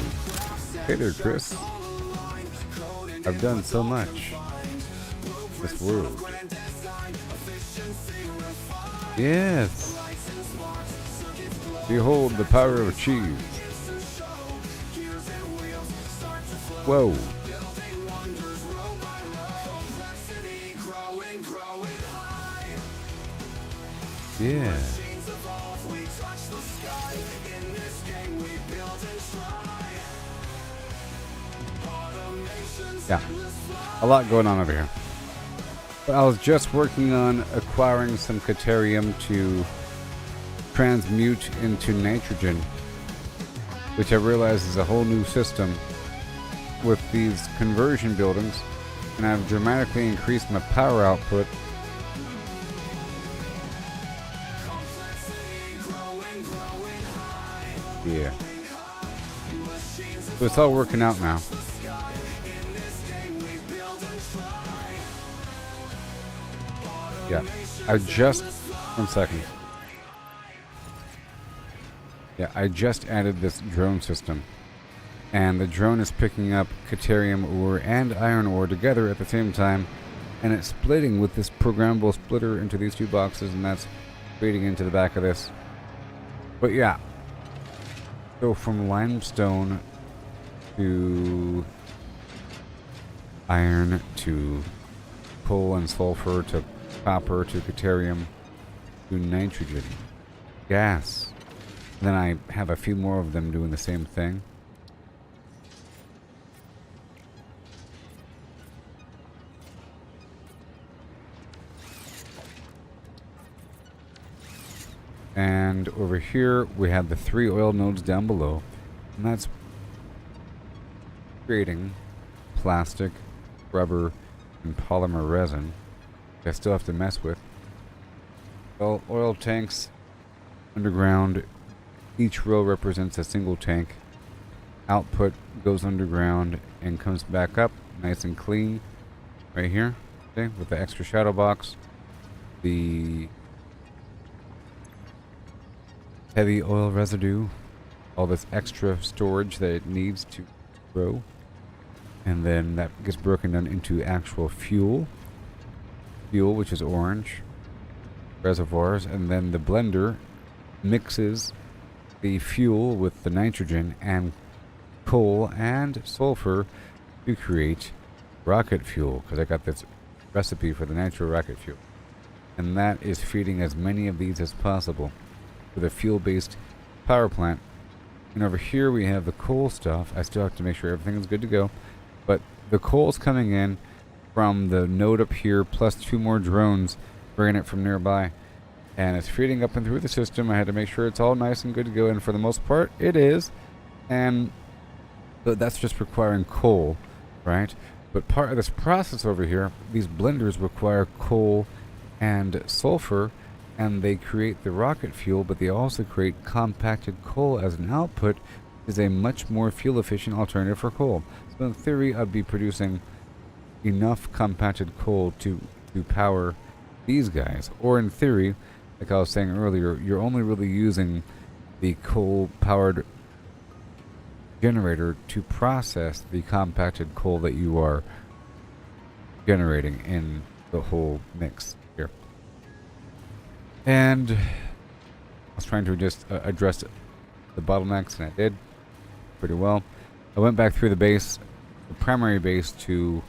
Hey there, Chris. I've done so much. This world. Yes. Behold the power of cheese. Whoa. Yeah. Yeah, a lot going on over here. But I was just working on acquiring some Caterium to transmute into nitrogen, which I realize is a whole new system with these conversion buildings, and I've dramatically increased my power output. Yeah. So it's all working out now. Yeah. One second. Yeah, I just added this drone system. And the drone is picking up Caterium ore and iron ore together at the same time. And it's splitting with this programmable splitter into these two boxes, and that's feeding into the back of this. But yeah. So from limestone to iron to coal and sulfur to copper to Caterium to nitrogen, gas. Then I have a few more of them doing the same thing. And over here we have the 3 oil nodes down below, and that's creating plastic, rubber, and polymer resin. I still have to mess with. Well, oil tanks underground. Each row represents a single tank. Output goes underground and comes back up nice and clean right here, okay, with the extra shadow box, the heavy oil residue, all this extra storage that it needs to grow, and then that gets broken down into actual fuel, which is orange reservoirs, and then the blender mixes the fuel with the nitrogen and coal and sulfur to create rocket fuel, because I got this recipe for the natural rocket fuel, and that is feeding as many of these as possible with a fuel-based power plant. And over here we have the coal stuff. I still have to make sure everything is good to go, but the coal's coming in from the node up here, plus 2 more drones bringing it from nearby, and it's feeding up and through the system. I had to make sure it's all nice and good to go, and for the most part it is. And but that's just requiring coal, right? But part of this process over here, these blenders require coal and sulfur, and they create the rocket fuel, but they also create compacted coal as an output. Is a much more fuel efficient alternative for coal. So in theory I'd be producing enough compacted coal to power these guys, or in theory, like I was saying earlier, you're only really using the coal powered generator to process the compacted coal that you are generating in the whole mix here. And I was trying to just address the bottlenecks, and I did pretty well. I went back through the primary base, to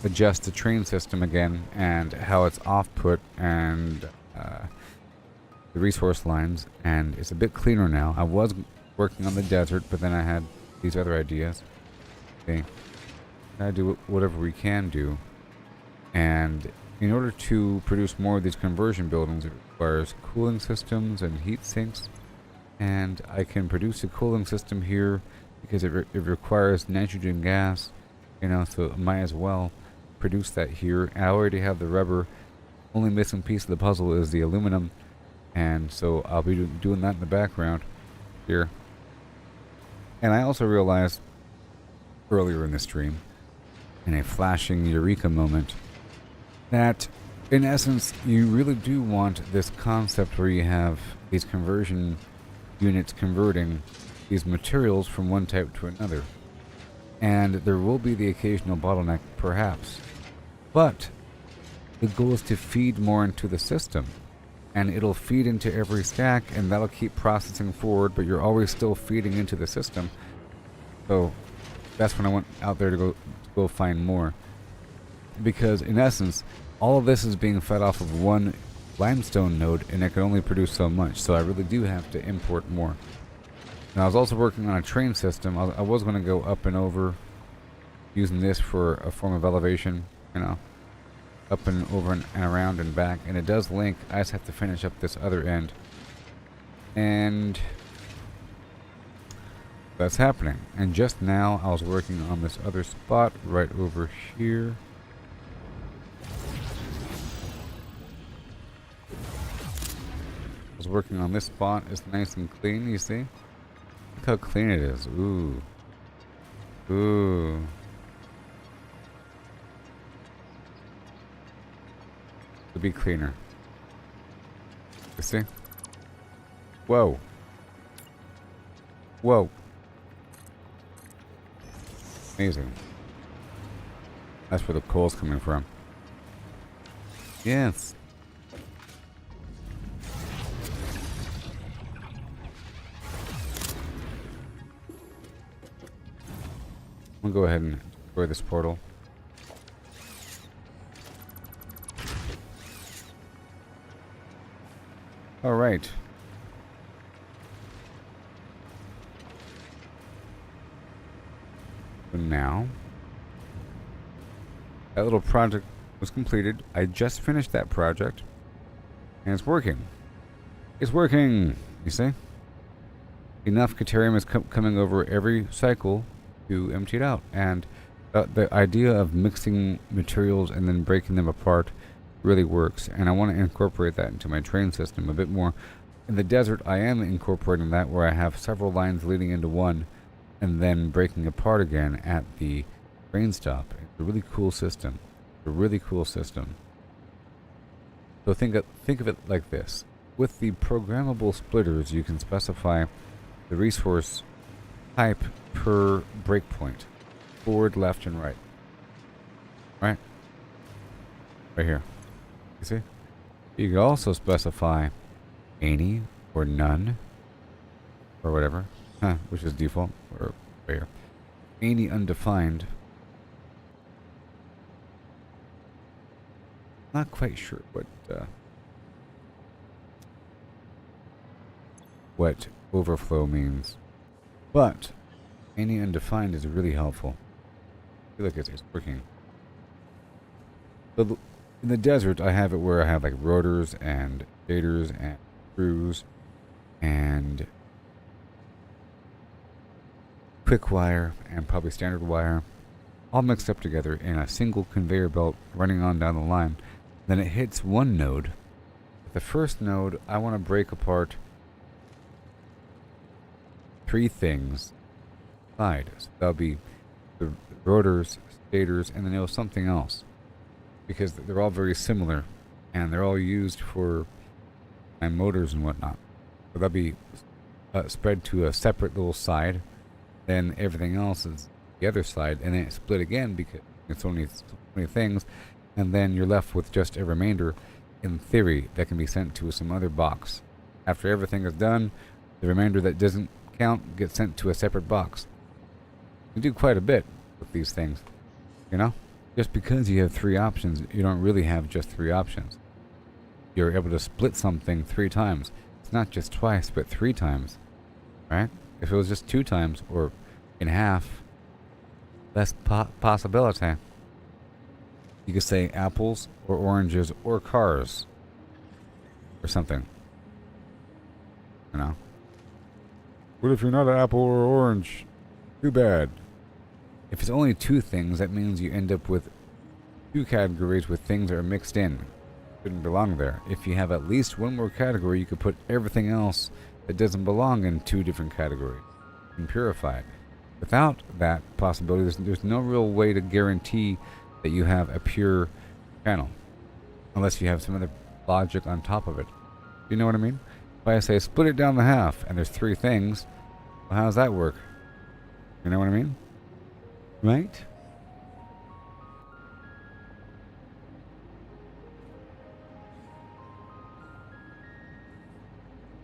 adjust the train system again and how it's off-put and the resource lines, and it's a bit cleaner now. I was working on the desert, but then I had these other ideas. Okay, I do whatever we can do, and in order to produce more of these conversion buildings, it requires cooling systems and heat sinks, and I can produce a cooling system here because it requires nitrogen gas, you know, so I might as well produce that here. I already have the rubber. Only missing piece of the puzzle is the aluminum, and so I'll be doing that in the background here. And I also realized earlier in the stream, in a flashing eureka moment, that in essence you really do want this concept where you have these conversion units converting these materials from one type to another, and there will be the occasional bottleneck perhaps, but the goal is to feed more into the system, and it'll feed into every stack, and that'll keep processing forward, but you're always still feeding into the system. So that's when I went out there to go find more, because in essence all of this is being fed off of one limestone node, and it can only produce so much, so I really do have to import more. Now I was also working on a train system. I was going to go up and over using this for a form of elevation, you know, up and over and around and back. And it does link. I just have to finish up this other end. And that's happening. And just now I was working on this other spot right over here. I was working on this spot. It's nice and clean, you see? Look how clean it is. Ooh. Ooh. To be cleaner. You see? Whoa. Whoa. Amazing. That's where the coal's coming from. Yes. I'm gonna go ahead and destroy this portal. All right. So now, that little project was completed. I just finished that project, and it's working. It's working. You see? Enough Caterium is coming over every cycle to empty it out, and the idea of mixing materials and then breaking them apart really works, and I want to incorporate that into my train system a bit more. In the desert, I am incorporating that, where I have several lines leading into one and then breaking apart again at the train stop. It's a really cool system. It's a really cool system. So think of it like this. With the programmable splitters, you can specify the resource type per breakpoint. Forward, left, and right. Right? Right here. You see? You can also specify any or none or whatever, which is default, or right here. Any undefined. Not quite sure what overflow means, but any undefined is really helpful. I feel like it's working. So in the desert, I have it where I have like rotors and shaders and screws and quick wire and probably standard wire, all mixed up together in a single conveyor belt running on down the line. Then it hits one node. The first node, I want to break apart 3 things. So that'll be the rotors, stators, and then there'll something else, because they're all very similar and they're all used for my motors and whatnot. So that'll be spread to a separate little side. Then everything else is the other side, and then it's split again because it's only so many things, and then you're left with just a remainder, in theory, that can be sent to some other box. After everything is done, the remainder that doesn't count gets sent to a separate box. You do quite a bit with these things, you know? Just because you have 3 options, you don't really have just 3 options. You're able to split something 3 times. It's not just twice, but 3 times, right? If it was just 2 times, or in half, less possibility. You could say apples, or oranges, or cars, or something. You know? What if you're not an apple or orange? Too bad. If it's only 2 things, that means you end up with 2 categories with things that are mixed in. Shouldn't belong there. If you have at least 1 more category, you could put everything else that doesn't belong in 2 different categories and purify it. Without that possibility, there's no real way to guarantee that you have a pure channel, unless you have some other logic on top of it. You know what I mean? If I say split it down the half and there's 3 things, well, how does that work? You know what I mean? Right?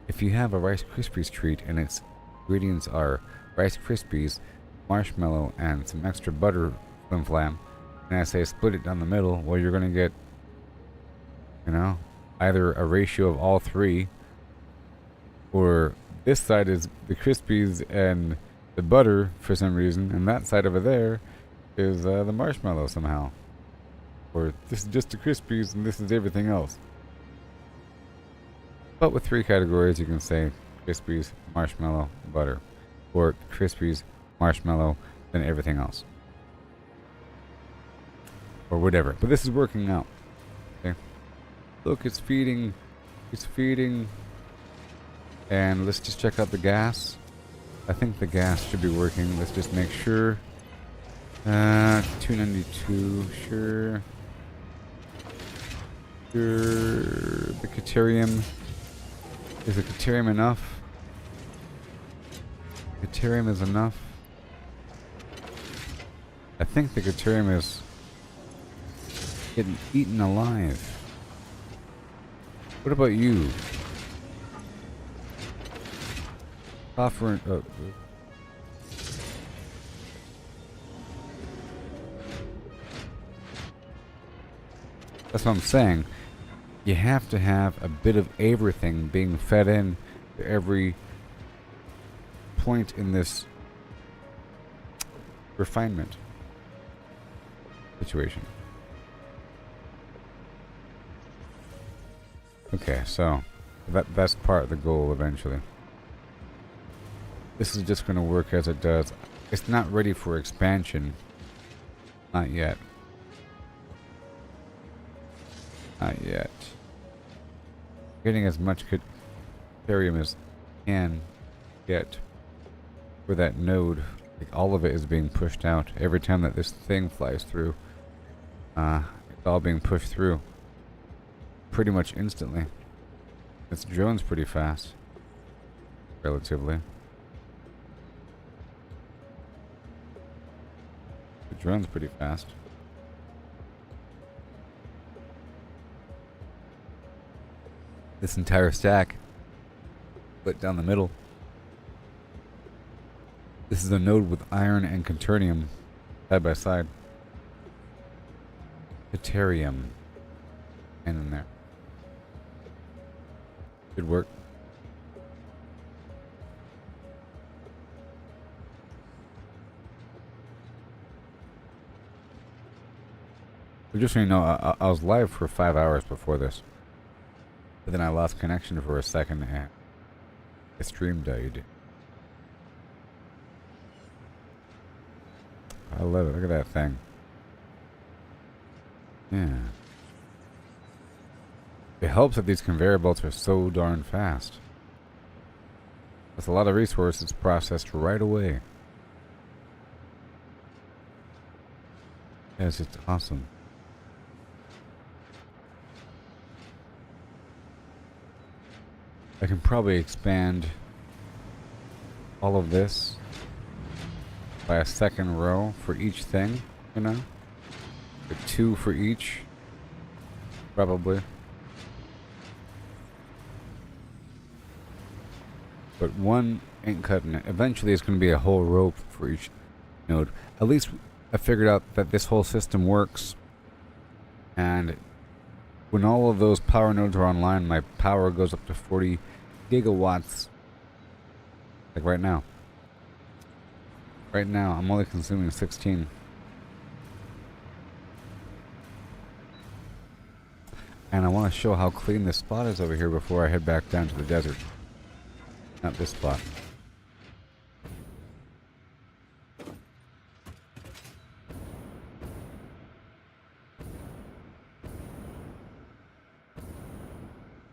If you have a Rice Krispies treat and its ingredients are Rice Krispies, marshmallow, and some extra butter FlimFlam, and I say split it down the middle, well, you're going to get, you know, either a ratio of all 3, or this side is the Krispies and the butter for some reason, and that side over there is the marshmallow somehow. Or this is just the Krispies and this is everything else. But with 3 categories, you can say Krispies, marshmallow, butter. Or Krispies, marshmallow, then everything else. Or whatever. But this is working out. Okay. Look, it's feeding. It's feeding. And let's just check out the gas. I think the gas should be working. Let's just make sure. 292, sure. Sure. The Caterium. Is the Caterium enough? Caterium is enough. I think the Caterium is getting eaten alive. What about you? Offer. That's what I'm saying. You have to have a bit of everything being fed in to every point in this refinement situation. Okay, so that's part of the goal eventually. This is just going to work as it does. It's not ready for expansion. Not yet. Not yet. Getting as much Caterium as can get for that node. Like all of it is being pushed out. Every time that this thing flies through, it's all being pushed through. Pretty much instantly. This drone's pretty fast. Relatively. The drone's pretty fast. This entire stack split down the middle. This is a node with iron and Caterium side by side. Caterium. And in there. Good work. But just so you know, I was live for 5 hours before this. But then I lost connection for a second and the stream died. I love it. Look at that thing. Yeah. It helps that these conveyor belts are so darn fast. That's a lot of resources processed right away. Yes, it's awesome. I can probably expand all of this by a second row for each thing, you know? Like 2 for each, probably. But 1 ain't cutting it. Eventually it's going to be a whole row for each node. At least I figured out that this whole system works. And when all of those power nodes are online, my power goes up to 40 gigawatts. Like right now. Right now, I'm only consuming 16. And I want to show how clean this spot is over here before I head back down to the desert. Not this spot.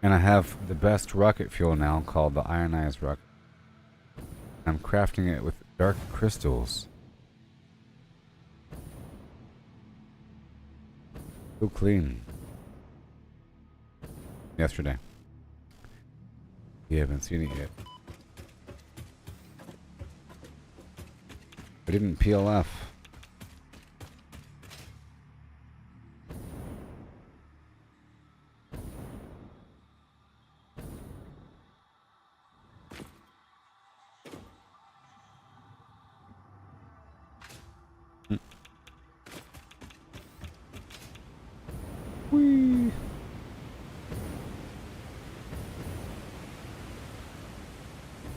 And I have the best rocket fuel now called the ionized rocket. I'm crafting it with dark crystals. So clean. Yesterday. You haven't seen it yet. I didn't PLF. Whee!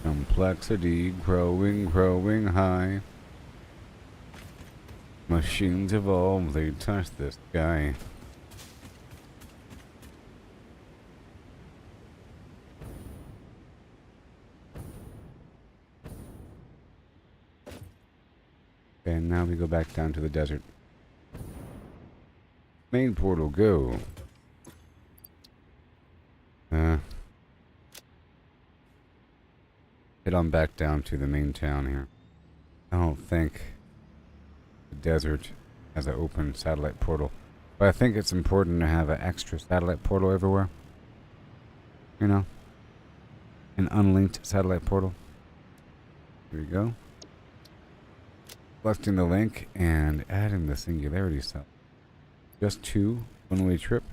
Complexity growing high. Machines evolve, they touch the sky. Okay, now we go back down to the desert. Main portal, go. Head on back down to the main town here. I don't think the desert has an open satellite portal, but I think it's important to have an extra satellite portal everywhere. You know? An unlinked satellite portal. Here we go. Selecting the link and adding the singularity cell. Just 2, one-way trip.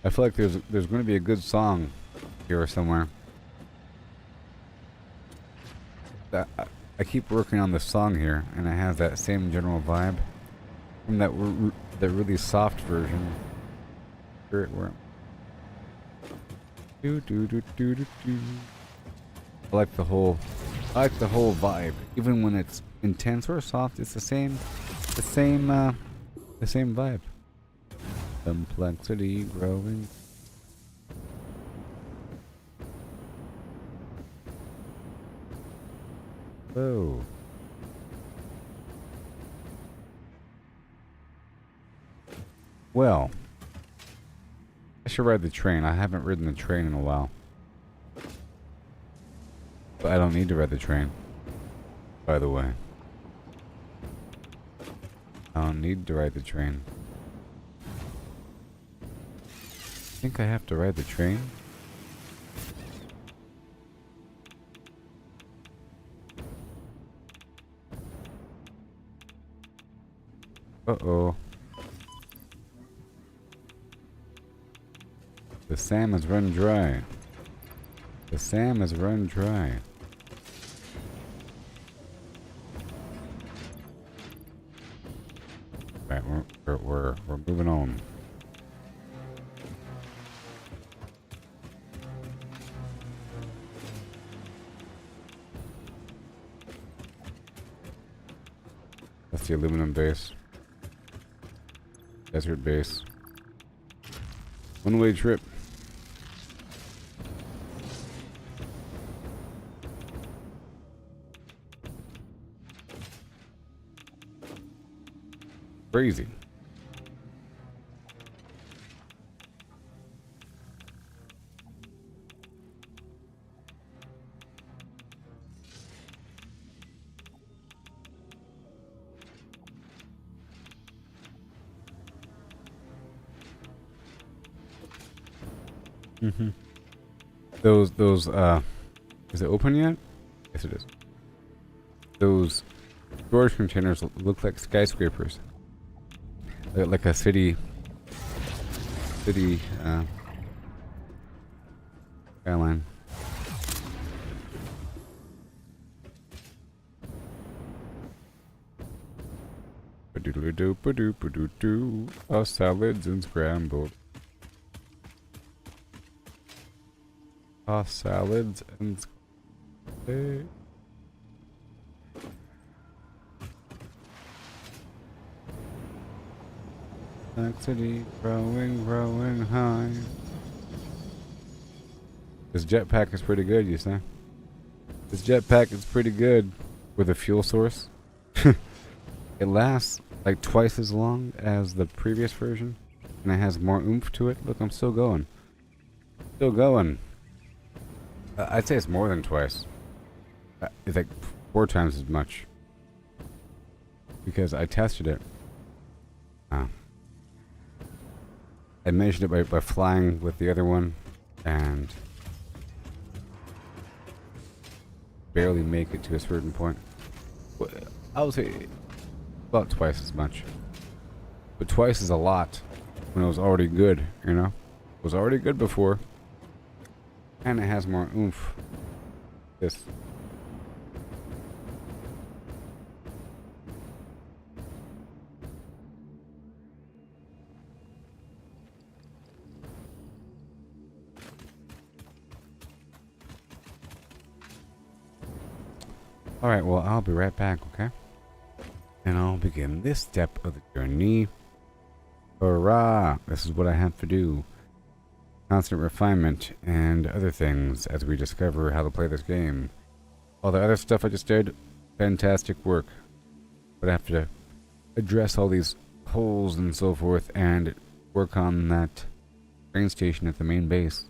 I feel like there's going to be a good song here somewhere. I keep working on the song here, and it has that same general vibe from that really soft version. Here it were. I like the whole vibe, even when it's intense or soft. It's the same vibe. Complexity growing. Whoa. Well, I should ride the train. I haven't ridden the train in a while. But I don't need to ride the train, by the way. I don't need to ride the train. I think I have to ride the train. Uh-oh. The Sam has run dry. The Sam has run dry. Right, we're moving on. That's the aluminum base. Desert base. One-way trip. Crazy. Those is it open yet? Yes, it is. Those storage containers look like skyscrapers. Like a city skyline. Ba-doodle-doo, our salads and scrambled. Our salads and scrambled. Complexity growing high. This jetpack is pretty good, you say? This jetpack is pretty good with a fuel source. It lasts like twice as long as the previous version, and it has more oomph to it. Look, I'm still going. Still going. I'd say it's more than twice. It's like 4 times as much. Because I tested it. I measured it by flying with the other one, and barely make it to a certain point. I would say about twice as much. But twice is a lot when it was already good, you know? It was already good before. And it has more oomph. This. Alright, well, I'll be right back, okay? And I'll begin this step of the journey. Hurrah! This is what I have to do. Constant refinement and other things as we discover how to play this game. All the other stuff I just did, fantastic work. But I have to address all these holes and so forth and work on that train station at the main base.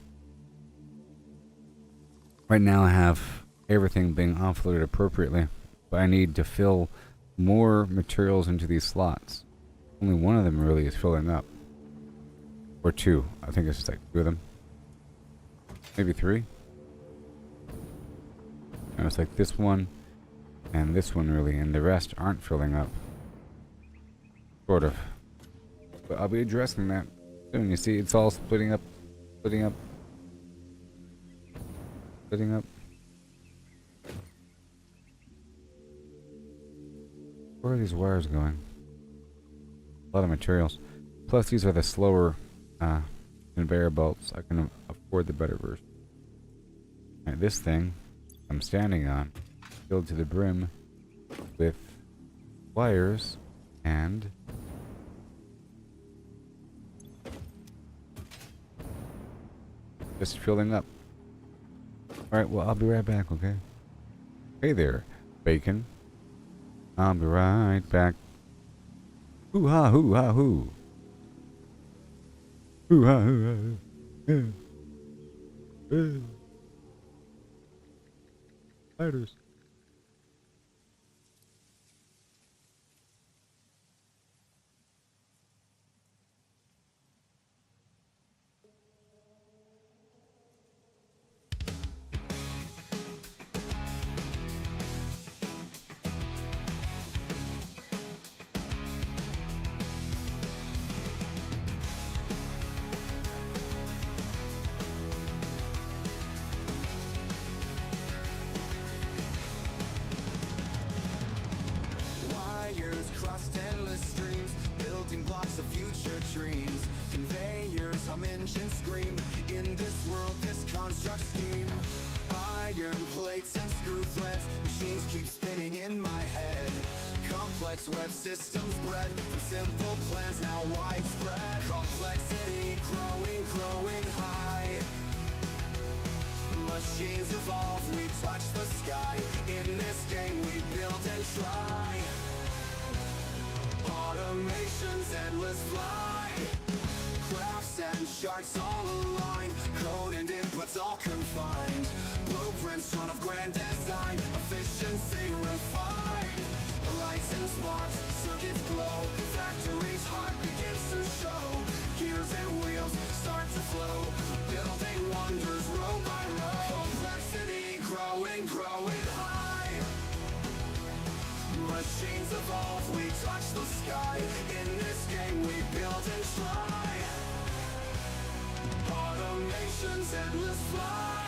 Right now I have everything being offloaded appropriately, but I need to fill more materials into these slots. Only one of them really is filling up. Or two. I think it's just like two of them. Maybe three. And it's like this one and this one really, and the rest aren't filling up. Sort of. But I'll be addressing that soon. You see, it's all splitting up, splitting up, splitting up. Where are these wires going? A lot of materials. Plus, these are the slower conveyor belts. I can afford the better version. Alright, this thing I'm standing on, filled to the brim with wires and just filling up. Alright, well, I'll be right back, okay? Hey there, bacon. I'll be right back. Hoo ha hoo ha hoo. Hoo ha hoo ha. Spiders. Wires cross endless streams, building blocks of future dreams. Conveyors hum engines scream in this world, this construct scheme. Iron plates and screw threads, machines keep spinning in my head. Complex web systems bred from simple plans now widespread. Complexity growing, growing high. Machines evolve, we touch the sky. In this game we build and try. Automation's endless fly. Graphs and charts all align. Code and inputs all confined. Blueprints drawn of grand design. Efficiency refined. Lights and sparks, circuits glow. Factory's heart begins to show. Gears and wheels start to flow. Building wonders row by row. Complexity growing, growing high. Machines evolve, we touch the sky. In this game we build and try. Automation's endless fly.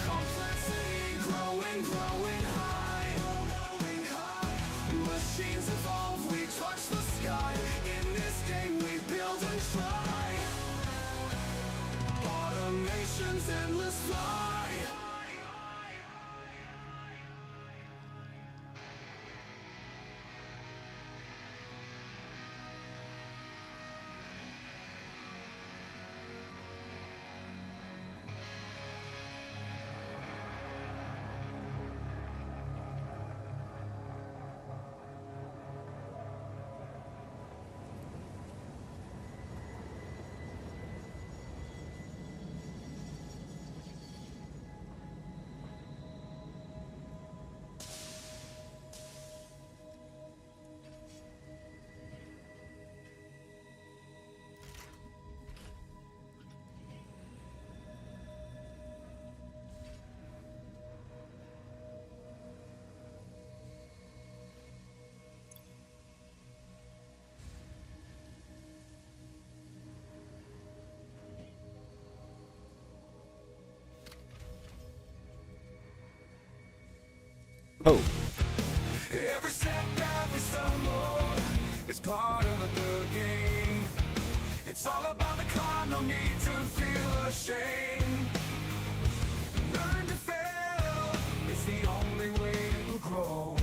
Complexity growing, growing high. Machines evolve, we touch the sky. In this game we build and try. Automation's endless fly. Oh, Every setback is some more. It's part of the game. It's all about the climb, no need to feel ashamed. Learn to fail, it's the only way to grow.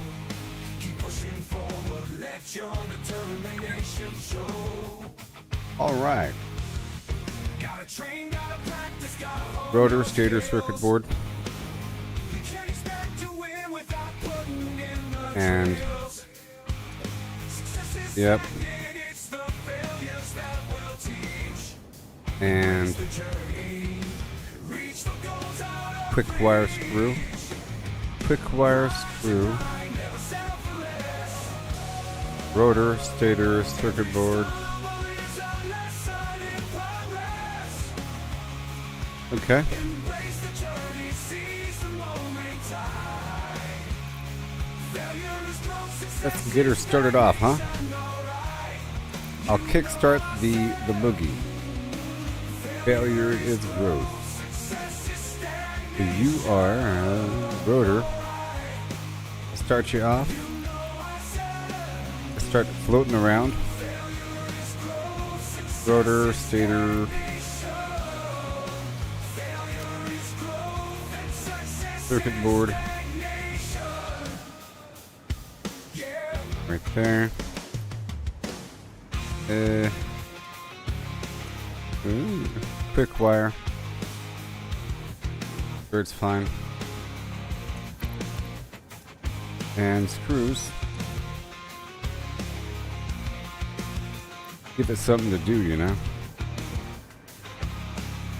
Keep pushing forward, let your determination show. all right. Gotta train, gotta practice, gotta hold Rotor, your stator, skills. circuit board, You can't expect to win without putting in the and drills. Success is yep, stagnant, it's the failures that will teach. and The journey, reach the goals out of quick wire screw, quick wire screw, mind, never settle for less. rotor, stator, circuit board. Humble is a lesson in progress. Okay, Embrace the journey, seize the moment time. Failure is growth, success let's get her started off, huh? and alright. I'll kickstart the boogie. Failure is growth. Success is stagnant. You are rotor. Start you off. Start floating around. Rotor, stator, circuit board. Right there. Quick wire. Sure, it's fine. And screws. Give it something to do, you know.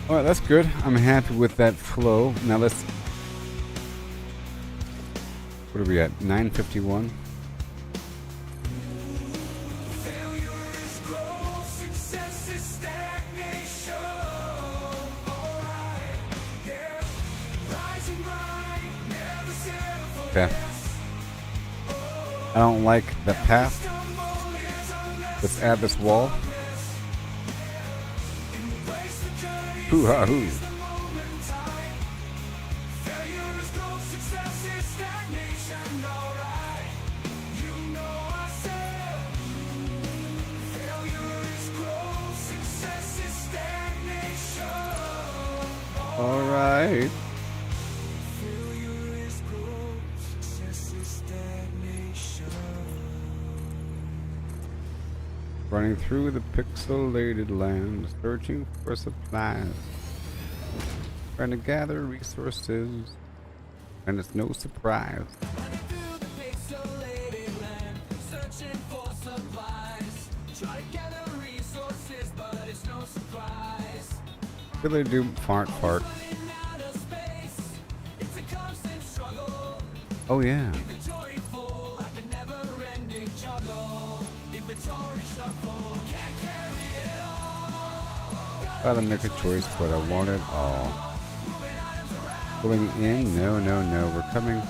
Alright, that's good. I'm happy with that flow. Now let's... What are we at? 9:51? Failure is growth, success is stagnation. Alright, yeah. Rise and grind, never settle for Okay. I don't like the path. Let's add this wall. Hoo-ha-hoo. failure is growth, success is stagnation. Alright, you know I said. Failure is growth, success is stagnation. Alright. Failure is growth, success is stagnation. Running through the pixelated land, searching for supplies. Trying to gather resources. And it's no surprise. Through the pixelated land, searching for supplies. Try to gather resources, but it's no surprise. Really do fart. Running out of space, it's a constant struggle. Oh yeah. Inventory full, like a never-ending juggle. Inventory shuffle, can't carry it all. Gotta make a choice, but I want it all. Going in? No. We're coming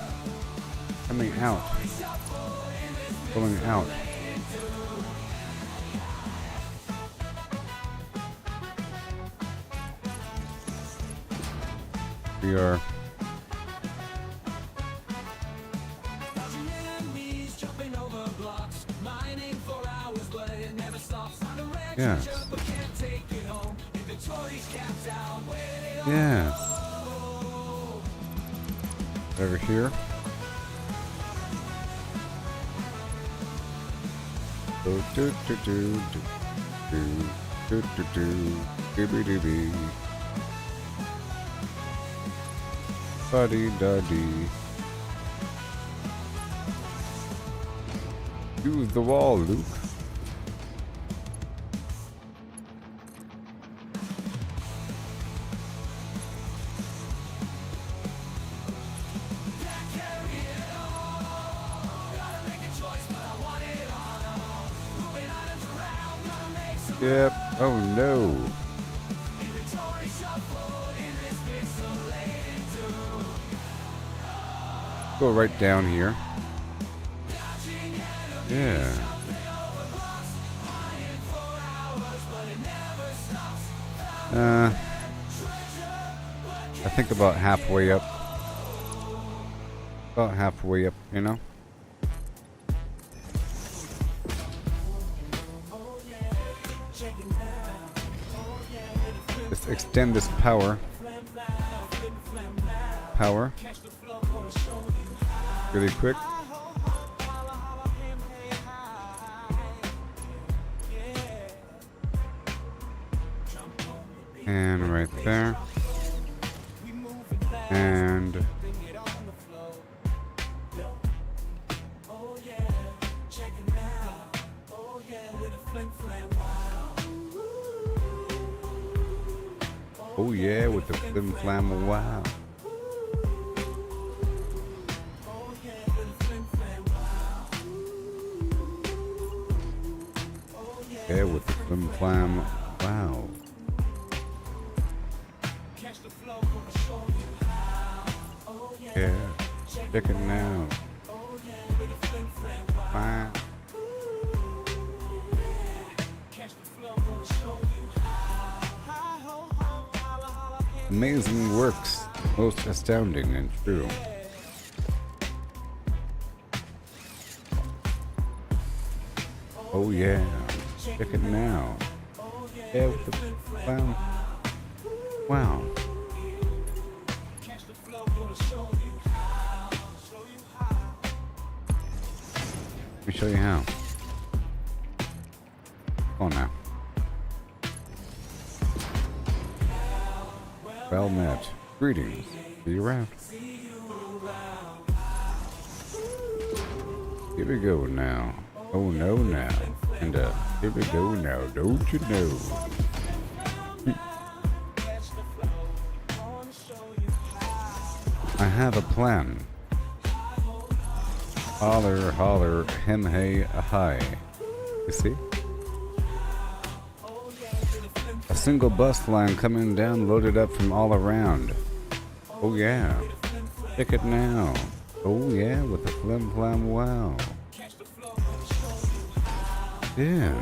out. Going out. We are. Dodging enemies, jumping over blocks, mining for hours, but it never stops. On the wreck, Yes. but can't take it home. Inventory's capped out, waiting on Yes. Over here. Do do do do do do dooby dooby. Buddy duddy. Use the wall, Luke. Yep. Oh no. Go right down here. Yeah. I think about halfway up. About halfway up, you know? Let's extend this power. Really quick. And right there. And oh yeah, with the FlimFlam, wow. Yeah, with the FlimFlam, wow. Yeah, check it now. Wow. Amazing works, most astounding and true. Oh yeah, check it now. Yeah, with the wow. Wow. Let me show you how. Oh now. Well met. Greetings. See you around. Here we go now. Oh no now. And here we go now. Don't you know? I have a plan. Holler, holler, hem, hey, hi. You see? A single bus line coming down, loaded up from all around. Oh yeah. Check it now. Oh yeah, with the FlimFlam, wow. Yeah.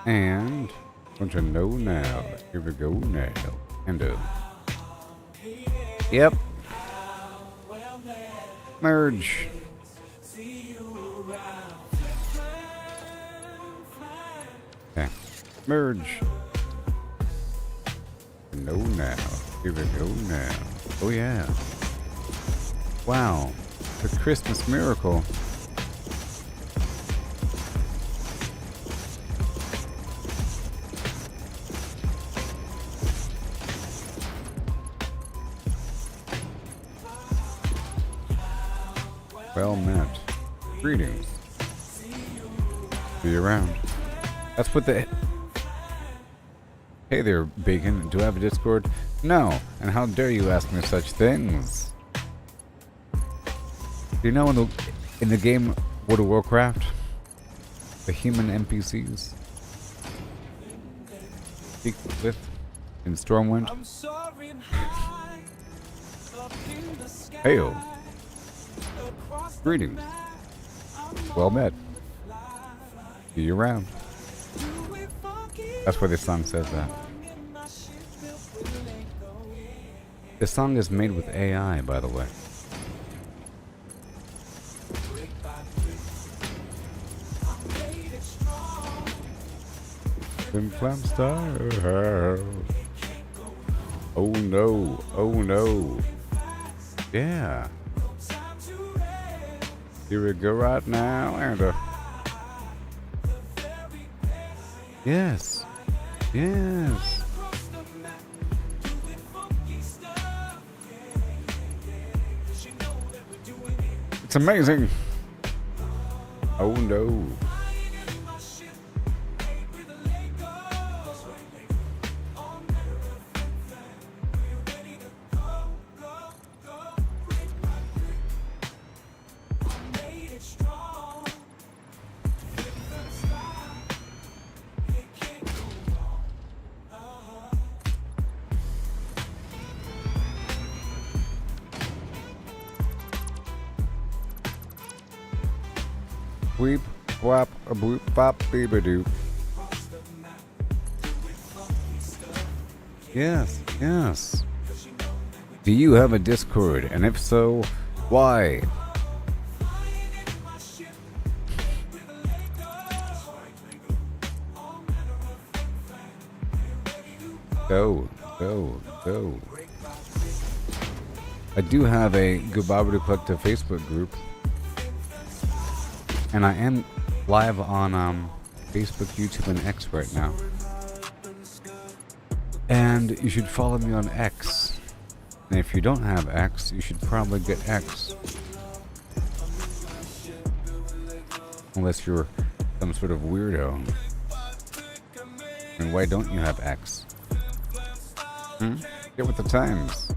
And want to know now. Here we go now. And yep. Merge. Okay. Merge. No now. Here we go now. Oh yeah. Wow. The Christmas miracle. Well met. Greetings. See you around. That's what the... Hey there, Bacon. Do I have a Discord? No. And how dare you ask me such things? Do you know in the game World of Warcraft, the human NPCs speak with in Stormwind? Hail. Greetings. Well met. See you around. That's why this song says that. This song is made with AI, by the way. FlimFlam style. Oh no, oh no. Yeah. Here we go right now, and yes, yes. It's amazing. Oh no. Weep, wap, a boop, bop, baby doo. Yes, yes. Do you have a Discord? And if so, why? Go, go, go. I do have a Gooboberti Collective Facebook group. And I am live on Facebook, YouTube, and X right now. And you should follow me on X. And if you don't have X, you should probably get X. Unless you're some sort of weirdo. And why don't you have X? Get with the times.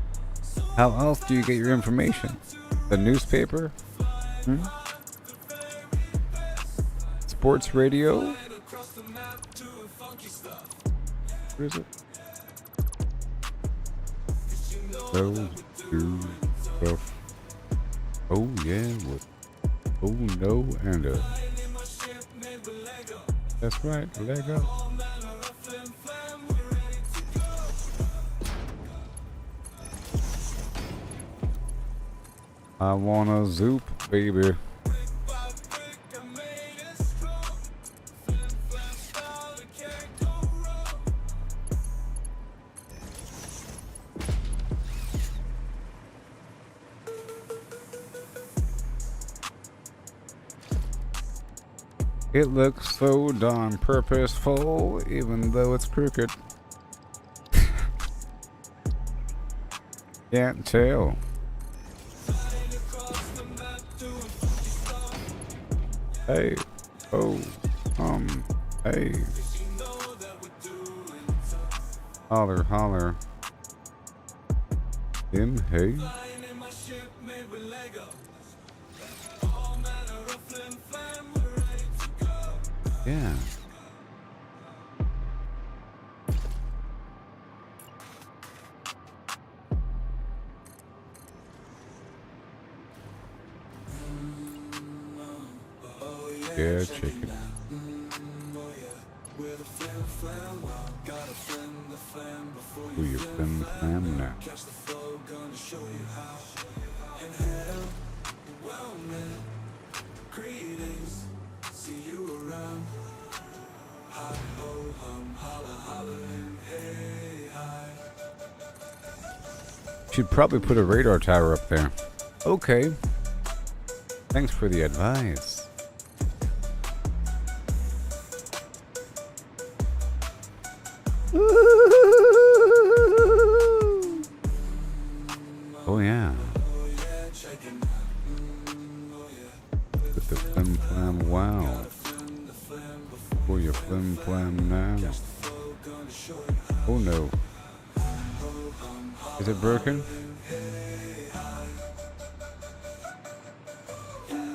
How else do you get your information? The newspaper? Sports radio? Where is it? Stuff. Oh yeah, what? Oh no, and that's right, Lego. I wanna zoop, baby. It looks so darn purposeful, even though it's crooked. Can't tell. Hey, oh, hey. Holler, holler. Him, hey. Yeah. Yeah, chicken. Who you FlimFlam now? Should probably put a radar tower up there. Okay. Thanks for the advice. Oh yeah. With the FlimFlam, wow. For your FlimFlam now. Oh no. Is it broken?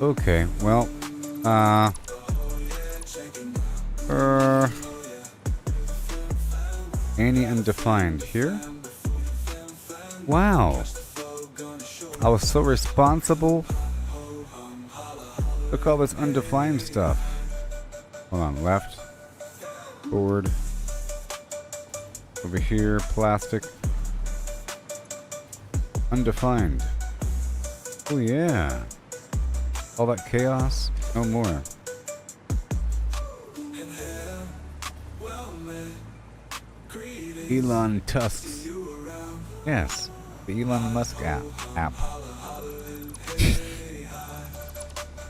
Okay, well, any undefined here? Wow. I was so responsible. Look at all this undefined stuff. Hold on, left, forward, over here, plastic, undefined. Oh yeah. All that chaos, no more. Elon Tusk. Yes, the Elon Musk app.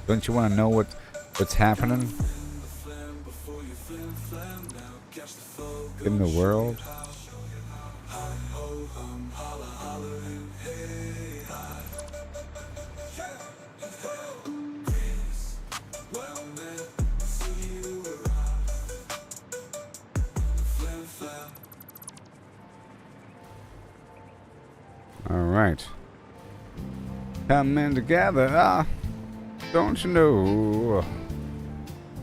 Don't you want to know what's happening in the world? All right, coming together, don't you know?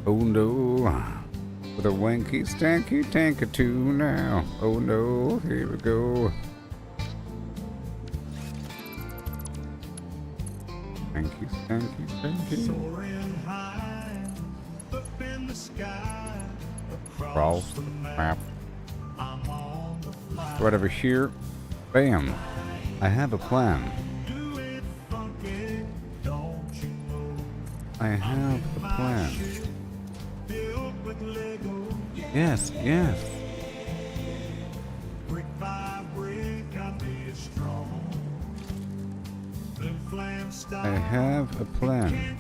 Oh no, with a wanky, stanky tank or two now. Oh no, here we go. Stanky, stanky, stanky. Soaring high Across the map. Right over here. Bam. I have a plan. I have a plan. Yes, yes. I have a plan.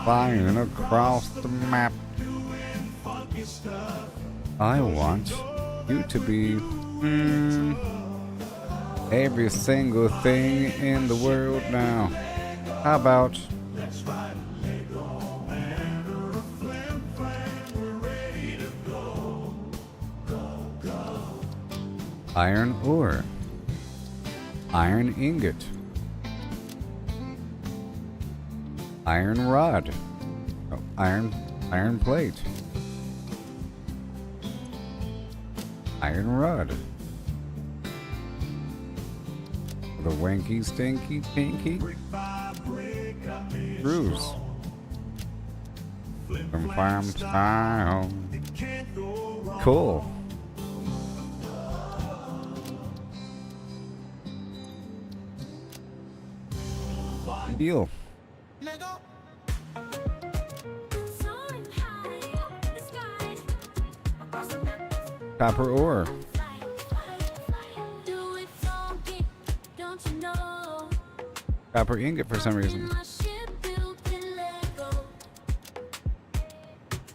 Flying across the map. I want you to be every single thing in the world now. How about iron ore, iron ingot, iron rod, iron plate, iron rod, the wanky stinky pinky screws from farm style. Cool. Deal. Copper ore. Copper ingot for some reason.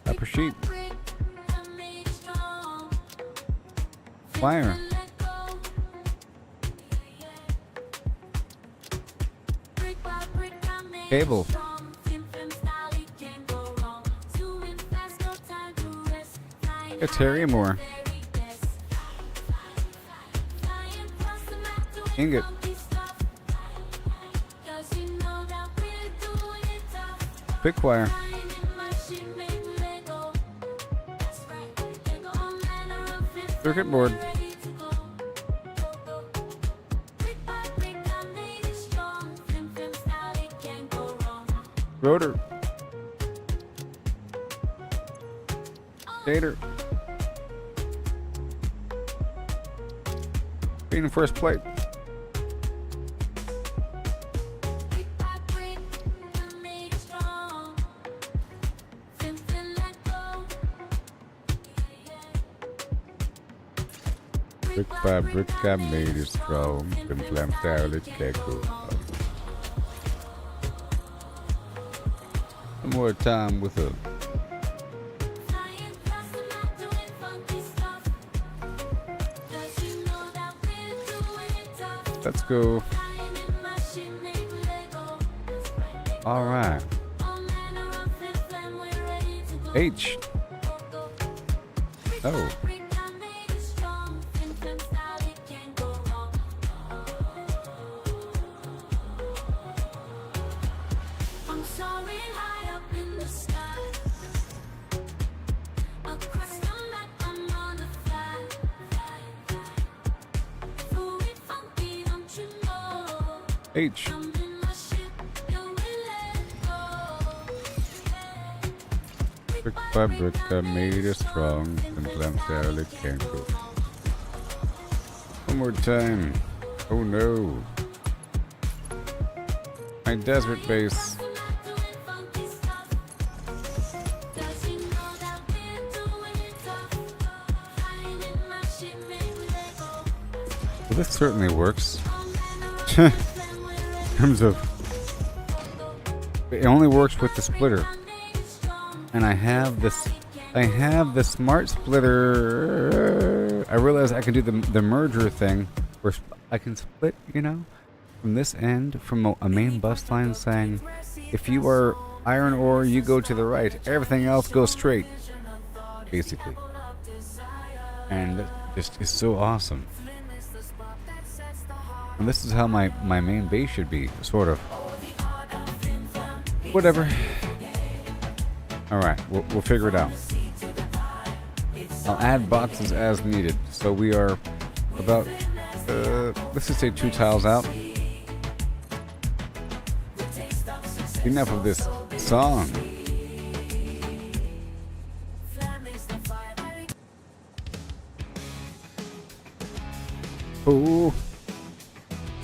Copper sheet. Wire. Cable. Deuterium ore. Ingot. Thick wire. Circuit board. Rotor. Stator. Reinforced plate. Brick by brick I made it strong. FlimFlams style it can't go wrong. One more time with a let's go. All right. H. Oh. H. Brick by brick I made it strong, and FlimFlams style it can't go. One more time. Oh no. My desert base. Well, this certainly works. In terms of, it only works with the splitter, and I have the smart splitter. I realize I can do the merger thing, where I can split, from this end, from a main bus line, saying, if you are iron ore, you go to the right, everything else goes straight, basically. And that just is so awesome. And this is how my main base should be, sort of. Whatever. Alright, we'll figure it out. I'll add boxes as needed. So we are about, let's just say 2 tiles out. Enough of this song. Oh,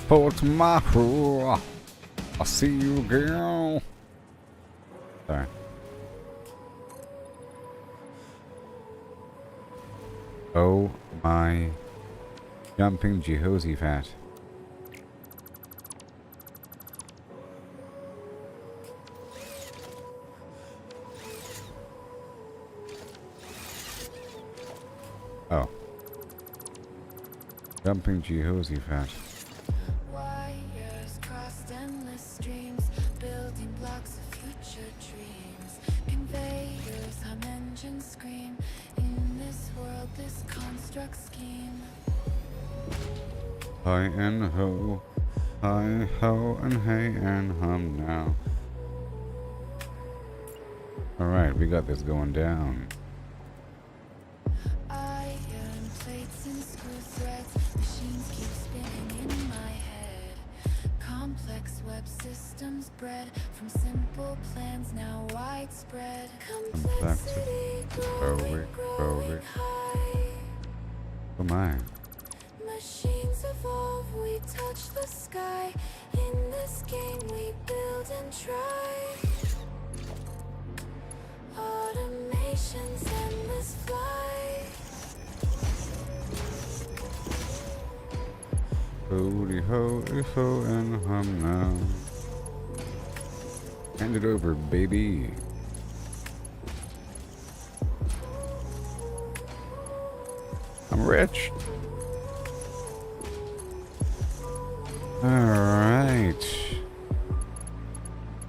for tomorrow, I'll see you again. Sorry. Oh my jumping Jehoshaphat. Oh. Jumping Jehoshaphat. Wires crossed endless streams, building blocks of future dreams. Conveyors hum, engines scream. In this world, this construct scheme. Hi and ho, hi ho and hey and hum now. Alright, we got this going down. Iron plates and screw threads, machines keep spinning in my head. Complex web systems bred from simple plans now widespread. Complexity growing high. Oh my. Machines evolve, we touch the sky. In this game we build and try. Automations endless fly. Hody ho, ho and hum now. Hand it over, baby. I'm rich. Alright.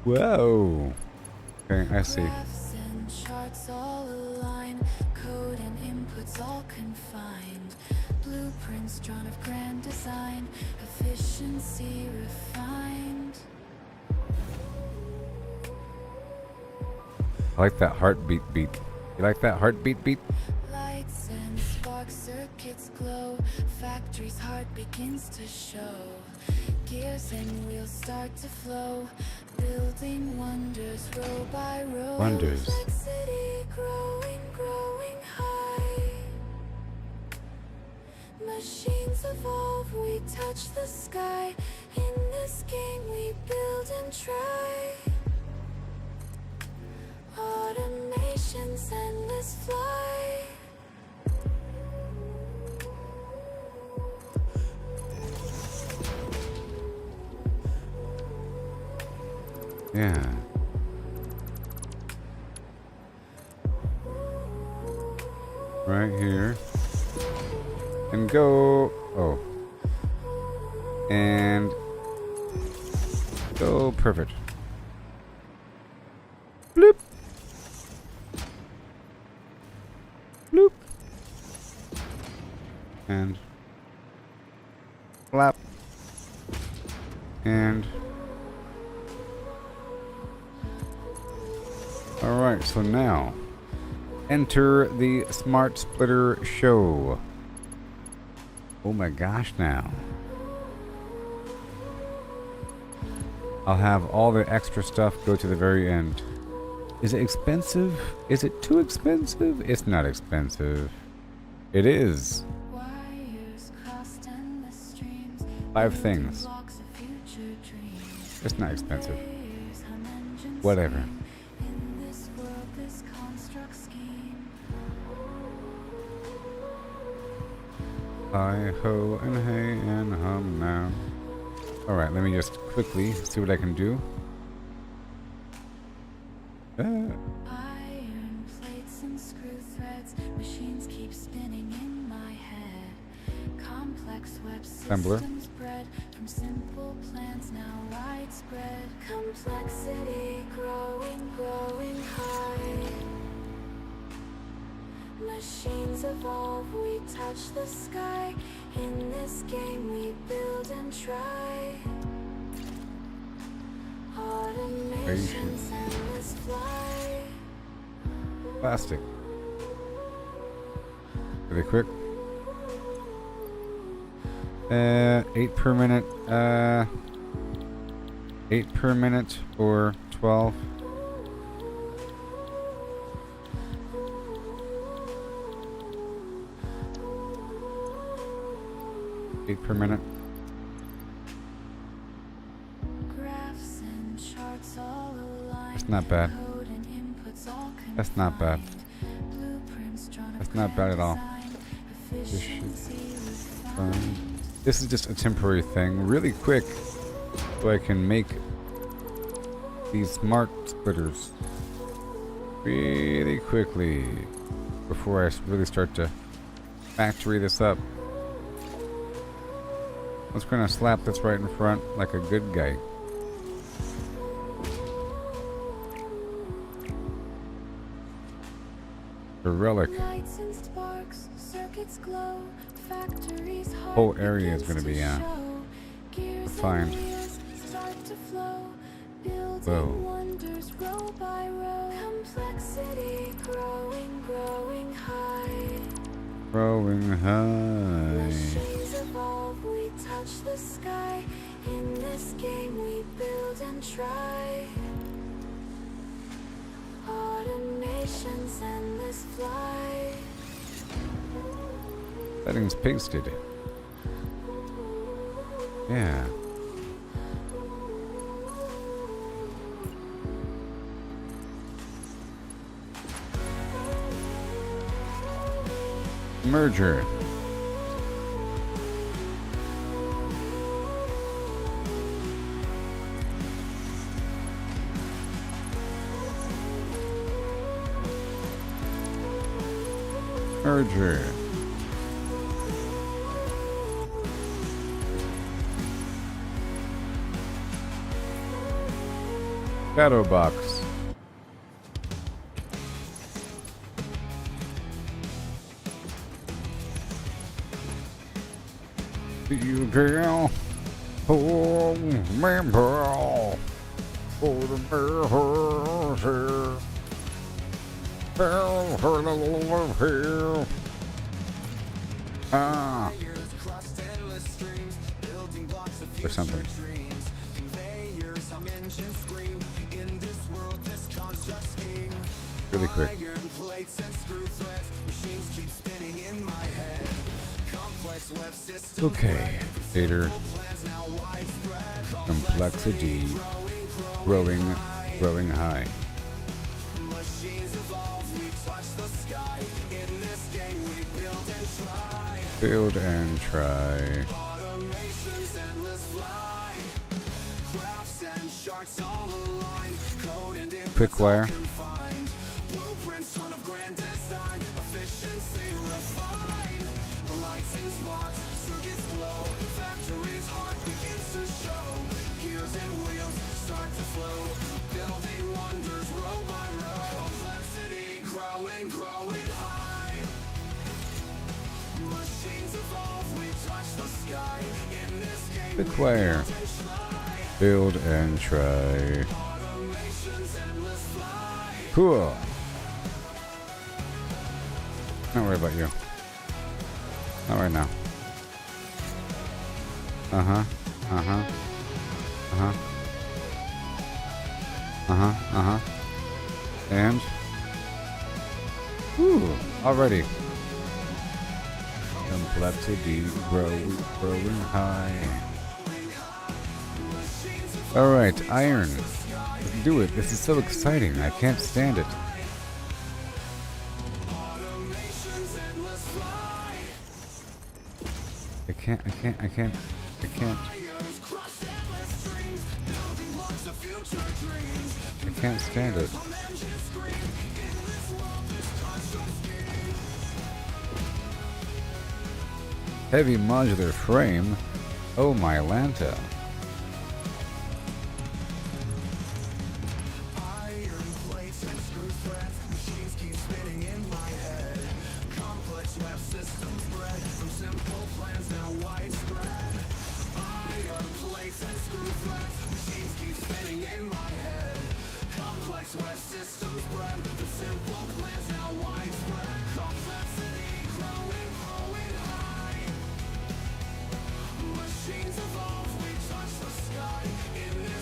Whoa. Okay, I see. Graphs and charts all align, code and inputs all confined. Blueprints drawn of grand design, efficiency refined. I like that heartbeat beat. You like that heartbeat beat? Lights and spark circuits glow, factory's heart begins to show. Gears and wheels start to flow, building wonders row by row. Wonders. Complexity growing high. Machines evolve, we touch the sky. In this game we build and try. Automations endless fly. Yeah. Right here. And go. Oh. And go. Perfect. Bloop. Bloop. And flap. And alright, so now enter the Smart Splitter show. Oh my gosh, now I'll have all the extra stuff go to the very end. Is it expensive? Is it too expensive? It's not expensive. It is. Wires crossed endless streams, 5 things. blocks of future dreams. It's not expensive. Conveyors hum, engines Whatever. scream. In this world, this construct scheme. Hi ho and hey and hum now. Alright, let me just quickly see what I can do. Iron plates and screw threads, machines keep spinning in my head. Complex web Assembler. systems bred from simple plans now widespread. Complexity growing high. Machines evolve, we touch the sky. In this game we build and try. Automations endless fly. Plastic. Really quick. 8 per minute. 8 per minute or 12. 8 per minute. Graphs and charts all aligned. That's not bad. Code and inputs all That's not bad. combined. Blueprints drawn up, That's not bad at all. designed. This should Efficiency refined. This is just a temporary thing, really quick, so I can make these smart splitters really quickly before I really start to factory this up. I'm just gonna slap this right in front like a good guy. A relic. Lights and sparks, circuits glow, factories Whole area is gonna be fine. refined. Whoa. Whoa. Wonders row by row. Complexity growing high. Growing high. Machines evolve, we touch the sky. In this game we build and try. Automation's endless fly. Settings pasted. Yeah. Merger. Merger. Shadow box. You girl, oh man, oh the bear, ah, or something. Really quick. Okay, data complexity growing high. Build and try. Quick wire. Quick wire. Build and try. Cool. Don't worry about you. Not right now. Uh-huh. Uh-huh. Uh-huh. Uh-huh. Uh-huh. And? Ooh, already. Complexity growing high. Alright, iron. Let's do it. This is so exciting. I can't stand it. I can't. I can't stand it. Heavy modular frame. Oh my Lanta.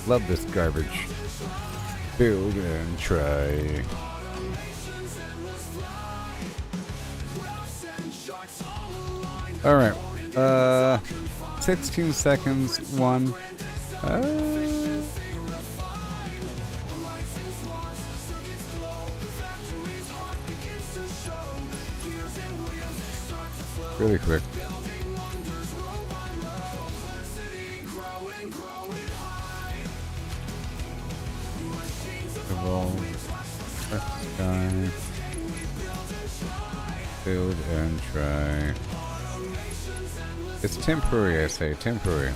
Love this garbage. Build and try. Alright. 16 seconds. One. Really quick. Sky. Build and try. It's temporary, I say, temporary.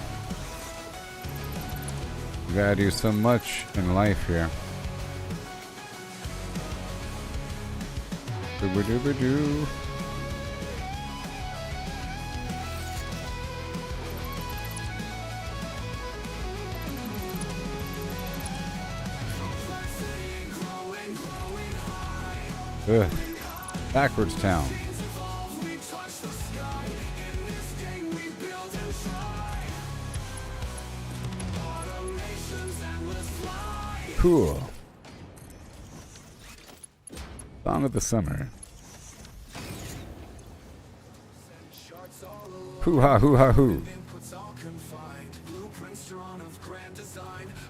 You gotta do so much in life here. Doo-ba-doo-ba-doo. Ugh. Backwards town. Cool. Song of the summer. Hoo ha hoo ha hoo.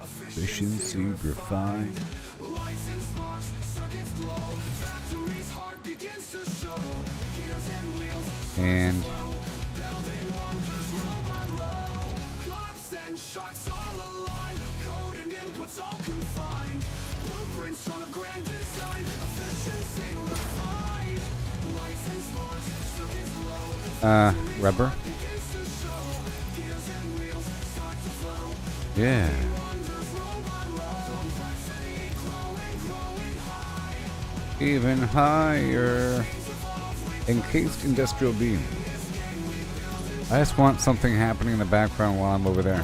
Efficiency refined. And rubber. Yeah. Even higher. Encased industrial beam. I just want something happening in the background while I'm over there.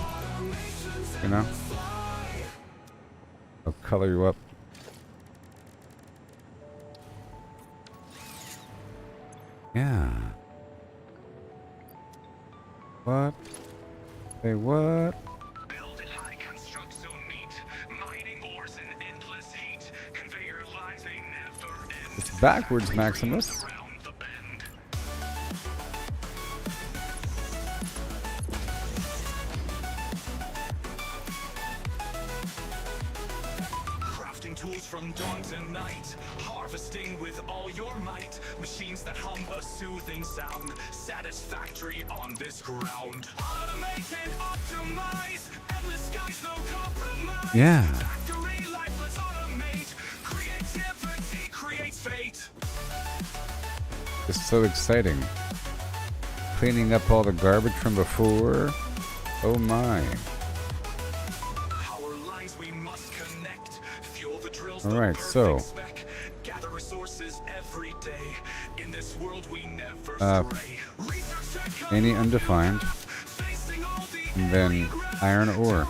You know? I'll color you up. Yeah. What? Say what? Build it high, construct so neat. Mining ores in endless heat. Conveyor lines, they never end. It's backwards, Maximus. Around the bend. Crafting tools from dawn to night. Harvesting with all your might. Machines that hum a soothing sound. Satisfactory on this ground. Automate and optimize. Endless skies, no compromise. Yeah. Factory life, let's automate. Creativity creates fate. It's so exciting. Cleaning up all the garbage from before. Oh my. Power lines we must connect. Fuel the drills. All right, so gather resources every day. In this world we never stray. any undefined, and then iron ore.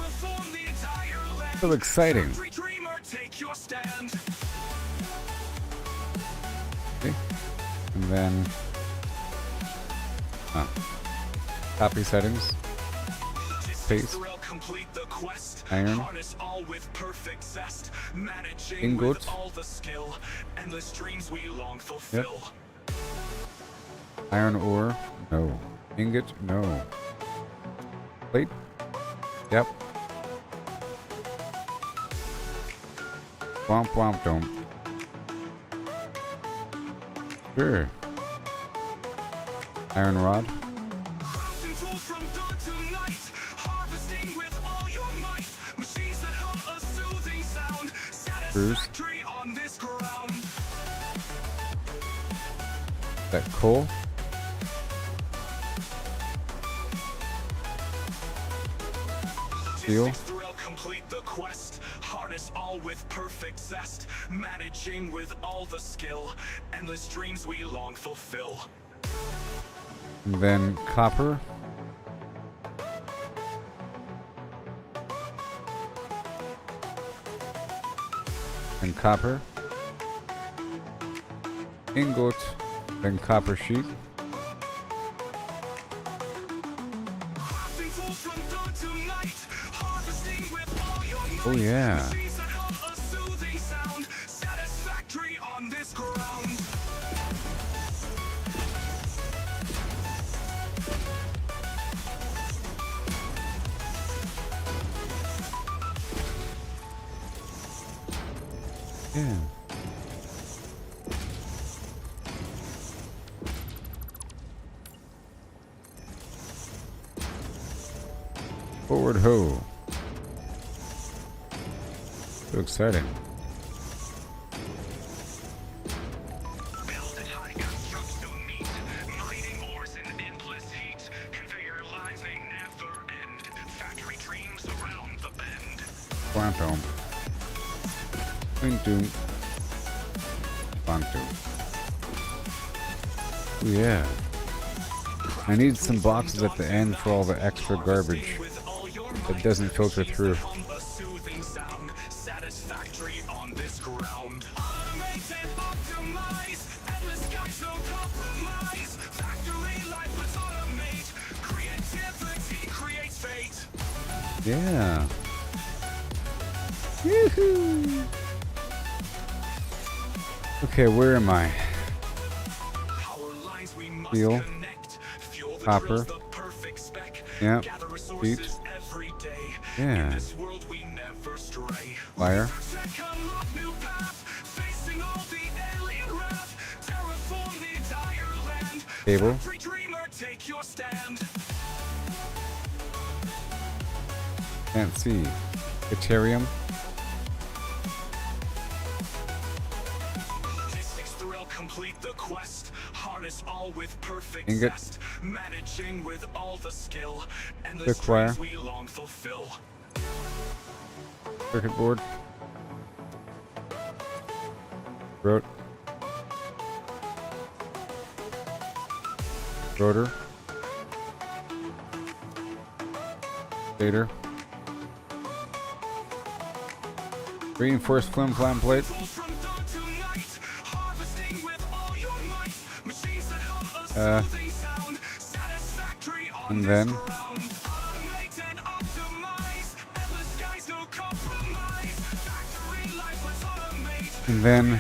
So exciting. Okay. And then copy settings. Paste. Iron. Ingot. Yep. Iron ore. No. Ingot. No. Plate. Yep. Womp womp dome. Sure. Iron rod. Screws. That coal. Steel. Complete the quest. Harness all with perfect zest. Managing with all the skill. Endless dreams we long fulfill. And then copper. And copper. Ingot. Then copper sheet. Oh yeah. Machines that have a soothing sound. Satisfactory on this ground. Yeah. Forward ho. So exciting. Built and high constructs don't meet. Mining ores in endless heat. Conveyor lines they never end. Factory dreams around the bend. Quantum. Quantum. Quantum. Oh yeah. I need some boxes at the end for all the extra garbage that doesn't filter through. A soothing sound. Satisfactory on this ground. Automate and optimize. Endless skies, no compromise. Factory life, let's automate. Creativity creates fate. Yeah. Yoo-hoo. Okay, where am I? Power lines we must Steel. connect. Fuel the Copper. drills, the perfect spec. Yep. Gather resources Wheat. every day. Yeah. In this world we never stray. Fire. Check unlock new path. Facing all the alien wrath. Terraform the entire land. Cable. Factory dreamer, take your stand. Can't see. Ethereum. Mystics thrill, complete the quest. Harness all with perfect Ingot. zest. Managing with all the skill. And the Quick wire. dreams we long fulfill. Circuit board. Road. Rotor. Stator. Reinforced FlimFlam plate. From dawn to night, harvesting with all your might. Machines that have a soothing sound. Satisfactory on And this then ground. Automate and optimize. Endless skies, no compromise. Factory life, let's automate. And then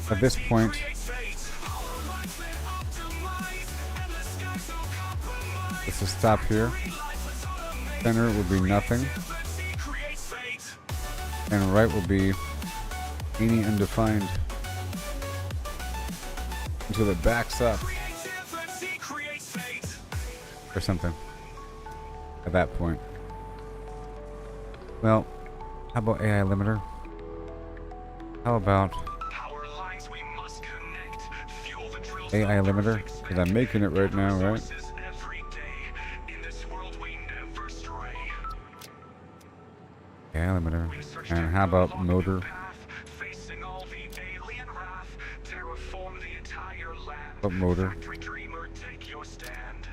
at this point, Creates fate. Power lines that optimize. Endless skies, no compromise. let's just stop here. Life, let's automate. Center will be nothing, Creativity creates fate. and right will be any undefined until it backs up Creativity creates fate. or something at that point. Well, how about AI limiter? How about Power lines we must connect. Fuel the drills, AI the limiter? perfect Because I'm making it right now, right? resources every day. In this world we never stray. AI limiter. We search And to how about unlock new motor? path, facing all the alien wrath, terraform the entire land. What motor? Factory dreamer, take your stand.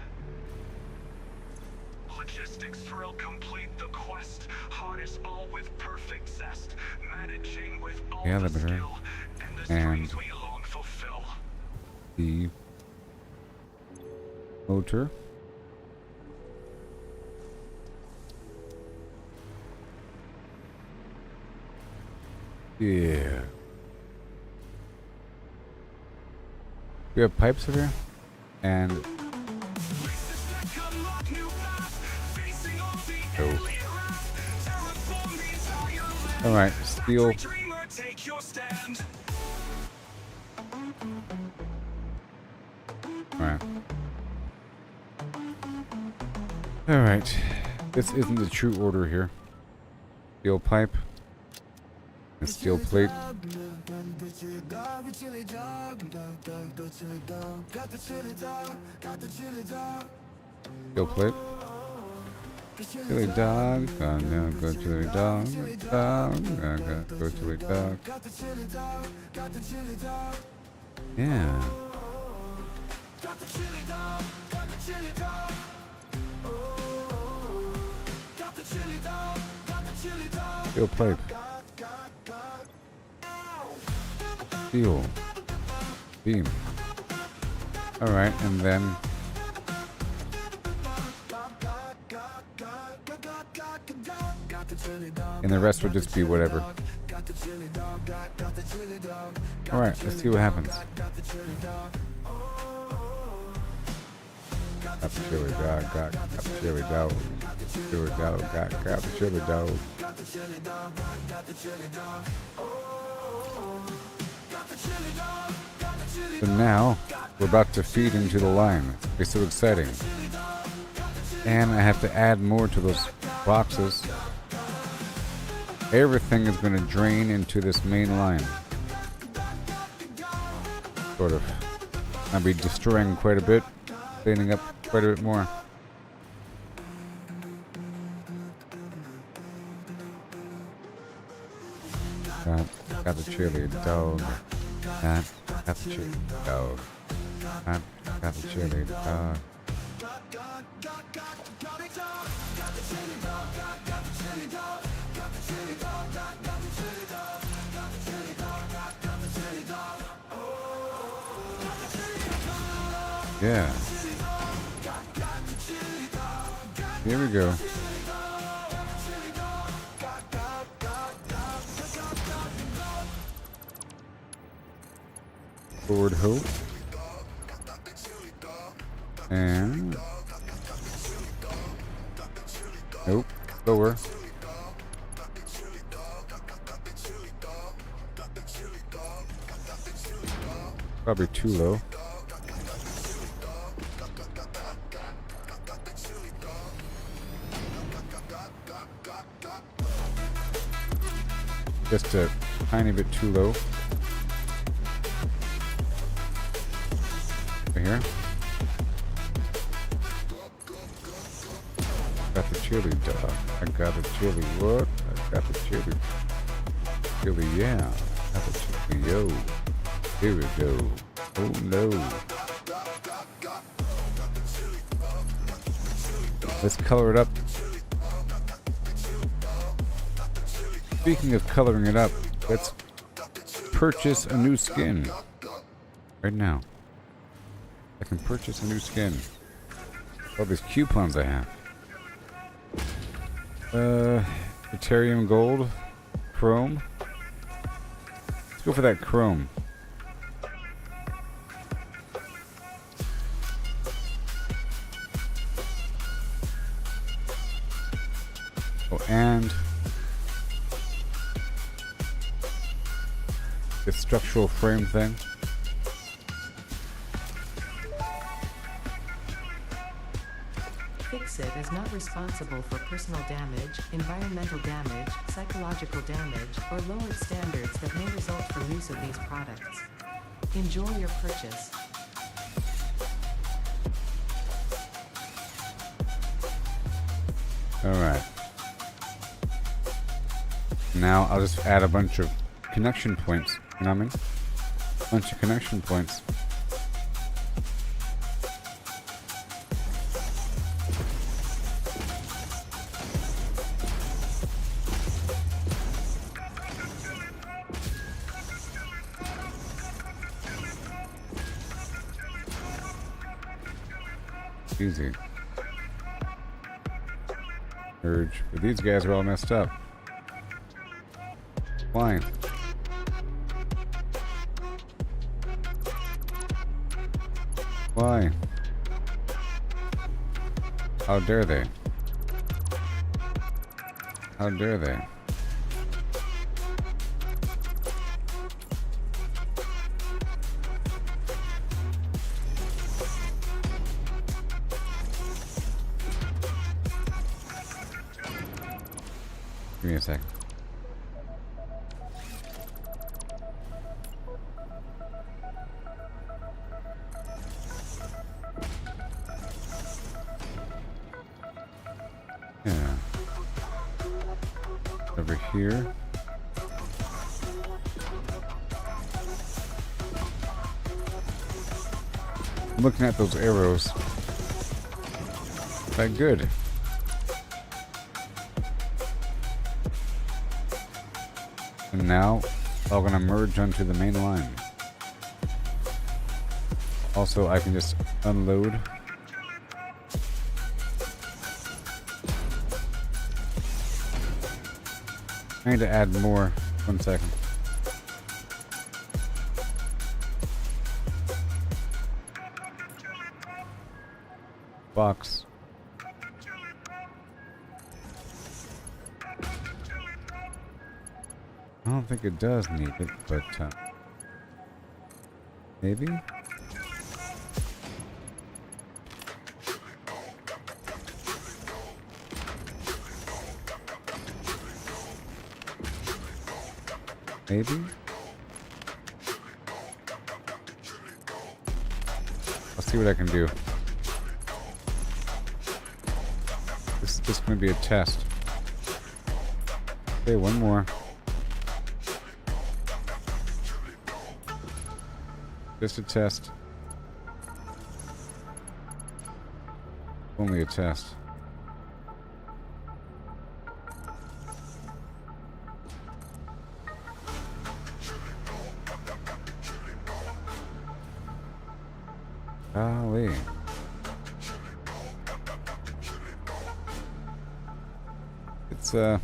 Logistics thrill, complete the quest. Harness all with perfect zest. Managing with all Yeah, the limiter. skill. And the And dreams we long fulfill. the motor. Yeah. We have pipes over here. And oh. Alright, steel. Dreamer, take your stand. Alright. Alright. This isn't the true order here. Steel pipe. And steel plate. Steel plate. Chili dog, gonna go chili dog, gonna go chili dog. Yeah. Steel plate. Steel. Beam. Alright, and then And the rest will just be whatever. Alright, let's see what happens. Got the chili dog, got the chili dog. Chili dog, got the chili dog. So now, we're about to feed into the line. It's so exciting. And I have to add more to those boxes. Everything is going to drain into this main line. Sort of. I'll be destroying quite a bit, cleaning up quite a bit more. Got the chili dog. Got the chili dog. Got the chili dog. Yeah. Here we go. Forward hope. And nope, lower. Probably too low. Just a tiny bit too low. Right here. Got the chili dog. I got the chili what? I got the chili. Chili, yeah. Got the chili, yo. Here we go. Oh no. Let's color it up. Speaking of coloring it up, let's purchase a new skin. Right now. I can purchase a new skin. All these coupons I have. Ethereum gold. Chrome. Let's go for that chrome. Oh, and the structural frame thing. Fix-It is not responsible for personal damage, environmental damage, psychological damage, or lowered standards that may result from use of these products. Enjoy your purchase. Alright. Now I'll just add a bunch of connection points. You know what I mean? Bunch of connection points. Easy. Urge. But these guys are all messed up. Why? Why? How dare they? How dare they? Give me a sec. Yeah. Over here. I'm looking at those arrows. That good. And now, I'm gonna merge onto the main line. Also, I can just unload. I need to add more. 1 second. Box. I don't think it does need it, but maybe? Maybe? I'll see what I can do. This is just going to be a test. Okay, one more. Just a test. Only a test. Golly. It's oh.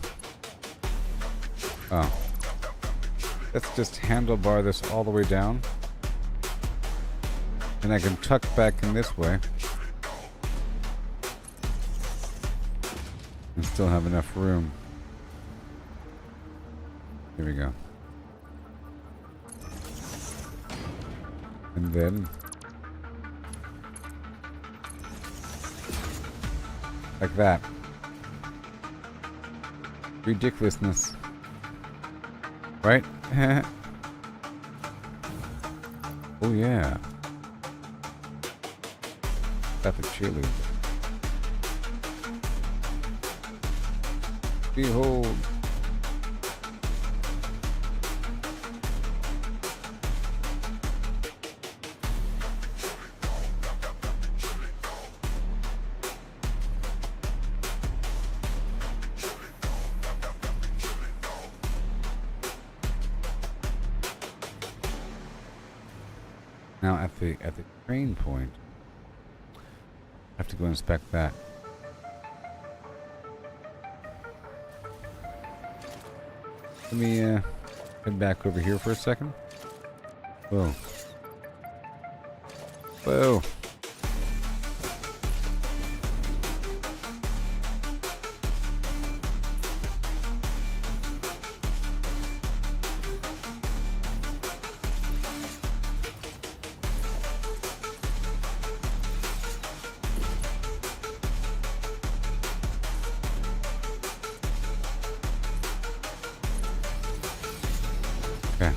Let's just handlebar this all the way down. And I can tuck back in this way. And still have enough room. Here we go. And then like that. Ridiculousness. Right? Oh yeah. Got the chili. Behold. Now at the train point, I have to go inspect that. Let me head back over here for a second. Whoa. Whoa. Okay.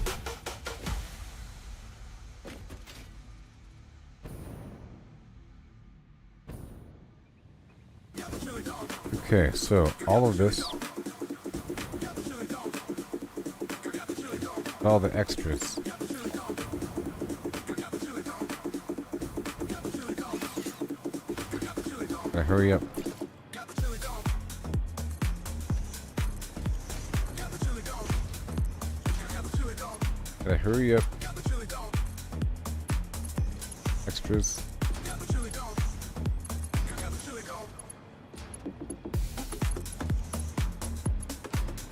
Okay, so all of this, all the extras. Gotta hurry up. Gotta hurry up. Extras.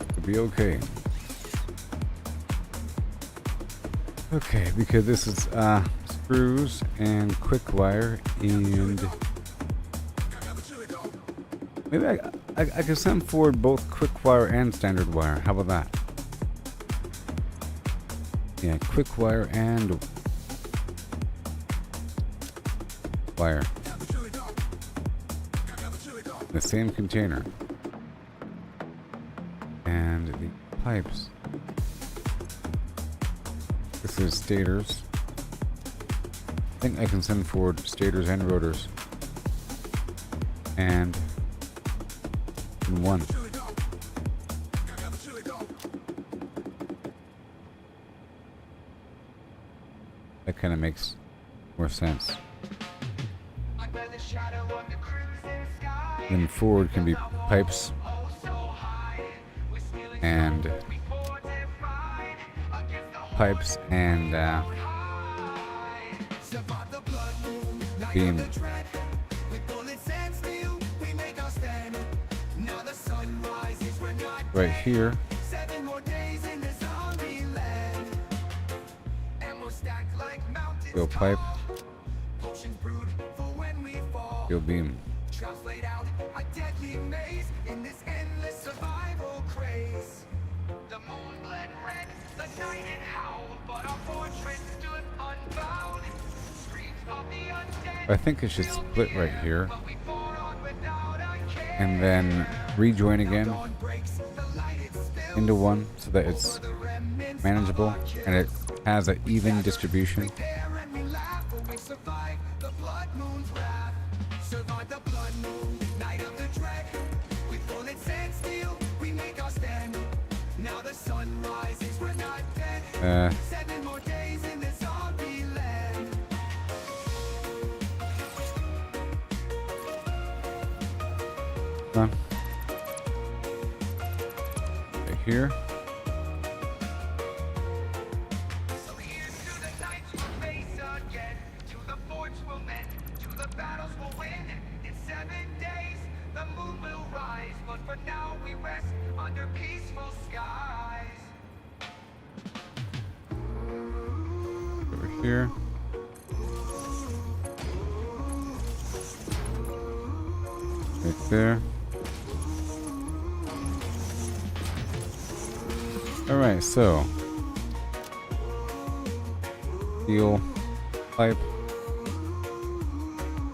It'll be okay. Okay, because this is screws and quick wire, and maybe I can send forward both quick wire and standard wire. How about that? Yeah, quick wire and wire. The same container. And the pipes. This is stators. I think I can send forward stators and rotors. And in one. That kind of makes more sense. Then forward can be pipes and beam. Right here Steel pipe. Potions brewed for when we fall. Steel beam. Traps laid out a deadly maze in this endless survival craze. The moon bled red, the night it howled, but our fortress stood unbound. Screams of the undead. I think it should split right here. But we fought on without a care. And then rejoin again Dawn breaks, the light it spills. into one so that it's The remnants manageable and it has an even distribution. there and we laugh, but we survive the blood moon's wrath. Survive the blood moon, night of the dread. With bullets and steel, we make our stand. Now the sun rises, we're not dead. 7 more days in this zombie land. Come on. Right here. So here's to the nights we'll face again. To the forts we'll mend, to the battles we'll win. In 7 days, the moon will rise. But for now we rest under peaceful skies. Over here. Right there. Alright, so steel pipe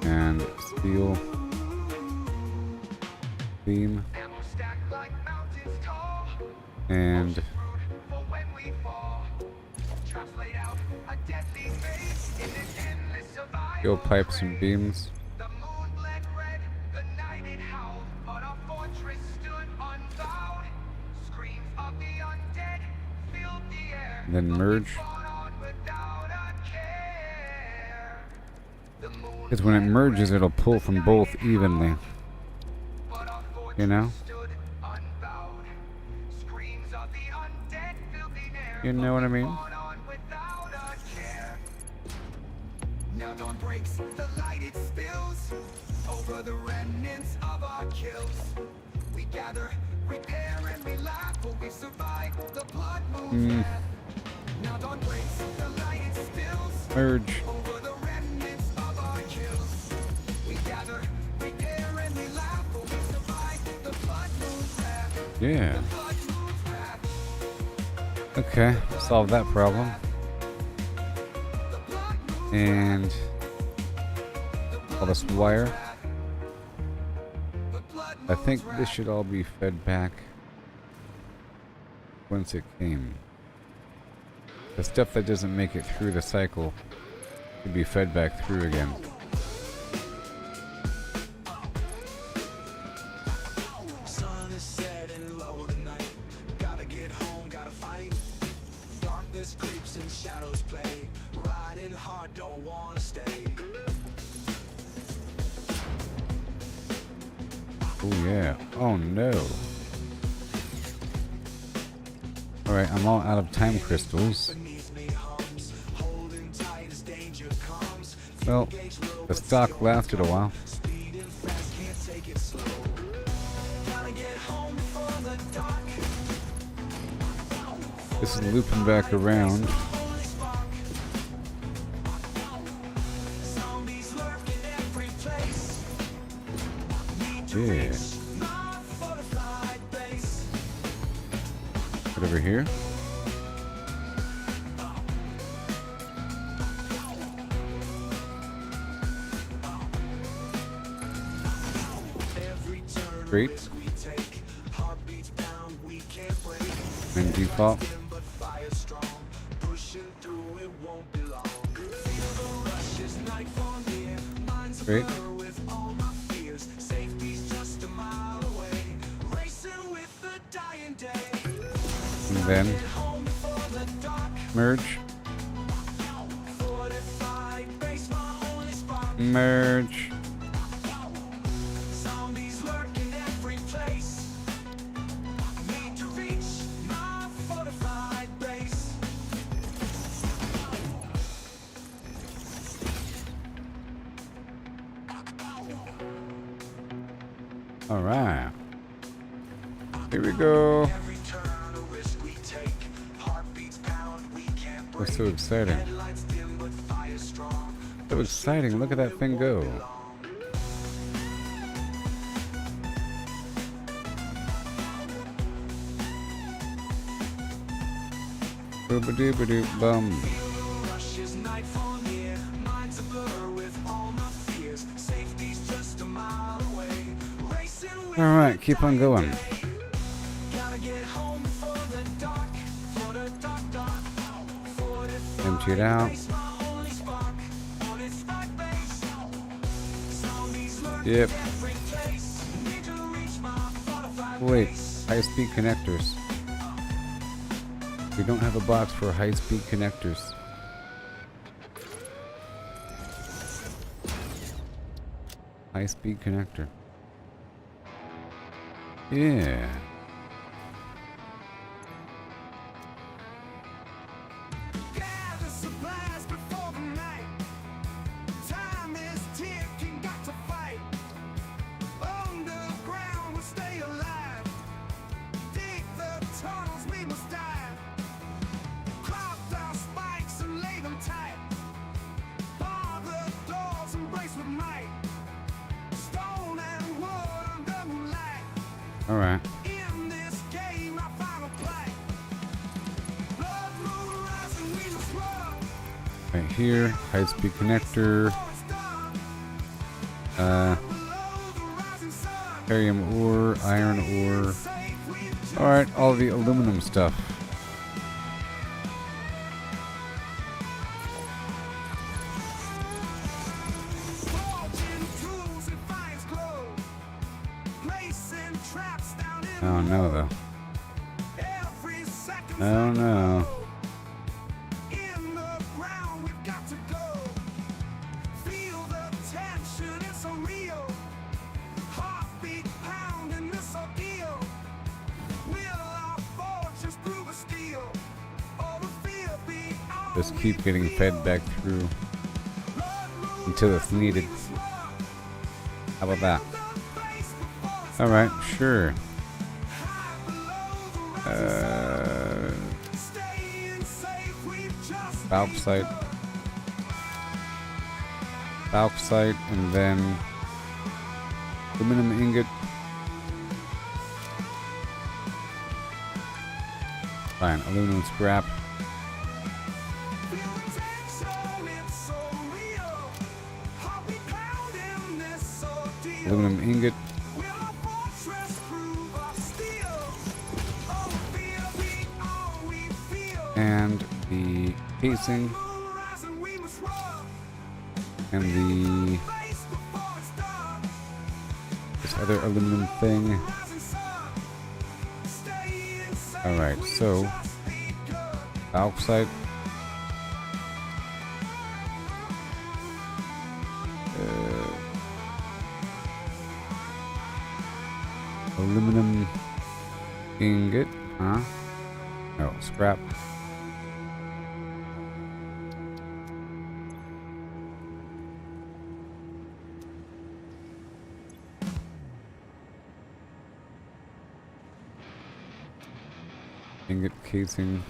and steel beam Ammo stacked like mountains tall. and For when we fall. Traps laid out a deadly maze in this endless survival. steel pipes and beams. The moon bled red, the night it howled, but our fortress stood unbowed. Screams of the undead filled the air. And then merge. Fought on without a care. The moon Because when it merges, it'll pull from both evenly. but our fortress You know? stood unbowed. Screams of the undead filled the air. You know what I mean? Fought on without a care. Now dawn breaks, the light it spills over the remnants of our kills. We gather, repair, and we laugh, but we survive the blood moon's wrath. Now dawn breaks, the light it spills Merge. over the remnants of our kills. We gather, repair, and we laugh, but we survive the blood moon's wrath. Yeah. Blood moon's wrath. Okay. Solve that problem. And all this wire. I think this should all be fed back once it came. The stuff that doesn't make it through the cycle should be fed back through again. Sun is setting low tonight. Gotta get home, gotta fight. Darkness creeps and shadows play. Riding hard, don't wanna stay. Oh yeah. Oh no. Alright, I'm all out of time crystals. Beneath me hums, holding tight as danger comes. Well, the stock lasted a while. Speeding fast, can't take it slow. Gotta get home before the dark. This is looping back around. Only spark. Zombies lurk in every place. Need to Yeah. reach my fortified base. Right over here. Every turn Great. we take, heartbeats pound, we can't break. And default. But fire strong, pushing through it won't be long. Feel the rush as nightfall near, minds a Great. blur with all my fears. Safety's just a mile away, racing with the dying day. And then Home before the dark, merge. fortified base, my only spark. Merge. Zombies lurk in every place. Need to reach my fortified base. Alright. Here we go. Every turn a risk we take. Heartbeats pound, we can't break. That's so exciting. Headlights dim but fire strong. So exciting. Look at that thing go. Boop-a-doop-a-doop bum. Rushes nightfall near, minds a blur with all my fears. Safety's just a mile away. Racing with Alright, keep on going. gotta get home before the dark. For the dark, dark. Empty it out. My only spark on its dark base. Zombies lurk Yep. every place. Need to reach my fortified Wait, base. high-speed connectors. We don't have a box for high-speed connectors. High-speed connector. Yeah. Gather supplies before the night. Time is ticking, got to fight. Underground, we'll stay alive. Dig the tunnels, we must dive. Clock our spikes and lay them tight. Bar the doors, embrace with might. Stone and wood under moonlight. Alright. In this game, I find a plight. Blood moon rising, we must run. Right here, high-speed connector. Barium ore, iron ore. Alright, all the aluminum stuff. Oh no, though. Oh no. In the ground, we've got to go. Feel the tension, it's so real. Heartbeat pounding this ordeal. Will our fortunes prove a steal? Or will fear be all Just we keep getting feel? fed back through until it's needed. How about that? Alright, sure. Bauxite. Bauxite, and then aluminum ingot. Fine, aluminum scrap. Aluminum ingot. And the casing. And the this other aluminum thing. Alright, so bauxite. Aluminum ingot, huh? No, scrap. Ingot casing.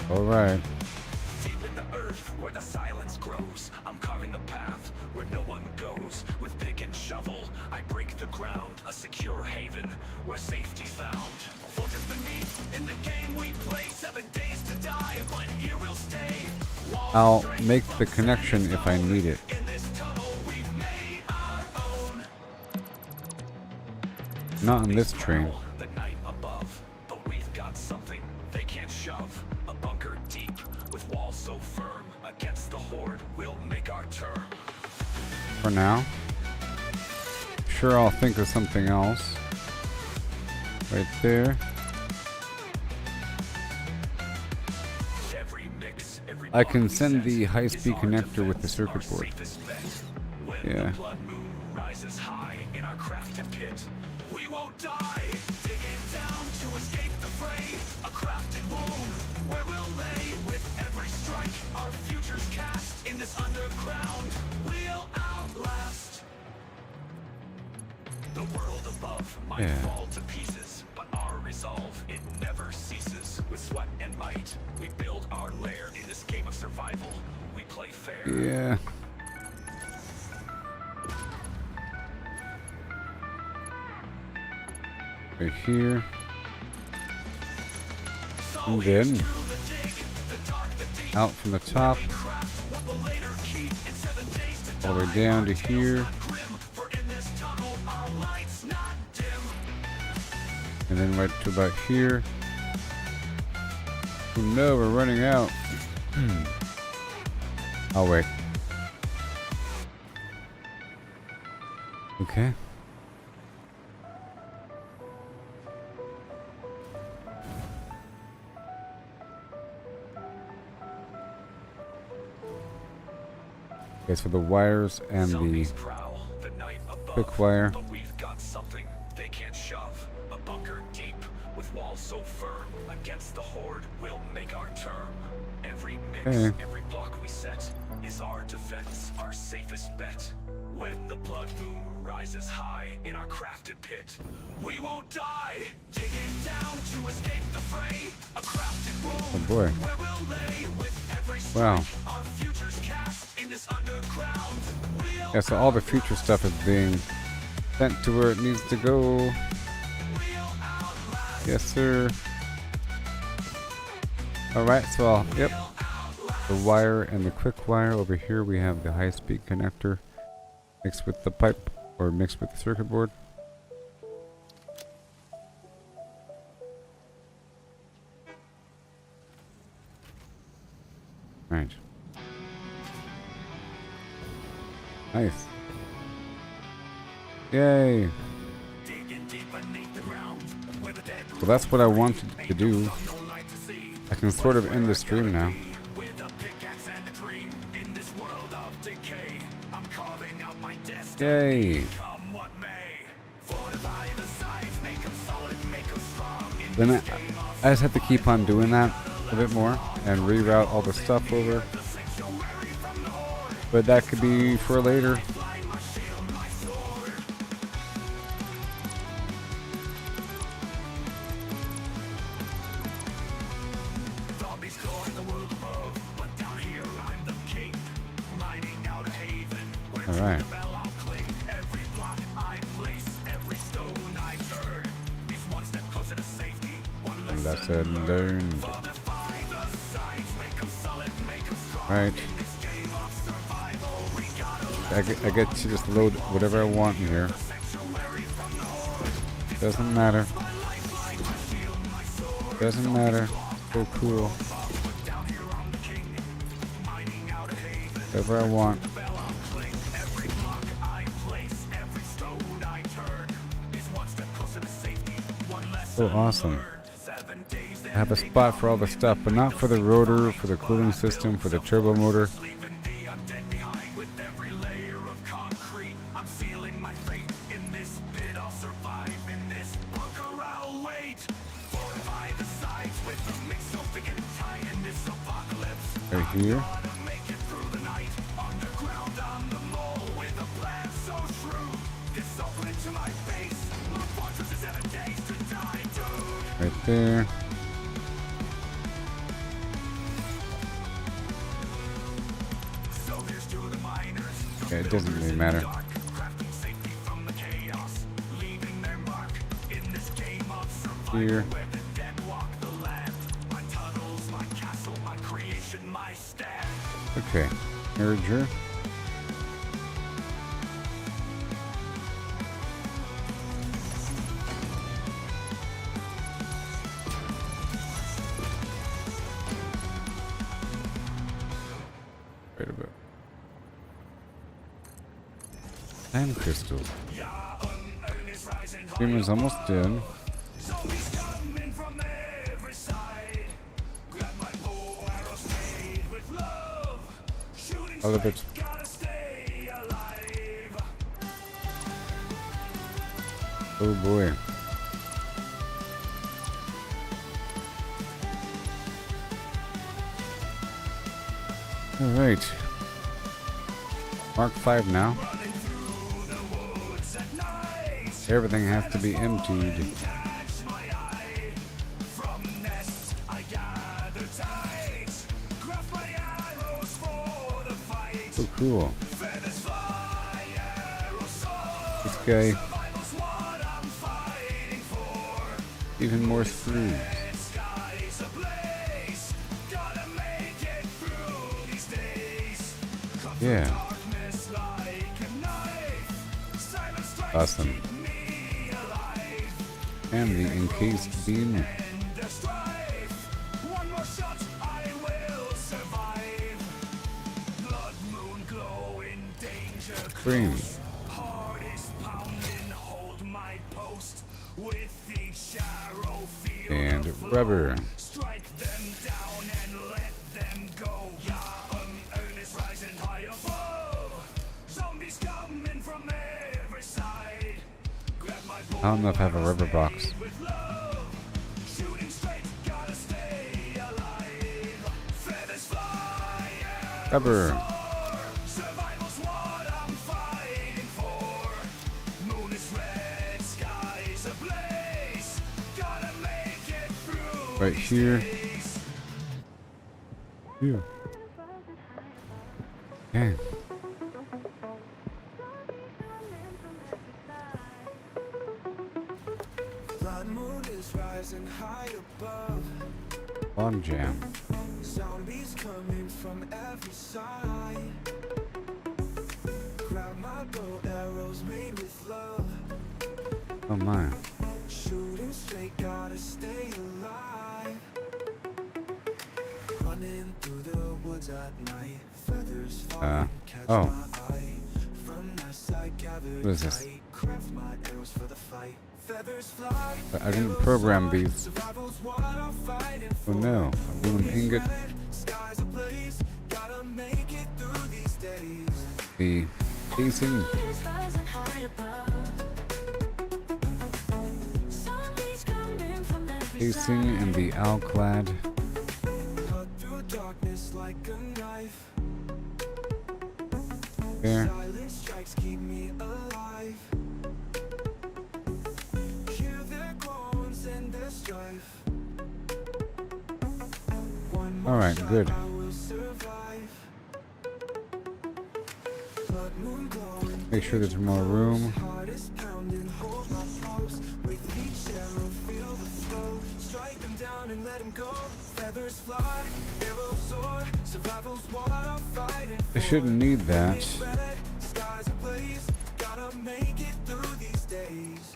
All right. Deep in the earth where the silence grows, I'm carving the path where no one goes. With pick and shovel, I break the ground, a secure haven where safety's found. Fortress beneath, in the game we play, 7 days to die, but here we'll stay. Walls I'll straight make from the connection if I need it. in this tunnel we've made our own. Not on this train. The night above, but we've got something they can't shove. A bunker deep with walls so firm. Against the horde, we'll make our term. For now. Sure, I'll think of something else. Right there. Every mix, every I block can we send set the is high-speed our connector with the defense, circuit our board. safest bet. When Yeah. the blood moon rises high in our crafted pit, we won't die. Digging down to escape the fray. A crafted wound where we'll lay. With every strike, our future's cast. In this underground, we'll outlast. The world above might Yeah. fall to pieces, but our resolve, it never ceases. With sweat and might, we build our lair in this game of survival. We play fair. Yeah. Right here. And then out from the top all the way down to here. And then right to about here. Oh no, we're running out. I'll wait. Okay. Okay, so the wires and the Zombies prowl the night above, quick wire. but we've got something they can't shove. A bunker deep with walls so firm. Against the horde, we'll make our term. Every mix, Okay. every block we set is our defense, our safest bet. When the blood moon rises high in our crafted pit, we won't die. Digging down to escape the fray. A crafted Oh room boy. where we'll lay with every Wow. strike. Our futures cast in this underground. We'll Yeah, so all the future stuff is being sent to where it needs to go. Yes, sir. Alright, so yep. The wire and the quick wire. Over here we have the high-speed connector mixed with the pipe, or mixed with the circuit board. Right. Nice. Yay. Well, that's what I wanted to do. I can sort of end the stream now. Yay. Then I just have to keep on doing that a bit more and reroute all the stuff over. But that could be for later. Alright. And that's it. Learned. Right. I get to just load whatever I want in here. Doesn't matter. Doesn't matter. So cool. Whatever I want. So awesome. I have a spot for all the stuff, but not for the rotor, for the cooling system, for the turbo motor. Right here. Right there. Okay, it doesn't really matter. Here. Okay, merger. Wait a bit. Time crystal. Streamer's almost dead. A little bit. Oh boy. Alright. Mark 5 now. Everything has to be emptied. cool. This guy. Even more screws. Yeah. Awesome. And the encased beam. Cream. And rubber. I don't know if I have a rubber box. Rubber. Right here. Here. Okay. Blood moon is rising high above. Log jam. Zombies coming from every side. Grab my bow, arrows made with love. Oh my. Shooting straight, gotta stay alive. Running through the woods at night. Feathers falling, catch oh. my eye. From that side, gathered What is this? tight. Craft my arrows for the fight. Feathers fly. I didn't program these. Survival's what I'm fighting Oh for. no. Aluminum ingot. Skies ablaze, gotta make it through these days. The casing. Casing and the alclad. Cut through darkness like a knife. There. Silent strikes keep me alive. Hear their groans and their strife. One more Alright, shot, good. I will survive. Blood moon glowing, Make sure there's more room. heart is pounding, hold my pulse. With each arrow, feel the flow. Strike them down and let them go. Feathers fly, arrows soar. Survival's what I'm fighting I shouldn't need that. red, skies ablaze, gotta make it through these days.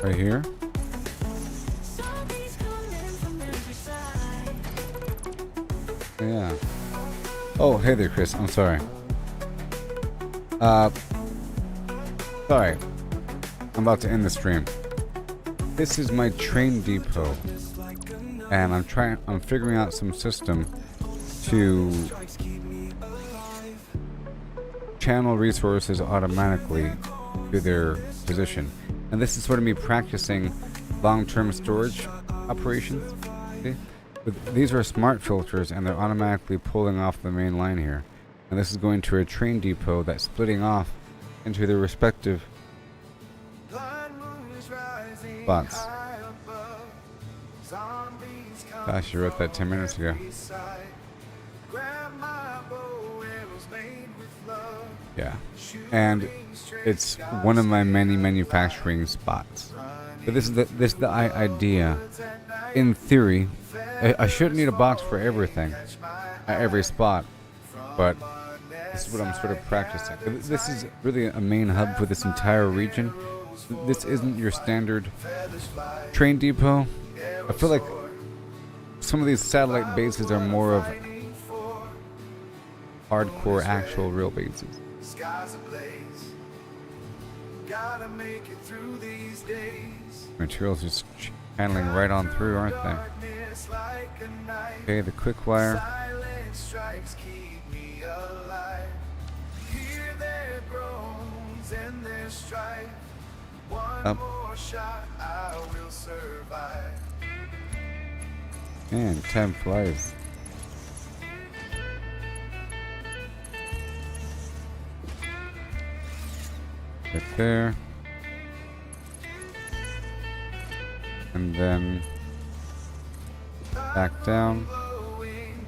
Right here. Yeah. Oh, hey there, Chris. I'm sorry. Sorry. I'm about to end the stream. This is my train depot, and I'm figuring out some system to channel resources automatically to their position. And this is sort of me practicing long-term storage operations. See? But these are smart filters, and they're automatically pulling off the main line here. And this is going to a train depot that's splitting off into their respective spots. Gosh, you wrote that 10 minutes ago. Yeah. And it's one of my many manufacturing spots. But this is the idea. In theory, I shouldn't need a box for everything, at every spot, but this is what I'm sort of practicing. This is really a main hub for this entire region. This isn't your standard train depot. I feel like some of these satellite bases are more of hardcore, actual, real bases. Skies ablaze, gotta make it through these days. Materials just channeling right on through, aren't they? Darkness like a knife. Okay, the quick wire. Silent strikes keep me alive. Hear their groans and their strife. One Up. more shot, I will survive. Man, time flies. Right there. And then back down. Blowing,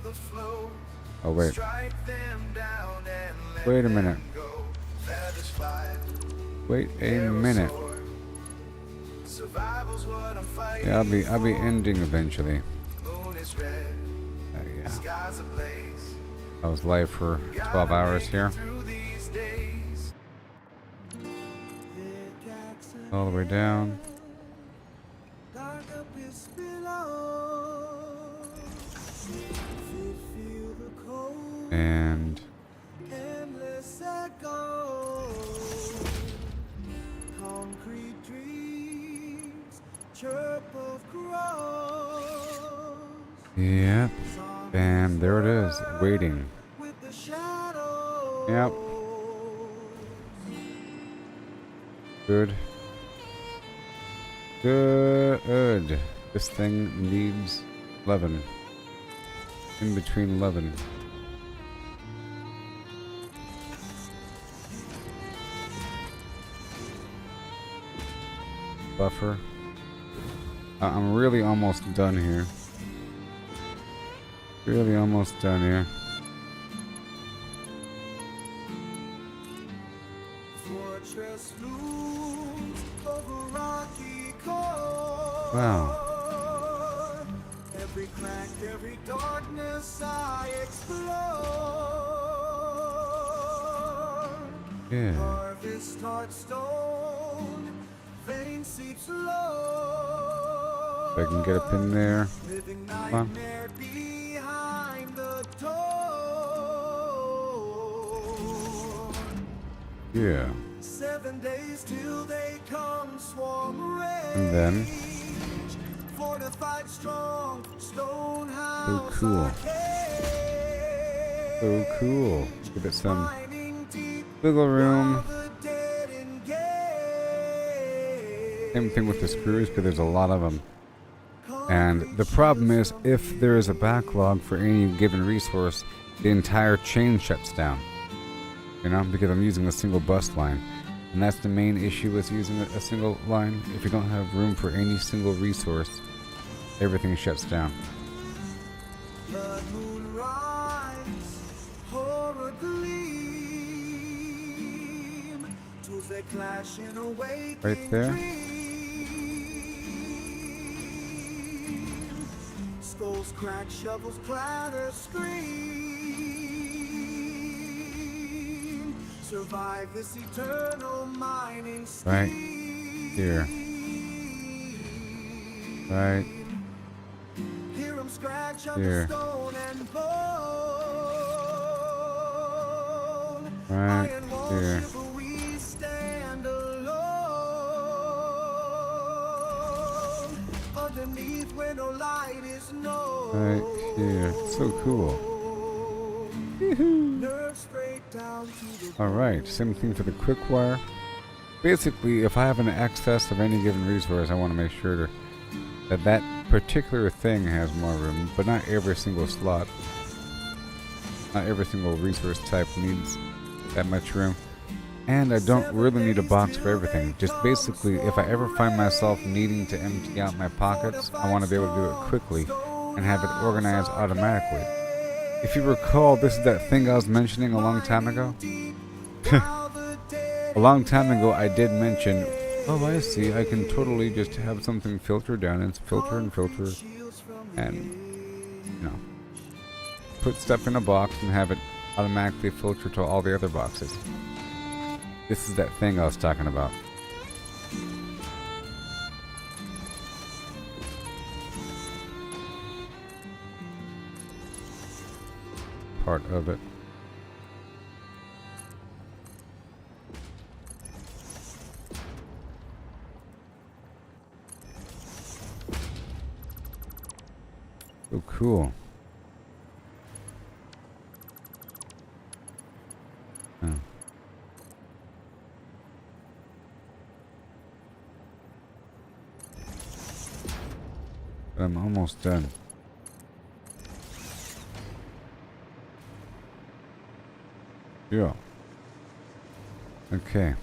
the flow. Oh wait. Strike them down and let Wait a them minute. go. Feathers fly, Wait a arrows minute. soar. Survival's what I'm fighting. Yeah, I'll be ending eventually. Moon is red, Yeah. skies ablaze. I was live for 12 hours here. Through these days. All the way down. Dark abyss below. Feel the cold, And endless echo. Concrete dreams, chirp of crows. yep. And there it is, waiting. With the shadow. Yep. Good. Good. This thing needs 11. In between 11. Buffer. I'm really almost done here. Really almost done here. Fortress looms over rocky core. Wow. Every crack, every darkness I explore. Yeah. Harvest heart stone, vein seeps low. If I can get up in there. Living on. nightmare behind the door. Yeah. 7 days till they come swarm rage. And then. Fortified strong, stone So house cool. arcade. So cool. Give it some Mining deep wiggle room. while the dead engage. Same thing with the screws because there's a lot of them. And the problem is, if there is a backlog for any given resource, the entire chain shuts down. You know, because I'm using a single bus line. And that's the main issue with using a single line. If you don't have room for any single resource, everything shuts down. Blood moon rise, horror gleam. Tools that clash in a waking Right there. dream. Skulls crack, shovels clatter, scream. Survive this eternal mining scheme. Right here. Right Hear 'em scratch here. under stone and bone. Right Iron walls here. shiver, we stand alone. Underneath where no light is known. Right here. So cool. Nerves straight down to the Alright, same thing for the quick wire. Basically, if I have an excess of any given resource, I want to make sure that that particular thing has more room, but not every single slot. Not every single resource type needs that much room. And I don't really need a box for everything. Just basically, if I ever find myself needing to empty out my pockets, I want to be able to do it quickly and have it organized automatically. If you recall, this is that thing I was mentioning a long time ago. A long time ago, I did mention, oh, I see, I can totally just have something filter down and filter and filter and, you know, put stuff in a box and have it automatically filter to all the other boxes. This is that thing I was talking about. Part of it. So cool. Oh. I'm almost done. Yeah. Okay.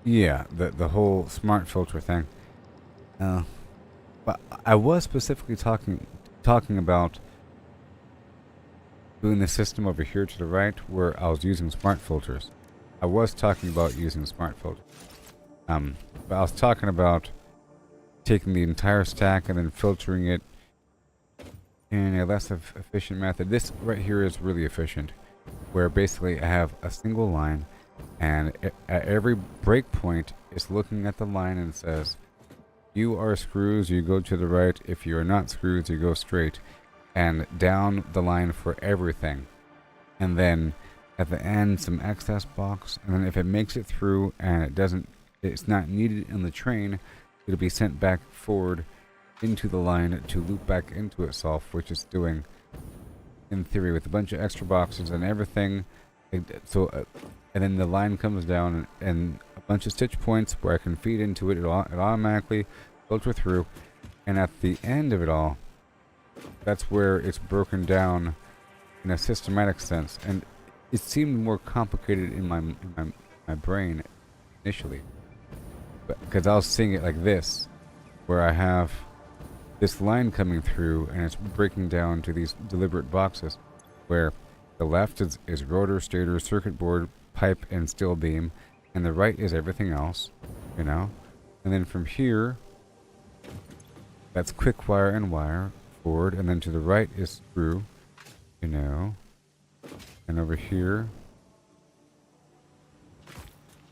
Yeah, the whole smart filter thing. Uh, but I was specifically talking about doing the system over here to the right where I was using smart filters. I was talking about using smart filters. But I was talking about taking the entire stack and then filtering it in a less efficient method. This right here is really efficient, where basically I have a single line, and at every breakpoint it's looking at the line and says, you are screws, you go to the right. If you are not screws, you go straight. And down the line for everything. And then at the end, some excess box. And then if it makes it through and it's not needed in the train, it'll be sent back forward into the line to loop back into itself, which it's doing in theory with a bunch of extra boxes and everything. And then the line comes down and a bunch of stitch points where I can feed into it. It automatically filter through. And at the end of it all, that's where it's broken down in a systematic sense. And it seemed more complicated in my brain initially, because I was seeing it like this, where I have this line coming through and it's breaking down to these deliberate boxes, where the left is rotor, stator, circuit board, pipe, and steel beam, and the right is everything else, you know. And then from here, that's quick wire and wire forward, and then to the right is screw, you know, and over here,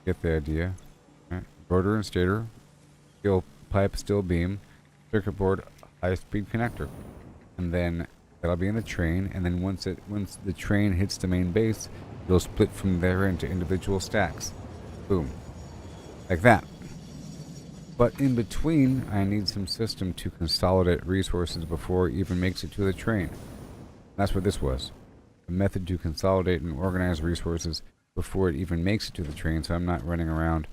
get the idea. Right. Rotor and stator, steel pipe, steel beam, circuit board, high-speed connector, and then that'll be in the train. And then once the train hits the main base, it'll split from there into individual stacks. Boom, like that. But in between, I need some system to consolidate resources before it even makes it to the train. That's what this was. A method to consolidate and organize resources before it even makes it to the train, so I'm not running around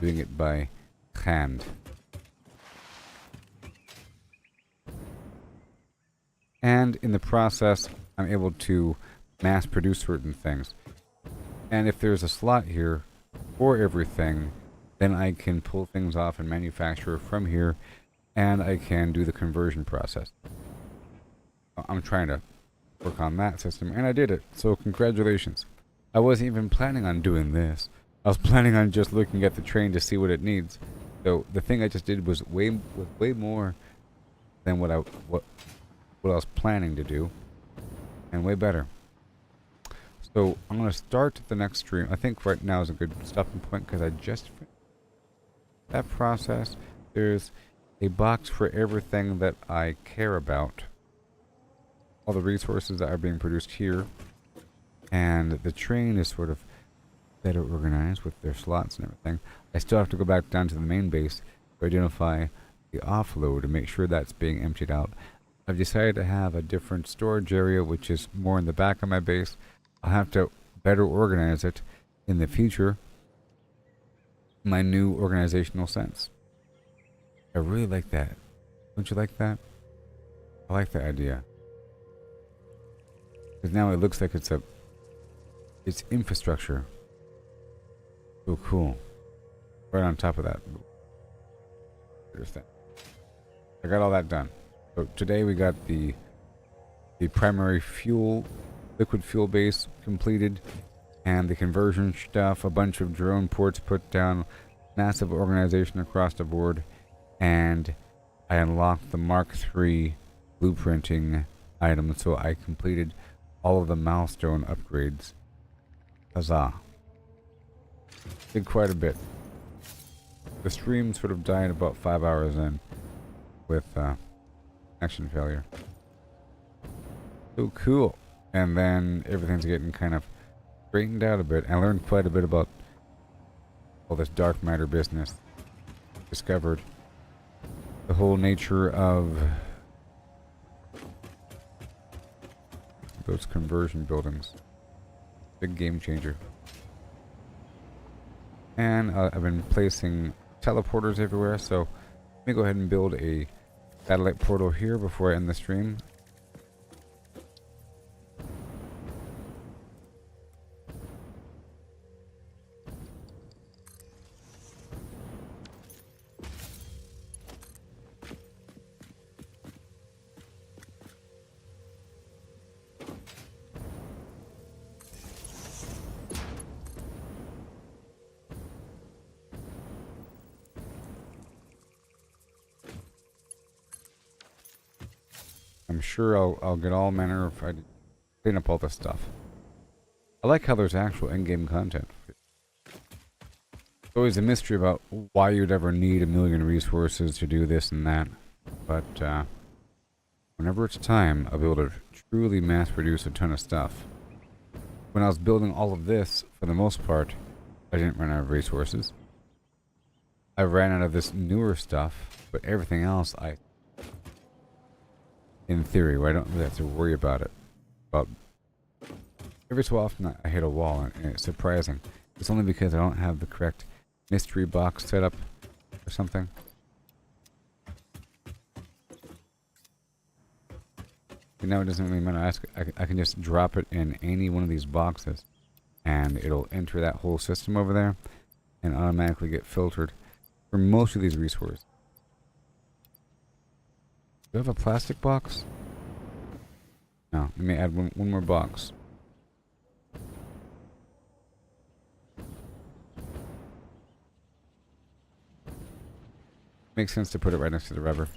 doing it by hand. And in the process, I'm able to mass produce certain things. And if there's a slot here for everything, then I can pull things off and manufacture from here, and I can do the conversion process. I'm trying to work on that system, and I did it, so congratulations. I wasn't even planning on doing this. I was planning on just looking at the train to see what it needs. So the thing I just did was way more than what I was planning to do, and way better. So I'm going to start the next stream. I think right now is a good stopping point because I just finished that process. There's a box for everything that I care about. All the resources that are being produced here. And the train is sort of better organized with their slots and everything. I still have to go back down to the main base to identify the offload and make sure that's being emptied out. I've decided to have a different storage area, which is more in the back of my base. I'll have to better organize it in the future. My new organizational sense. I really like that. Don't you like that? I like that idea. Because now it looks like it's infrastructure. So cool. Right on top of that. I got all that done. So today we got the primary fuel, liquid fuel base completed, and the conversion stuff, a bunch of drone ports put down, massive organization across the board, and I unlocked the Mark III blueprinting item, so I completed all of the milestone upgrades. Huzzah. Did quite a bit. The stream sort of died about 5 hours in with connection failure. So cool. And then everything's getting kind of straightened out a bit. I learned quite a bit about all this dark matter business. Discovered the whole nature of those conversion buildings. Big game changer. And I've been placing teleporters everywhere, so let me go ahead and build a satellite portal here before I end the stream. I'm sure I'll get all manner of clean up all this stuff. I like how there's actual in-game content. It's always a mystery about why you'd ever need a million resources to do this and that. But whenever it's time, I'll be able to truly mass produce a ton of stuff. When I was building all of this, for the most part, I didn't run out of resources. I ran out of this newer stuff, but everything else in theory, where I don't really have to worry about it. But every so often I hit a wall, and it's surprising. It's only because I don't have the correct mystery box set up or something. But now it doesn't really matter. I can just drop it in any one of these boxes, and it'll enter that whole system over there, and automatically get filtered for most of these resources. Do I have a plastic box? No, let me add one more box. Makes sense to put it right next to the rubber.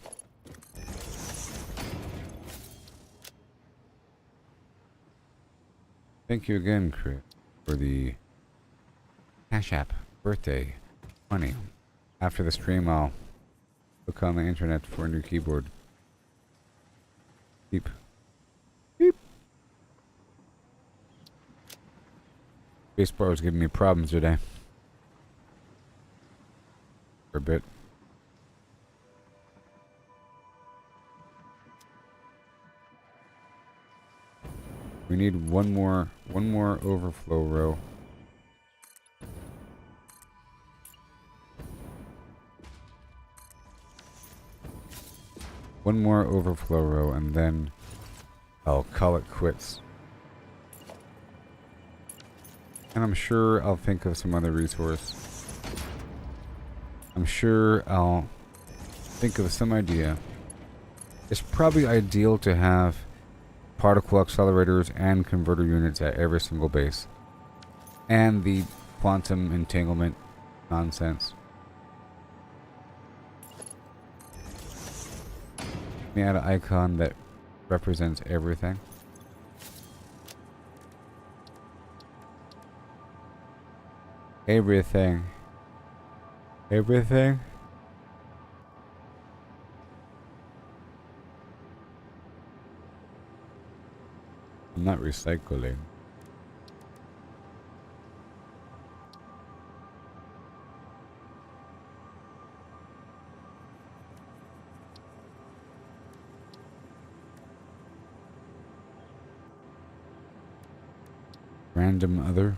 Thank you again, Chris, for the Cash App birthday money. After the stream, I'll look on the internet for a new keyboard. Beep. Beep. Spacebar was giving me problems today. For a bit. We need one more overflow row. One more overflow row, and then I'll call it quits. And I'm sure I'll think of some other resource. I'm sure I'll think of some idea. It's probably ideal to have particle accelerators and converter units at every single base. And the quantum entanglement nonsense. Let me add an icon that represents everything. Everything. Everything. I'm not recycling. Random other.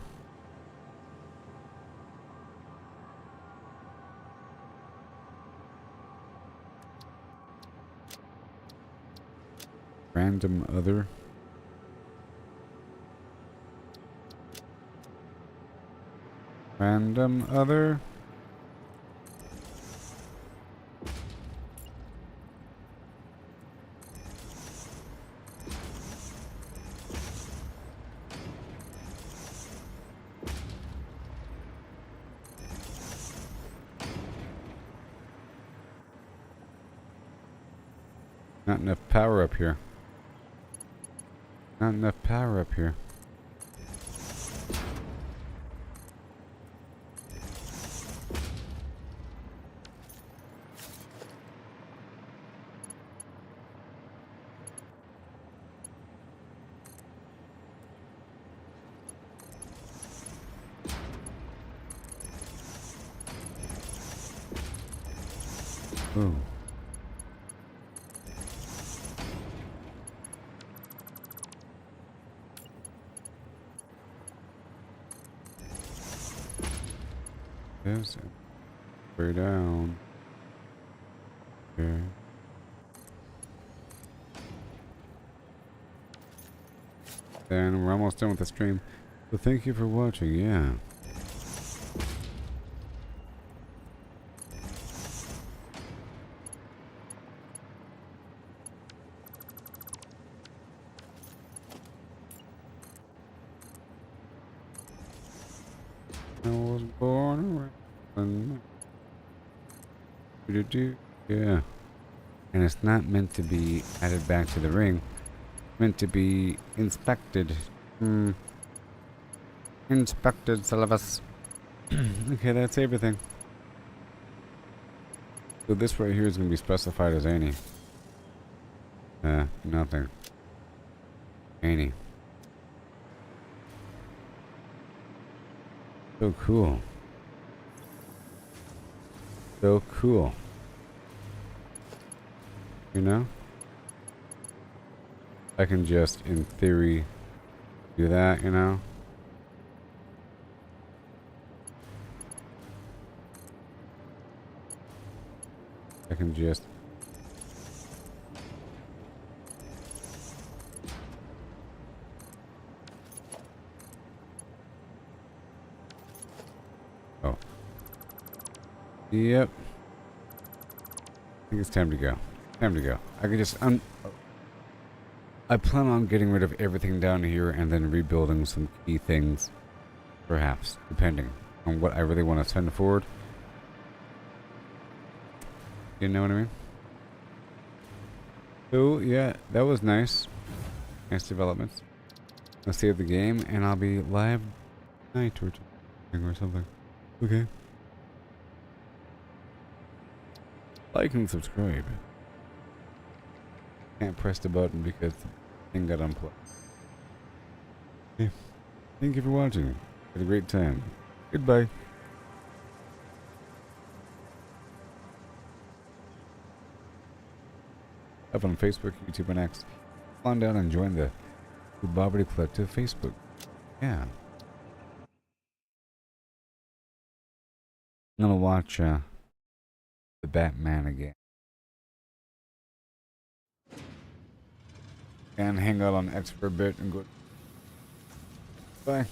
Random other. Random other. Not enough power up here. Not enough power up here. Ooh. Yes, way down. Okay. And we're almost done with the stream. So thank you for watching, yeah. I was born around. Yeah. and it's not meant to be added back to the ring. It's meant to be inspected. Inspected syllabus. Okay, that's everything. So this right here is going to be specified as any. Nothing. Any. So cool. So cool. You know? I can just, in theory, do that, you know? I can just... Oh. Yep. I think it's time to go. Time to go. I can just I plan on getting rid of everything down here and then rebuilding some key things. Perhaps. Depending on what I really want to send forward. You know what I mean? So, yeah, that was nice. Nice developments. I'll save the game and I'll be live tonight or something. Okay. Like and subscribe. Can't press the button because the thing got unplugged. Okay. Thank you for watching. Had a great time. Goodbye. Up on Facebook, YouTube, and X. Come on down and join the Gooboberti Collective Facebook. Yeah. I'm gonna watch the Batman again. And hang out on X for a bit and go. Bye.